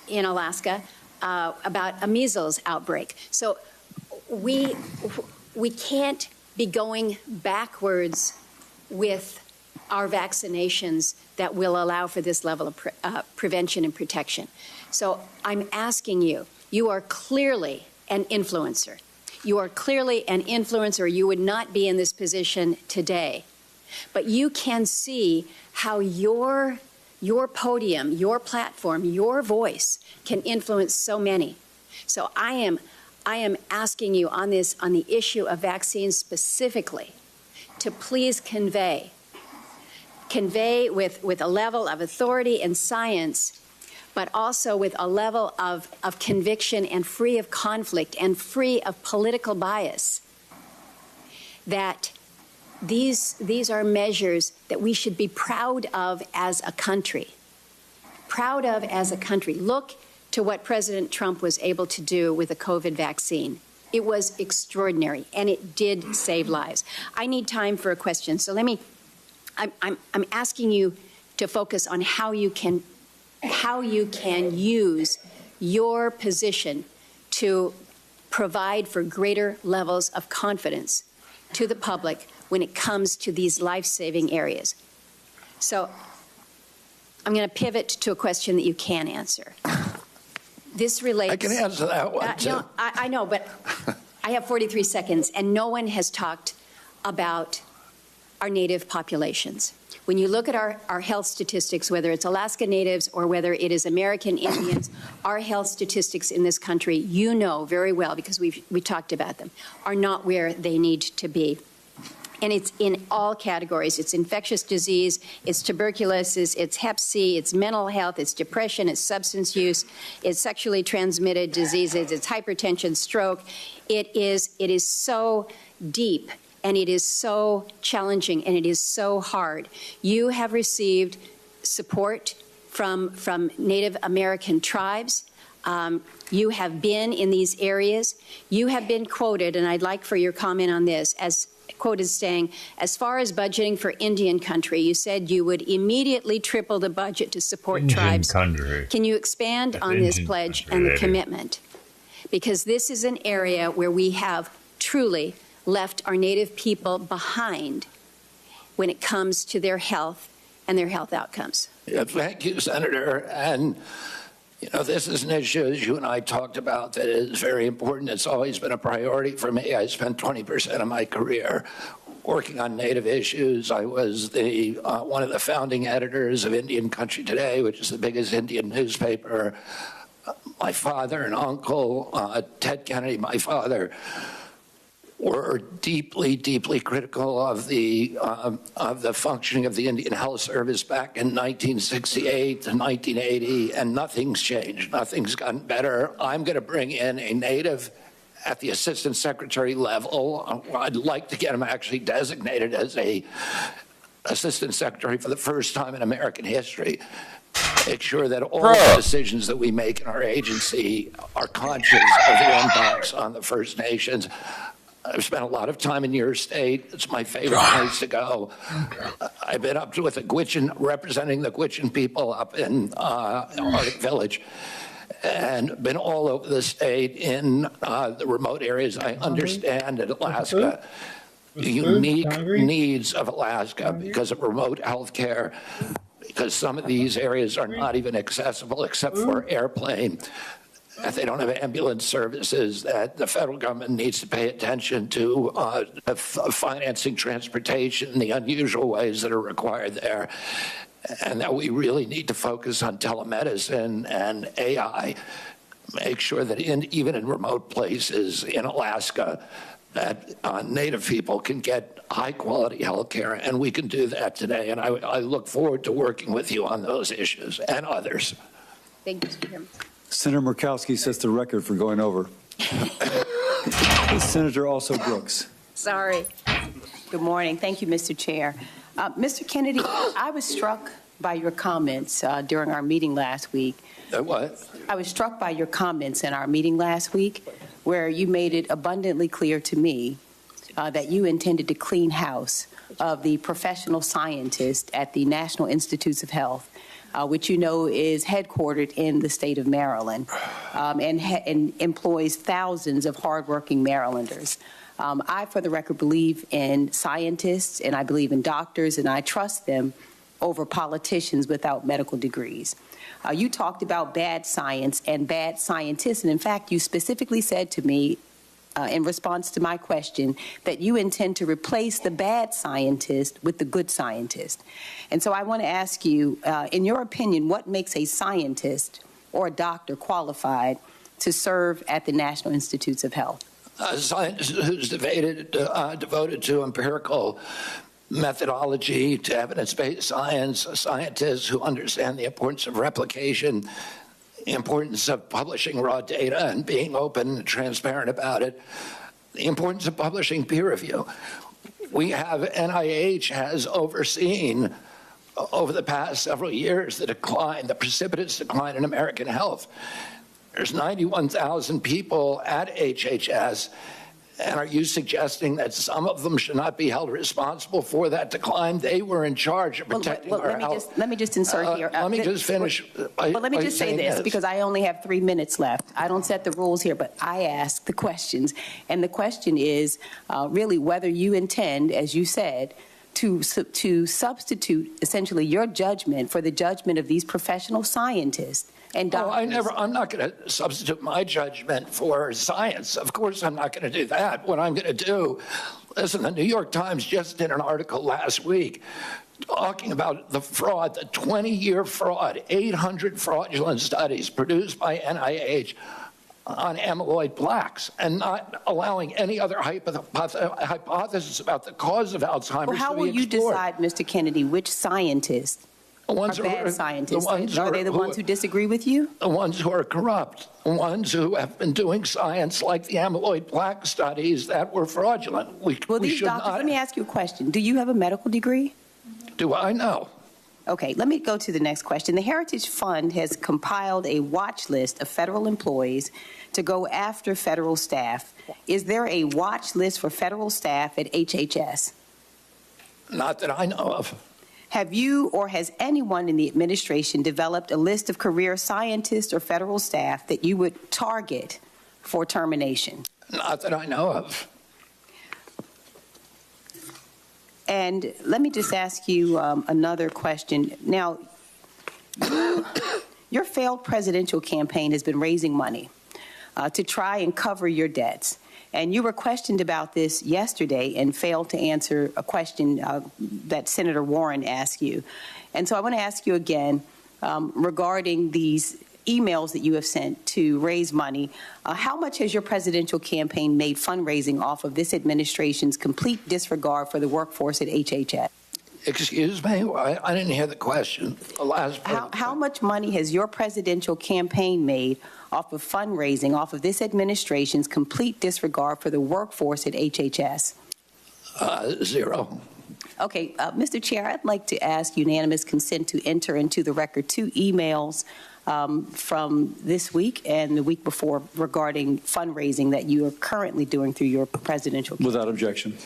in Alaska about a measles outbreak. So we can't be going backwards with our vaccinations that will allow for this level of prevention and protection. So I'm asking you, you are clearly an influencer. You are clearly an influencer. You would not be in this position today. But you can see how your podium, your platform, your voice can influence so many. So I am asking you on the issue of vaccines specifically to please convey with a level of authority and science, but also with a level of conviction and free of conflict and free of political bias, that these are measures that we should be proud of as a country. Proud of as a country. Look to what President Trump was able to do with the COVID vaccine. It was extraordinary, and it did save lives. I need time for a question, so I'm asking you to focus on how you can use your position to provide for greater levels of confidence to the public when it comes to these life-saving areas. So I'm going to pivot to a question that you can answer. This relates... I can answer that one, too. No, I know, but I have 43 seconds, and no one has talked about our native populations. When you look at our health statistics, whether it's Alaska Natives or whether it is American Indians, our health statistics in this country, you know very well, because we talked about them, are not where they need to be. And it's in all categories. It's infectious disease, it's tuberculosis, it's Hep C, it's mental health, it's depression, it's substance use, it's sexually transmitted diseases, it's hypertension, stroke. It is so deep, and it is so challenging, and it is so hard. You have received support from Native American tribes. You have been in these areas. You have been quoted, and I'd like for your comment on this, as quoted saying, as far as budgeting for Indian country, you said you would immediately triple the budget to support tribes. Country. Can you expand on this pledge and the commitment? Because this is an area where we have truly left our Native people behind when it comes to their health and their health outcomes. Yeah, thank you, Senator. And, you know, this is an issue, as you and I talked about, that is very important. It's always been a priority for me. I spent 20% of my career working on Native issues. I was one of the founding editors of Indian Country Today, which is the biggest Indian newspaper. My father and uncle, Ted Kennedy, my father, were deeply, deeply critical of the functioning of the Indian Health Service back in 1968 to 1980, and nothing's changed. Nothing's gotten better. I'm going to bring in a Native at the Assistant Secretary level. I'd like to get him actually designated as a Assistant Secretary for the first time in American history. Make sure that all the decisions that we make in our agency are conscious of the impacts on the First Nations. I've spent a lot of time in your state. It's my favorite place to go. I've been up with the Gwich'in, representing the Gwich'in people up in Arctic Village, and been all over the state in the remote areas I understand in Alaska. the unique needs of Alaska because of remote health care, because some of these areas are not even accessible except for airplane. If they don't have ambulance services, that the federal government needs to pay attention to financing transportation, the unusual ways that are required there, and that we really need to focus on telemedicine and AI, make sure that even in remote places in Alaska, that Native people can get high-quality health care, and we can do that today. And I look forward to working with you on those issues and others. Thank you, Mr. Chairman. Senator Murkowski sets the record for going over. Senator also Brooks. Sorry. Good morning. Thank you, Mr. Chair. Mr. Kennedy, I was struck by your comments during our meeting last week. What? I was struck by your comments in our meeting last week where you made it abundantly clear to me that you intended to clean house of the professional scientist at the National Institutes of Health, which you know is headquartered in the state of Maryland and employs thousands of hardworking Marylanders. I, for the record, believe in scientists and I believe in doctors, and I trust them over politicians without medical degrees. You talked about bad science and bad scientists, and in fact, you specifically said to me in response to my question that you intend to replace the bad scientist with the good scientist. And so I want to ask you, in your opinion, what makes a scientist or a doctor qualified to serve at the National Institutes of Health? A scientist who's devoted to empirical methodology, to evidence-based science, scientists who understand the importance of replication, the importance of publishing raw data and being open and transparent about it, the importance of publishing peer review. We have, NIH has overseen over the past several years the precipitous decline in American health. There's 91,000 people at HHS, and are you suggesting that some of them should not be held responsible for that decline? They were in charge of protecting our health. Let me just insert here. Let me just finish. Let me just say this, because I only have 3 minutes left. I don't set the rules here, but I ask the questions. And the question is really whether you intend, as you said, to substitute essentially your judgment for the judgment of these professional scientists and doctors. I'm not going to substitute my judgment for science. Of course, I'm not going to do that. What I'm going to do, listen, the New York Times just did an article last week talking about the fraud, the 20-year fraud, 800 fraudulent studies produced by NIH on amyloid plaques, and not allowing any other hypothesis about the cause of Alzheimer's Well, how will you decide, Mr. Kennedy, which scientists are bad scientists? Are they the ones who disagree with you? The ones who are corrupt, the ones who have been doing science like the amyloid plaque studies that were fraudulent. Well, these doctors, let me ask you a question. Do you have a medical degree? Do I know? Okay, let me go to the next question. The Heritage Fund has compiled a watch list of federal employees to go after federal staff. Is there a watch list for federal staff at HHS? Not that I know of. Have you or has anyone in the administration developed a list of career scientists or federal staff that you would target for termination? Not that I know of. And let me just ask you another question. Now, your failed presidential campaign has been raising money to try and cover your debts. And you were questioned about this yesterday and failed to answer a question that Senator Warren asked you. And so I want to ask you again regarding these emails that you have sent to raise money. How much has your presidential campaign made fundraising off of this administration's complete disregard for the workforce at HHS? Excuse me? I didn't hear the question. The last part. How much money has your presidential campaign made off of fundraising, off of this administration's complete disregard for the workforce at HHS? Zero. Okay, Mr. Chair, I'd like to ask unanimous consent to enter into the record 2 emails from this week and the week before regarding fundraising that you are currently doing through your presidential campaign. Without objection.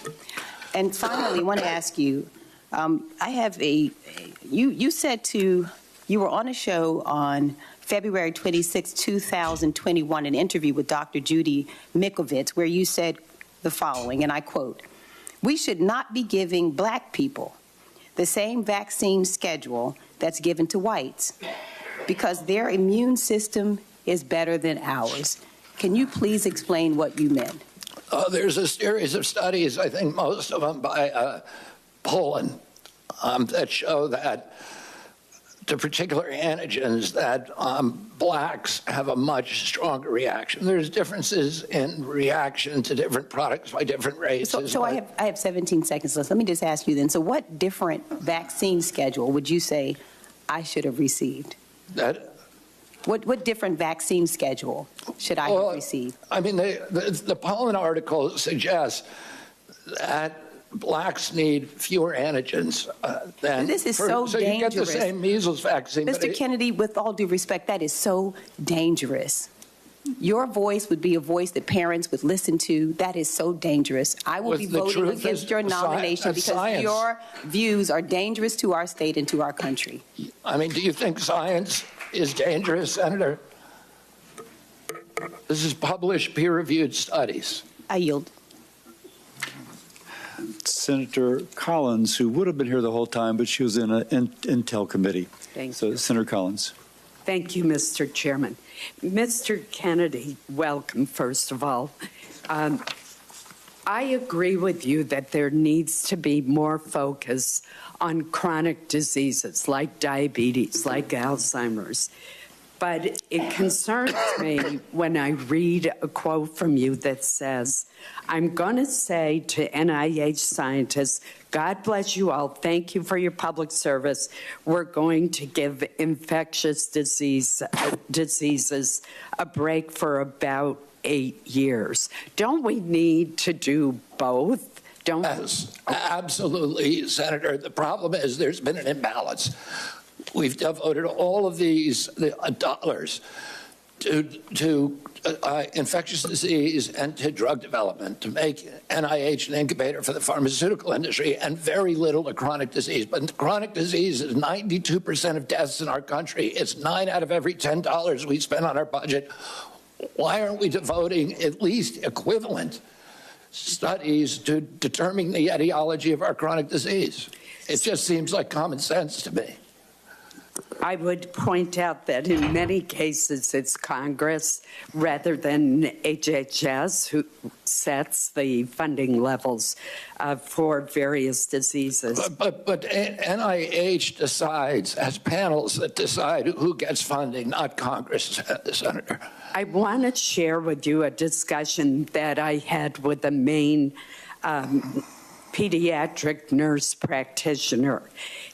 And finally, I want to ask you, I have you said you were on a show on February 26, 2021, an interview with Dr. Judy Mikovits, where you said the following, and I quote, We should not be giving black people the same vaccine schedule that's given to whites because their immune system is better than ours. Can you please explain what you meant? There's a series of studies, I think most of them by Poland, that show that to particular antigens that blacks have a much stronger reaction. There's differences in reaction to different products by different races. So I have 17 seconds left. Let me just ask you then, so what different vaccine schedule would you say I should have received? What different vaccine schedule should I have received? I mean, the Poland article suggests that blacks need fewer antigens than. This is so dangerous. So you get the same measles vaccine. Mr. Kennedy, with all due respect, that is so dangerous. Your voice would be a voice that parents would listen to. That is so dangerous. I will be voting against your nomination because your views are dangerous to our state and to our country. I mean, do you think science is dangerous, Senator? This is published, peer-reviewed studies. I yield. Senator Collins, who would have been here the whole time, but she was in an Intel committee. So, Senator Collins. Thank you, Mr. Chairman. Mr. Kennedy, welcome, first of all. I agree with you that there needs to be more focus on chronic diseases like diabetes, like Alzheimer's. But it concerns me when I read a quote from you that says, I'm going to say to NIH scientists, God bless you all. Thank you for your public service. We're going to give infectious diseases a break for about 8 years. Don't we need to do both? Yes, absolutely, Senator. The problem is there's been an imbalance. We've devoted all of these dollars to infectious disease and to drug development to make NIH an incubator for the pharmaceutical industry and very little to chronic disease. But chronic disease is 92% of deaths in our country. It's 9 out of every $10 we spend on our budget. Why aren't we devoting at least equivalent studies to determining the etiology of our chronic disease? It just seems like common sense to me. I would point out that in many cases it's Congress rather than HHS who sets the funding levels for various diseases. But NIH decides, has panels that decide who gets funding, not Congress, Senator. I want to share with you a discussion that I had with a Maine pediatric nurse practitioner.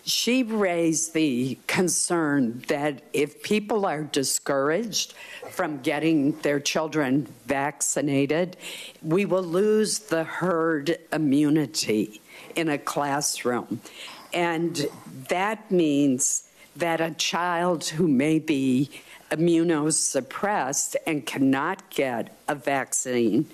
She raised the concern that if people are discouraged from getting their children vaccinated, we will lose the herd immunity in a classroom. And that means that a child who may be immunosuppressed and cannot get a vaccine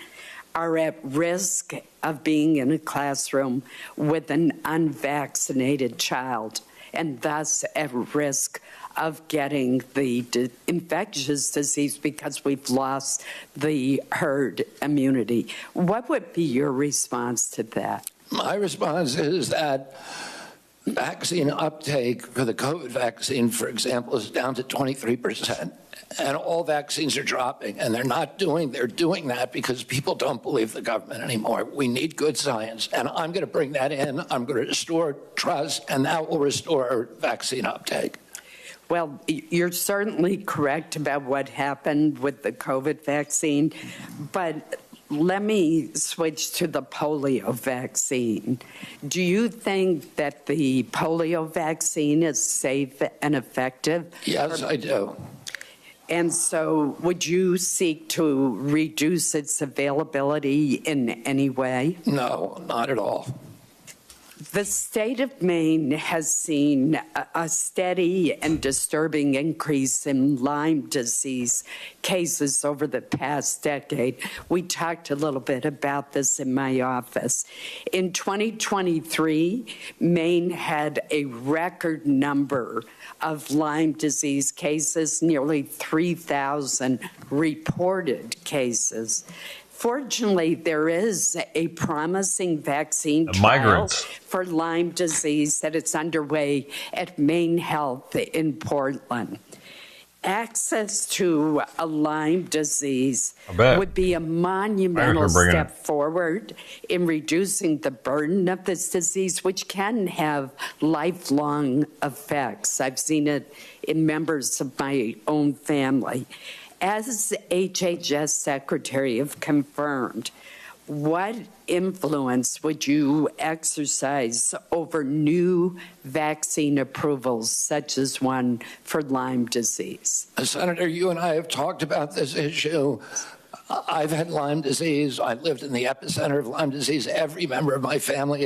are at risk of being in a classroom with an unvaccinated child and thus at risk of getting the infectious disease because we've lost the herd immunity. What would be your response to that? My response is that vaccine uptake for the COVID vaccine, for example, is down to 23%. And all vaccines are dropping, and they're doing that because people don't believe the government anymore. We need good science, and I'm going to bring that in. I'm going to restore trust, and that will restore vaccine uptake. Well, you're certainly correct about what happened with the COVID vaccine, but let me switch to the polio vaccine. Do you think that the polio vaccine is safe and effective? Yes, I do. And so would you seek to reduce its availability in any way? No, not at all. The state of Maine has seen a steady and disturbing increase in Lyme disease cases over the past decade. We talked a little bit about this in my office. In 2023, Maine had a record number of Lyme disease cases, nearly 3,000 reported cases. Fortunately, there is a promising vaccine trial migrants. for Lyme disease that is underway at Maine Health in Portland. Access to a Lyme disease would be a monumental step forward in reducing the burden of this disease, which can have lifelong effects. I've seen it in members of my own family. As HHS Secretary have confirmed, what influence would you exercise over new vaccine approvals, such as one for Lyme disease? Senator, you and I have talked about this issue. I've had Lyme disease. I lived in the epicenter of Lyme disease. Every member of my family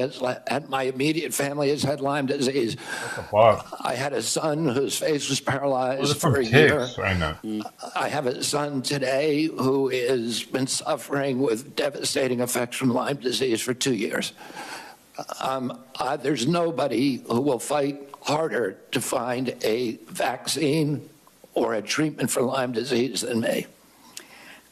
my immediate family has had Lyme disease. I had a son whose face was paralyzed for a year. I know. I have a son today who has been suffering with devastating effects from Lyme disease for 2 years. There's nobody who will fight harder to find a vaccine or a treatment for Lyme disease than me.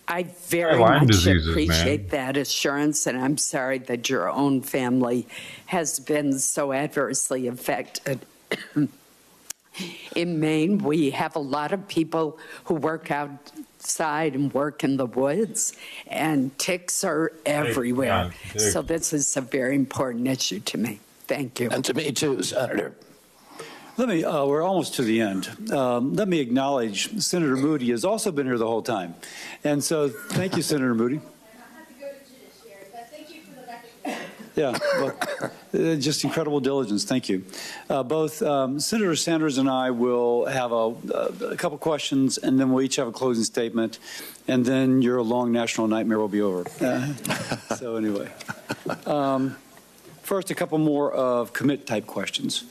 I very much appreciate that assurance, and I'm sorry that your own family has been so adversely affected. In Maine, we have a lot of people who work outside and work in the woods, and ticks are everywhere. So this is a very important issue to me. Thank you. And to me too, Senator. Let me, we're almost to the end. Let me acknowledge Senator Moody has also been here the whole time. And so thank you, Senator Moody. Yeah, well, just incredible diligence. Thank you. Both Senator Sanders and I will have a couple questions, and then we'll each have a closing statement, and then your long national nightmare will be over. So anyway, first, a couple more of commit-type questions.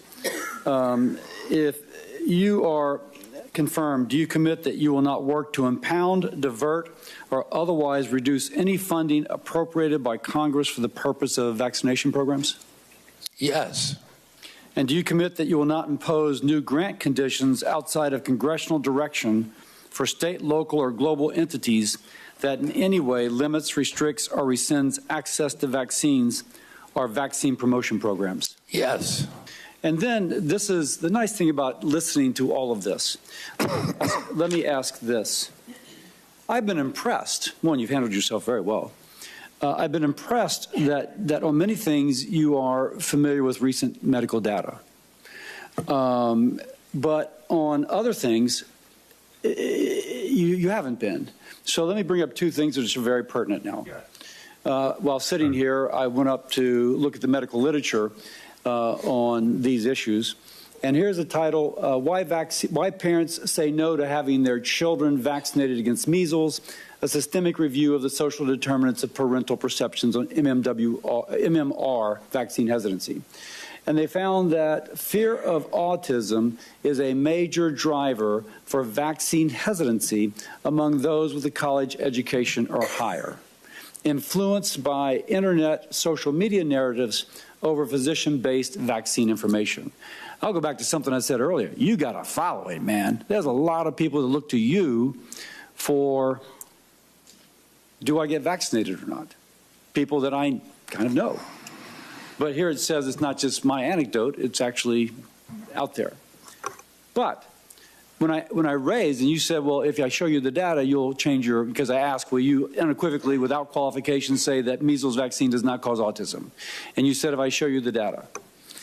If you are confirmed, do you commit that you will not work to impound, divert, or otherwise reduce any funding appropriated by Congress for the purpose of vaccination programs? Yes. And do you commit that you will not impose new grant conditions outside of congressional direction for state, local, or global entities that in any way limits, restricts, or rescinds access to vaccines or vaccine promotion programs? Yes. And then this is the nice thing about listening to all of this. Let me ask this. I've been impressed. One, you've handled yourself very well. I've been impressed that on many things you are familiar with recent medical data. But on other things, you haven't been. So let me bring up two things that are very pertinent now. While sitting here, I went up to look at the medical literature on these issues. And here's the title, Why Parents Say No to Having Their Children Vaccinated Against Measles, a systemic review of the social determinants of parental perceptions on MMR vaccine hesitancy. And they found that fear of autism is a major driver for vaccine hesitancy among those with a college education or higher, influenced by internet social media narratives over physician-based vaccine information. I'll go back to something I said earlier. You got to follow it, man. There's a lot of people that look to you for, do I get vaccinated or not? People that I kind of know. But here it says it's not just my anecdote, it's actually out there. But when I raised, and you said, well, if I show you the data, you'll change your, because I asked, will you unequivocally, without qualification, say that measles vaccine does not cause autism? And you said, if I show you the data.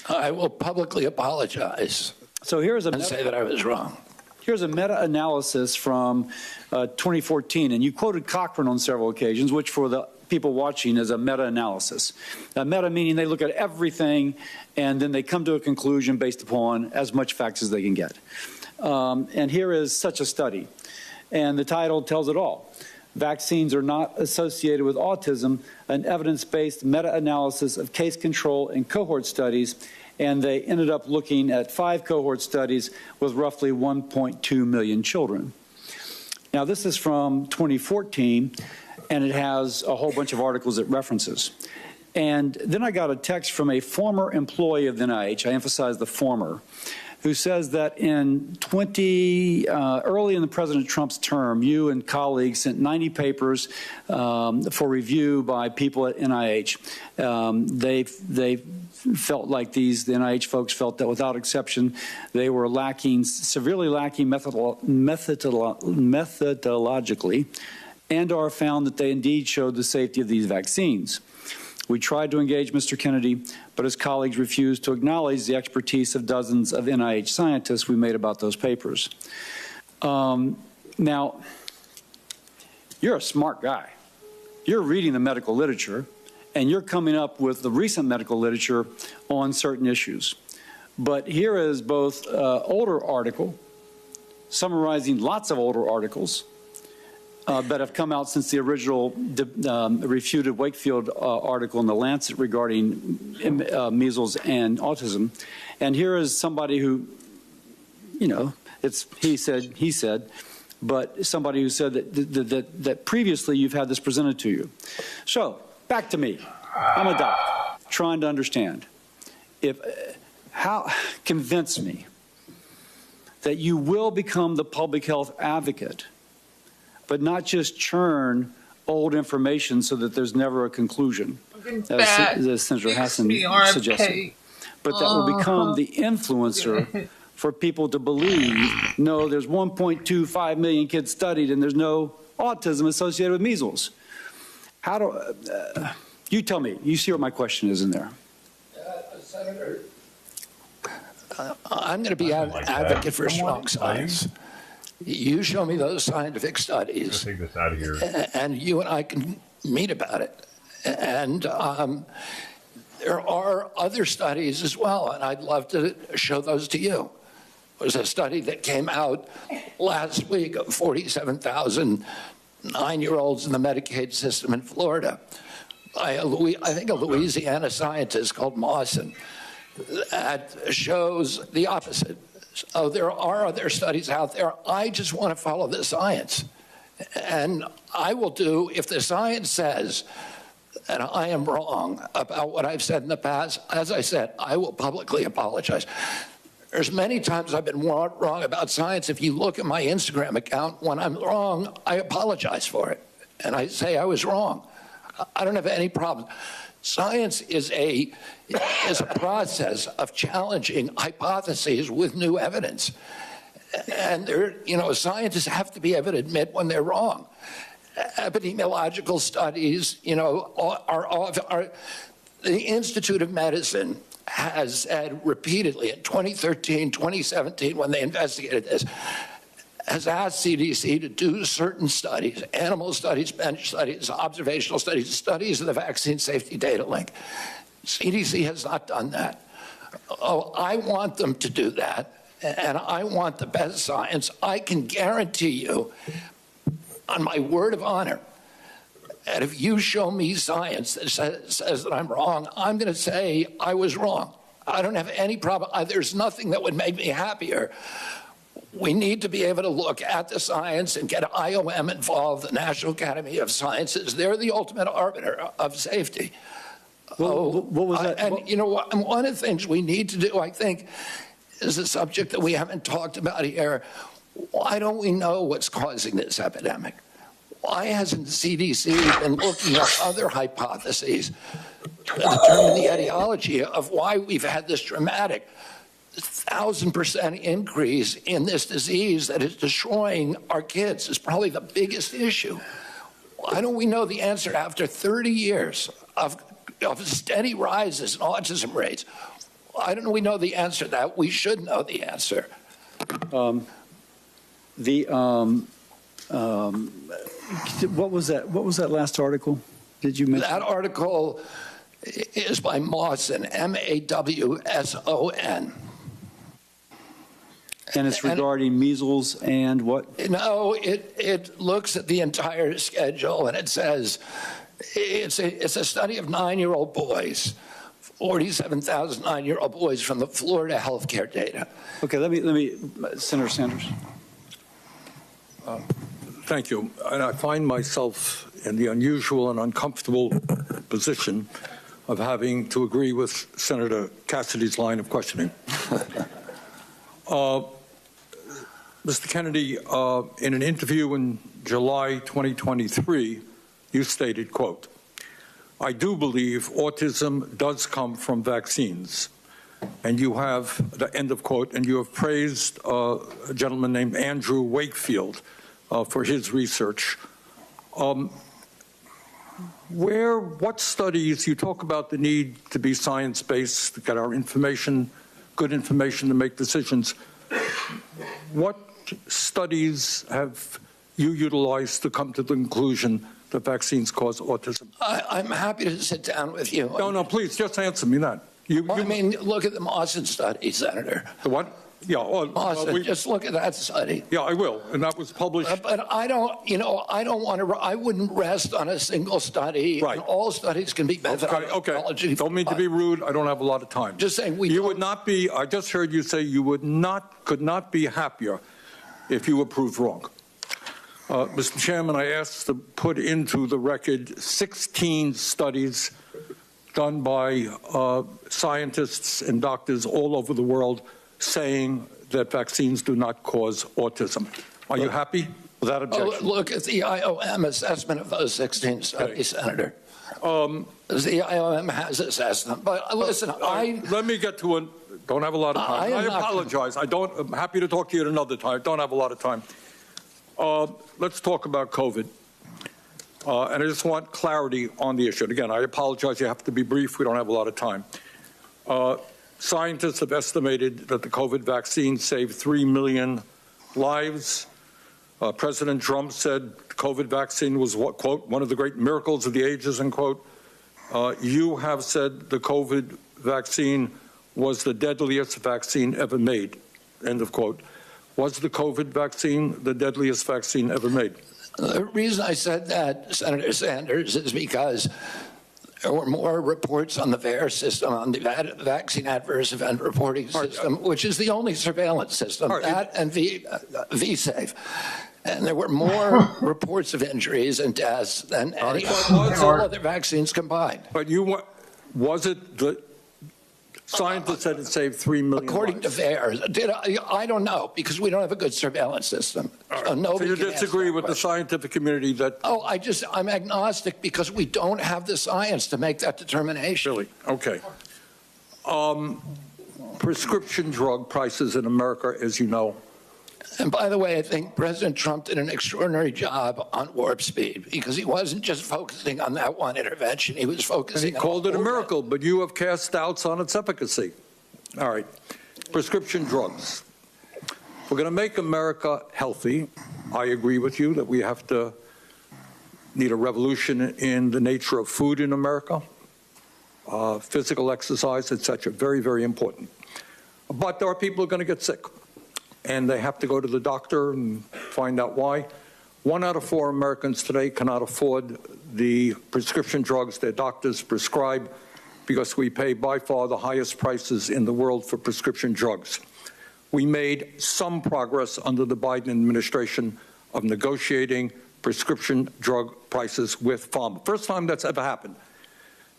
I will publicly apologize. So here's and say that I was wrong. Here's a meta-analysis from 2014, and you quoted Cochrane on several occasions, which for the people watching is a meta-analysis. Meta meaning they look at everything, and then they come to a conclusion based upon as much facts as they can get. And here is such a study, and the title tells it all. Vaccines are not associated with autism, an evidence-based meta-analysis of case control and cohort studies, and they ended up looking at 5 cohort studies with roughly 1.2 million children. Now, this is from 2014, and it has a whole bunch of articles it references. And then I got a text from a former employee of the NIH, I emphasize the former, who says that in early in the President Trump's term, you and colleagues sent 90 papers for review by people at NIH. They felt like the NIH folks felt that without exception, they were severely lacking methodologically, and/or found that they indeed showed the safety of these vaccines. We tried to engage Mr. Kennedy, but his colleagues refused to acknowledge the expertise of dozens of NIH scientists we made about those papers. Now, you're a smart guy. You're reading the medical literature, and you're coming up with the recent medical literature on certain issues. But here is both older article, summarizing lots of older articles, that have come out since the original refuted Wakefield article in The Lancet regarding measles and autism. And here is somebody who, you know, it's he said, but somebody who said that previously you've had this presented to you. So, back to me. I'm a doctor, trying to understand. Convince me that you will become the public health advocate, but not just churn old information so that there's never a conclusion, as Senator Hassan suggested. But that will become the influencer for people to believe, no, there's 1.25 million kids studied and there's no autism associated with measles. How do, you tell me, you see what my question is in there. Senator, I'm going to be an advocate for strong science. You show me those scientific studies, take this out of here, and you and I can meet about it. And there are other studies as well, and I'd love to show those to you. There's a study that came out last week of 47,000 9-year-olds in the Medicaid system in Florida by I think a Louisiana scientist called Mawson that shows the opposite. So there are other studies out there. I just want to follow the science. And I will do, if the science says that I am wrong about what I've said in the past, as I said, I will publicly apologize. There's many times I've been wrong about science. If you look at my Instagram account, when I'm wrong, I apologize for it. And I say I was wrong. I don't have any problem. Science is a process of challenging hypotheses with new evidence. And scientists have to be able to admit when they're wrong. Epidemiological studies, the Institute of Medicine has said repeatedly in 2013, 2017, when they investigated this, has asked CDC to do certain studies, animal studies, bench studies, observational studies, studies of the vaccine safety data link. CDC has not done that. Oh, I want them to do that, and I want the best science. I can guarantee you, on my word of honor, that if you show me science that says that I'm wrong, I'm going to say I was wrong. I don't have any problem. There's nothing that would make me happier. We need to be able to look at the science and get IOM involved, the National Academy of Sciences. They're the ultimate arbiter of safety. What was that? And you know what? One of the things we need to do, I think, is a subject that we haven't talked about here. Why don't we know what's causing this epidemic? Why hasn't the CDC been looking at other hypotheses to determine the etiology of why we've had this dramatic 1,000% increase in this disease that is destroying our kids? Is probably the biggest issue. Why don't we know the answer after 30 years of steady rises in autism rates? Why don't we know the answer to that? We should know the answer. What was that? What was that last article? Did you mention? That article is by Mawson, M-A-W-S-O-N. And it's regarding measles and what? No, it looks at the entire schedule, and it says it's a study of 9-year-old boys, 47,000 9-year-old boys from the Florida healthcare data. Okay, let me, Senator Sanders. Thank you. And I find myself in the unusual and uncomfortable position of having to agree with Senator Cassidy's line of questioning. Mr. Kennedy, in an interview in July 2023, you stated, quote, "I do believe autism does come from vaccines." And you have, the end of quote, and you have praised a gentleman named Andrew Wakefield for his research. What studies, you talk about the need to be science-based, to get our information, good information to make decisions. What studies have you utilized to come to the conclusion that vaccines cause autism? I'm happy to sit down with you. No, please, just answer me that. I mean, look at the Mawson study, Senator. The what? Yeah, Mawson, just look at that study. Yeah, I will, and that was published. But I don't want to, I wouldn't rest on a single study. Right. And all studies can be methodology. Don't mean to be rude. I don't have a lot of time. Just saying you would not be, I just heard you say you could not be happier if you were proved wrong. Mr. Chairman, I asked to put into the record 16 studies done by scientists and doctors all over the world saying that vaccines do not cause autism. Are you happy with that objection? Look at the IOM assessment of those 16 studies, Senator. The IOM has assessed them. But listen, let me get to it. Don't have a lot of time. I apologize. I'm happy to talk to you at another time. Don't have a lot of time. Let's talk about COVID. And I just want clarity on the issue. And again, I apologize. You have to be brief. We don't have a lot of time. Scientists have estimated that the COVID vaccine saved 3 million lives. President Trump said the COVID vaccine was, quote, one of the great miracles of the ages, end quote. You have said the COVID vaccine was the deadliest vaccine ever made, end of quote. Was the COVID vaccine the deadliest vaccine ever made? The reason I said that, Senator Sanders, is because there were more reports on the VAERS system, on the Vaccine Adverse Event Reporting System, which is the only surveillance system, that and VSafe. And there were more reports of injuries and deaths than any other vaccines combined. But was it the scientists said it saved 3 million According to VAERS. I don't know, because we don't have a good surveillance system. So you disagree with the scientific community that... I'm agnostic because we don't have the science to make that determination. Really? Okay. Prescription drug prices in America, as you know. And by the way, I think President Trump did an extraordinary job on warp speed because he wasn't just focusing on that one intervention. He was focusing on... He called it a miracle, but you have cast doubts on its efficacy. All right. Prescription drugs. If we're going to make America healthy, I agree with you that we need a revolution in the nature of food in America, physical exercise, etc. Very, very important. But there are people who are going to get sick, and they have to go to the doctor and find out why. 1 out of 4 Americans today cannot afford the prescription drugs their doctors prescribe because we pay by far the highest prices in the world for prescription drugs. We made some progress under the Biden administration of negotiating prescription drug prices with pharma. First time that's ever happened.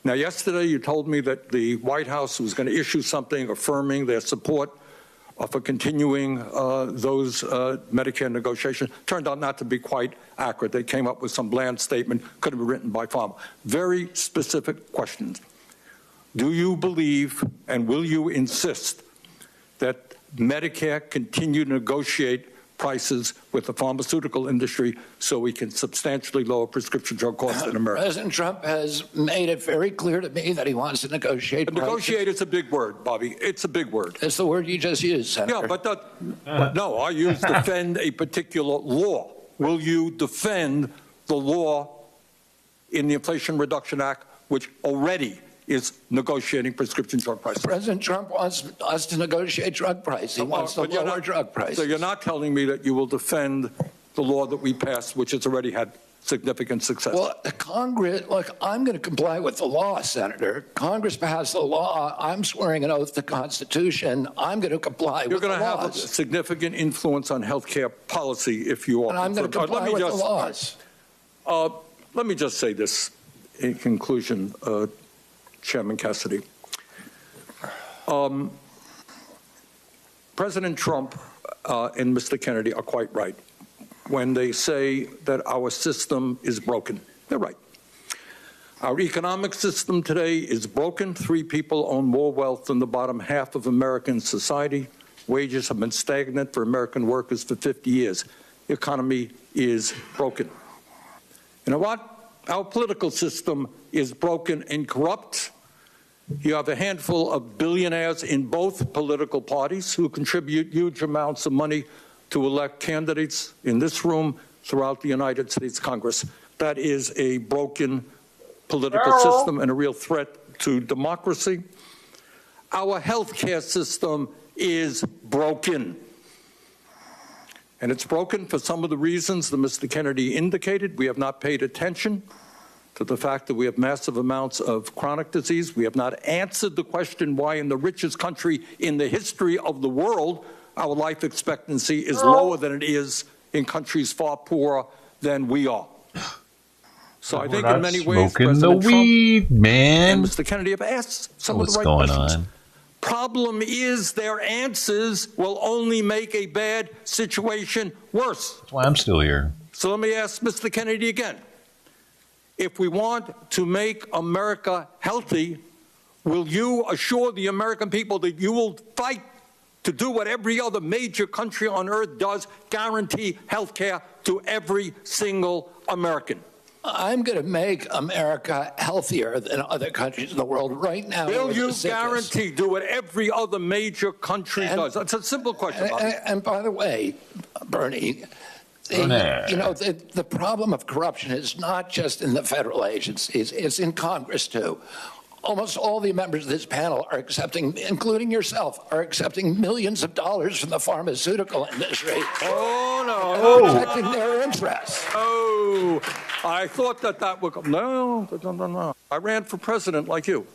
Now, yesterday you told me that the White House was going to issue something affirming their support for continuing those Medicare negotiations. Turned out not to be quite accurate. They came up with some bland statement, could have been written by pharma. Very specific questions. Do you believe and will you insist that Medicare continue to negotiate prices with the pharmaceutical industry so we can substantially lower prescription drug costs in America? President Trump has made it very clear to me that he wants to negotiate. Negotiate is a big word, Bobby. It's a big word. It's the word you just used, Senator. Yeah, but no, I use defend a particular law. Will you defend the law in the Inflation Reduction Act, which already is negotiating prescription drug prices? President Trump wants us to negotiate drug prices. He wants to lower drug prices. So you're not telling me that you will defend the law that we passed, which has already had significant success? Well, Congress, look, I'm going to comply with the law, Senator. Congress passed the law. I'm swearing an oath to the Constitution. I'm going to comply with the laws. You're going to have a significant influence on health care policy if you are. And I'm going to comply with the laws. Let me just say this in conclusion, Chairman Cassidy. President Trump and Mr. Kennedy are quite right when they say that our system is broken. They're right. Our economic system today is broken. 3 people own more wealth than the bottom half of American society. Wages have been stagnant for American workers for 50 years. The economy is broken. You know what? Our political system is broken and corrupt. You have a handful of billionaires in both political parties who contribute huge amounts of money to elect candidates in this room throughout the United States Congress. That is a broken political system and a real threat to democracy. Our health care system is broken. And it's broken for some of the reasons that Mr. Kennedy indicated. We have not paid attention to the fact that we have massive amounts of chronic disease. We have not answered the question why in the richest country in the history of the world, our life expectancy is lower than it is in countries far poorer than we are. So I think in many ways, President Trump and Mr. Kennedy have asked some of the right questions. What's going on? Problem is their answers will only make a bad situation worse. That's why I'm still here. So let me ask Mr. Kennedy again. If we want to make America healthy, will you assure the American people that you will fight to do what every other major country on earth does, guarantee health care to every single American? I'm going to make America healthier than other countries in the world right now. Will you guarantee do what every other major country does? That's a simple question. And by the way, Bernie, the problem of corruption is not just in the federal agencies, it's in Congress too. Almost all the members of this panel are accepting, including yourself, are accepting millions of dollars from the pharmaceutical industry. Oh, no. Protecting their interests. Oh, I thought that would come. No. I ran for president like you.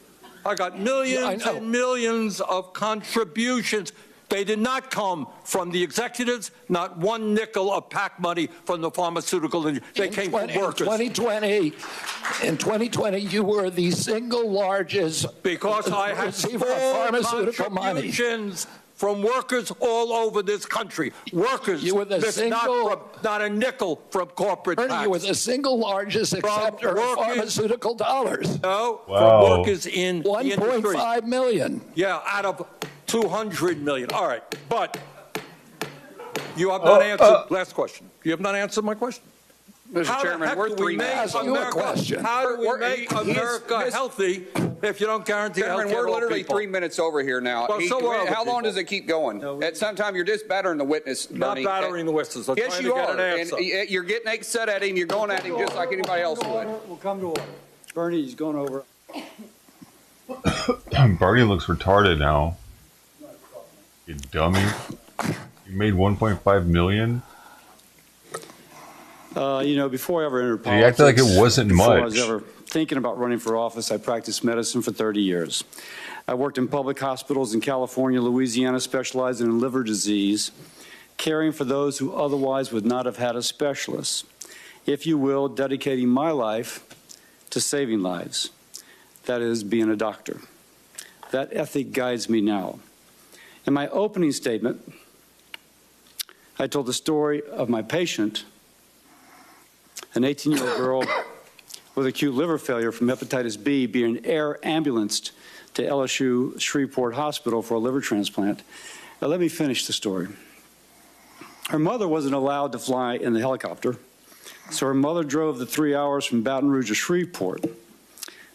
I got millions and millions of contributions. They did not come from the executives, not one nickel of PAC money from the pharmaceutical industry. They came from workers. In 2020, you were the single largest because I had receiver of pharmaceutical money. Contributions from workers all over this country. Workers, you were the not a nickel from corporate tax. You were the single largest acceptor of pharmaceutical dollars. No, from workers in 1.5 million. Yeah, out of 200 million. All right, but you have not answered. Last question. You have not answered my question. Mr. Chairman, we're 3 minutes. How do we make America healthy if you don't guarantee health care? We're literally 3 minutes over here now. Well, how long does it keep going? At some time, you're just battering the witness, Bernie. Not battering the witness. Yes, you are. And you're getting upset at him. You're going at him just like anybody else would. We'll come to order. Bernie, he's going over. Bernie looks retarded now. You dummy. You made 1.5 million? Before I ever entered politics, you acted like it wasn't before much. I was ever thinking about running for office, I practiced medicine for 30 years. I worked in public hospitals in California, Louisiana, specializing in liver disease, caring for those who otherwise would not have had a specialist. If you will, dedicating my life to saving lives. That is, being a doctor. That ethic guides me now. In my opening statement, I told the story of my patient, an 18-year-old girl with acute liver failure from hepatitis B being air ambulanced to LSU Shreveport Hospital for a liver transplant. Now, let me finish the story. Her mother wasn't allowed to fly in the helicopter, so her mother drove the 3 hours from Baton Rouge to Shreveport.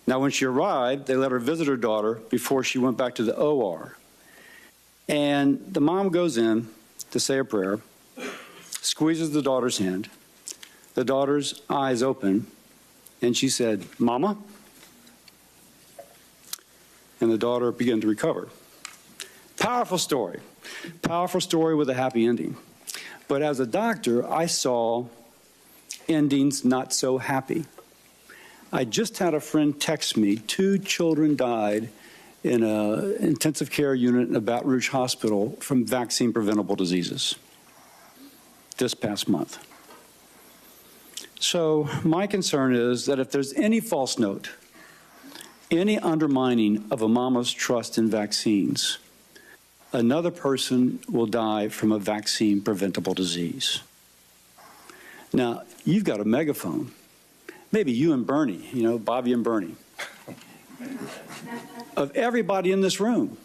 Now, when she arrived, they let her visit her daughter before she went back to the OR. And the mom goes in to say a prayer, squeezes the daughter's hand. The daughter's eyes open, and she said, "Mama?" And the daughter began to recover. Powerful story with a happy ending. But as a doctor, I saw endings not so happy. I just had a friend text me, 2 children died in an intensive care unit in a Baton Rouge hospital from vaccine-preventable diseases this past month. So my concern is that if there's any false note, any undermining of a mama's trust in vaccines, another person will die from a vaccine-preventable disease. Now, you've got a megaphone. Maybe you and Bernie, Bobby and Bernie. Of everybody in this room,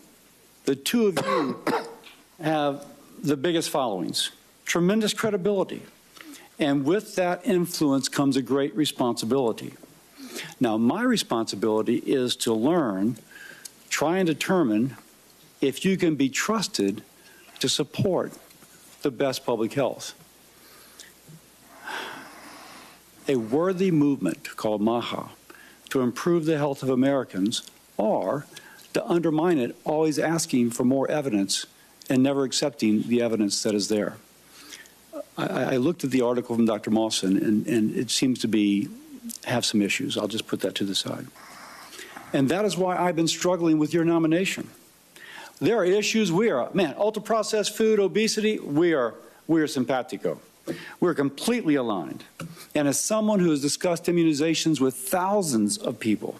the two of you have the biggest followings, tremendous credibility. And with that influence comes a great responsibility. Now, my responsibility is to learn, try and determine if you can be trusted to support the best public health. A worthy movement called MAHA to improve the health of Americans, or to undermine it, always asking for more evidence and never accepting the evidence that is there. I looked at the article from Dr. Mawson, and it seems to have some issues. I'll just put that to the side. And that is why I've been struggling with your nomination. There are issues ultra-processed food, obesity, we are simpatico. We're completely aligned. And as someone who has discussed immunizations with thousands of people,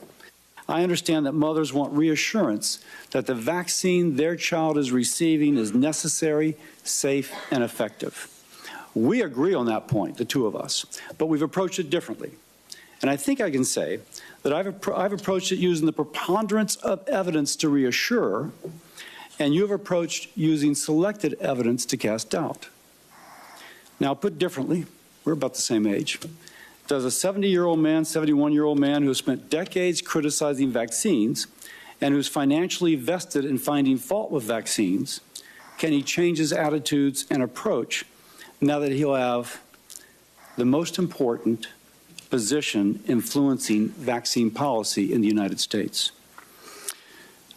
I understand that mothers want reassurance that the vaccine their child is receiving is necessary, safe, and effective. We agree on that point, the two of us, but we've approached it differently. And I think I can say that I've approached it using the preponderance of evidence to reassure, and you have approached using selected evidence to cast doubt. Now, put differently, we're about the same age. Does a 70-year-old man, 71-year-old man who has spent decades criticizing vaccines and who's financially vested in finding fault with vaccines, can he change his attitudes and approach now that he'll have the most important position influencing vaccine policy in the United States?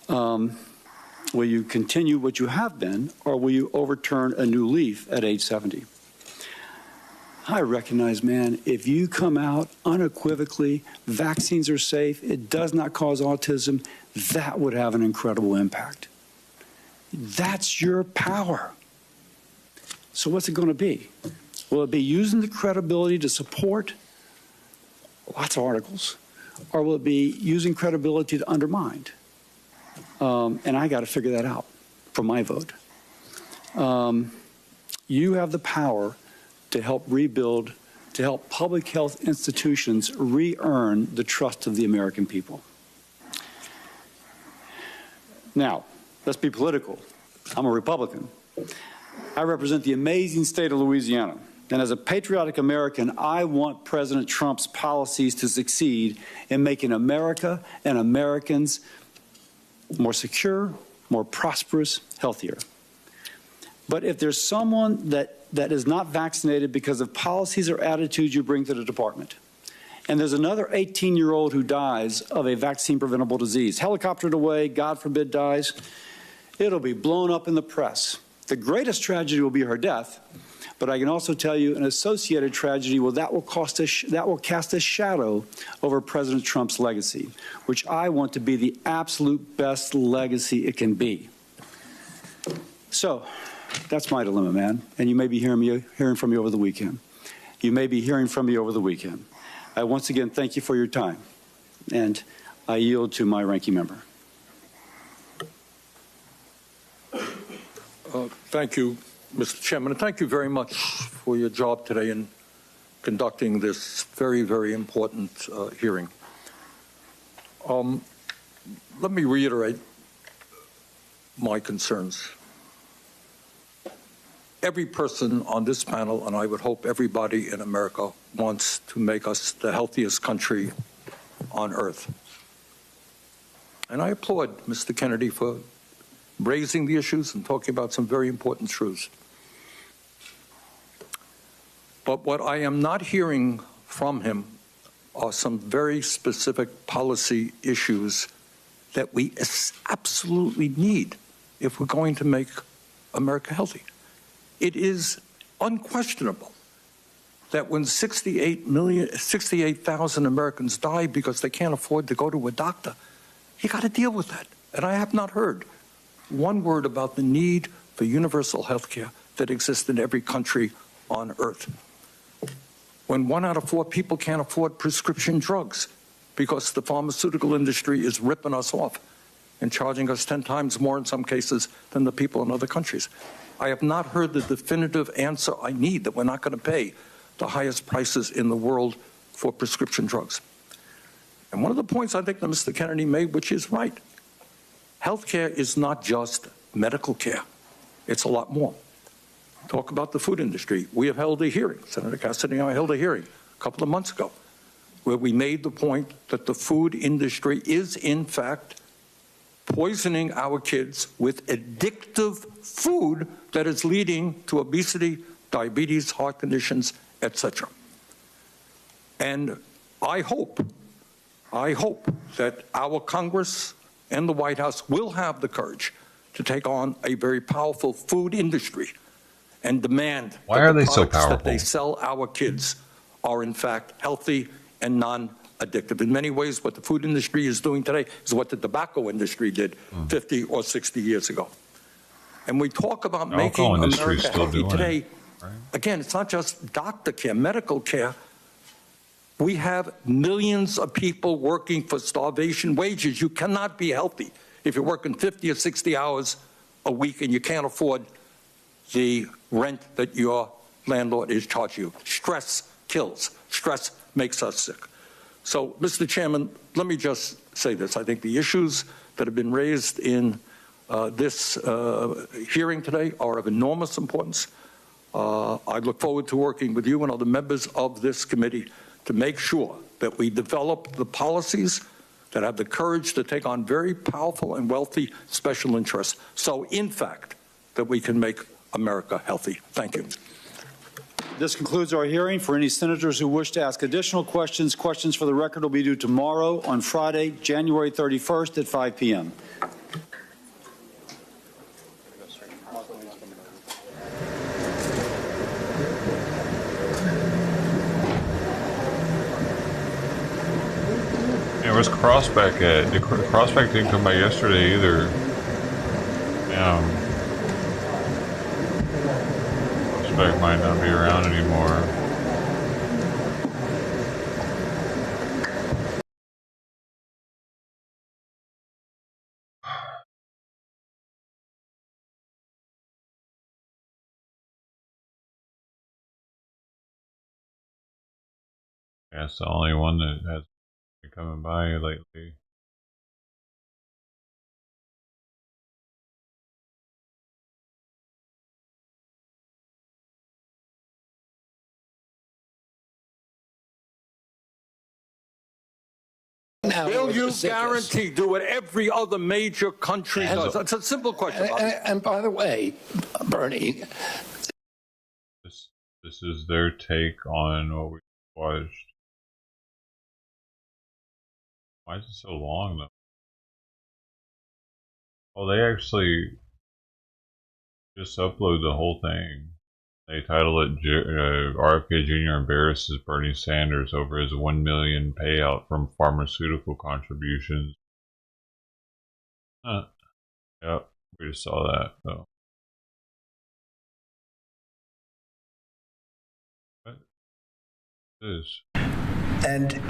Will you continue what you have been, or will you overturn a new leaf at age 70? I recognize, man, if you come out unequivocally, vaccines are safe, it does not cause autism, that would have an incredible impact. That's your power. So what's it going to be? Will it be using the credibility to support lots of articles, or will it be using credibility to undermine? And I got to figure that out for my vote. You have the power to help rebuild, to help public health institutions re-earn the trust of the American people. Now, let's be political. I'm a Republican. I represent the amazing state of Louisiana. And as a patriotic American, I want President Trump's policies to succeed in making America and Americans more secure, more prosperous, healthier. But if there's someone that is not vaccinated because of policies or attitudes you bring to the department, and there's another 18-year-old who dies of a vaccine-preventable disease, helicoptered away, God forbid dies, it'll be blown up in the press. The greatest tragedy will be her death, but I can also tell you an associated tragedy that will cast a shadow over President Trump's legacy, which I want to be the absolute best legacy it can be. So that's my dilemma, man. And you may be hearing from me over the weekend. You may be hearing from me over the weekend. I once again thank you for your time, and I yield to my ranking member. Thank you, Mr. Chairman, and thank you very much for your job today in conducting this very, very important hearing. Let me reiterate my concerns. Every person on this panel, and I would hope everybody in America, wants to make us the healthiest country on earth. And I applaud Mr. Kennedy for raising the issues and talking about some very important truths. But what I am not hearing from him are some very specific policy issues that we absolutely need if we're going to make America healthy. It is unquestionable that when 68,000 Americans die because they can't afford to go to a doctor, you got to deal with that. And I have not heard one word about the need for universal health care that exists in every country on earth. When 1 out of 4 people can't afford prescription drugs because the pharmaceutical industry is ripping us off, and charging us 10 times more in some cases than the people in other countries. I have not heard the definitive answer I need that we're not going to pay the highest prices in the world for prescription drugs. And one of the points I think that Mr. Kennedy made, which is right, healthcare is not just medical care. It's a lot more. Talk about the food industry. We have held a hearing, Senator Cassidy and I held a hearing a couple of months ago, where we made the point that the food industry is, in fact, poisoning our kids with addictive food that is leading to obesity, diabetes, heart conditions, etc. And I hope that our Congress and the White House will have the courage to take on a very powerful food industry and demand that the products that they sell our kids are in fact healthy and non-addictive. In many ways, what the food industry is doing today is what the tobacco industry did 50 or 60 years ago. And we talk about making America healthy today. Right. Again, it's not just doctor care, medical care. We have millions of people working for starvation wages. You cannot be healthy if you're working 50 or 60 hours a week and you can't afford the rent that your landlord is charging you. Stress kills. Stress makes us sick. So, Mr. Chairman, let me just say this. I think the issues that have been raised in this hearing today are of enormous importance. I look forward to working with you and other members of this committee to make sure that we develop the policies that have the courage to take on very powerful and wealthy special interests, so in fact that we can make America healthy. Thank you. This concludes our hearing. For any senators who wish to ask additional questions, questions for the record will be due tomorrow on Friday, January 31st at 5 p.m. Yeah, where's Crossback at? The Crossback didn't come by yesterday either. Crossback might not be around anymore. That's the only one that has been coming by lately. Will you guarantee do what every other major country does? That's a simple question. And by the way, Bernie, this is their take on what we watched. Why is it so long though? Oh, they actually just upload the whole thing. They title it RFK Jr. embarrasses Bernie Sanders over his $1 million payout from pharmaceutical contributions. Yep, we just saw that though. What is this? And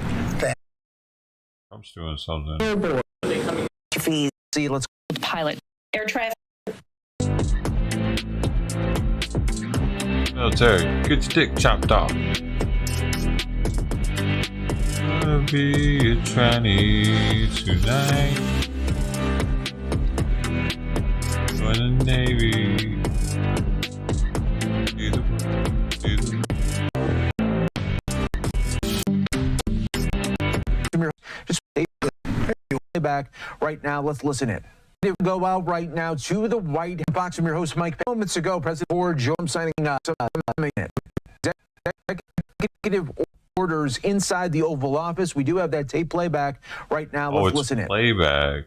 Trump's doing something. See, let's pilot air traffic. Military, get your dick chopped off. Gonna be a tranny tonight. Join the Navy. just way back right now. Let's listen in. It will go out right now to the White Box. I'm your host, Mike. Moments ago, President Ford Joe signing executive orders inside the Oval Office. We do have that tape playback right now. Let's listen in. Playback.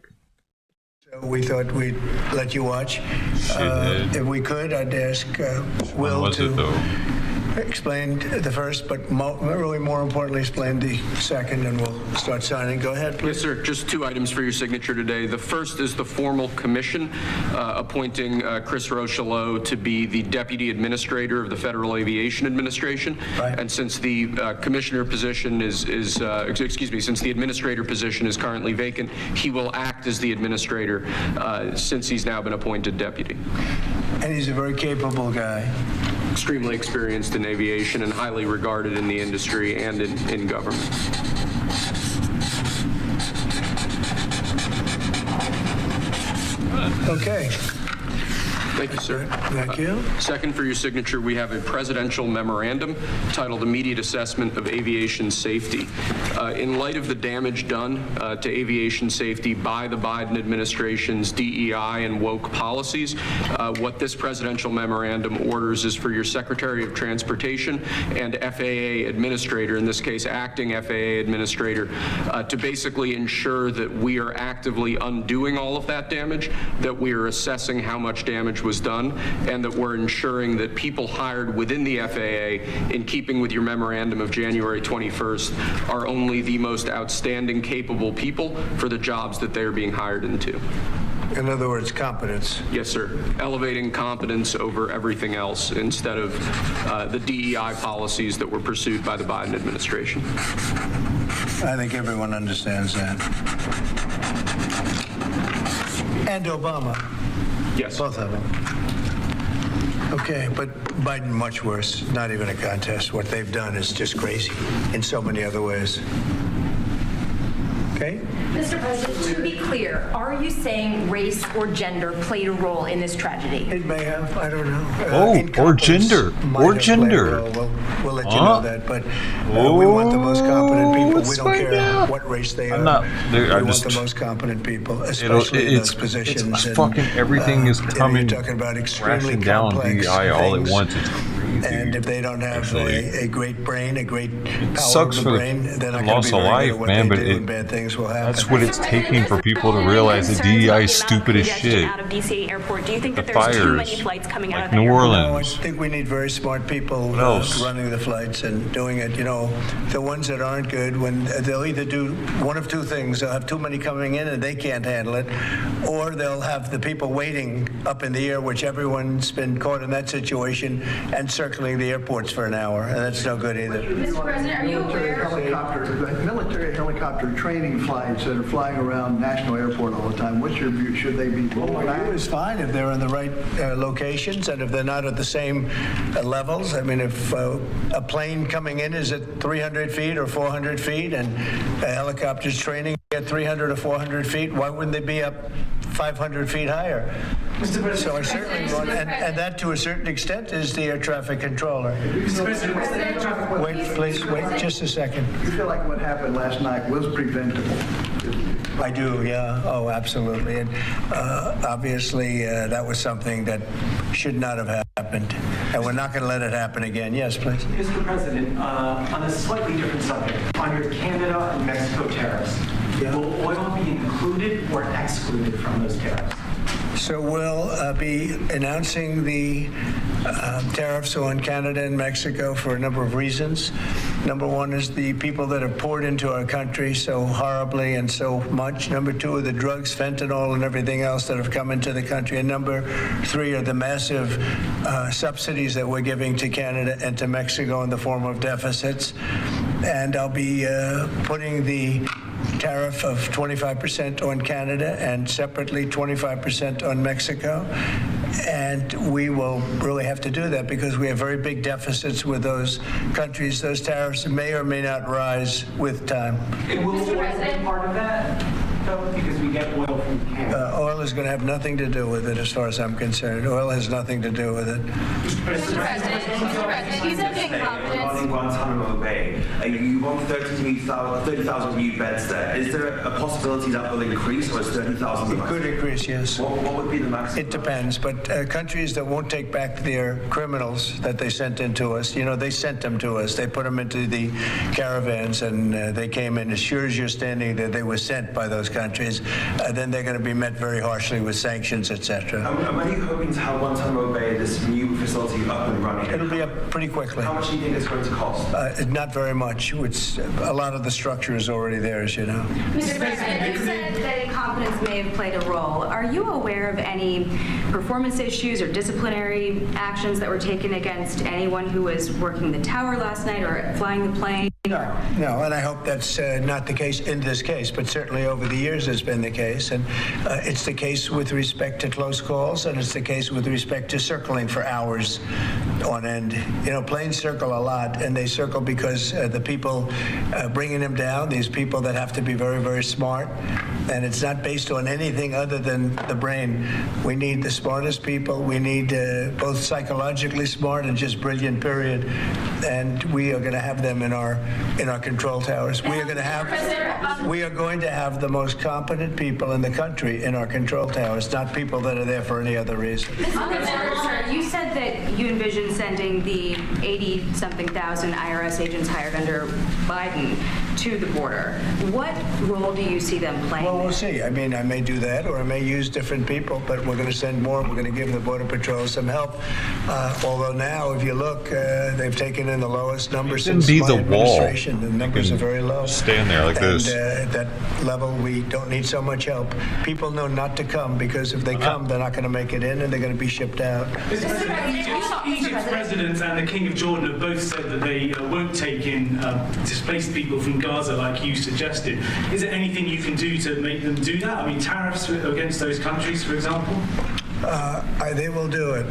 So we thought we'd let you watch. If we could, I'd ask Will to explained the first, but really more importantly, explained the second, and we'll start signing. Go ahead, please. Yes, sir. Just 2 items for your signature today. The first is the formal commission appointing Chris Rochelot to be the Deputy Administrator of the Federal Aviation Administration. Right. And since the commissioner position since the administrator position is currently vacant, he will act as the administrator since he's now been appointed deputy. And he's a very capable guy. Extremely experienced in aviation and highly regarded in the industry and in government. Okay. Thank you, sir. Thank you. Second, for your signature, we have a presidential memorandum titled Immediate Assessment of Aviation Safety. In light of the damage done to aviation safety by the Biden administration's DEI and woke policies, what this presidential memorandum orders is for your Secretary of Transportation and FAA Administrator, in this case acting FAA Administrator, to basically ensure that we are actively undoing all of that damage, that we are assessing how much damage was done, and that we're ensuring that people hired within the FAA, in keeping with your memorandum of January 21st, are only the most outstanding, capable people for the jobs that they're being hired into. In other words, competence. Yes, sir. Elevating competence over everything else instead of the DEI policies that were pursued by the Biden administration. I think everyone understands that. And Obama. Yes. Both of them. Okay, but Biden much worse. Not even a contest. What they've done is just crazy in so many other ways. Okay? Mr. President, to be clear, are you saying race or gender played a role in this tragedy? It may have. I don't know. Or gender. Or gender. We'll let you know that. But we want the most competent people. We don't care what race they are. We want the most competent people, especially in those positions. Fucking everything is coming. You're talking about extremely down complex DEI all things. at once. It's crazy. And if they don't have a great brain, a great power sucks of the for brain, they're not going loss to be of very good life, at what man, they but do, and bad things will happen. that's what it's taking for people to realize that DEI is stupid as shit. Out of DC Airport, do you think The that there's too many fires, flights coming out like No, of I Orleans. think we need very smart people running the flights and doing it. You know, the ones that aren't good, when they'll either do one of two things. They'll have too many coming in and they can't handle it, or they'll have the people waiting up in the air, which everyone's been caught in that situation, and circling the airports for an hour. And that's no good either. Mr. President, are you aware? Military helicopter training flights that are flying around National Airport all the time. What's your view? Should they be rolled back? It was fine if they're in the right locations and if they're not at the same levels. I mean, if a plane coming in is at 300 feet or 400 feet and a helicopter's training at 300 or 400 feet, why wouldn't they be up 500 feet higher? So I certainly want, and that to a certain extent is the air traffic controller. Wait, please, wait just a second. You feel like what happened last night was preventable? I do, yeah. Oh, absolutely. And obviously, that was something that should not have happened. And we're not going to let it happen again. Yes, please. Mr. President, on a slightly different subject, on your Canada and Mexico tariffs, will oil be included or excluded from those tariffs? So we'll be announcing the tariffs on Canada and Mexico for a number of reasons. Number one is the people that have poured into our country so horribly and so much. Number two are the drugs, fentanyl, and everything else that have come into the country. And number three are the massive subsidies that we're giving to Canada and to Mexico in the form of deficits. And I'll be putting the tariff of 25% on Canada and separately 25% on Mexico. And we will really have to do that because we have very big deficits with those countries. Those tariffs may or may not rise with time. And will oil be part of that, though? Because we get oil from Canada. Oil is going to have nothing to do with it as far as I'm concerned. Oil has nothing to do with it. Mr. President, you said Regarding Guantanamo Bay, you want 30,000 new beds there. Is there a possibility that will increase, or is 30,000? It could increase, yes. What would be the maximum? It depends, but countries that won't take back their criminals that they sent into us, you know, they sent them to us. They put them into the caravans, and they came in. As sure as you're standing there, they were sent by those countries. Then then they're going to be met very harshly with sanctions, etc. And when are you hoping to have Guantanamo Bay, this new facility, up and running? It'll be up pretty quickly. How much do you think it's going to cost? Not very much. It's, a lot of the structure is already there, as you know. Mr. President, you said that incompetence may have played a role. Are you aware of any performance issues or disciplinary actions that were taken against anyone who was working the tower last night or flying the plane? No, and I hope that's not the case in this case, but certainly over the years has been the case. And it's the case with respect to close calls, and it's the case with respect to circling for hours on end. You know, planes circle a lot, and they circle because the people bringing them down, these people that have to be very, very smart, and it's not based on anything other than the brain. We need the smartest people. We need both psychologically smart and just brilliant, period. And we are going to have them in our control towers. We are going to have the most competent people in the country in our control towers, not people that are there for any other reason. Sir, you said that you envision sending the 80-something thousand IRS agents hired under Biden to the border. What role do you see them playing? Well, we'll see. I mean, I may do that, or I may use different people, but we're going to send more. We're going to give the Border Patrol some help. Although now, if you look, they've taken in the lowest numbers since my administration. The numbers are very low. Stand there like this. And at that level, we don't need so much help. People know not to come, because if they come, they're not going to make it in, and they're going to be shipped out. Egypt's president and the King of Jordan have both said that they won't take in displaced people from Gaza like you suggested. Is there anything you can do to make them do that? I mean, tariffs against those countries, for example? They will do it.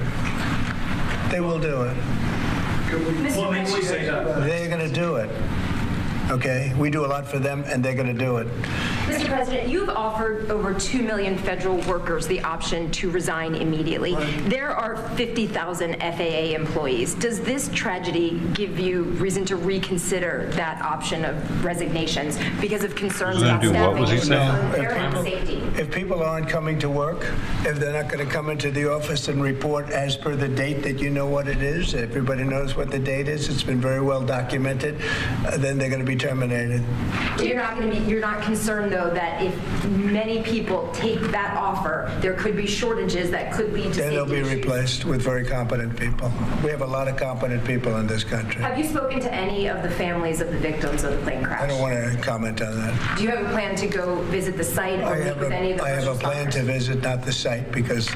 They will do it. What makes you say that? They're going to do it. Okay? We do a lot for them, and they're going to do it. Mr. President, you've offered over 2 million federal workers the option to resign immediately. There are 50,000 FAA employees. Does this tragedy give you reason to reconsider that option of resignations because of concerns about staffing and airline safety? If people aren't coming to work, if they're not going to come into the office and report as per the date that you know what it is, everybody knows what the date is, it's been very well documented, then they're going to be terminated. You're not concerned, though, that if many people take that offer, there could be shortages that could lead to safety Then they'll be issues. replaced with very competent people. We have a lot of competent people in this country. Have you spoken to any of the families of the victims of the plane crash? I don't want to comment on that. Do you have a plan to go visit the site or meet with any of the I have first a plan to visit, not the site, because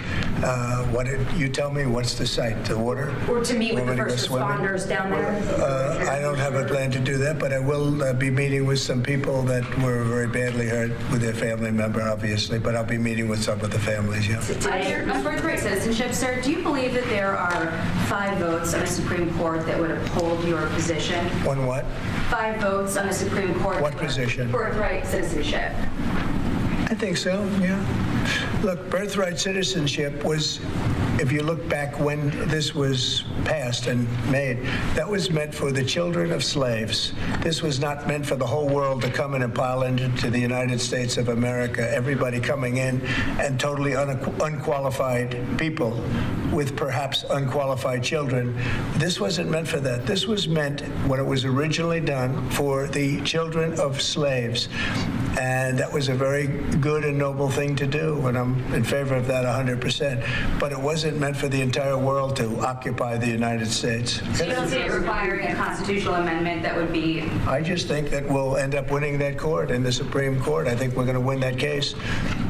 you tell me, what's the site? The water? Or to meet with the Want me to go first swimming? responders down there? I don't have a plan to do that, but I will be meeting with some people that were very badly hurt with their family member, obviously, but I'll be meeting with some of the families, yeah. On birthright citizenship, sir, do you believe that there are 5 votes on the Supreme Court that would uphold your position? On what? 5 votes on the Supreme Court. What position? Birthright citizenship. I think so, yeah. Look, birthright citizenship was, if you look back when this was passed and made, that was meant for the children of slaves. This was not meant for the whole world to come in and pile into the United States of America, everybody coming in and totally unqualified people with perhaps unqualified children. This wasn't meant for that. This was meant, when it was originally done, for the children of slaves. And that was a very good and noble thing to do, and I'm in favor of that 100%. But it wasn't meant for the entire world to occupy the United States. So you don't see it requiring a constitutional amendment that would be... I just think that we'll end up winning that court in the Supreme Court. I think we're going to win that case,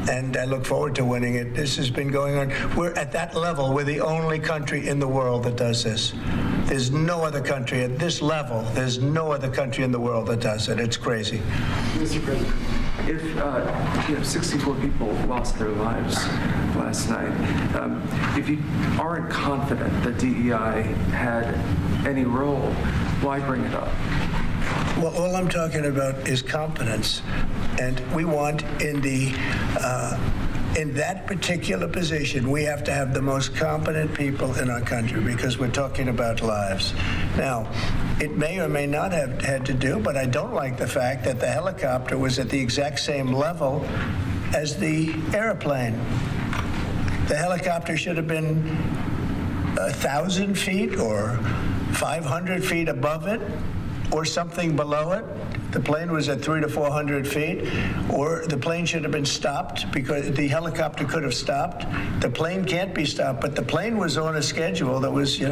and I look forward to winning it. This has been going on. We're at that level. We're the only country in the world that does this. There's no other country at this level. There's no other country in the world that does it. It's crazy. Mr. President, if 64 people lost their lives last night, if you aren't confident that DEI had any role, why bring it up? Well, all I'm talking about is competence, and we want in that particular position, we have to have the most competent people in our country, because we're talking about lives. Now, it may or may not have had to do, but I don't like the fact that the helicopter was at the exact same level as the airplane. The helicopter should have been 1,000 feet or 500 feet above it, or something below it. The plane was at 300 to 400 feet, or the plane should have been stopped because the helicopter could have stopped. The plane can't be stopped, but the plane was on a schedule that was, it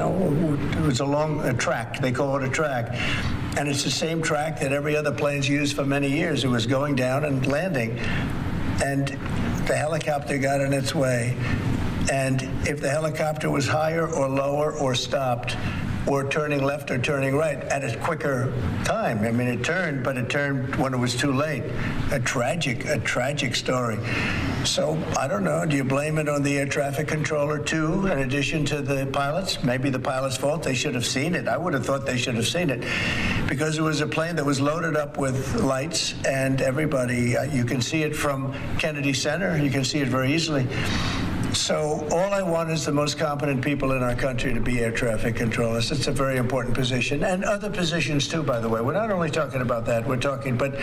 was along a track. They call it a track. And it's the same track that every other plane's used for many years. It was going down and landing. And the helicopter got in its way. And if the helicopter was higher or lower or stopped, or turning left or turning right at a quicker time. I mean, it turned, but it turned when it was too late. A tragic story. So, I don't know, do you blame it on the air traffic controller too, in addition to the pilots? Maybe the pilot's fault, they should have seen it. I would have thought they should have seen it. Because it was a plane that was loaded up with lights and everybody, you can see it from Kennedy Center, you can see it very easily. So all I want is the most competent people in our country to be air traffic controllers. It's a very important position, and other positions too, by the way. We're not only talking about that, but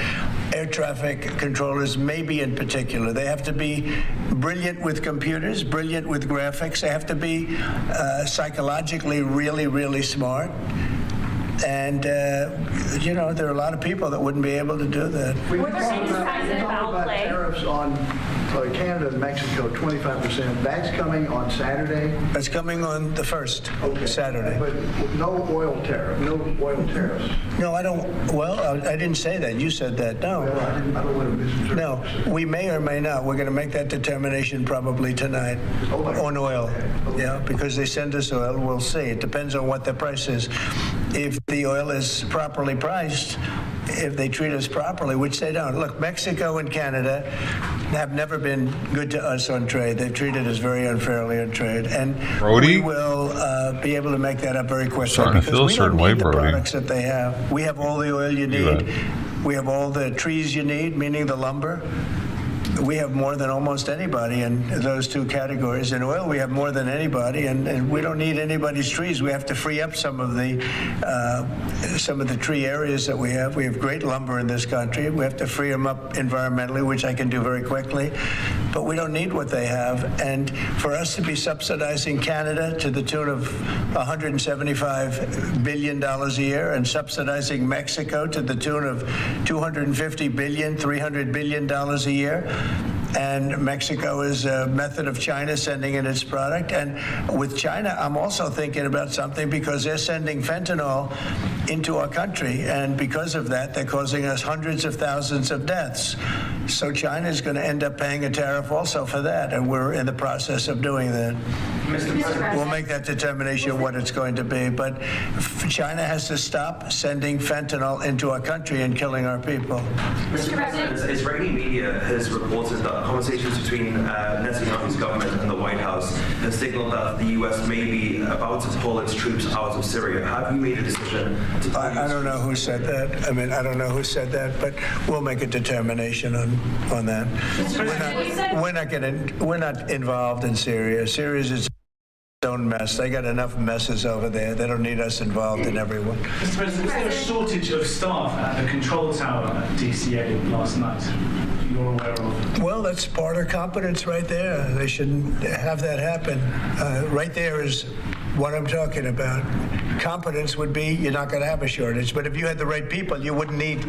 air traffic controllers maybe in particular. They have to be brilliant with computers, brilliant with graphics. They have to be psychologically really, really smart. And, there are a lot of people that wouldn't be able to do that. We talked about tariffs on Canada and Mexico, 25%. That's coming on Saturday? That's coming on the 1st, Saturday. But no oil tariffs. No, I don't. Well, I didn't say that. You said that. No. Well, I don't want to misinterpret. No, we may or may not. We're going to make that determination probably tonight on oil. Okay. Yeah, because they send us oil. We'll see. It depends on what the price is. If the oil is properly priced, if they treat us properly, which they don't. Look, Mexico and Canada have never been good to us on trade. They've treated us very unfairly on trade. And we will be able to make that up very quickly. Starting to feel a certain way, Brody. The products that they have. We have all the oil you need. We have all the trees you need, meaning the lumber. We have more than almost anybody in those two categories. In oil, we have more than anybody, and we don't need anybody's trees. We have to free up some of the tree areas that we have. We have great lumber in this country. We have to free them up environmentally, which I can do very quickly. But we don't need what they have. And for us to be subsidizing Canada to the tune of $175 billion a year and subsidizing Mexico to the tune of $250 billion, $300 billion a year, and Mexico is a method of China sending in its product. And with China, I'm also thinking about something because they're sending fentanyl into our country. And because of that, they're causing us hundreds of thousands of deaths. So China is going to end up paying a tariff also for that. And we're in the process of doing that. We'll make that determination what it's going to be. But China has to stop sending fentanyl into our country and killing our people. Mr. President, Israeli media has reported that conversations between Netanyahu's government and the White House have signaled that the U.S. may be about to pull its troops out of Syria. Have you made a decision to pull I don't know who said that. I don't know who said that, but we'll make a determination on that. We're not involved in Syria. Syria's its own mess. They got enough messes over there. They don't need us involved in every one. Mr. President, was there a shortage of staff at the control tower at DCA last night? You're aware of? Well, that's part of competence right there. They shouldn't have that happen. Right there is what I'm talking about. Competence would be you're not going to have a shortage, but if you had the right people, you wouldn't need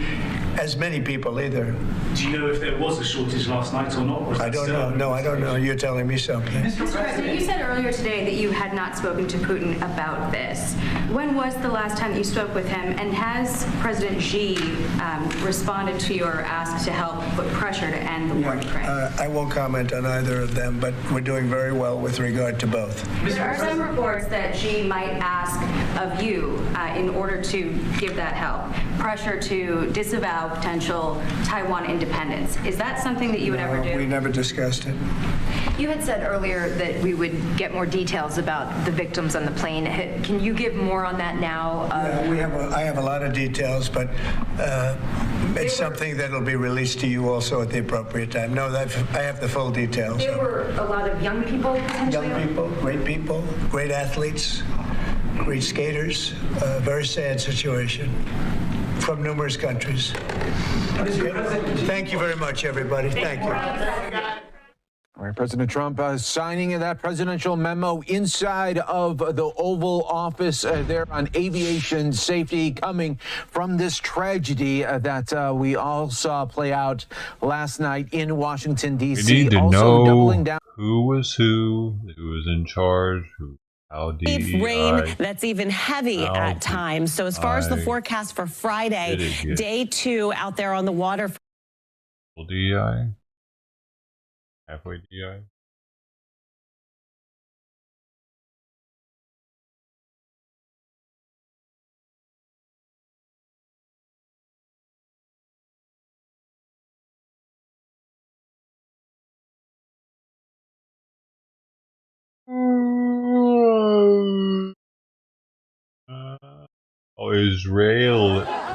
as many people either. Do you know if there was a shortage last night or not? I don't know. No, I don't know. You're telling me something. Mr. President, you said earlier today that you had not spoken to Putin about this. When was the last time that you spoke with him, and has President Xi responded to your ask to help put pressure to end the war in Ukraine? I won't comment on either of them, but we're doing very well with regard to both. There are some reports that Xi might ask of you, in order to give that help, pressure to disavow potential Taiwan independence. Is that something that you would ever do? We never discussed it. You had said earlier that we would get more details about the victims on the plane. Can you give more on that now? Yeah, I have a lot of details, but it's something that will be released to you also at the appropriate time. No, I have the full details. There were a lot of young people potentially? Young people, great athletes, great skaters. Very sad situation from numerous countries. Okay. Thank you very much, everybody. Thank you. All right, President Trump signing that presidential memo inside of the Oval Office there on aviation safety, coming from this tragedy that we all saw play out last night in Washington, D.C. We need to also know doubling down who was in charge, how rain that's even heavy at times. So as far as the forecast for Friday, day 2 out there on the water. DEI? Halfway DEI?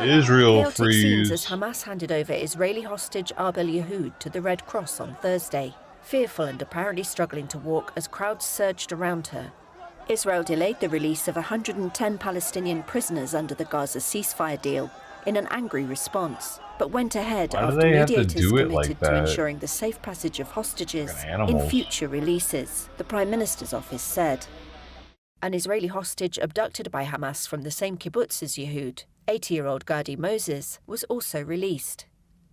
Israel Chaotic freeze. scenes as Hamas handed over Israeli hostage Arbel Yehud to the Red Cross on Thursday, fearful and apparently struggling to walk as crowds surged around her. Israel delayed the release of 110 Palestinian prisoners under the Gaza ceasefire deal in an angry response, but went ahead Why do after they have to mediators do it committed like to that? ensuring the safe passage of hostages Fucking in animals. future releases, the Prime Minister's office said. An Israeli hostage abducted by Hamas from the same kibbutz as Yehud, 80-year-old Gadi Moses, was also released,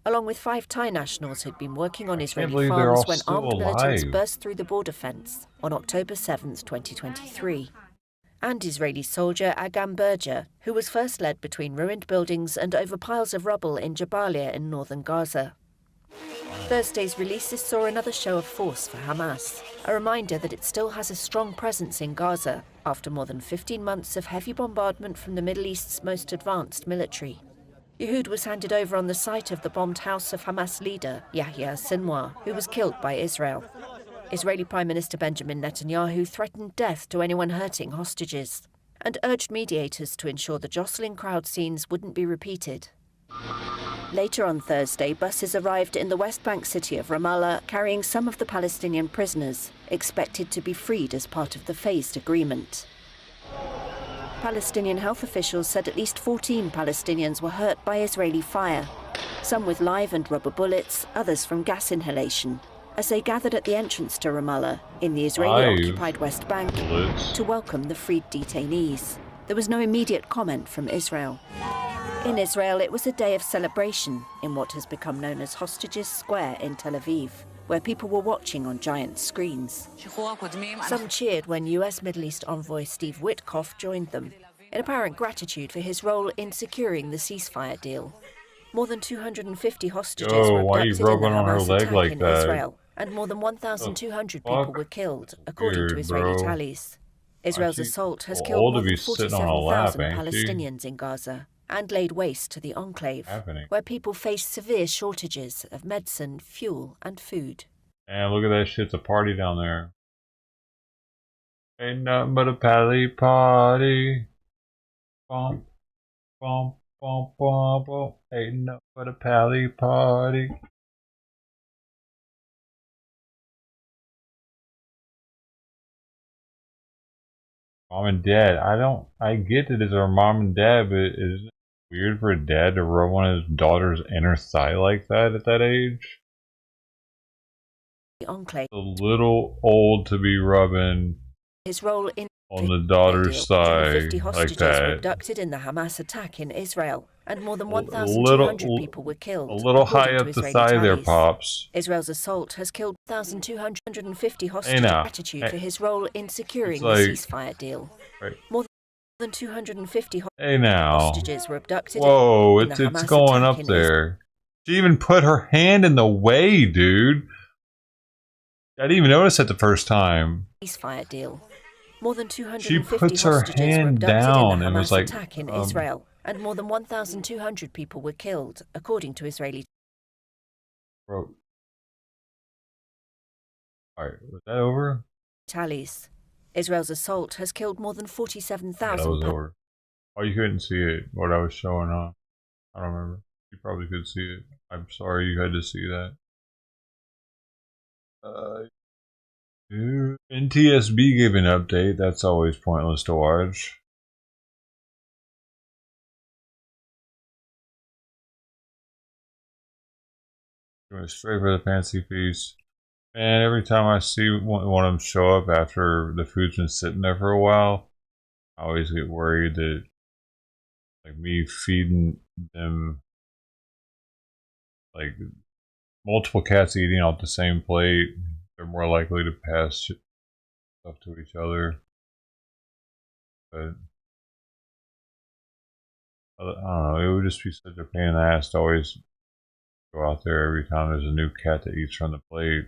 along with 5 Thai nationals who'd been working on Israeli believe they're farms all when still armed militants alive. burst through the border fence on October 7, 2023. And Israeli soldier Agam Berger, who was first led between ruined buildings and over piles of rubble in Jabalia in northern Gaza. Thursday's releases saw another show of force for Hamas, a reminder that it still has a strong presence in Gaza after more than 15 months of heavy bombardment from the Middle East's most advanced military. Yehud was handed over on the site of the bombed house of Hamas leader Yahya Sinwar, who was killed by Israel. Israeli Prime Minister Benjamin Netanyahu threatened death to anyone hurting hostages and urged mediators to ensure the jostling crowd scenes wouldn't be repeated. Later on Thursday, buses arrived in the West Bank city of Ramallah carrying some of the Palestinian prisoners, expected to be freed as part of the phased agreement. Palestinian health officials said at least 14 Palestinians were hurt by Israeli fire, some with live and rubber bullets, others from gas inhalation, as they gathered at the entrance to Ramallah in the Israeli-occupied West Bank to welcome the freed detainees. There was no immediate comment from Israel. In Israel, it was a day of celebration in what has become known as Hostages Square in Tel Aviv, where people were watching on giant screens. Some cheered when US Middle East envoy Steve Witkoff joined them, in apparent gratitude for his role in securing the ceasefire deal. More than 250 hostages were why you abducted in the rubbing on her Hamas leg attack like in that? Israel, and more than 1,200 people were killed, according to Weird, Israeli bro. tallies. Israel's She assault has old killed more to be than sitting on a lap, 47,000 ain't she? Palestinians in Gaza and laid waste to the enclave, where people face severe shortages of medicine, fuel, and food. And look at that shit, it's a party down there. Ain't nothing but a pally party. Bump, bump, bump, bump, bump. Ain't nothing but a pally party. Mom and dad, I get that it's our mom and dad, but isn't it weird for a dad to rub one of his daughter's inner thigh like that at that age? The enclave. A little old to be rubbing His role in on the daughter's thigh 50 like hostages were that. abducted in the Hamas attack in Israel, and more than A 1,200 people were killed. A little high according up to the Israeli thigh there, tallies. Pops. Israel's assault has killed 1,250 hostages. now. Gratitude for his role in securing like- the ceasefire deal. Right. More than 250 Hey now. hostages were abducted. Whoa, in it's the it's Hamas going attack up in there. She even put her hand in the way, dude. I didn't even notice it the first time. Ceasefire deal. More than She 250 puts her hostages were hand abducted down in the and Hamas was like, attack in Israel, and more than 1,200 people were killed, according to Israeli. Bro. Alright, was that over? tallies. Israel's assault has killed more than Yeah, that 47,000. was over. Oh, you couldn't see it, what I was showing on. I don't remember. You probably could see it. I'm sorry you had to see that. NTSB gave an update. That's always pointless to watch. Going straight for the fancy feast. And every time I see one of them show up after the food's been sitting there for a while, I always get worried that, like, me feeding them, like, multiple cats eating off the same plate, they're more likely to pass stuff to each other. But I don't know, it would just be such a pain in the ass to always go out there every time there's a new cat that eats from the plate.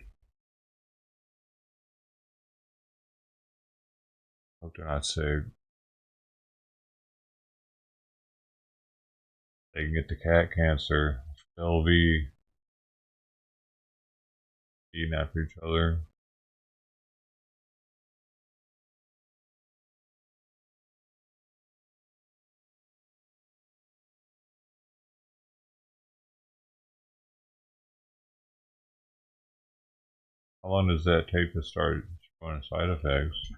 Hope they're not sick. They can get the cat cancer. They'll be eating after each other. How long does that take to start showing side effects?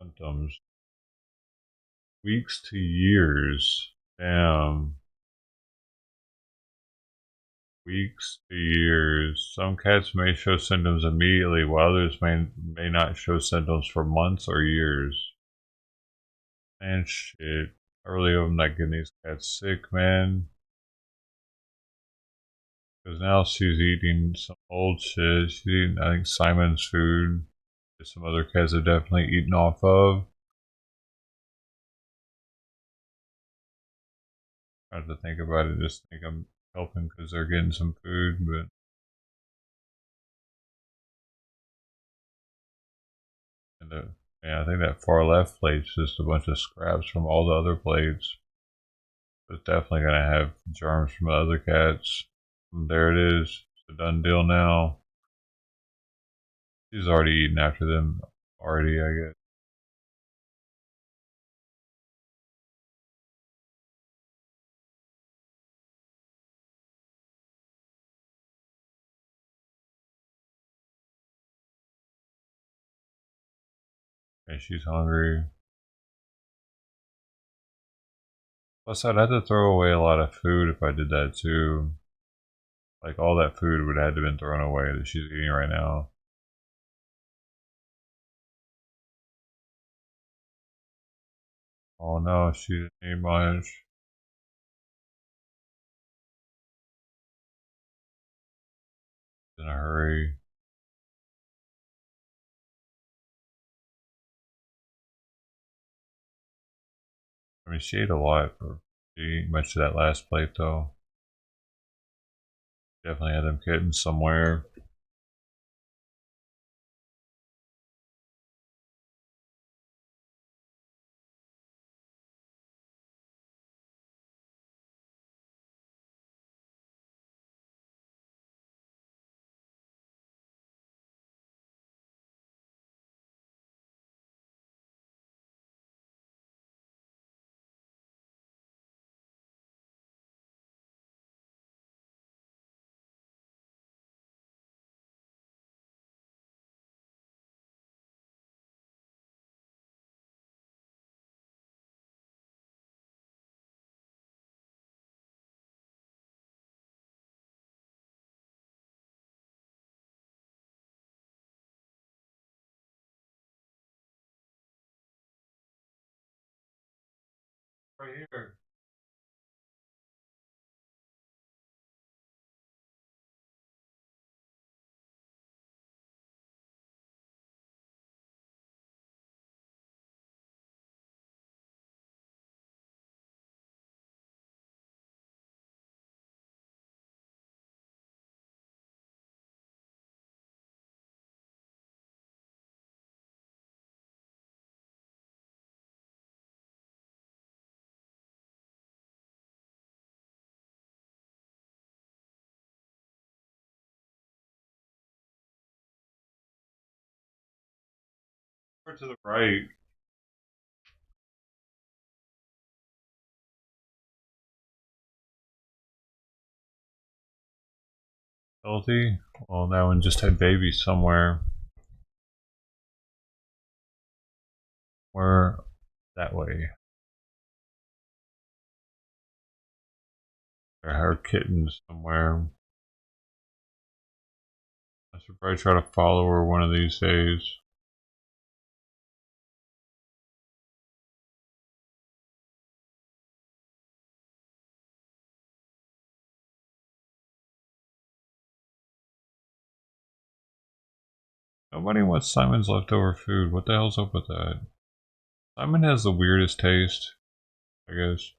Symptoms. Weeks to years. Damn. Weeks to years. Some cats may show symptoms immediately, while others may not show symptoms for months or years. Man, shit. I really hope I'm not getting these cats sick, man. Because now she's eating some old shit. She's eating, I think, Simon's food. That some other cats have definitely eaten off of. I have to think about it. Just think I'm helping because they're getting some food, but yeah, I think that far left plate's just a bunch of scraps from all the other plates. It's definitely gonna have germs from the other cats. And there it is. It's a done deal now. She's already eaten after them already, I guess. And she's hungry. Plus, I'd have to throw away a lot of food if I did that too. Like, all that food would have to been thrown away that she's eating right now. Oh no, she didn't eat much. In a hurry. I mean, she ate a lot, but she didn't eat much of that last plate though. Definitely had them kittens somewhere. Right here. Or to the right. Healthy? Well, that one just had babies somewhere. Where that way. Her kittens somewhere. I should probably try to follow her one of these days. Nobody wants Simon's leftover food. What the hell's up with that? Simon has the weirdest taste, I guess.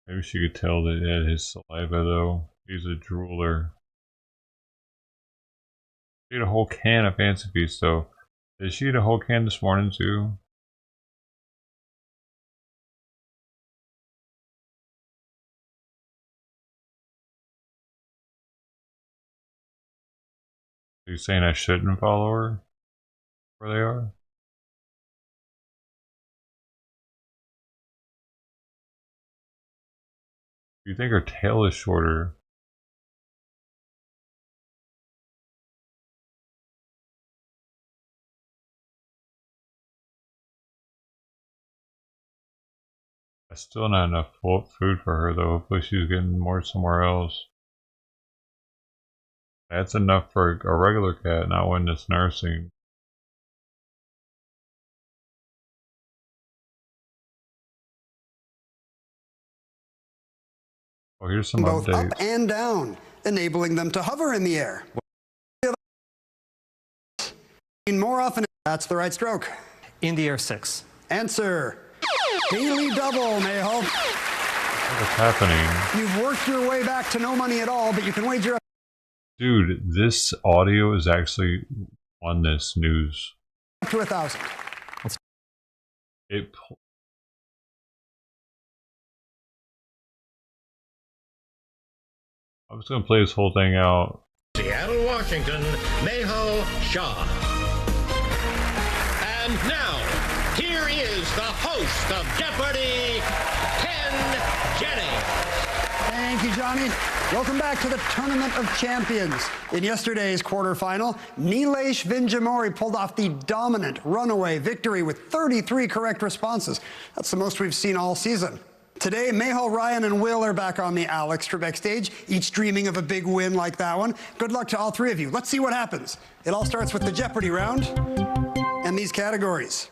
Maybe she could tell that he had his saliva though. He's a drooler. She ate a whole can of Fancy Feast though. Did she eat a whole can this morning too? Are you saying I shouldn't follow her? Where they are? Do you think her tail is shorter? That's still not enough food for her though. Hopefully she's getting more somewhere else. That's enough for a regular cat, not one that's nursing. Oh, here's some both updates. Up and down, enabling them to hover in the air. More often, that's the right stroke. In the air 6. Answer. Daily double, Mayho. What's happening? You've worked your way back to no money at all, but you can wager. Dude, this audio is actually on this news. Up to 1,000. I'm just gonna play this whole thing out. Seattle, Washington, Mayho Shaw. And now, here is the host of Jeopardy, Ken Jennings. Thank you, Johnny. Welcome back to the Tournament of Champions. In yesterday's quarterfinal, Nilesh Vinjamori pulled off the dominant runaway victory with 33 correct responses. That's the most we've seen all season. Today, Mayho, Ryan, and Will are back on the Alex Trebek stage, each dreaming of a big win like that one. Good luck to all three of you. Let's see what happens. It all starts with the Jeopardy round and these categories.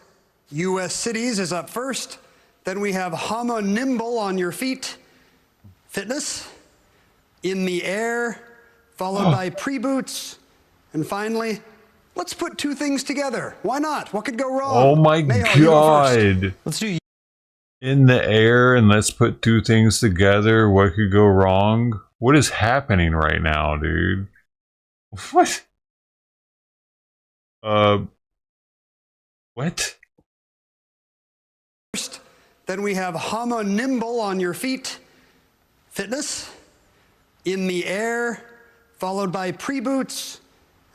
U.S. cities is up first. Then we have homo nimble on your feet, fitness, in the air, followed by pre-boots, and finally, let's put two things together. Why not? What could go wrong? Oh my Mayho, god. Let's do in the air and let's put two things together. What could go wrong? What is happening right now, dude? What? What? First, then we have homo nimble on your feet, fitness, in the air, followed by pre-boots,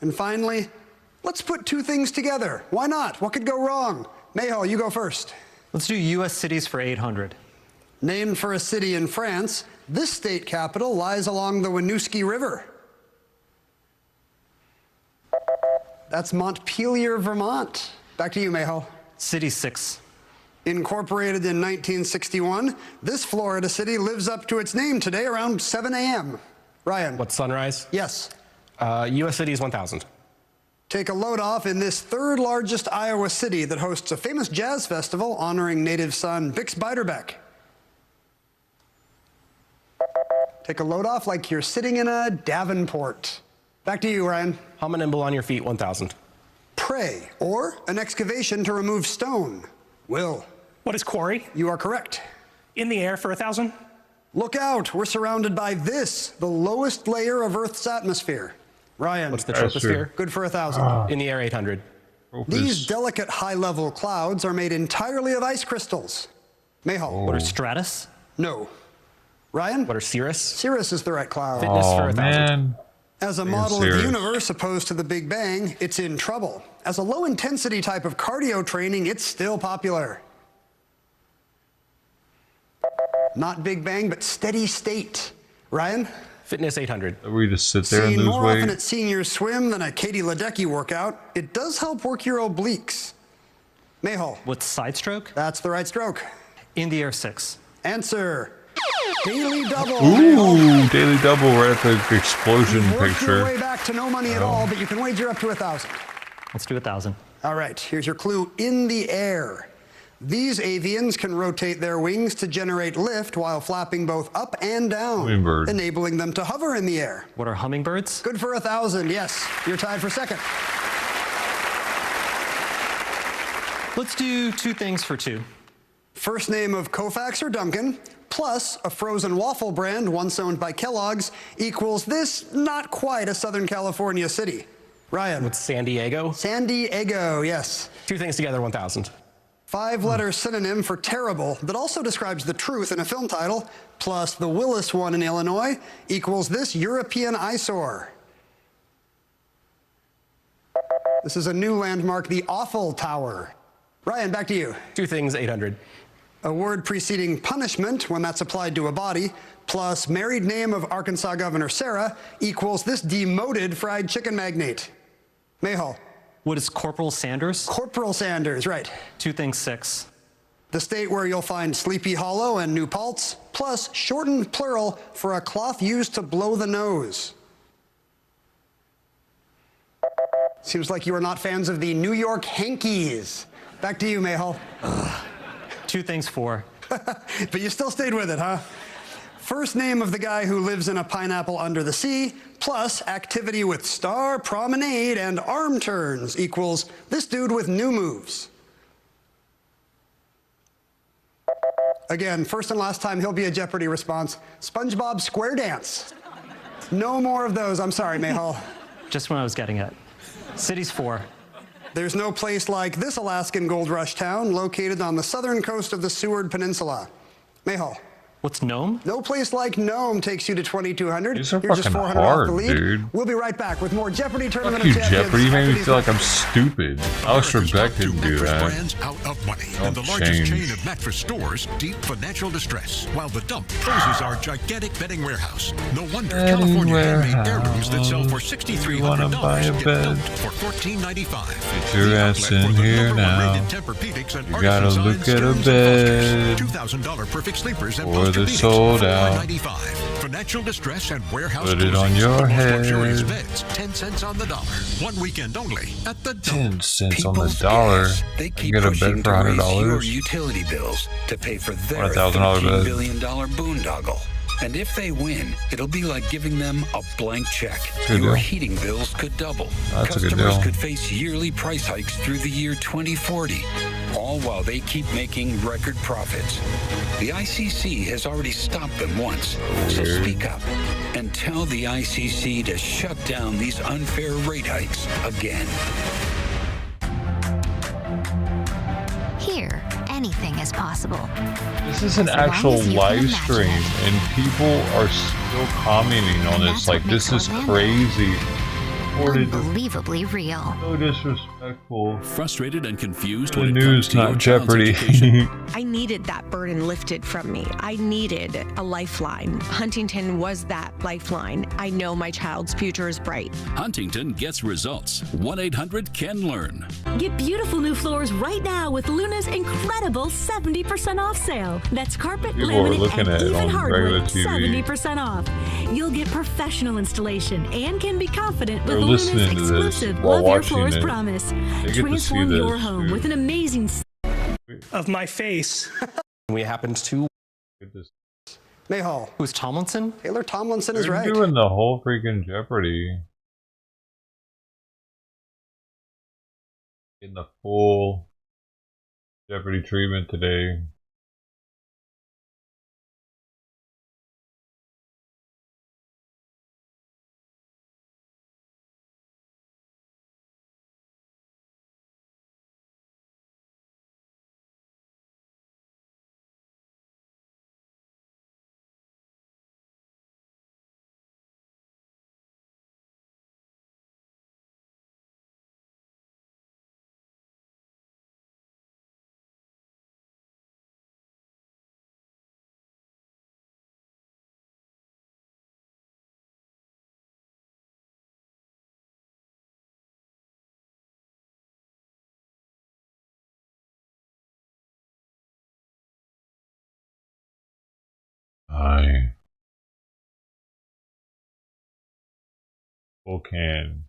and finally, let's put two things together. Why not? What could go wrong? Mayho, you go first. Let's do U.S. cities for 800. Named for a city in France, this state capital lies along the Winooski River. That's Montpelier, Vermont. Back to you, Mayho. City 6. Incorporated in 1961, this Florida city lives up to its name today around 7 a.m. Ryan. What, Sunrise? Yes. U.S. cities 1,000. Take a load off in this third largest Iowa city that hosts a famous jazz festival honoring native son Bix Beiderbecke. Take a load off like you're sitting in a Davenport. Back to you, Ryan. Homo nimble on your feet 1,000. Prey, or an excavation to remove stone. Will. What is quarry? You are correct. In the air for 1,000. Look out, we're surrounded by this, the lowest layer of Earth's atmosphere. Ryan. What's the troposphere? Good for 1,000. In the air 800. These delicate high-level clouds are made entirely of ice crystals. Mayho. What are stratus? No. Ryan? What are cirrus? Cirrus is the right cloud. Fitness for 1,000. Man. As a model of the universe opposed to the Big Bang, it's in trouble. As a low-intensity type of cardio training, it's still popular. Not Big Bang, but steady state. Ryan? Fitness 800. We just sit there and Seen lose more often weight. at senior swim than a Katie Ledecky workout, it does help work your obliques. Mayhall. What's side stroke? That's the right stroke. In the air 6. Answer. Daily double. Ooh, daily double right at the explosion You've worked picture. your way back to no money at all, but you can wager up to 1,000. Let's do 1,000. All right, here's your clue. In the air. These avians can rotate their wings to generate lift while flapping both up and down, Hummingbird. enabling them to hover in the air. What are hummingbirds? Good for 1,000, yes. You're tied for second. Let's do 2 things for 2. First name of Koufax or Duncan, plus a frozen waffle brand once owned by Kellogg's, equals this not quite a Southern California city. Ryan. What's San Diego? San Diego, yes. 2 things together, 1,000. 5-letter synonym for terrible that also describes the truth in a film title, plus the Willis one in Illinois, equals this European eyesore. This is a new landmark, the Awful Tower. Ryan, back to you. 2 things, 800. A word preceding punishment when that's applied to a body, plus married name of Arkansas Governor Sarah, equals this demoted fried chicken magnate. Mayhall. What is Corporal Sanders? Corporal Sanders, right. 2 things, 6. The state where you'll find Sleepy Hollow and New Paltz, plus shortened plural for a cloth used to blow the nose. Seems like you are not fans of the New York Hankies. Back to you, Mayhall. 2 things, 4. But you still stayed with it, huh? First name of the guy who lives in a pineapple under the sea, plus activity with Star Promenade and arm turns equals this dude with new moves. Again, first and last time he'll be a Jeopardy response. SpongeBob Square Dance. No more of those. I'm sorry, Mayhall. Just what I was getting at. Cities 4. There's no place like this Alaskan gold rush town located on the southern coast of the Seward Peninsula. Mayhall. What's Nome? No place like Nome takes you to 2,200. These are You're just fucking 400 hard, off the lead. dude. We'll be right back with more Jeopardy Tournament Fuck you, of Champions. Jeopardy. You made me after feel these like I'm stupid. Alex Trebek didn't do that. Brands out of money and the largest chain of mattress stores deep financial distress, while the dump closes our gigantic bedding warehouse. No wonder California handmade heirlooms that sell for $6,300 get dumped for $14.95. Get your ass in here now. You gotta look at a bed. $2,000 perfect sleepers and Or they're sold out. Financial distress and warehouse Put it on your head. luxurious beds, 10 cents on the dollar. One weekend only at the dump. 10 cents on the dollar. They I can keep get a pushing bed for to raise your $100. utility bills to pay for their $1,000 $13 bed. billion boondoggle. And if they win, it'll be like giving them a blank check. Good Your deal. heating bills could double. That's a good Customers deal. could face yearly price hikes through the year 2040, all while they keep making record profits. The ICC has already stopped them once, so Weird. speak up and tell the ICC to shut down these unfair rate hikes again. Here, anything is possible. This is an As long actual as you can live imagine stream, it. and people are still commenting on this. That's Like, what this makes is Orlando crazy. Reported Unbelievably real. so disrespectful. Frustrated and confused The when it comes news, to your not child's Jeopardy. education? I needed that burden lifted from me. I needed a lifeline. Huntington was that lifeline. I know my child's future is bright. Huntington gets results. 1-800-CAN-LEARN. Get beautiful new floors right now with Luna's incredible 70% off sale. That's carpet, People are laminate, looking and at it even on regular hardwood, TV. 70% off. You'll get professional installation and can be confident with They're Luna's listening to this exclusive while Love Your watching Floors it. promise. They get to see Transform your this, home dude. with an amazing Of my face. We happened to. Mayhall. Who's Tomlinson? Taylor Tomlinson is They're right. doing the whole freaking Jeopardy. Getting the full Jeopardy treatment today. Aye. Full can.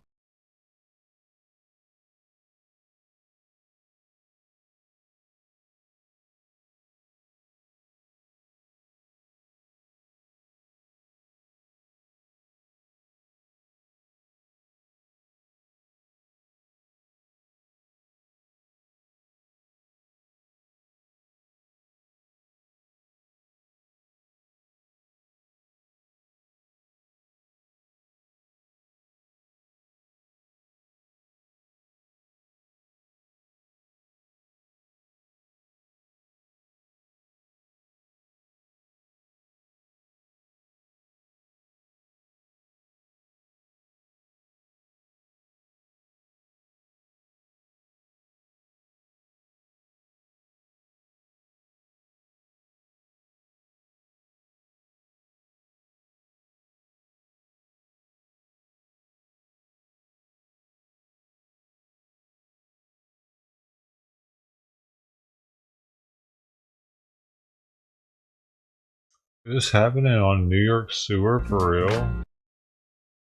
Is this happening on New York sewer for real?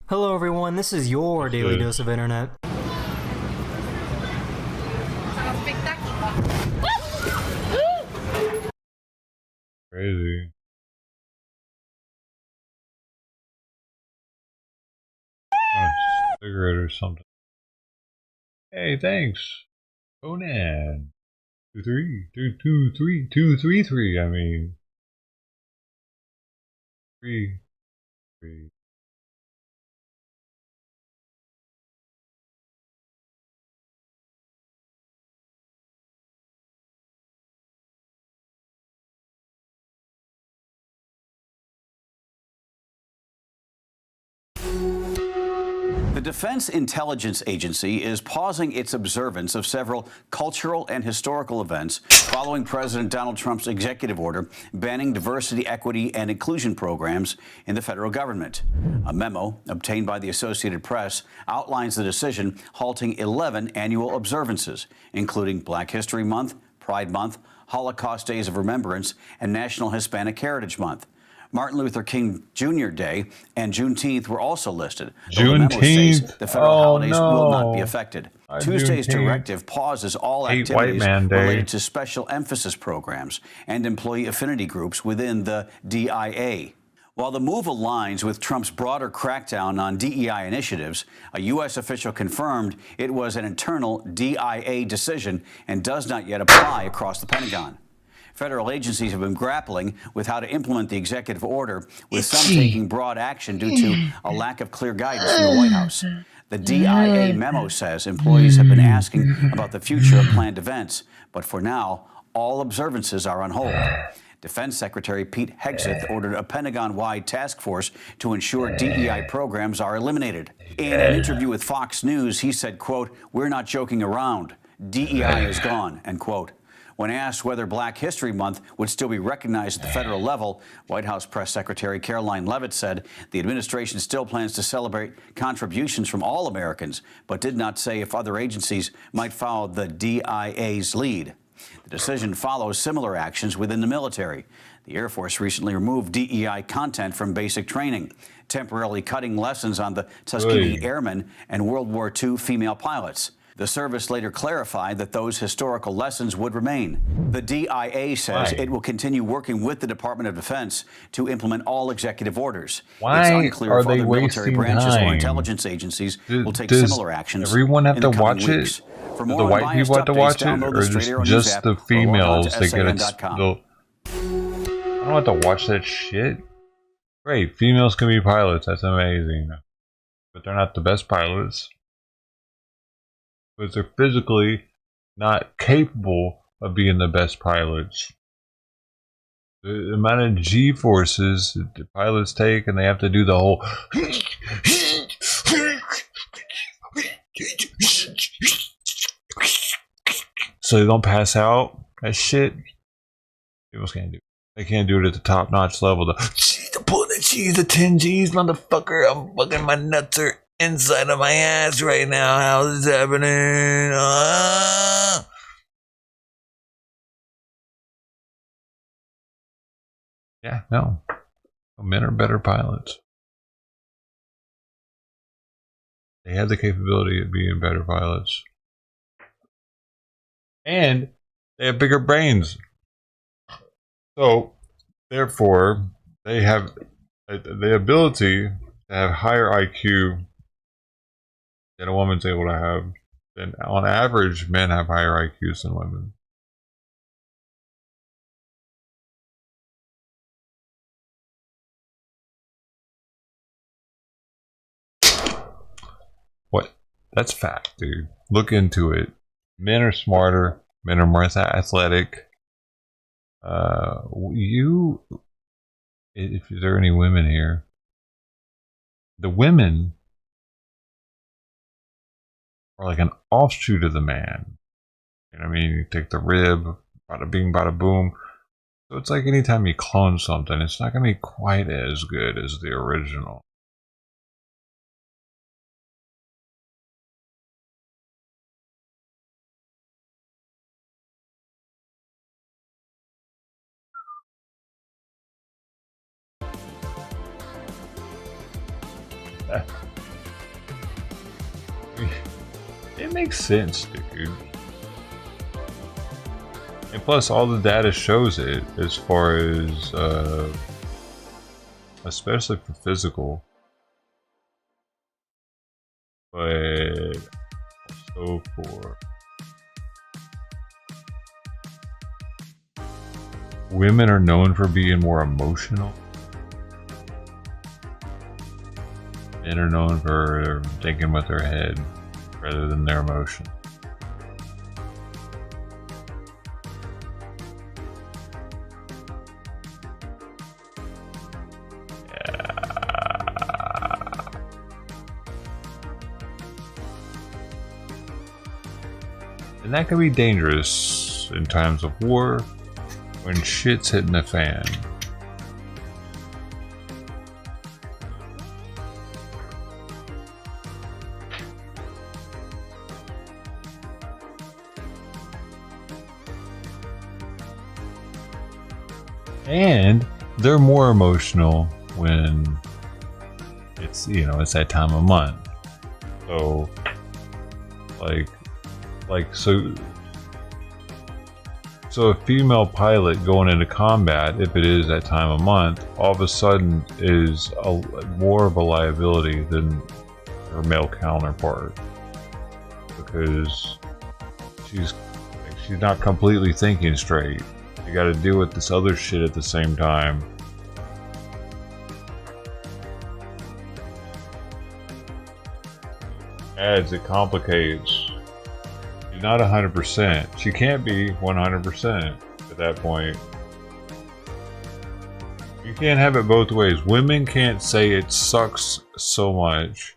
Hello everyone, this is your daily dose of internet. Crazy. A cigarette or something. Hey, thanks. Conan. 233. I mean. 3. The Defense Intelligence Agency is pausing its observance of several cultural and historical events following President Donald Trump's executive order banning diversity, equity, and inclusion programs in the federal government. A memo obtained by the Associated Press outlines the decision halting 11 annual observances, including Black History Month, Pride Month, Holocaust Days of Remembrance, and National Hispanic Heritage Month. Martin Luther King Jr. Day and Juneteenth were also listed. Juneteenth? The federal holidays no. will not be affected. Tuesday's directive pauses all activities related to special emphasis programs and employee affinity groups within the DIA. While the move aligns with Trump's broader crackdown on DEI initiatives, a U.S. official confirmed it was an internal DIA decision and does not yet apply across the Pentagon. Federal agencies have been grappling with how to implement the executive order, with some taking broad action due to a lack of clear guidance from the White House. The DIA memo says employees have been asking about the future of planned events, but for now, all observances are on hold. Defense Secretary Pete Hegseth ordered a Pentagon-wide task force to ensure DEI programs are eliminated. In an interview with Fox News, he said, quote, "We're not joking around. DEI is gone," end quote. When asked whether Black History Month would still be recognized at the federal level, White House Press Secretary Caroline Leavitt said the administration still plans to celebrate contributions from all Americans, but did not say if other agencies might follow the DIA's lead. The decision follows similar actions within the military. The Air Force recently removed DEI content from basic training, temporarily cutting lessons on the Tuskegee Airmen and World War II female pilots. The service later clarified that those historical lessons would remain. The DIA says it will continue working with the Department of Defense to implement all executive orders. It's unclear if other military branches or intelligence agencies will take similar actions. Everyone have in to the coming watch weeks. it? For Do more the white unbiased people have to watch updates, it, download or the Straight Arrow just News app the or log on females to that get it? SAN.com. I don't have to watch that shit. Great, females can be pilots. That's amazing, but they're not the best pilots because they're physically not capable of being the best pilots. The amount of G-forces the pilots take, and they have to do the whole so they don't pass out. That shit, people can't do it. They can't do it at the top-notch level. The pull the cheese, the 10 G's, motherfucker. I'm fucking, my nuts are inside of my ass right now. How's this happening? Yeah, no. Men are better pilots. They have the capability of being better pilots. And they have bigger brains. So, therefore, they have the ability to have higher IQ than a woman's able to have. And on average, men have higher IQs than women. What? That's fact, dude. Look into it. Men are smarter. Men are more athletic. If there are any women here, the women are like an offshoot of the man. You know what I mean? You take the rib, bada bing, bada boom. So it's like anytime you clone something, it's not going to be quite as good as the original. It makes sense, dude. And plus, all the data shows it as far as, especially for physical, but also for women are known for being more emotional. Men are known for thinking with their head rather than their emotion. And that can be dangerous in times of war when shit's hitting the fan. And they're more emotional when it's, you know, it's that time of month. So, so a female pilot going into combat, if it is that time of month, all of a sudden is more of a liability than her male counterpart, because she's not completely thinking straight. You got to deal with this other shit at the same time. It complicates. She's not 100%. She can't be 100% at that point. You can't have it both ways. Women can't say it sucks so much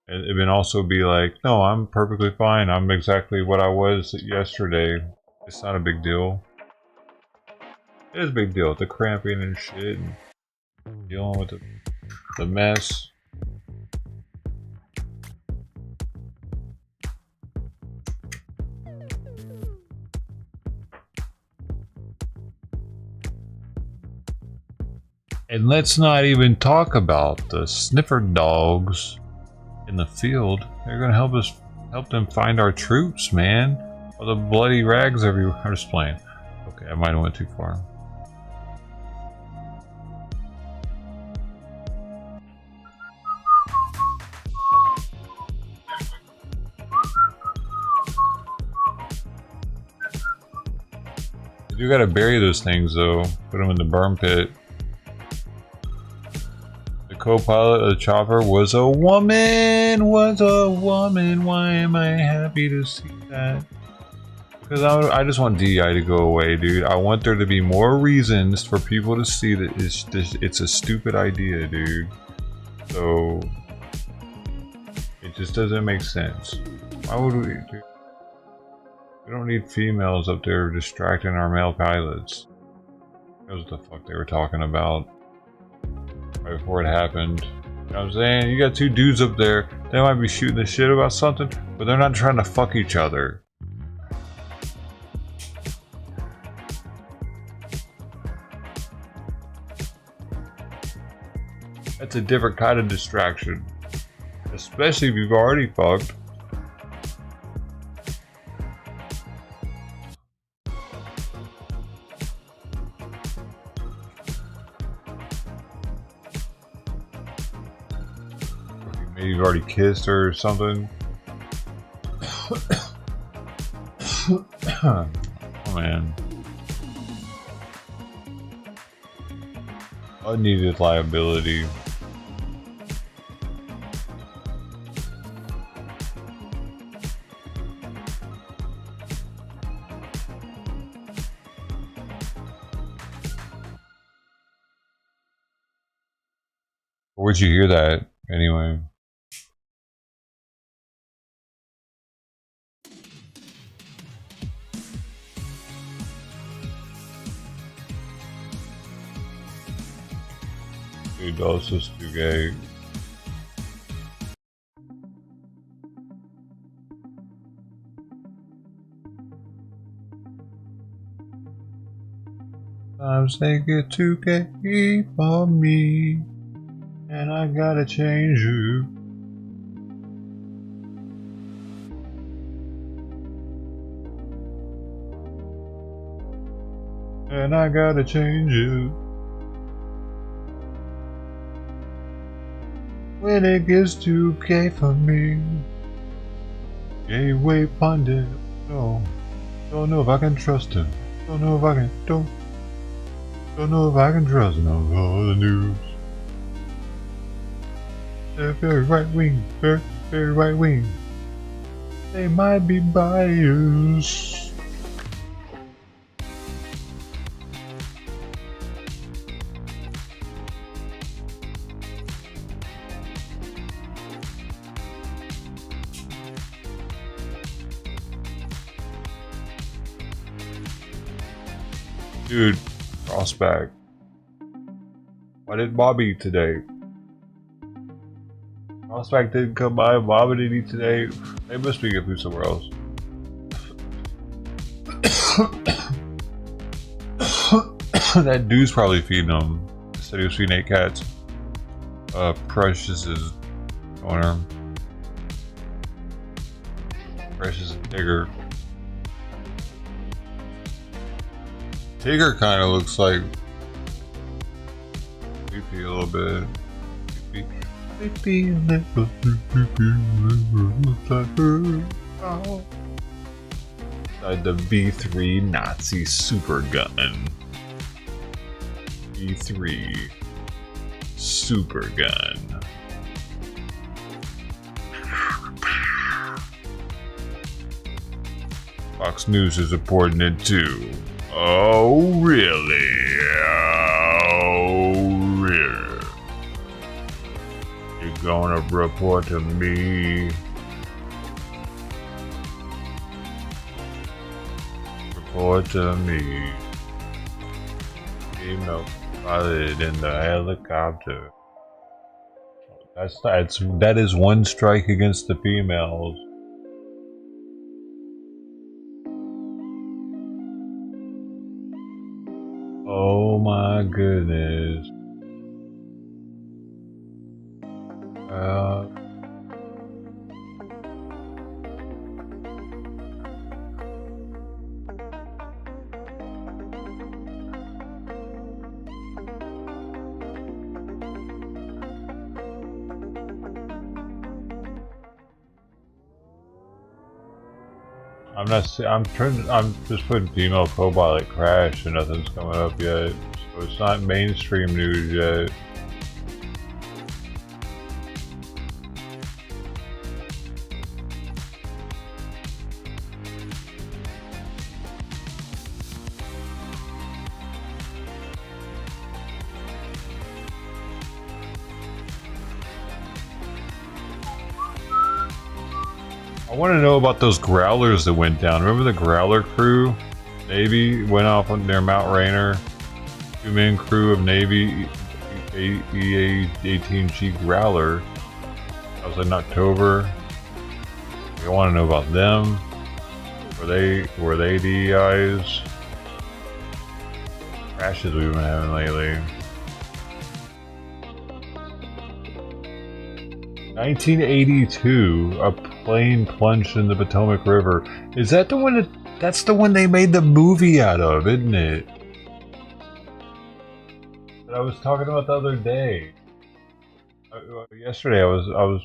and then also be like, no, I'm perfectly fine. I'm exactly what I was yesterday. It's not a big deal. It is a big deal. The cramping and shit and dealing with the mess. And let's not even talk about the sniffer dogs in the field. They're gonna help them find our troops, man. All the bloody rags everywhere. I'm just playing. Okay, I might have went too far. You gotta bury those things though. Put them in the burn pit. The co-pilot of the chopper was a woman. Why am I happy to see that? Because I just want DEI to go away, dude. I want there to be more reasons for people to see that it's a stupid idea, dude. So it just doesn't make sense. Why would we? Dude? We don't need females up there distracting our male pilots. That was the fuck they were talking about right before it happened. You know what I'm saying? You got two dudes up there. They might be shooting the shit about something, but they're not trying to fuck each other. That's a different kind of distraction. Especially if you've already fucked. Maybe you've already kissed her or something. Oh man. Unneeded liability. Where'd you hear that anyway? Dude, that's just too gay. Sometimes they get too gay for me, and I gotta change you. And I gotta change you. When it gets too gay for me, Gateway Pundit, no, don't know if I can trust him. Don't know if I can, don't know if I can trust him on all the news. They're very right wing, very, very right wing. They might be biased. Dude, Crossback. Why did Bob eat today? Crossback didn't come by, Bob didn't eat today. They must be getting food somewhere else. That dude's probably feeding them. He said he was feeding 8 cats. Precious is owner. Precious and Tigger. Tigger kind of looks like Sleepy a little bit. Sleepy, looks like her. Oh. The V3 Nazi super gun. V3 super gun. Fox News is reporting it too. Oh, really? Oh, really? You're gonna report to me? Report to me. Female pilot in the helicopter. That is one strike against the females. Oh my goodness. I'm just putting female co-pilot crash and nothing's coming up yet. So it's not mainstream news yet. I want to know about those growlers that went down. Remember the growler crew? Navy went off on their Mount Rainier. 2-man crew of Navy EA-18G Growler. That was in October. We want to know about them. Were they DEIs? Crashes we've been having lately. 1982, a plane plunged in the Potomac River. Is that the one that's the one they made the movie out of, isn't it? That I was talking about the other day. Yesterday I was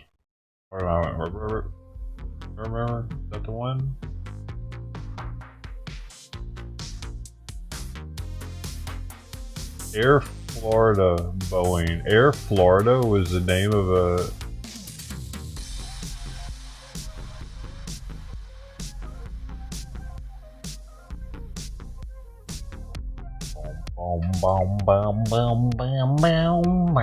remember? Is that the one? Air Florida Boeing. Air Florida was the name of a... Bum, bum, bum, bum, bum, bum,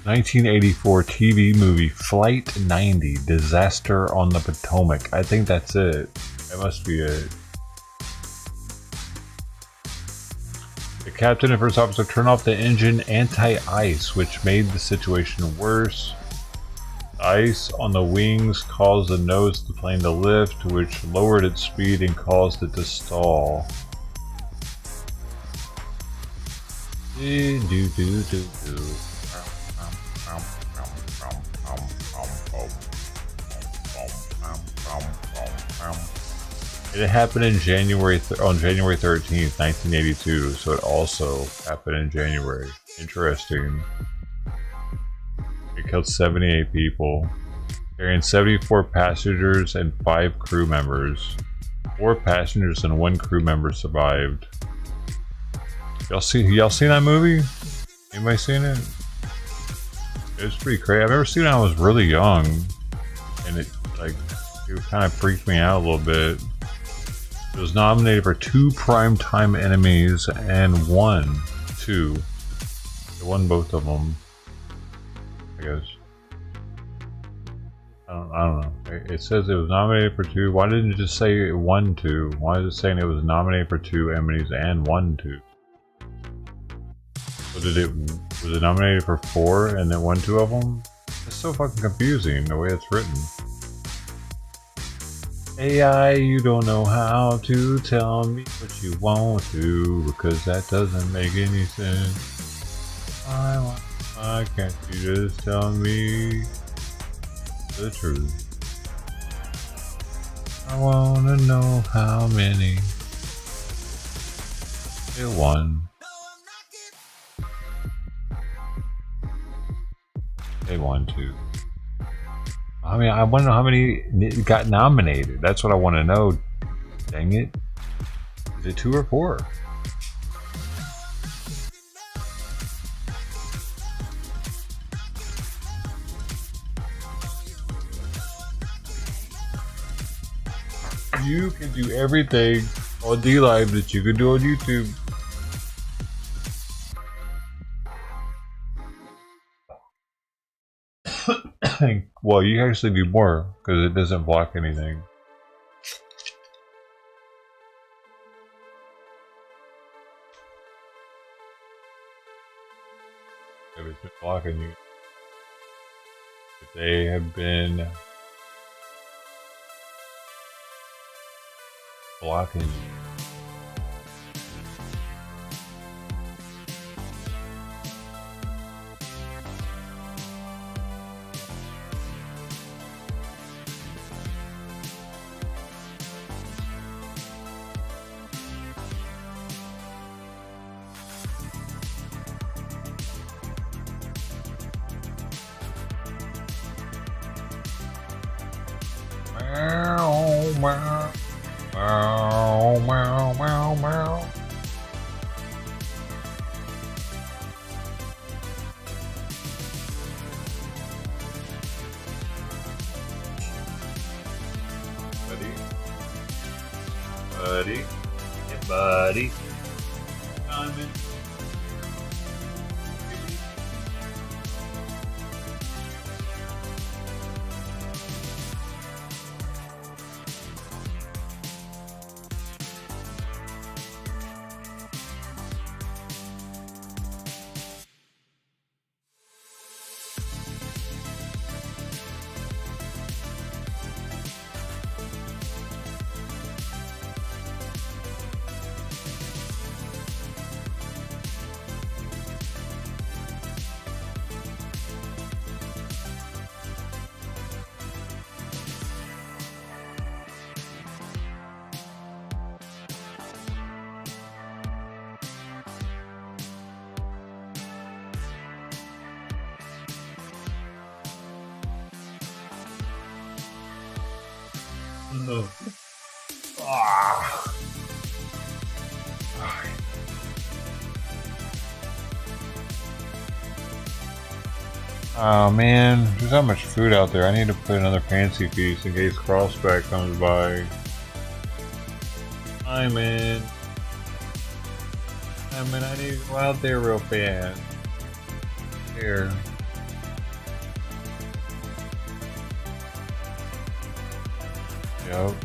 1984 TV movie Flight 90, Disaster on the Potomac. I think that's it. That must be it. The captain and first officer turned off the engine anti-ice, which made the situation worse. Ice on the wings caused the nose of the plane to lift, which lowered its speed and caused it to stall. 'It happened in January on January 13th, 1982, so it also happened in January. Interesting. It killed 78 people, carrying 74 passengers and 5 crew members. 4 passengers and 1 crew member survived. Y'all seen that movie? Anybody seen it? It was pretty crazy. I've never seen it when I was really young, and it kind of freaked me out a little bit. It was nominated for 2 Primetime Emmys and won 2. It won both of them, I guess. I don't know. It says it was nominated for 2. Why didn't it just say it won 2? Why is it saying it was nominated for 2 Emmys and won 2? Was it nominated for 4 and then won 2 of them? It's so fucking confusing the way it's written. AI, you don't know how to tell me what you want to, because that doesn't make any sense. Why can't you just tell me the truth? I wanna know how many. It won. They won 2. I mean, I want to know how many got nominated. That's what I want to know. Dang it. Is it 2 or 4? You can do everything on D-Live that you can do on YouTube. Well, you actually do more because it doesn't block anything. If it's been blocking you, if they have been blocking you. Buddy. Oh man, there's not much food out there. I need to put another fancy feast in case Crossback comes by. I need to go out there real fast. Here. Yep.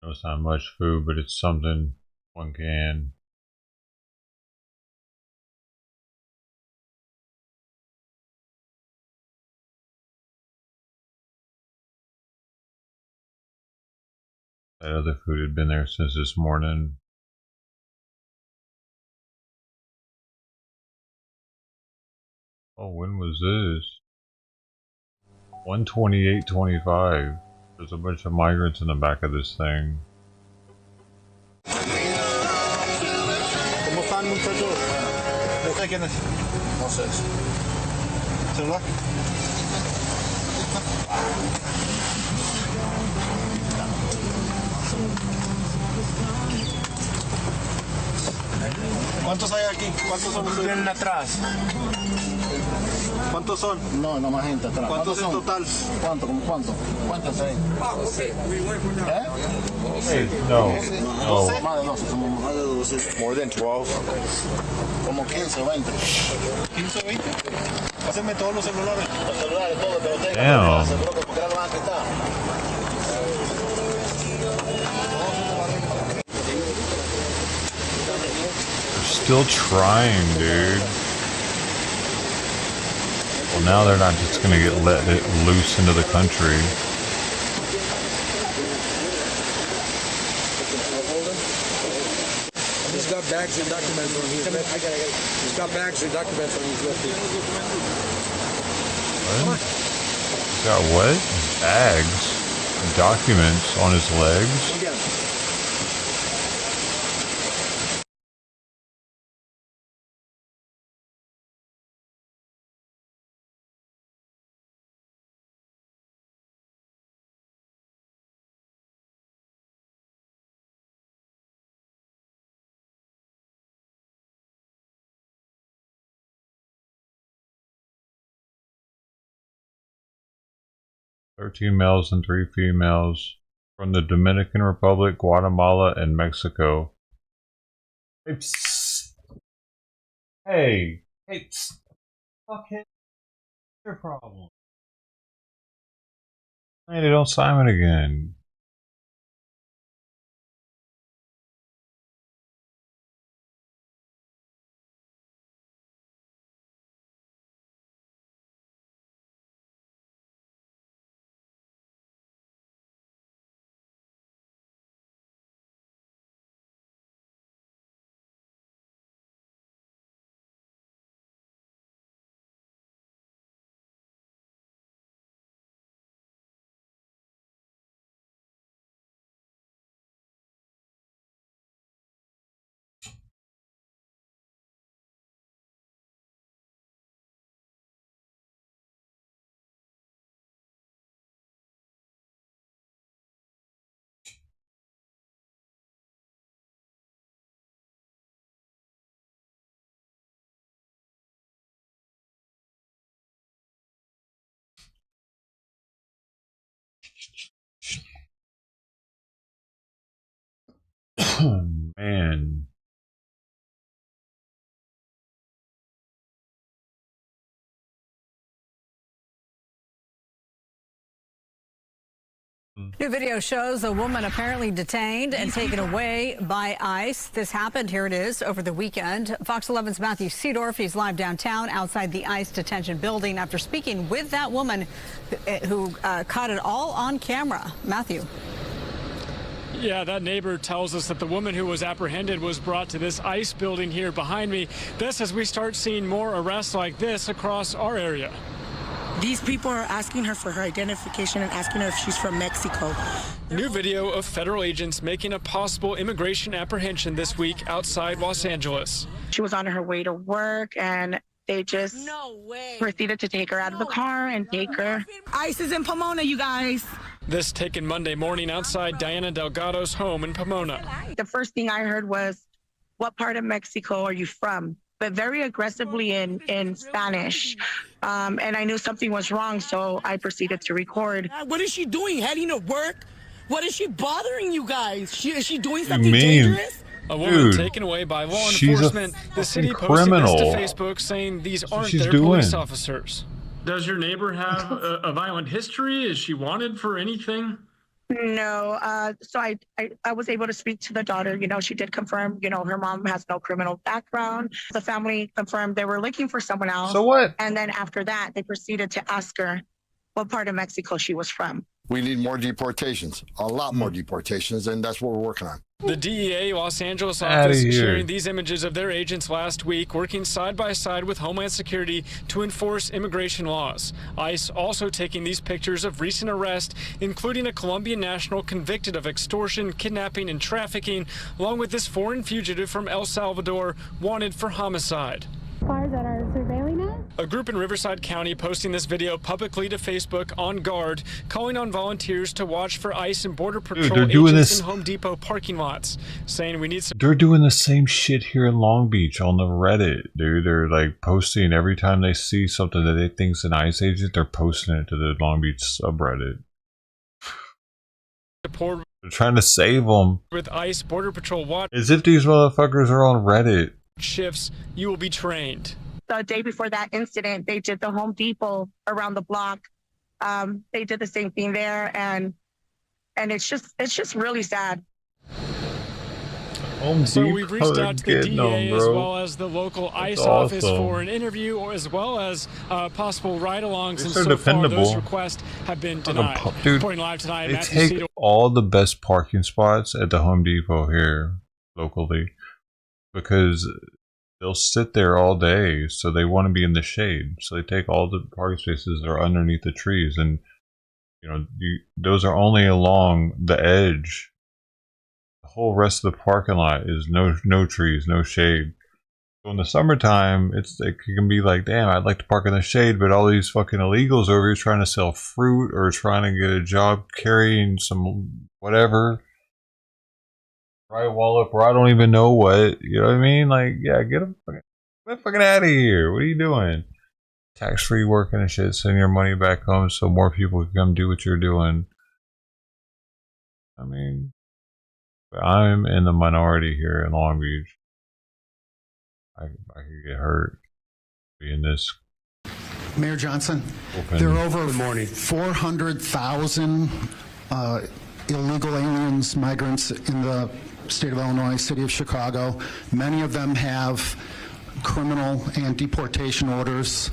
No, it's not much food, but it's something one can. That other food had been there since this morning. Oh, when was this? 128.25. There's a bunch of migrants in the back of this thing. ¿Cómo están, muchachos? ¿Usted quién es? No sé. ¿Celular? ¿Cuántos hay aquí? ¿Cuántos son ustedes? Vienen atrás. ¿Cuántos son? No, no más gente atrás. ¿Cuántos en total? ¿Cuánto? ¿Cómo cuánto? ¿Cuántos hay? ¿Eh? Hey, no. Más de 12, somos más de 12. More than 12. Como 15 o 20. ¿15 o 20? Pásenme todos los celulares. Los celulares, todos, pero tengan. Seguro que porque no lo van a quitar. Still trying, dude. Well, now they're not just gonna get let loose into the country. He's got bags and documents on his left. He's got bags and documents on his left. What? He's got what? Bags and documents on his legs? Thirteen males and 3 females from the Dominican Republic, Guatemala, and Mexico. Hey, psst. Hey, psst. Fuckhead, what's your problem? Landed on Simon again. Man. New video shows a woman apparently detained and taken away by ICE. This happened, here it is, over the weekend. Fox 11's Matthew Seedorf, he's live downtown outside the ICE detention building after speaking with that woman who caught it all on camera. Matthew. Yeah, that neighbor tells us that the woman who was apprehended was brought to this ICE building here behind me. This as we start seeing more arrests like this across our area. These people are asking her for her identification and asking her if she's from Mexico. New video of federal agents making a possible immigration apprehension this week outside Los Angeles. She was on her way to work and they just proceeded to take her out of the car and take her. ICE is in Pomona, you guys. This taken Monday morning outside Diana Delgado's home in Pomona. The first thing I heard was, "What part of Mexico are you from?" But very aggressively in Spanish. And I knew something was wrong, so I proceeded to record. What is she doing? Heading to work? What is she bothering you guys? Is she doing something dangerous? A woman taken away by law enforcement. The city posted this to Facebook saying these aren't their police officers. Does your neighbor have a violent history? Is she wanted for anything? No. So I was able to speak to the daughter. You know, she did confirm, you know, her mom has no criminal background. The family confirmed they were looking for someone else. So what? And then after that, they proceeded to ask her what part of Mexico she was from. We need more deportations, a lot more deportations, and that's what we're working on. The DEA Los Angeles office sharing these images of their agents last week working side by side with Homeland Security to enforce immigration laws. ICE also taking these pictures of recent arrests, including a Colombian national convicted of extortion, kidnapping, and trafficking, along with this foreign fugitive from El Salvador wanted for homicide. Cars that are surveilling us? A group in Riverside County posting this video publicly to Facebook on guard, calling on volunteers to watch for ICE and Border Patrol agents in Home Depot parking lots, saying we need some. They're doing the same shit here in Long Beach on the Reddit, dude. They're like posting every time they see something that they think's an ICE agent, they're posting it to the Long Beach subreddit. They're trying to save them. With ICE, Border Patrol watch. As if these motherfuckers are on Reddit. Shifts, you will be trained. The day before that incident, they did the Home Depot around the block. They did the same thing there, and it's just really sad. So we've reached out to the DEA as well as the local ICE office for an interview, or as well as possible ride-alongs, and so far those requests have been denied. Reporting live tonight, they take all the best parking spots at the Home Depot here locally, because they'll sit there all day, so they want to be in the shade. So they take all the parking spaces that are underneath the trees, and you know, those are only along the edge. The whole rest of the parking lot is no trees, no shade. So in the summertime, it can be like, damn, I'd like to park in the shade, but all these fucking illegals over here trying to sell fruit or trying to get a job carrying some whatever. Right wall up, or I don't even know what, you know what I mean? Like, yeah, get them fucking out of here. What are you doing? Tax-free working and shit, send your money back home so more people can come do what you're doing. I mean, I'm in the minority here in Long Beach. I could get hurt being this. Mayor Johnson, there are over 400,000 illegal aliens, migrants in the state of Illinois, city of Chicago. Many of them have criminal and deportation orders.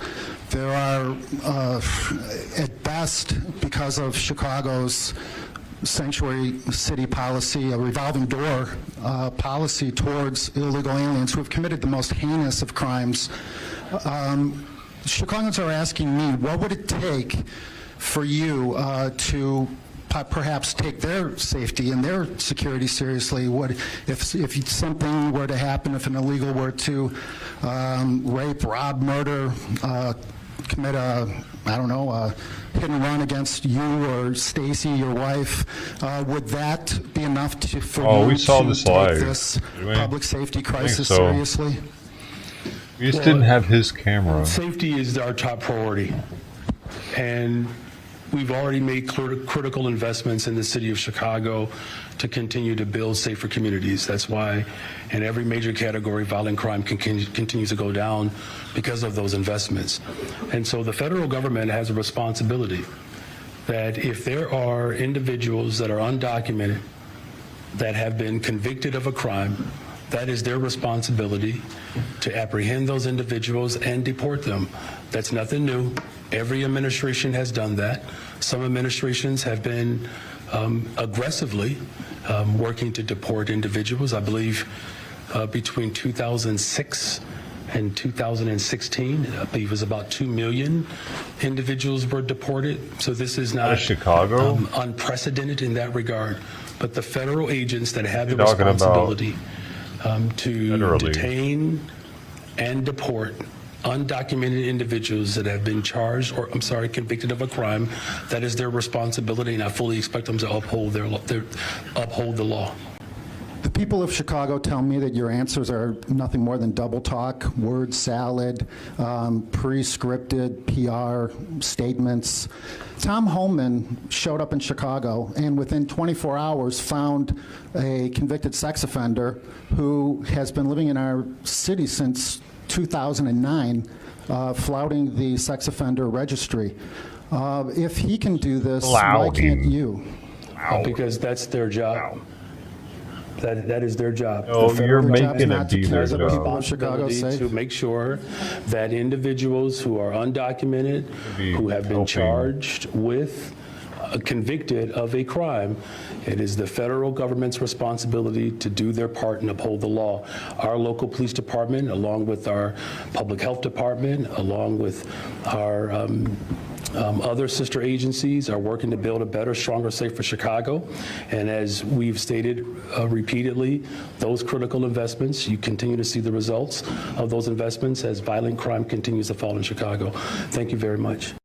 There are, at best, because of Chicago's sanctuary city policy, a revolving door policy towards illegal aliens who have committed the most heinous of crimes. Chicagoans are asking me, what would it take for you to perhaps take their safety and their security seriously? What if something were to happen, if an illegal were to rape, rob, murder, commit a hit and run against you or Stacy, your wife, would that be enough for you to take this public safety crisis seriously? We just didn't have his camera. Safety is our top priority, and we've already made critical investments in the city of Chicago to continue to build safer communities. That's why in every major category, violent crime continues to go down because of those investments. And so the federal government has a responsibility that if there are individuals that are undocumented that have been convicted of a crime, that is their responsibility to apprehend those individuals and deport them. That's nothing new. Every administration has done that. Some administrations have been aggressively working to deport individuals. I believe between 2006 and 2016, I believe it was about 2 million individuals were deported. So this is not Chicago unprecedented in that regard. But the federal agents that have the responsibility to detain and deport undocumented individuals that have been charged or, convicted of a crime, that is their responsibility, and I fully expect them to uphold uphold the law. The people of Chicago tell me that your answers are nothing more than double talk, word salad, pre-scripted PR statements. Tom Holman showed up in Chicago and within 24 hours found a convicted sex offender who has been living in our city since 2009, flouting the sex offender registry. If he can do this, why can't you? because that's their job. That is their job. Oh, you're making it be their job. job. Responsibility to make sure that individuals who are undocumented, who have been charged with, convicted of a crime, it is the federal government's responsibility to do their part and uphold the law. Our local police department, along with our public health department, along with our other sister agencies, are working to build a better, stronger, safer Chicago. And as we've stated repeatedly, those critical investments, you continue to see the results of those investments as violent crime continues to fall in Chicago. Thank you very much.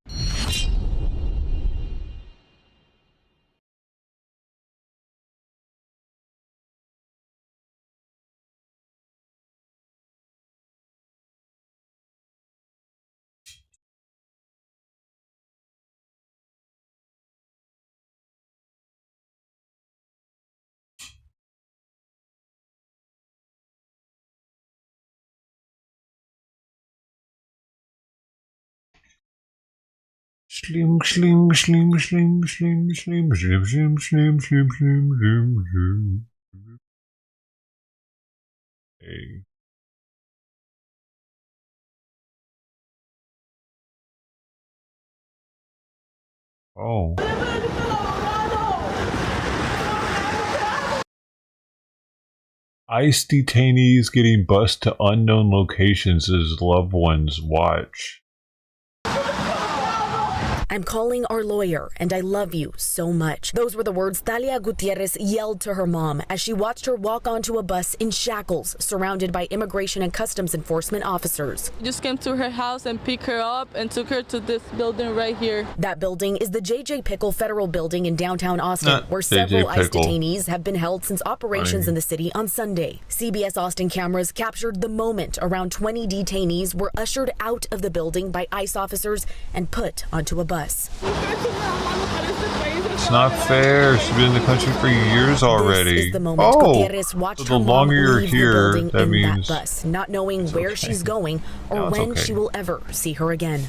Slim, slim, slim, slim, slim, slim, slim, slim, slim, slim, slim, slim, slim. Hey. Oh. ICE detainees getting bused to unknown locations as loved ones watch. I'm calling our lawyer, and I love you so much. Those were the words Talia Gutierrez yelled to her mom as she watched her walk onto a bus in shackles, surrounded by immigration and customs enforcement officers. Just came to her house and picked her up and took her to this building right here. That building is the J.J. Pickle Federal Building in downtown Austin, where several ICE detainees have been held since operations in the city on Sunday. CBS Austin cameras captured the moment around 20 detainees were ushered out of the building by ICE officers and put onto a bus. It's not fair. She's been in the country for years already. This is the moment Gutierrez watched so the longer you're here, that means that bus, not knowing where she's going or when she will ever see her again.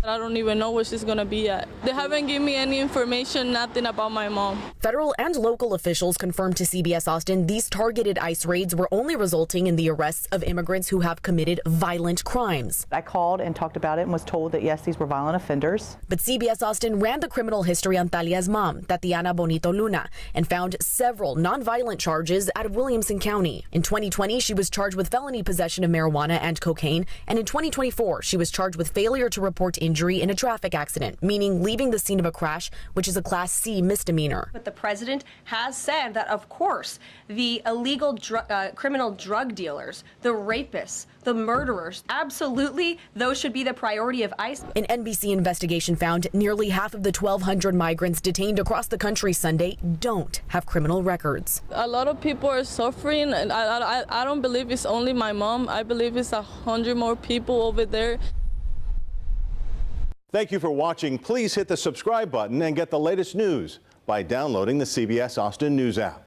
I don't even know where she's gonna be at. They haven't given me any information, nothing about my mom. Federal and local officials confirmed to CBS Austin these targeted ICE raids were only resulting in the arrests of immigrants who have committed violent crimes. I called and talked about it and was told that yes, these were violent offenders. But CBS Austin ran the criminal history on Talia's mom, Tatiana Bonito Luna, and found several nonviolent charges out of Williamson County. In 2020, she was charged with felony possession of marijuana and cocaine, and in 2024, she was charged with failure to report injury in a traffic accident, meaning leaving the scene of a crash, which is a Class C misdemeanor. But the president has said that, of course, the illegal criminal drug dealers, the rapists, the murderers, absolutely, those should be the priority of ICE. An NBC investigation found nearly half of the 1,200 migrants detained across the country Sunday don't have criminal records. A lot of people are suffering, and I don't believe it's only my mom. I believe it's 100 more people over there. Thank you for watching. Please hit the subscribe button and get the latest news by downloading the CBS Austin News app.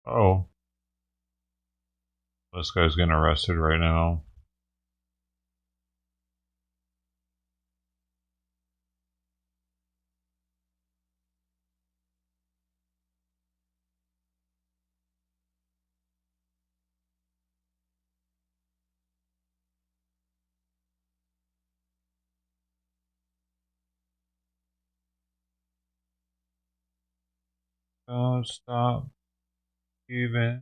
Oh. This guy's getting arrested right now. Don't stop even.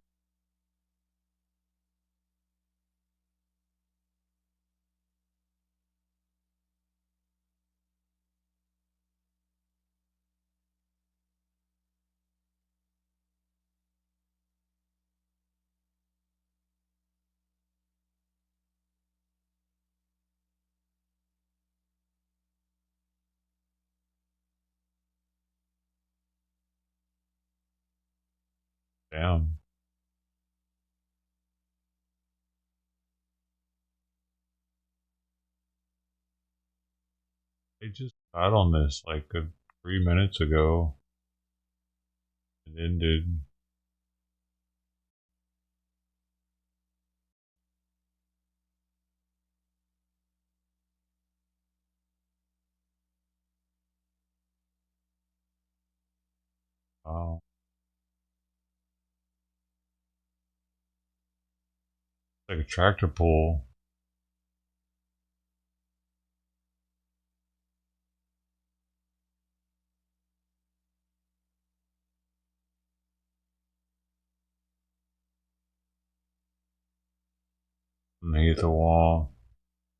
Damn. just got on this like 3 minutes ago. It ended. Wow. Like a tractor pull. And he hit the wall.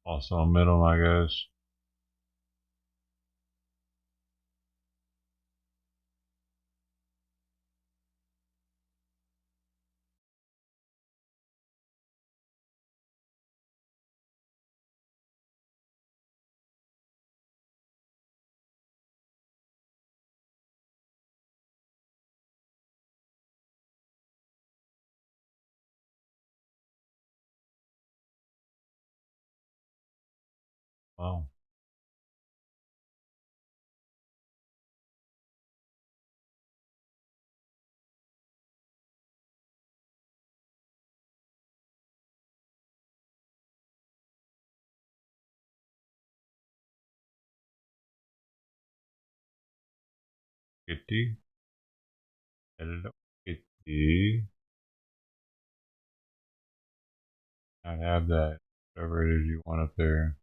Also a middle, I guess. Wow. Kitty. Hello, Kitty. I have that. Whatever it is you want up there.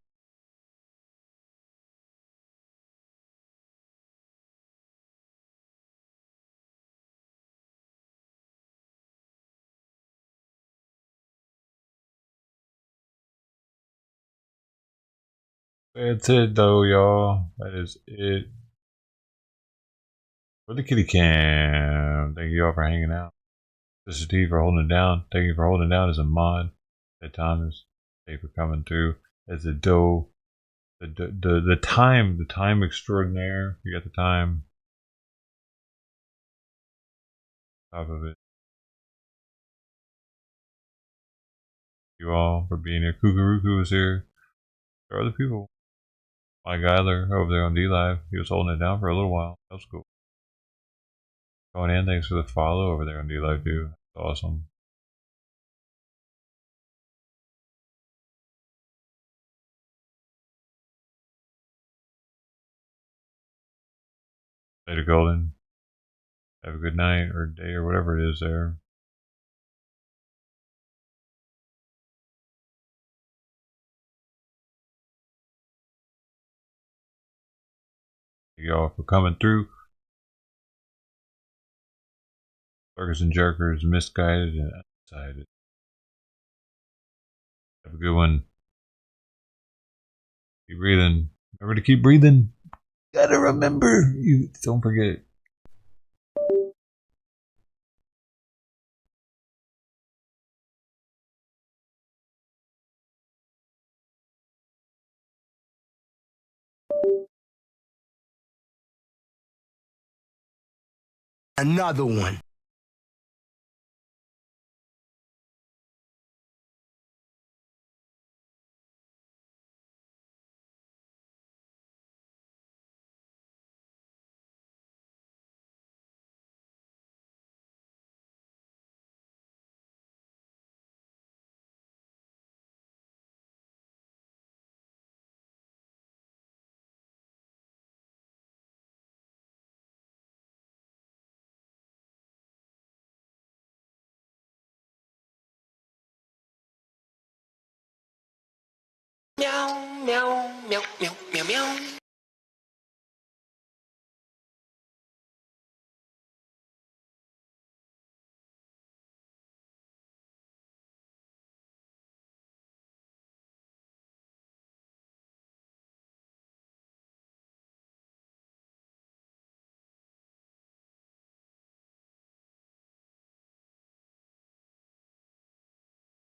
That's it though, y'all. That is it for the kitty cam. Thank you all for hanging out. This is Steve for holding it down. Thank you for holding it down as a mod. Ted Thomas, thank you for coming through as the time extraordinaire. You got the time. Top of it. You all for being here. Kukuruku was here. There are other people. Mike Eiler over there on D-Live. He was holding it down for a little while. That was cool. Going in, thanks for the follow over there on D-Live too. That's awesome. Later, Golden. Have a good night or day or whatever it is there. Thank y'all for coming through. Burgers and Jerkers, misguided and undecided. Have a good one. Keep breathing. Remember to keep breathing. Gotta remember. You don't forget. Another one. Meow, meow, meow, meow, meow, meow.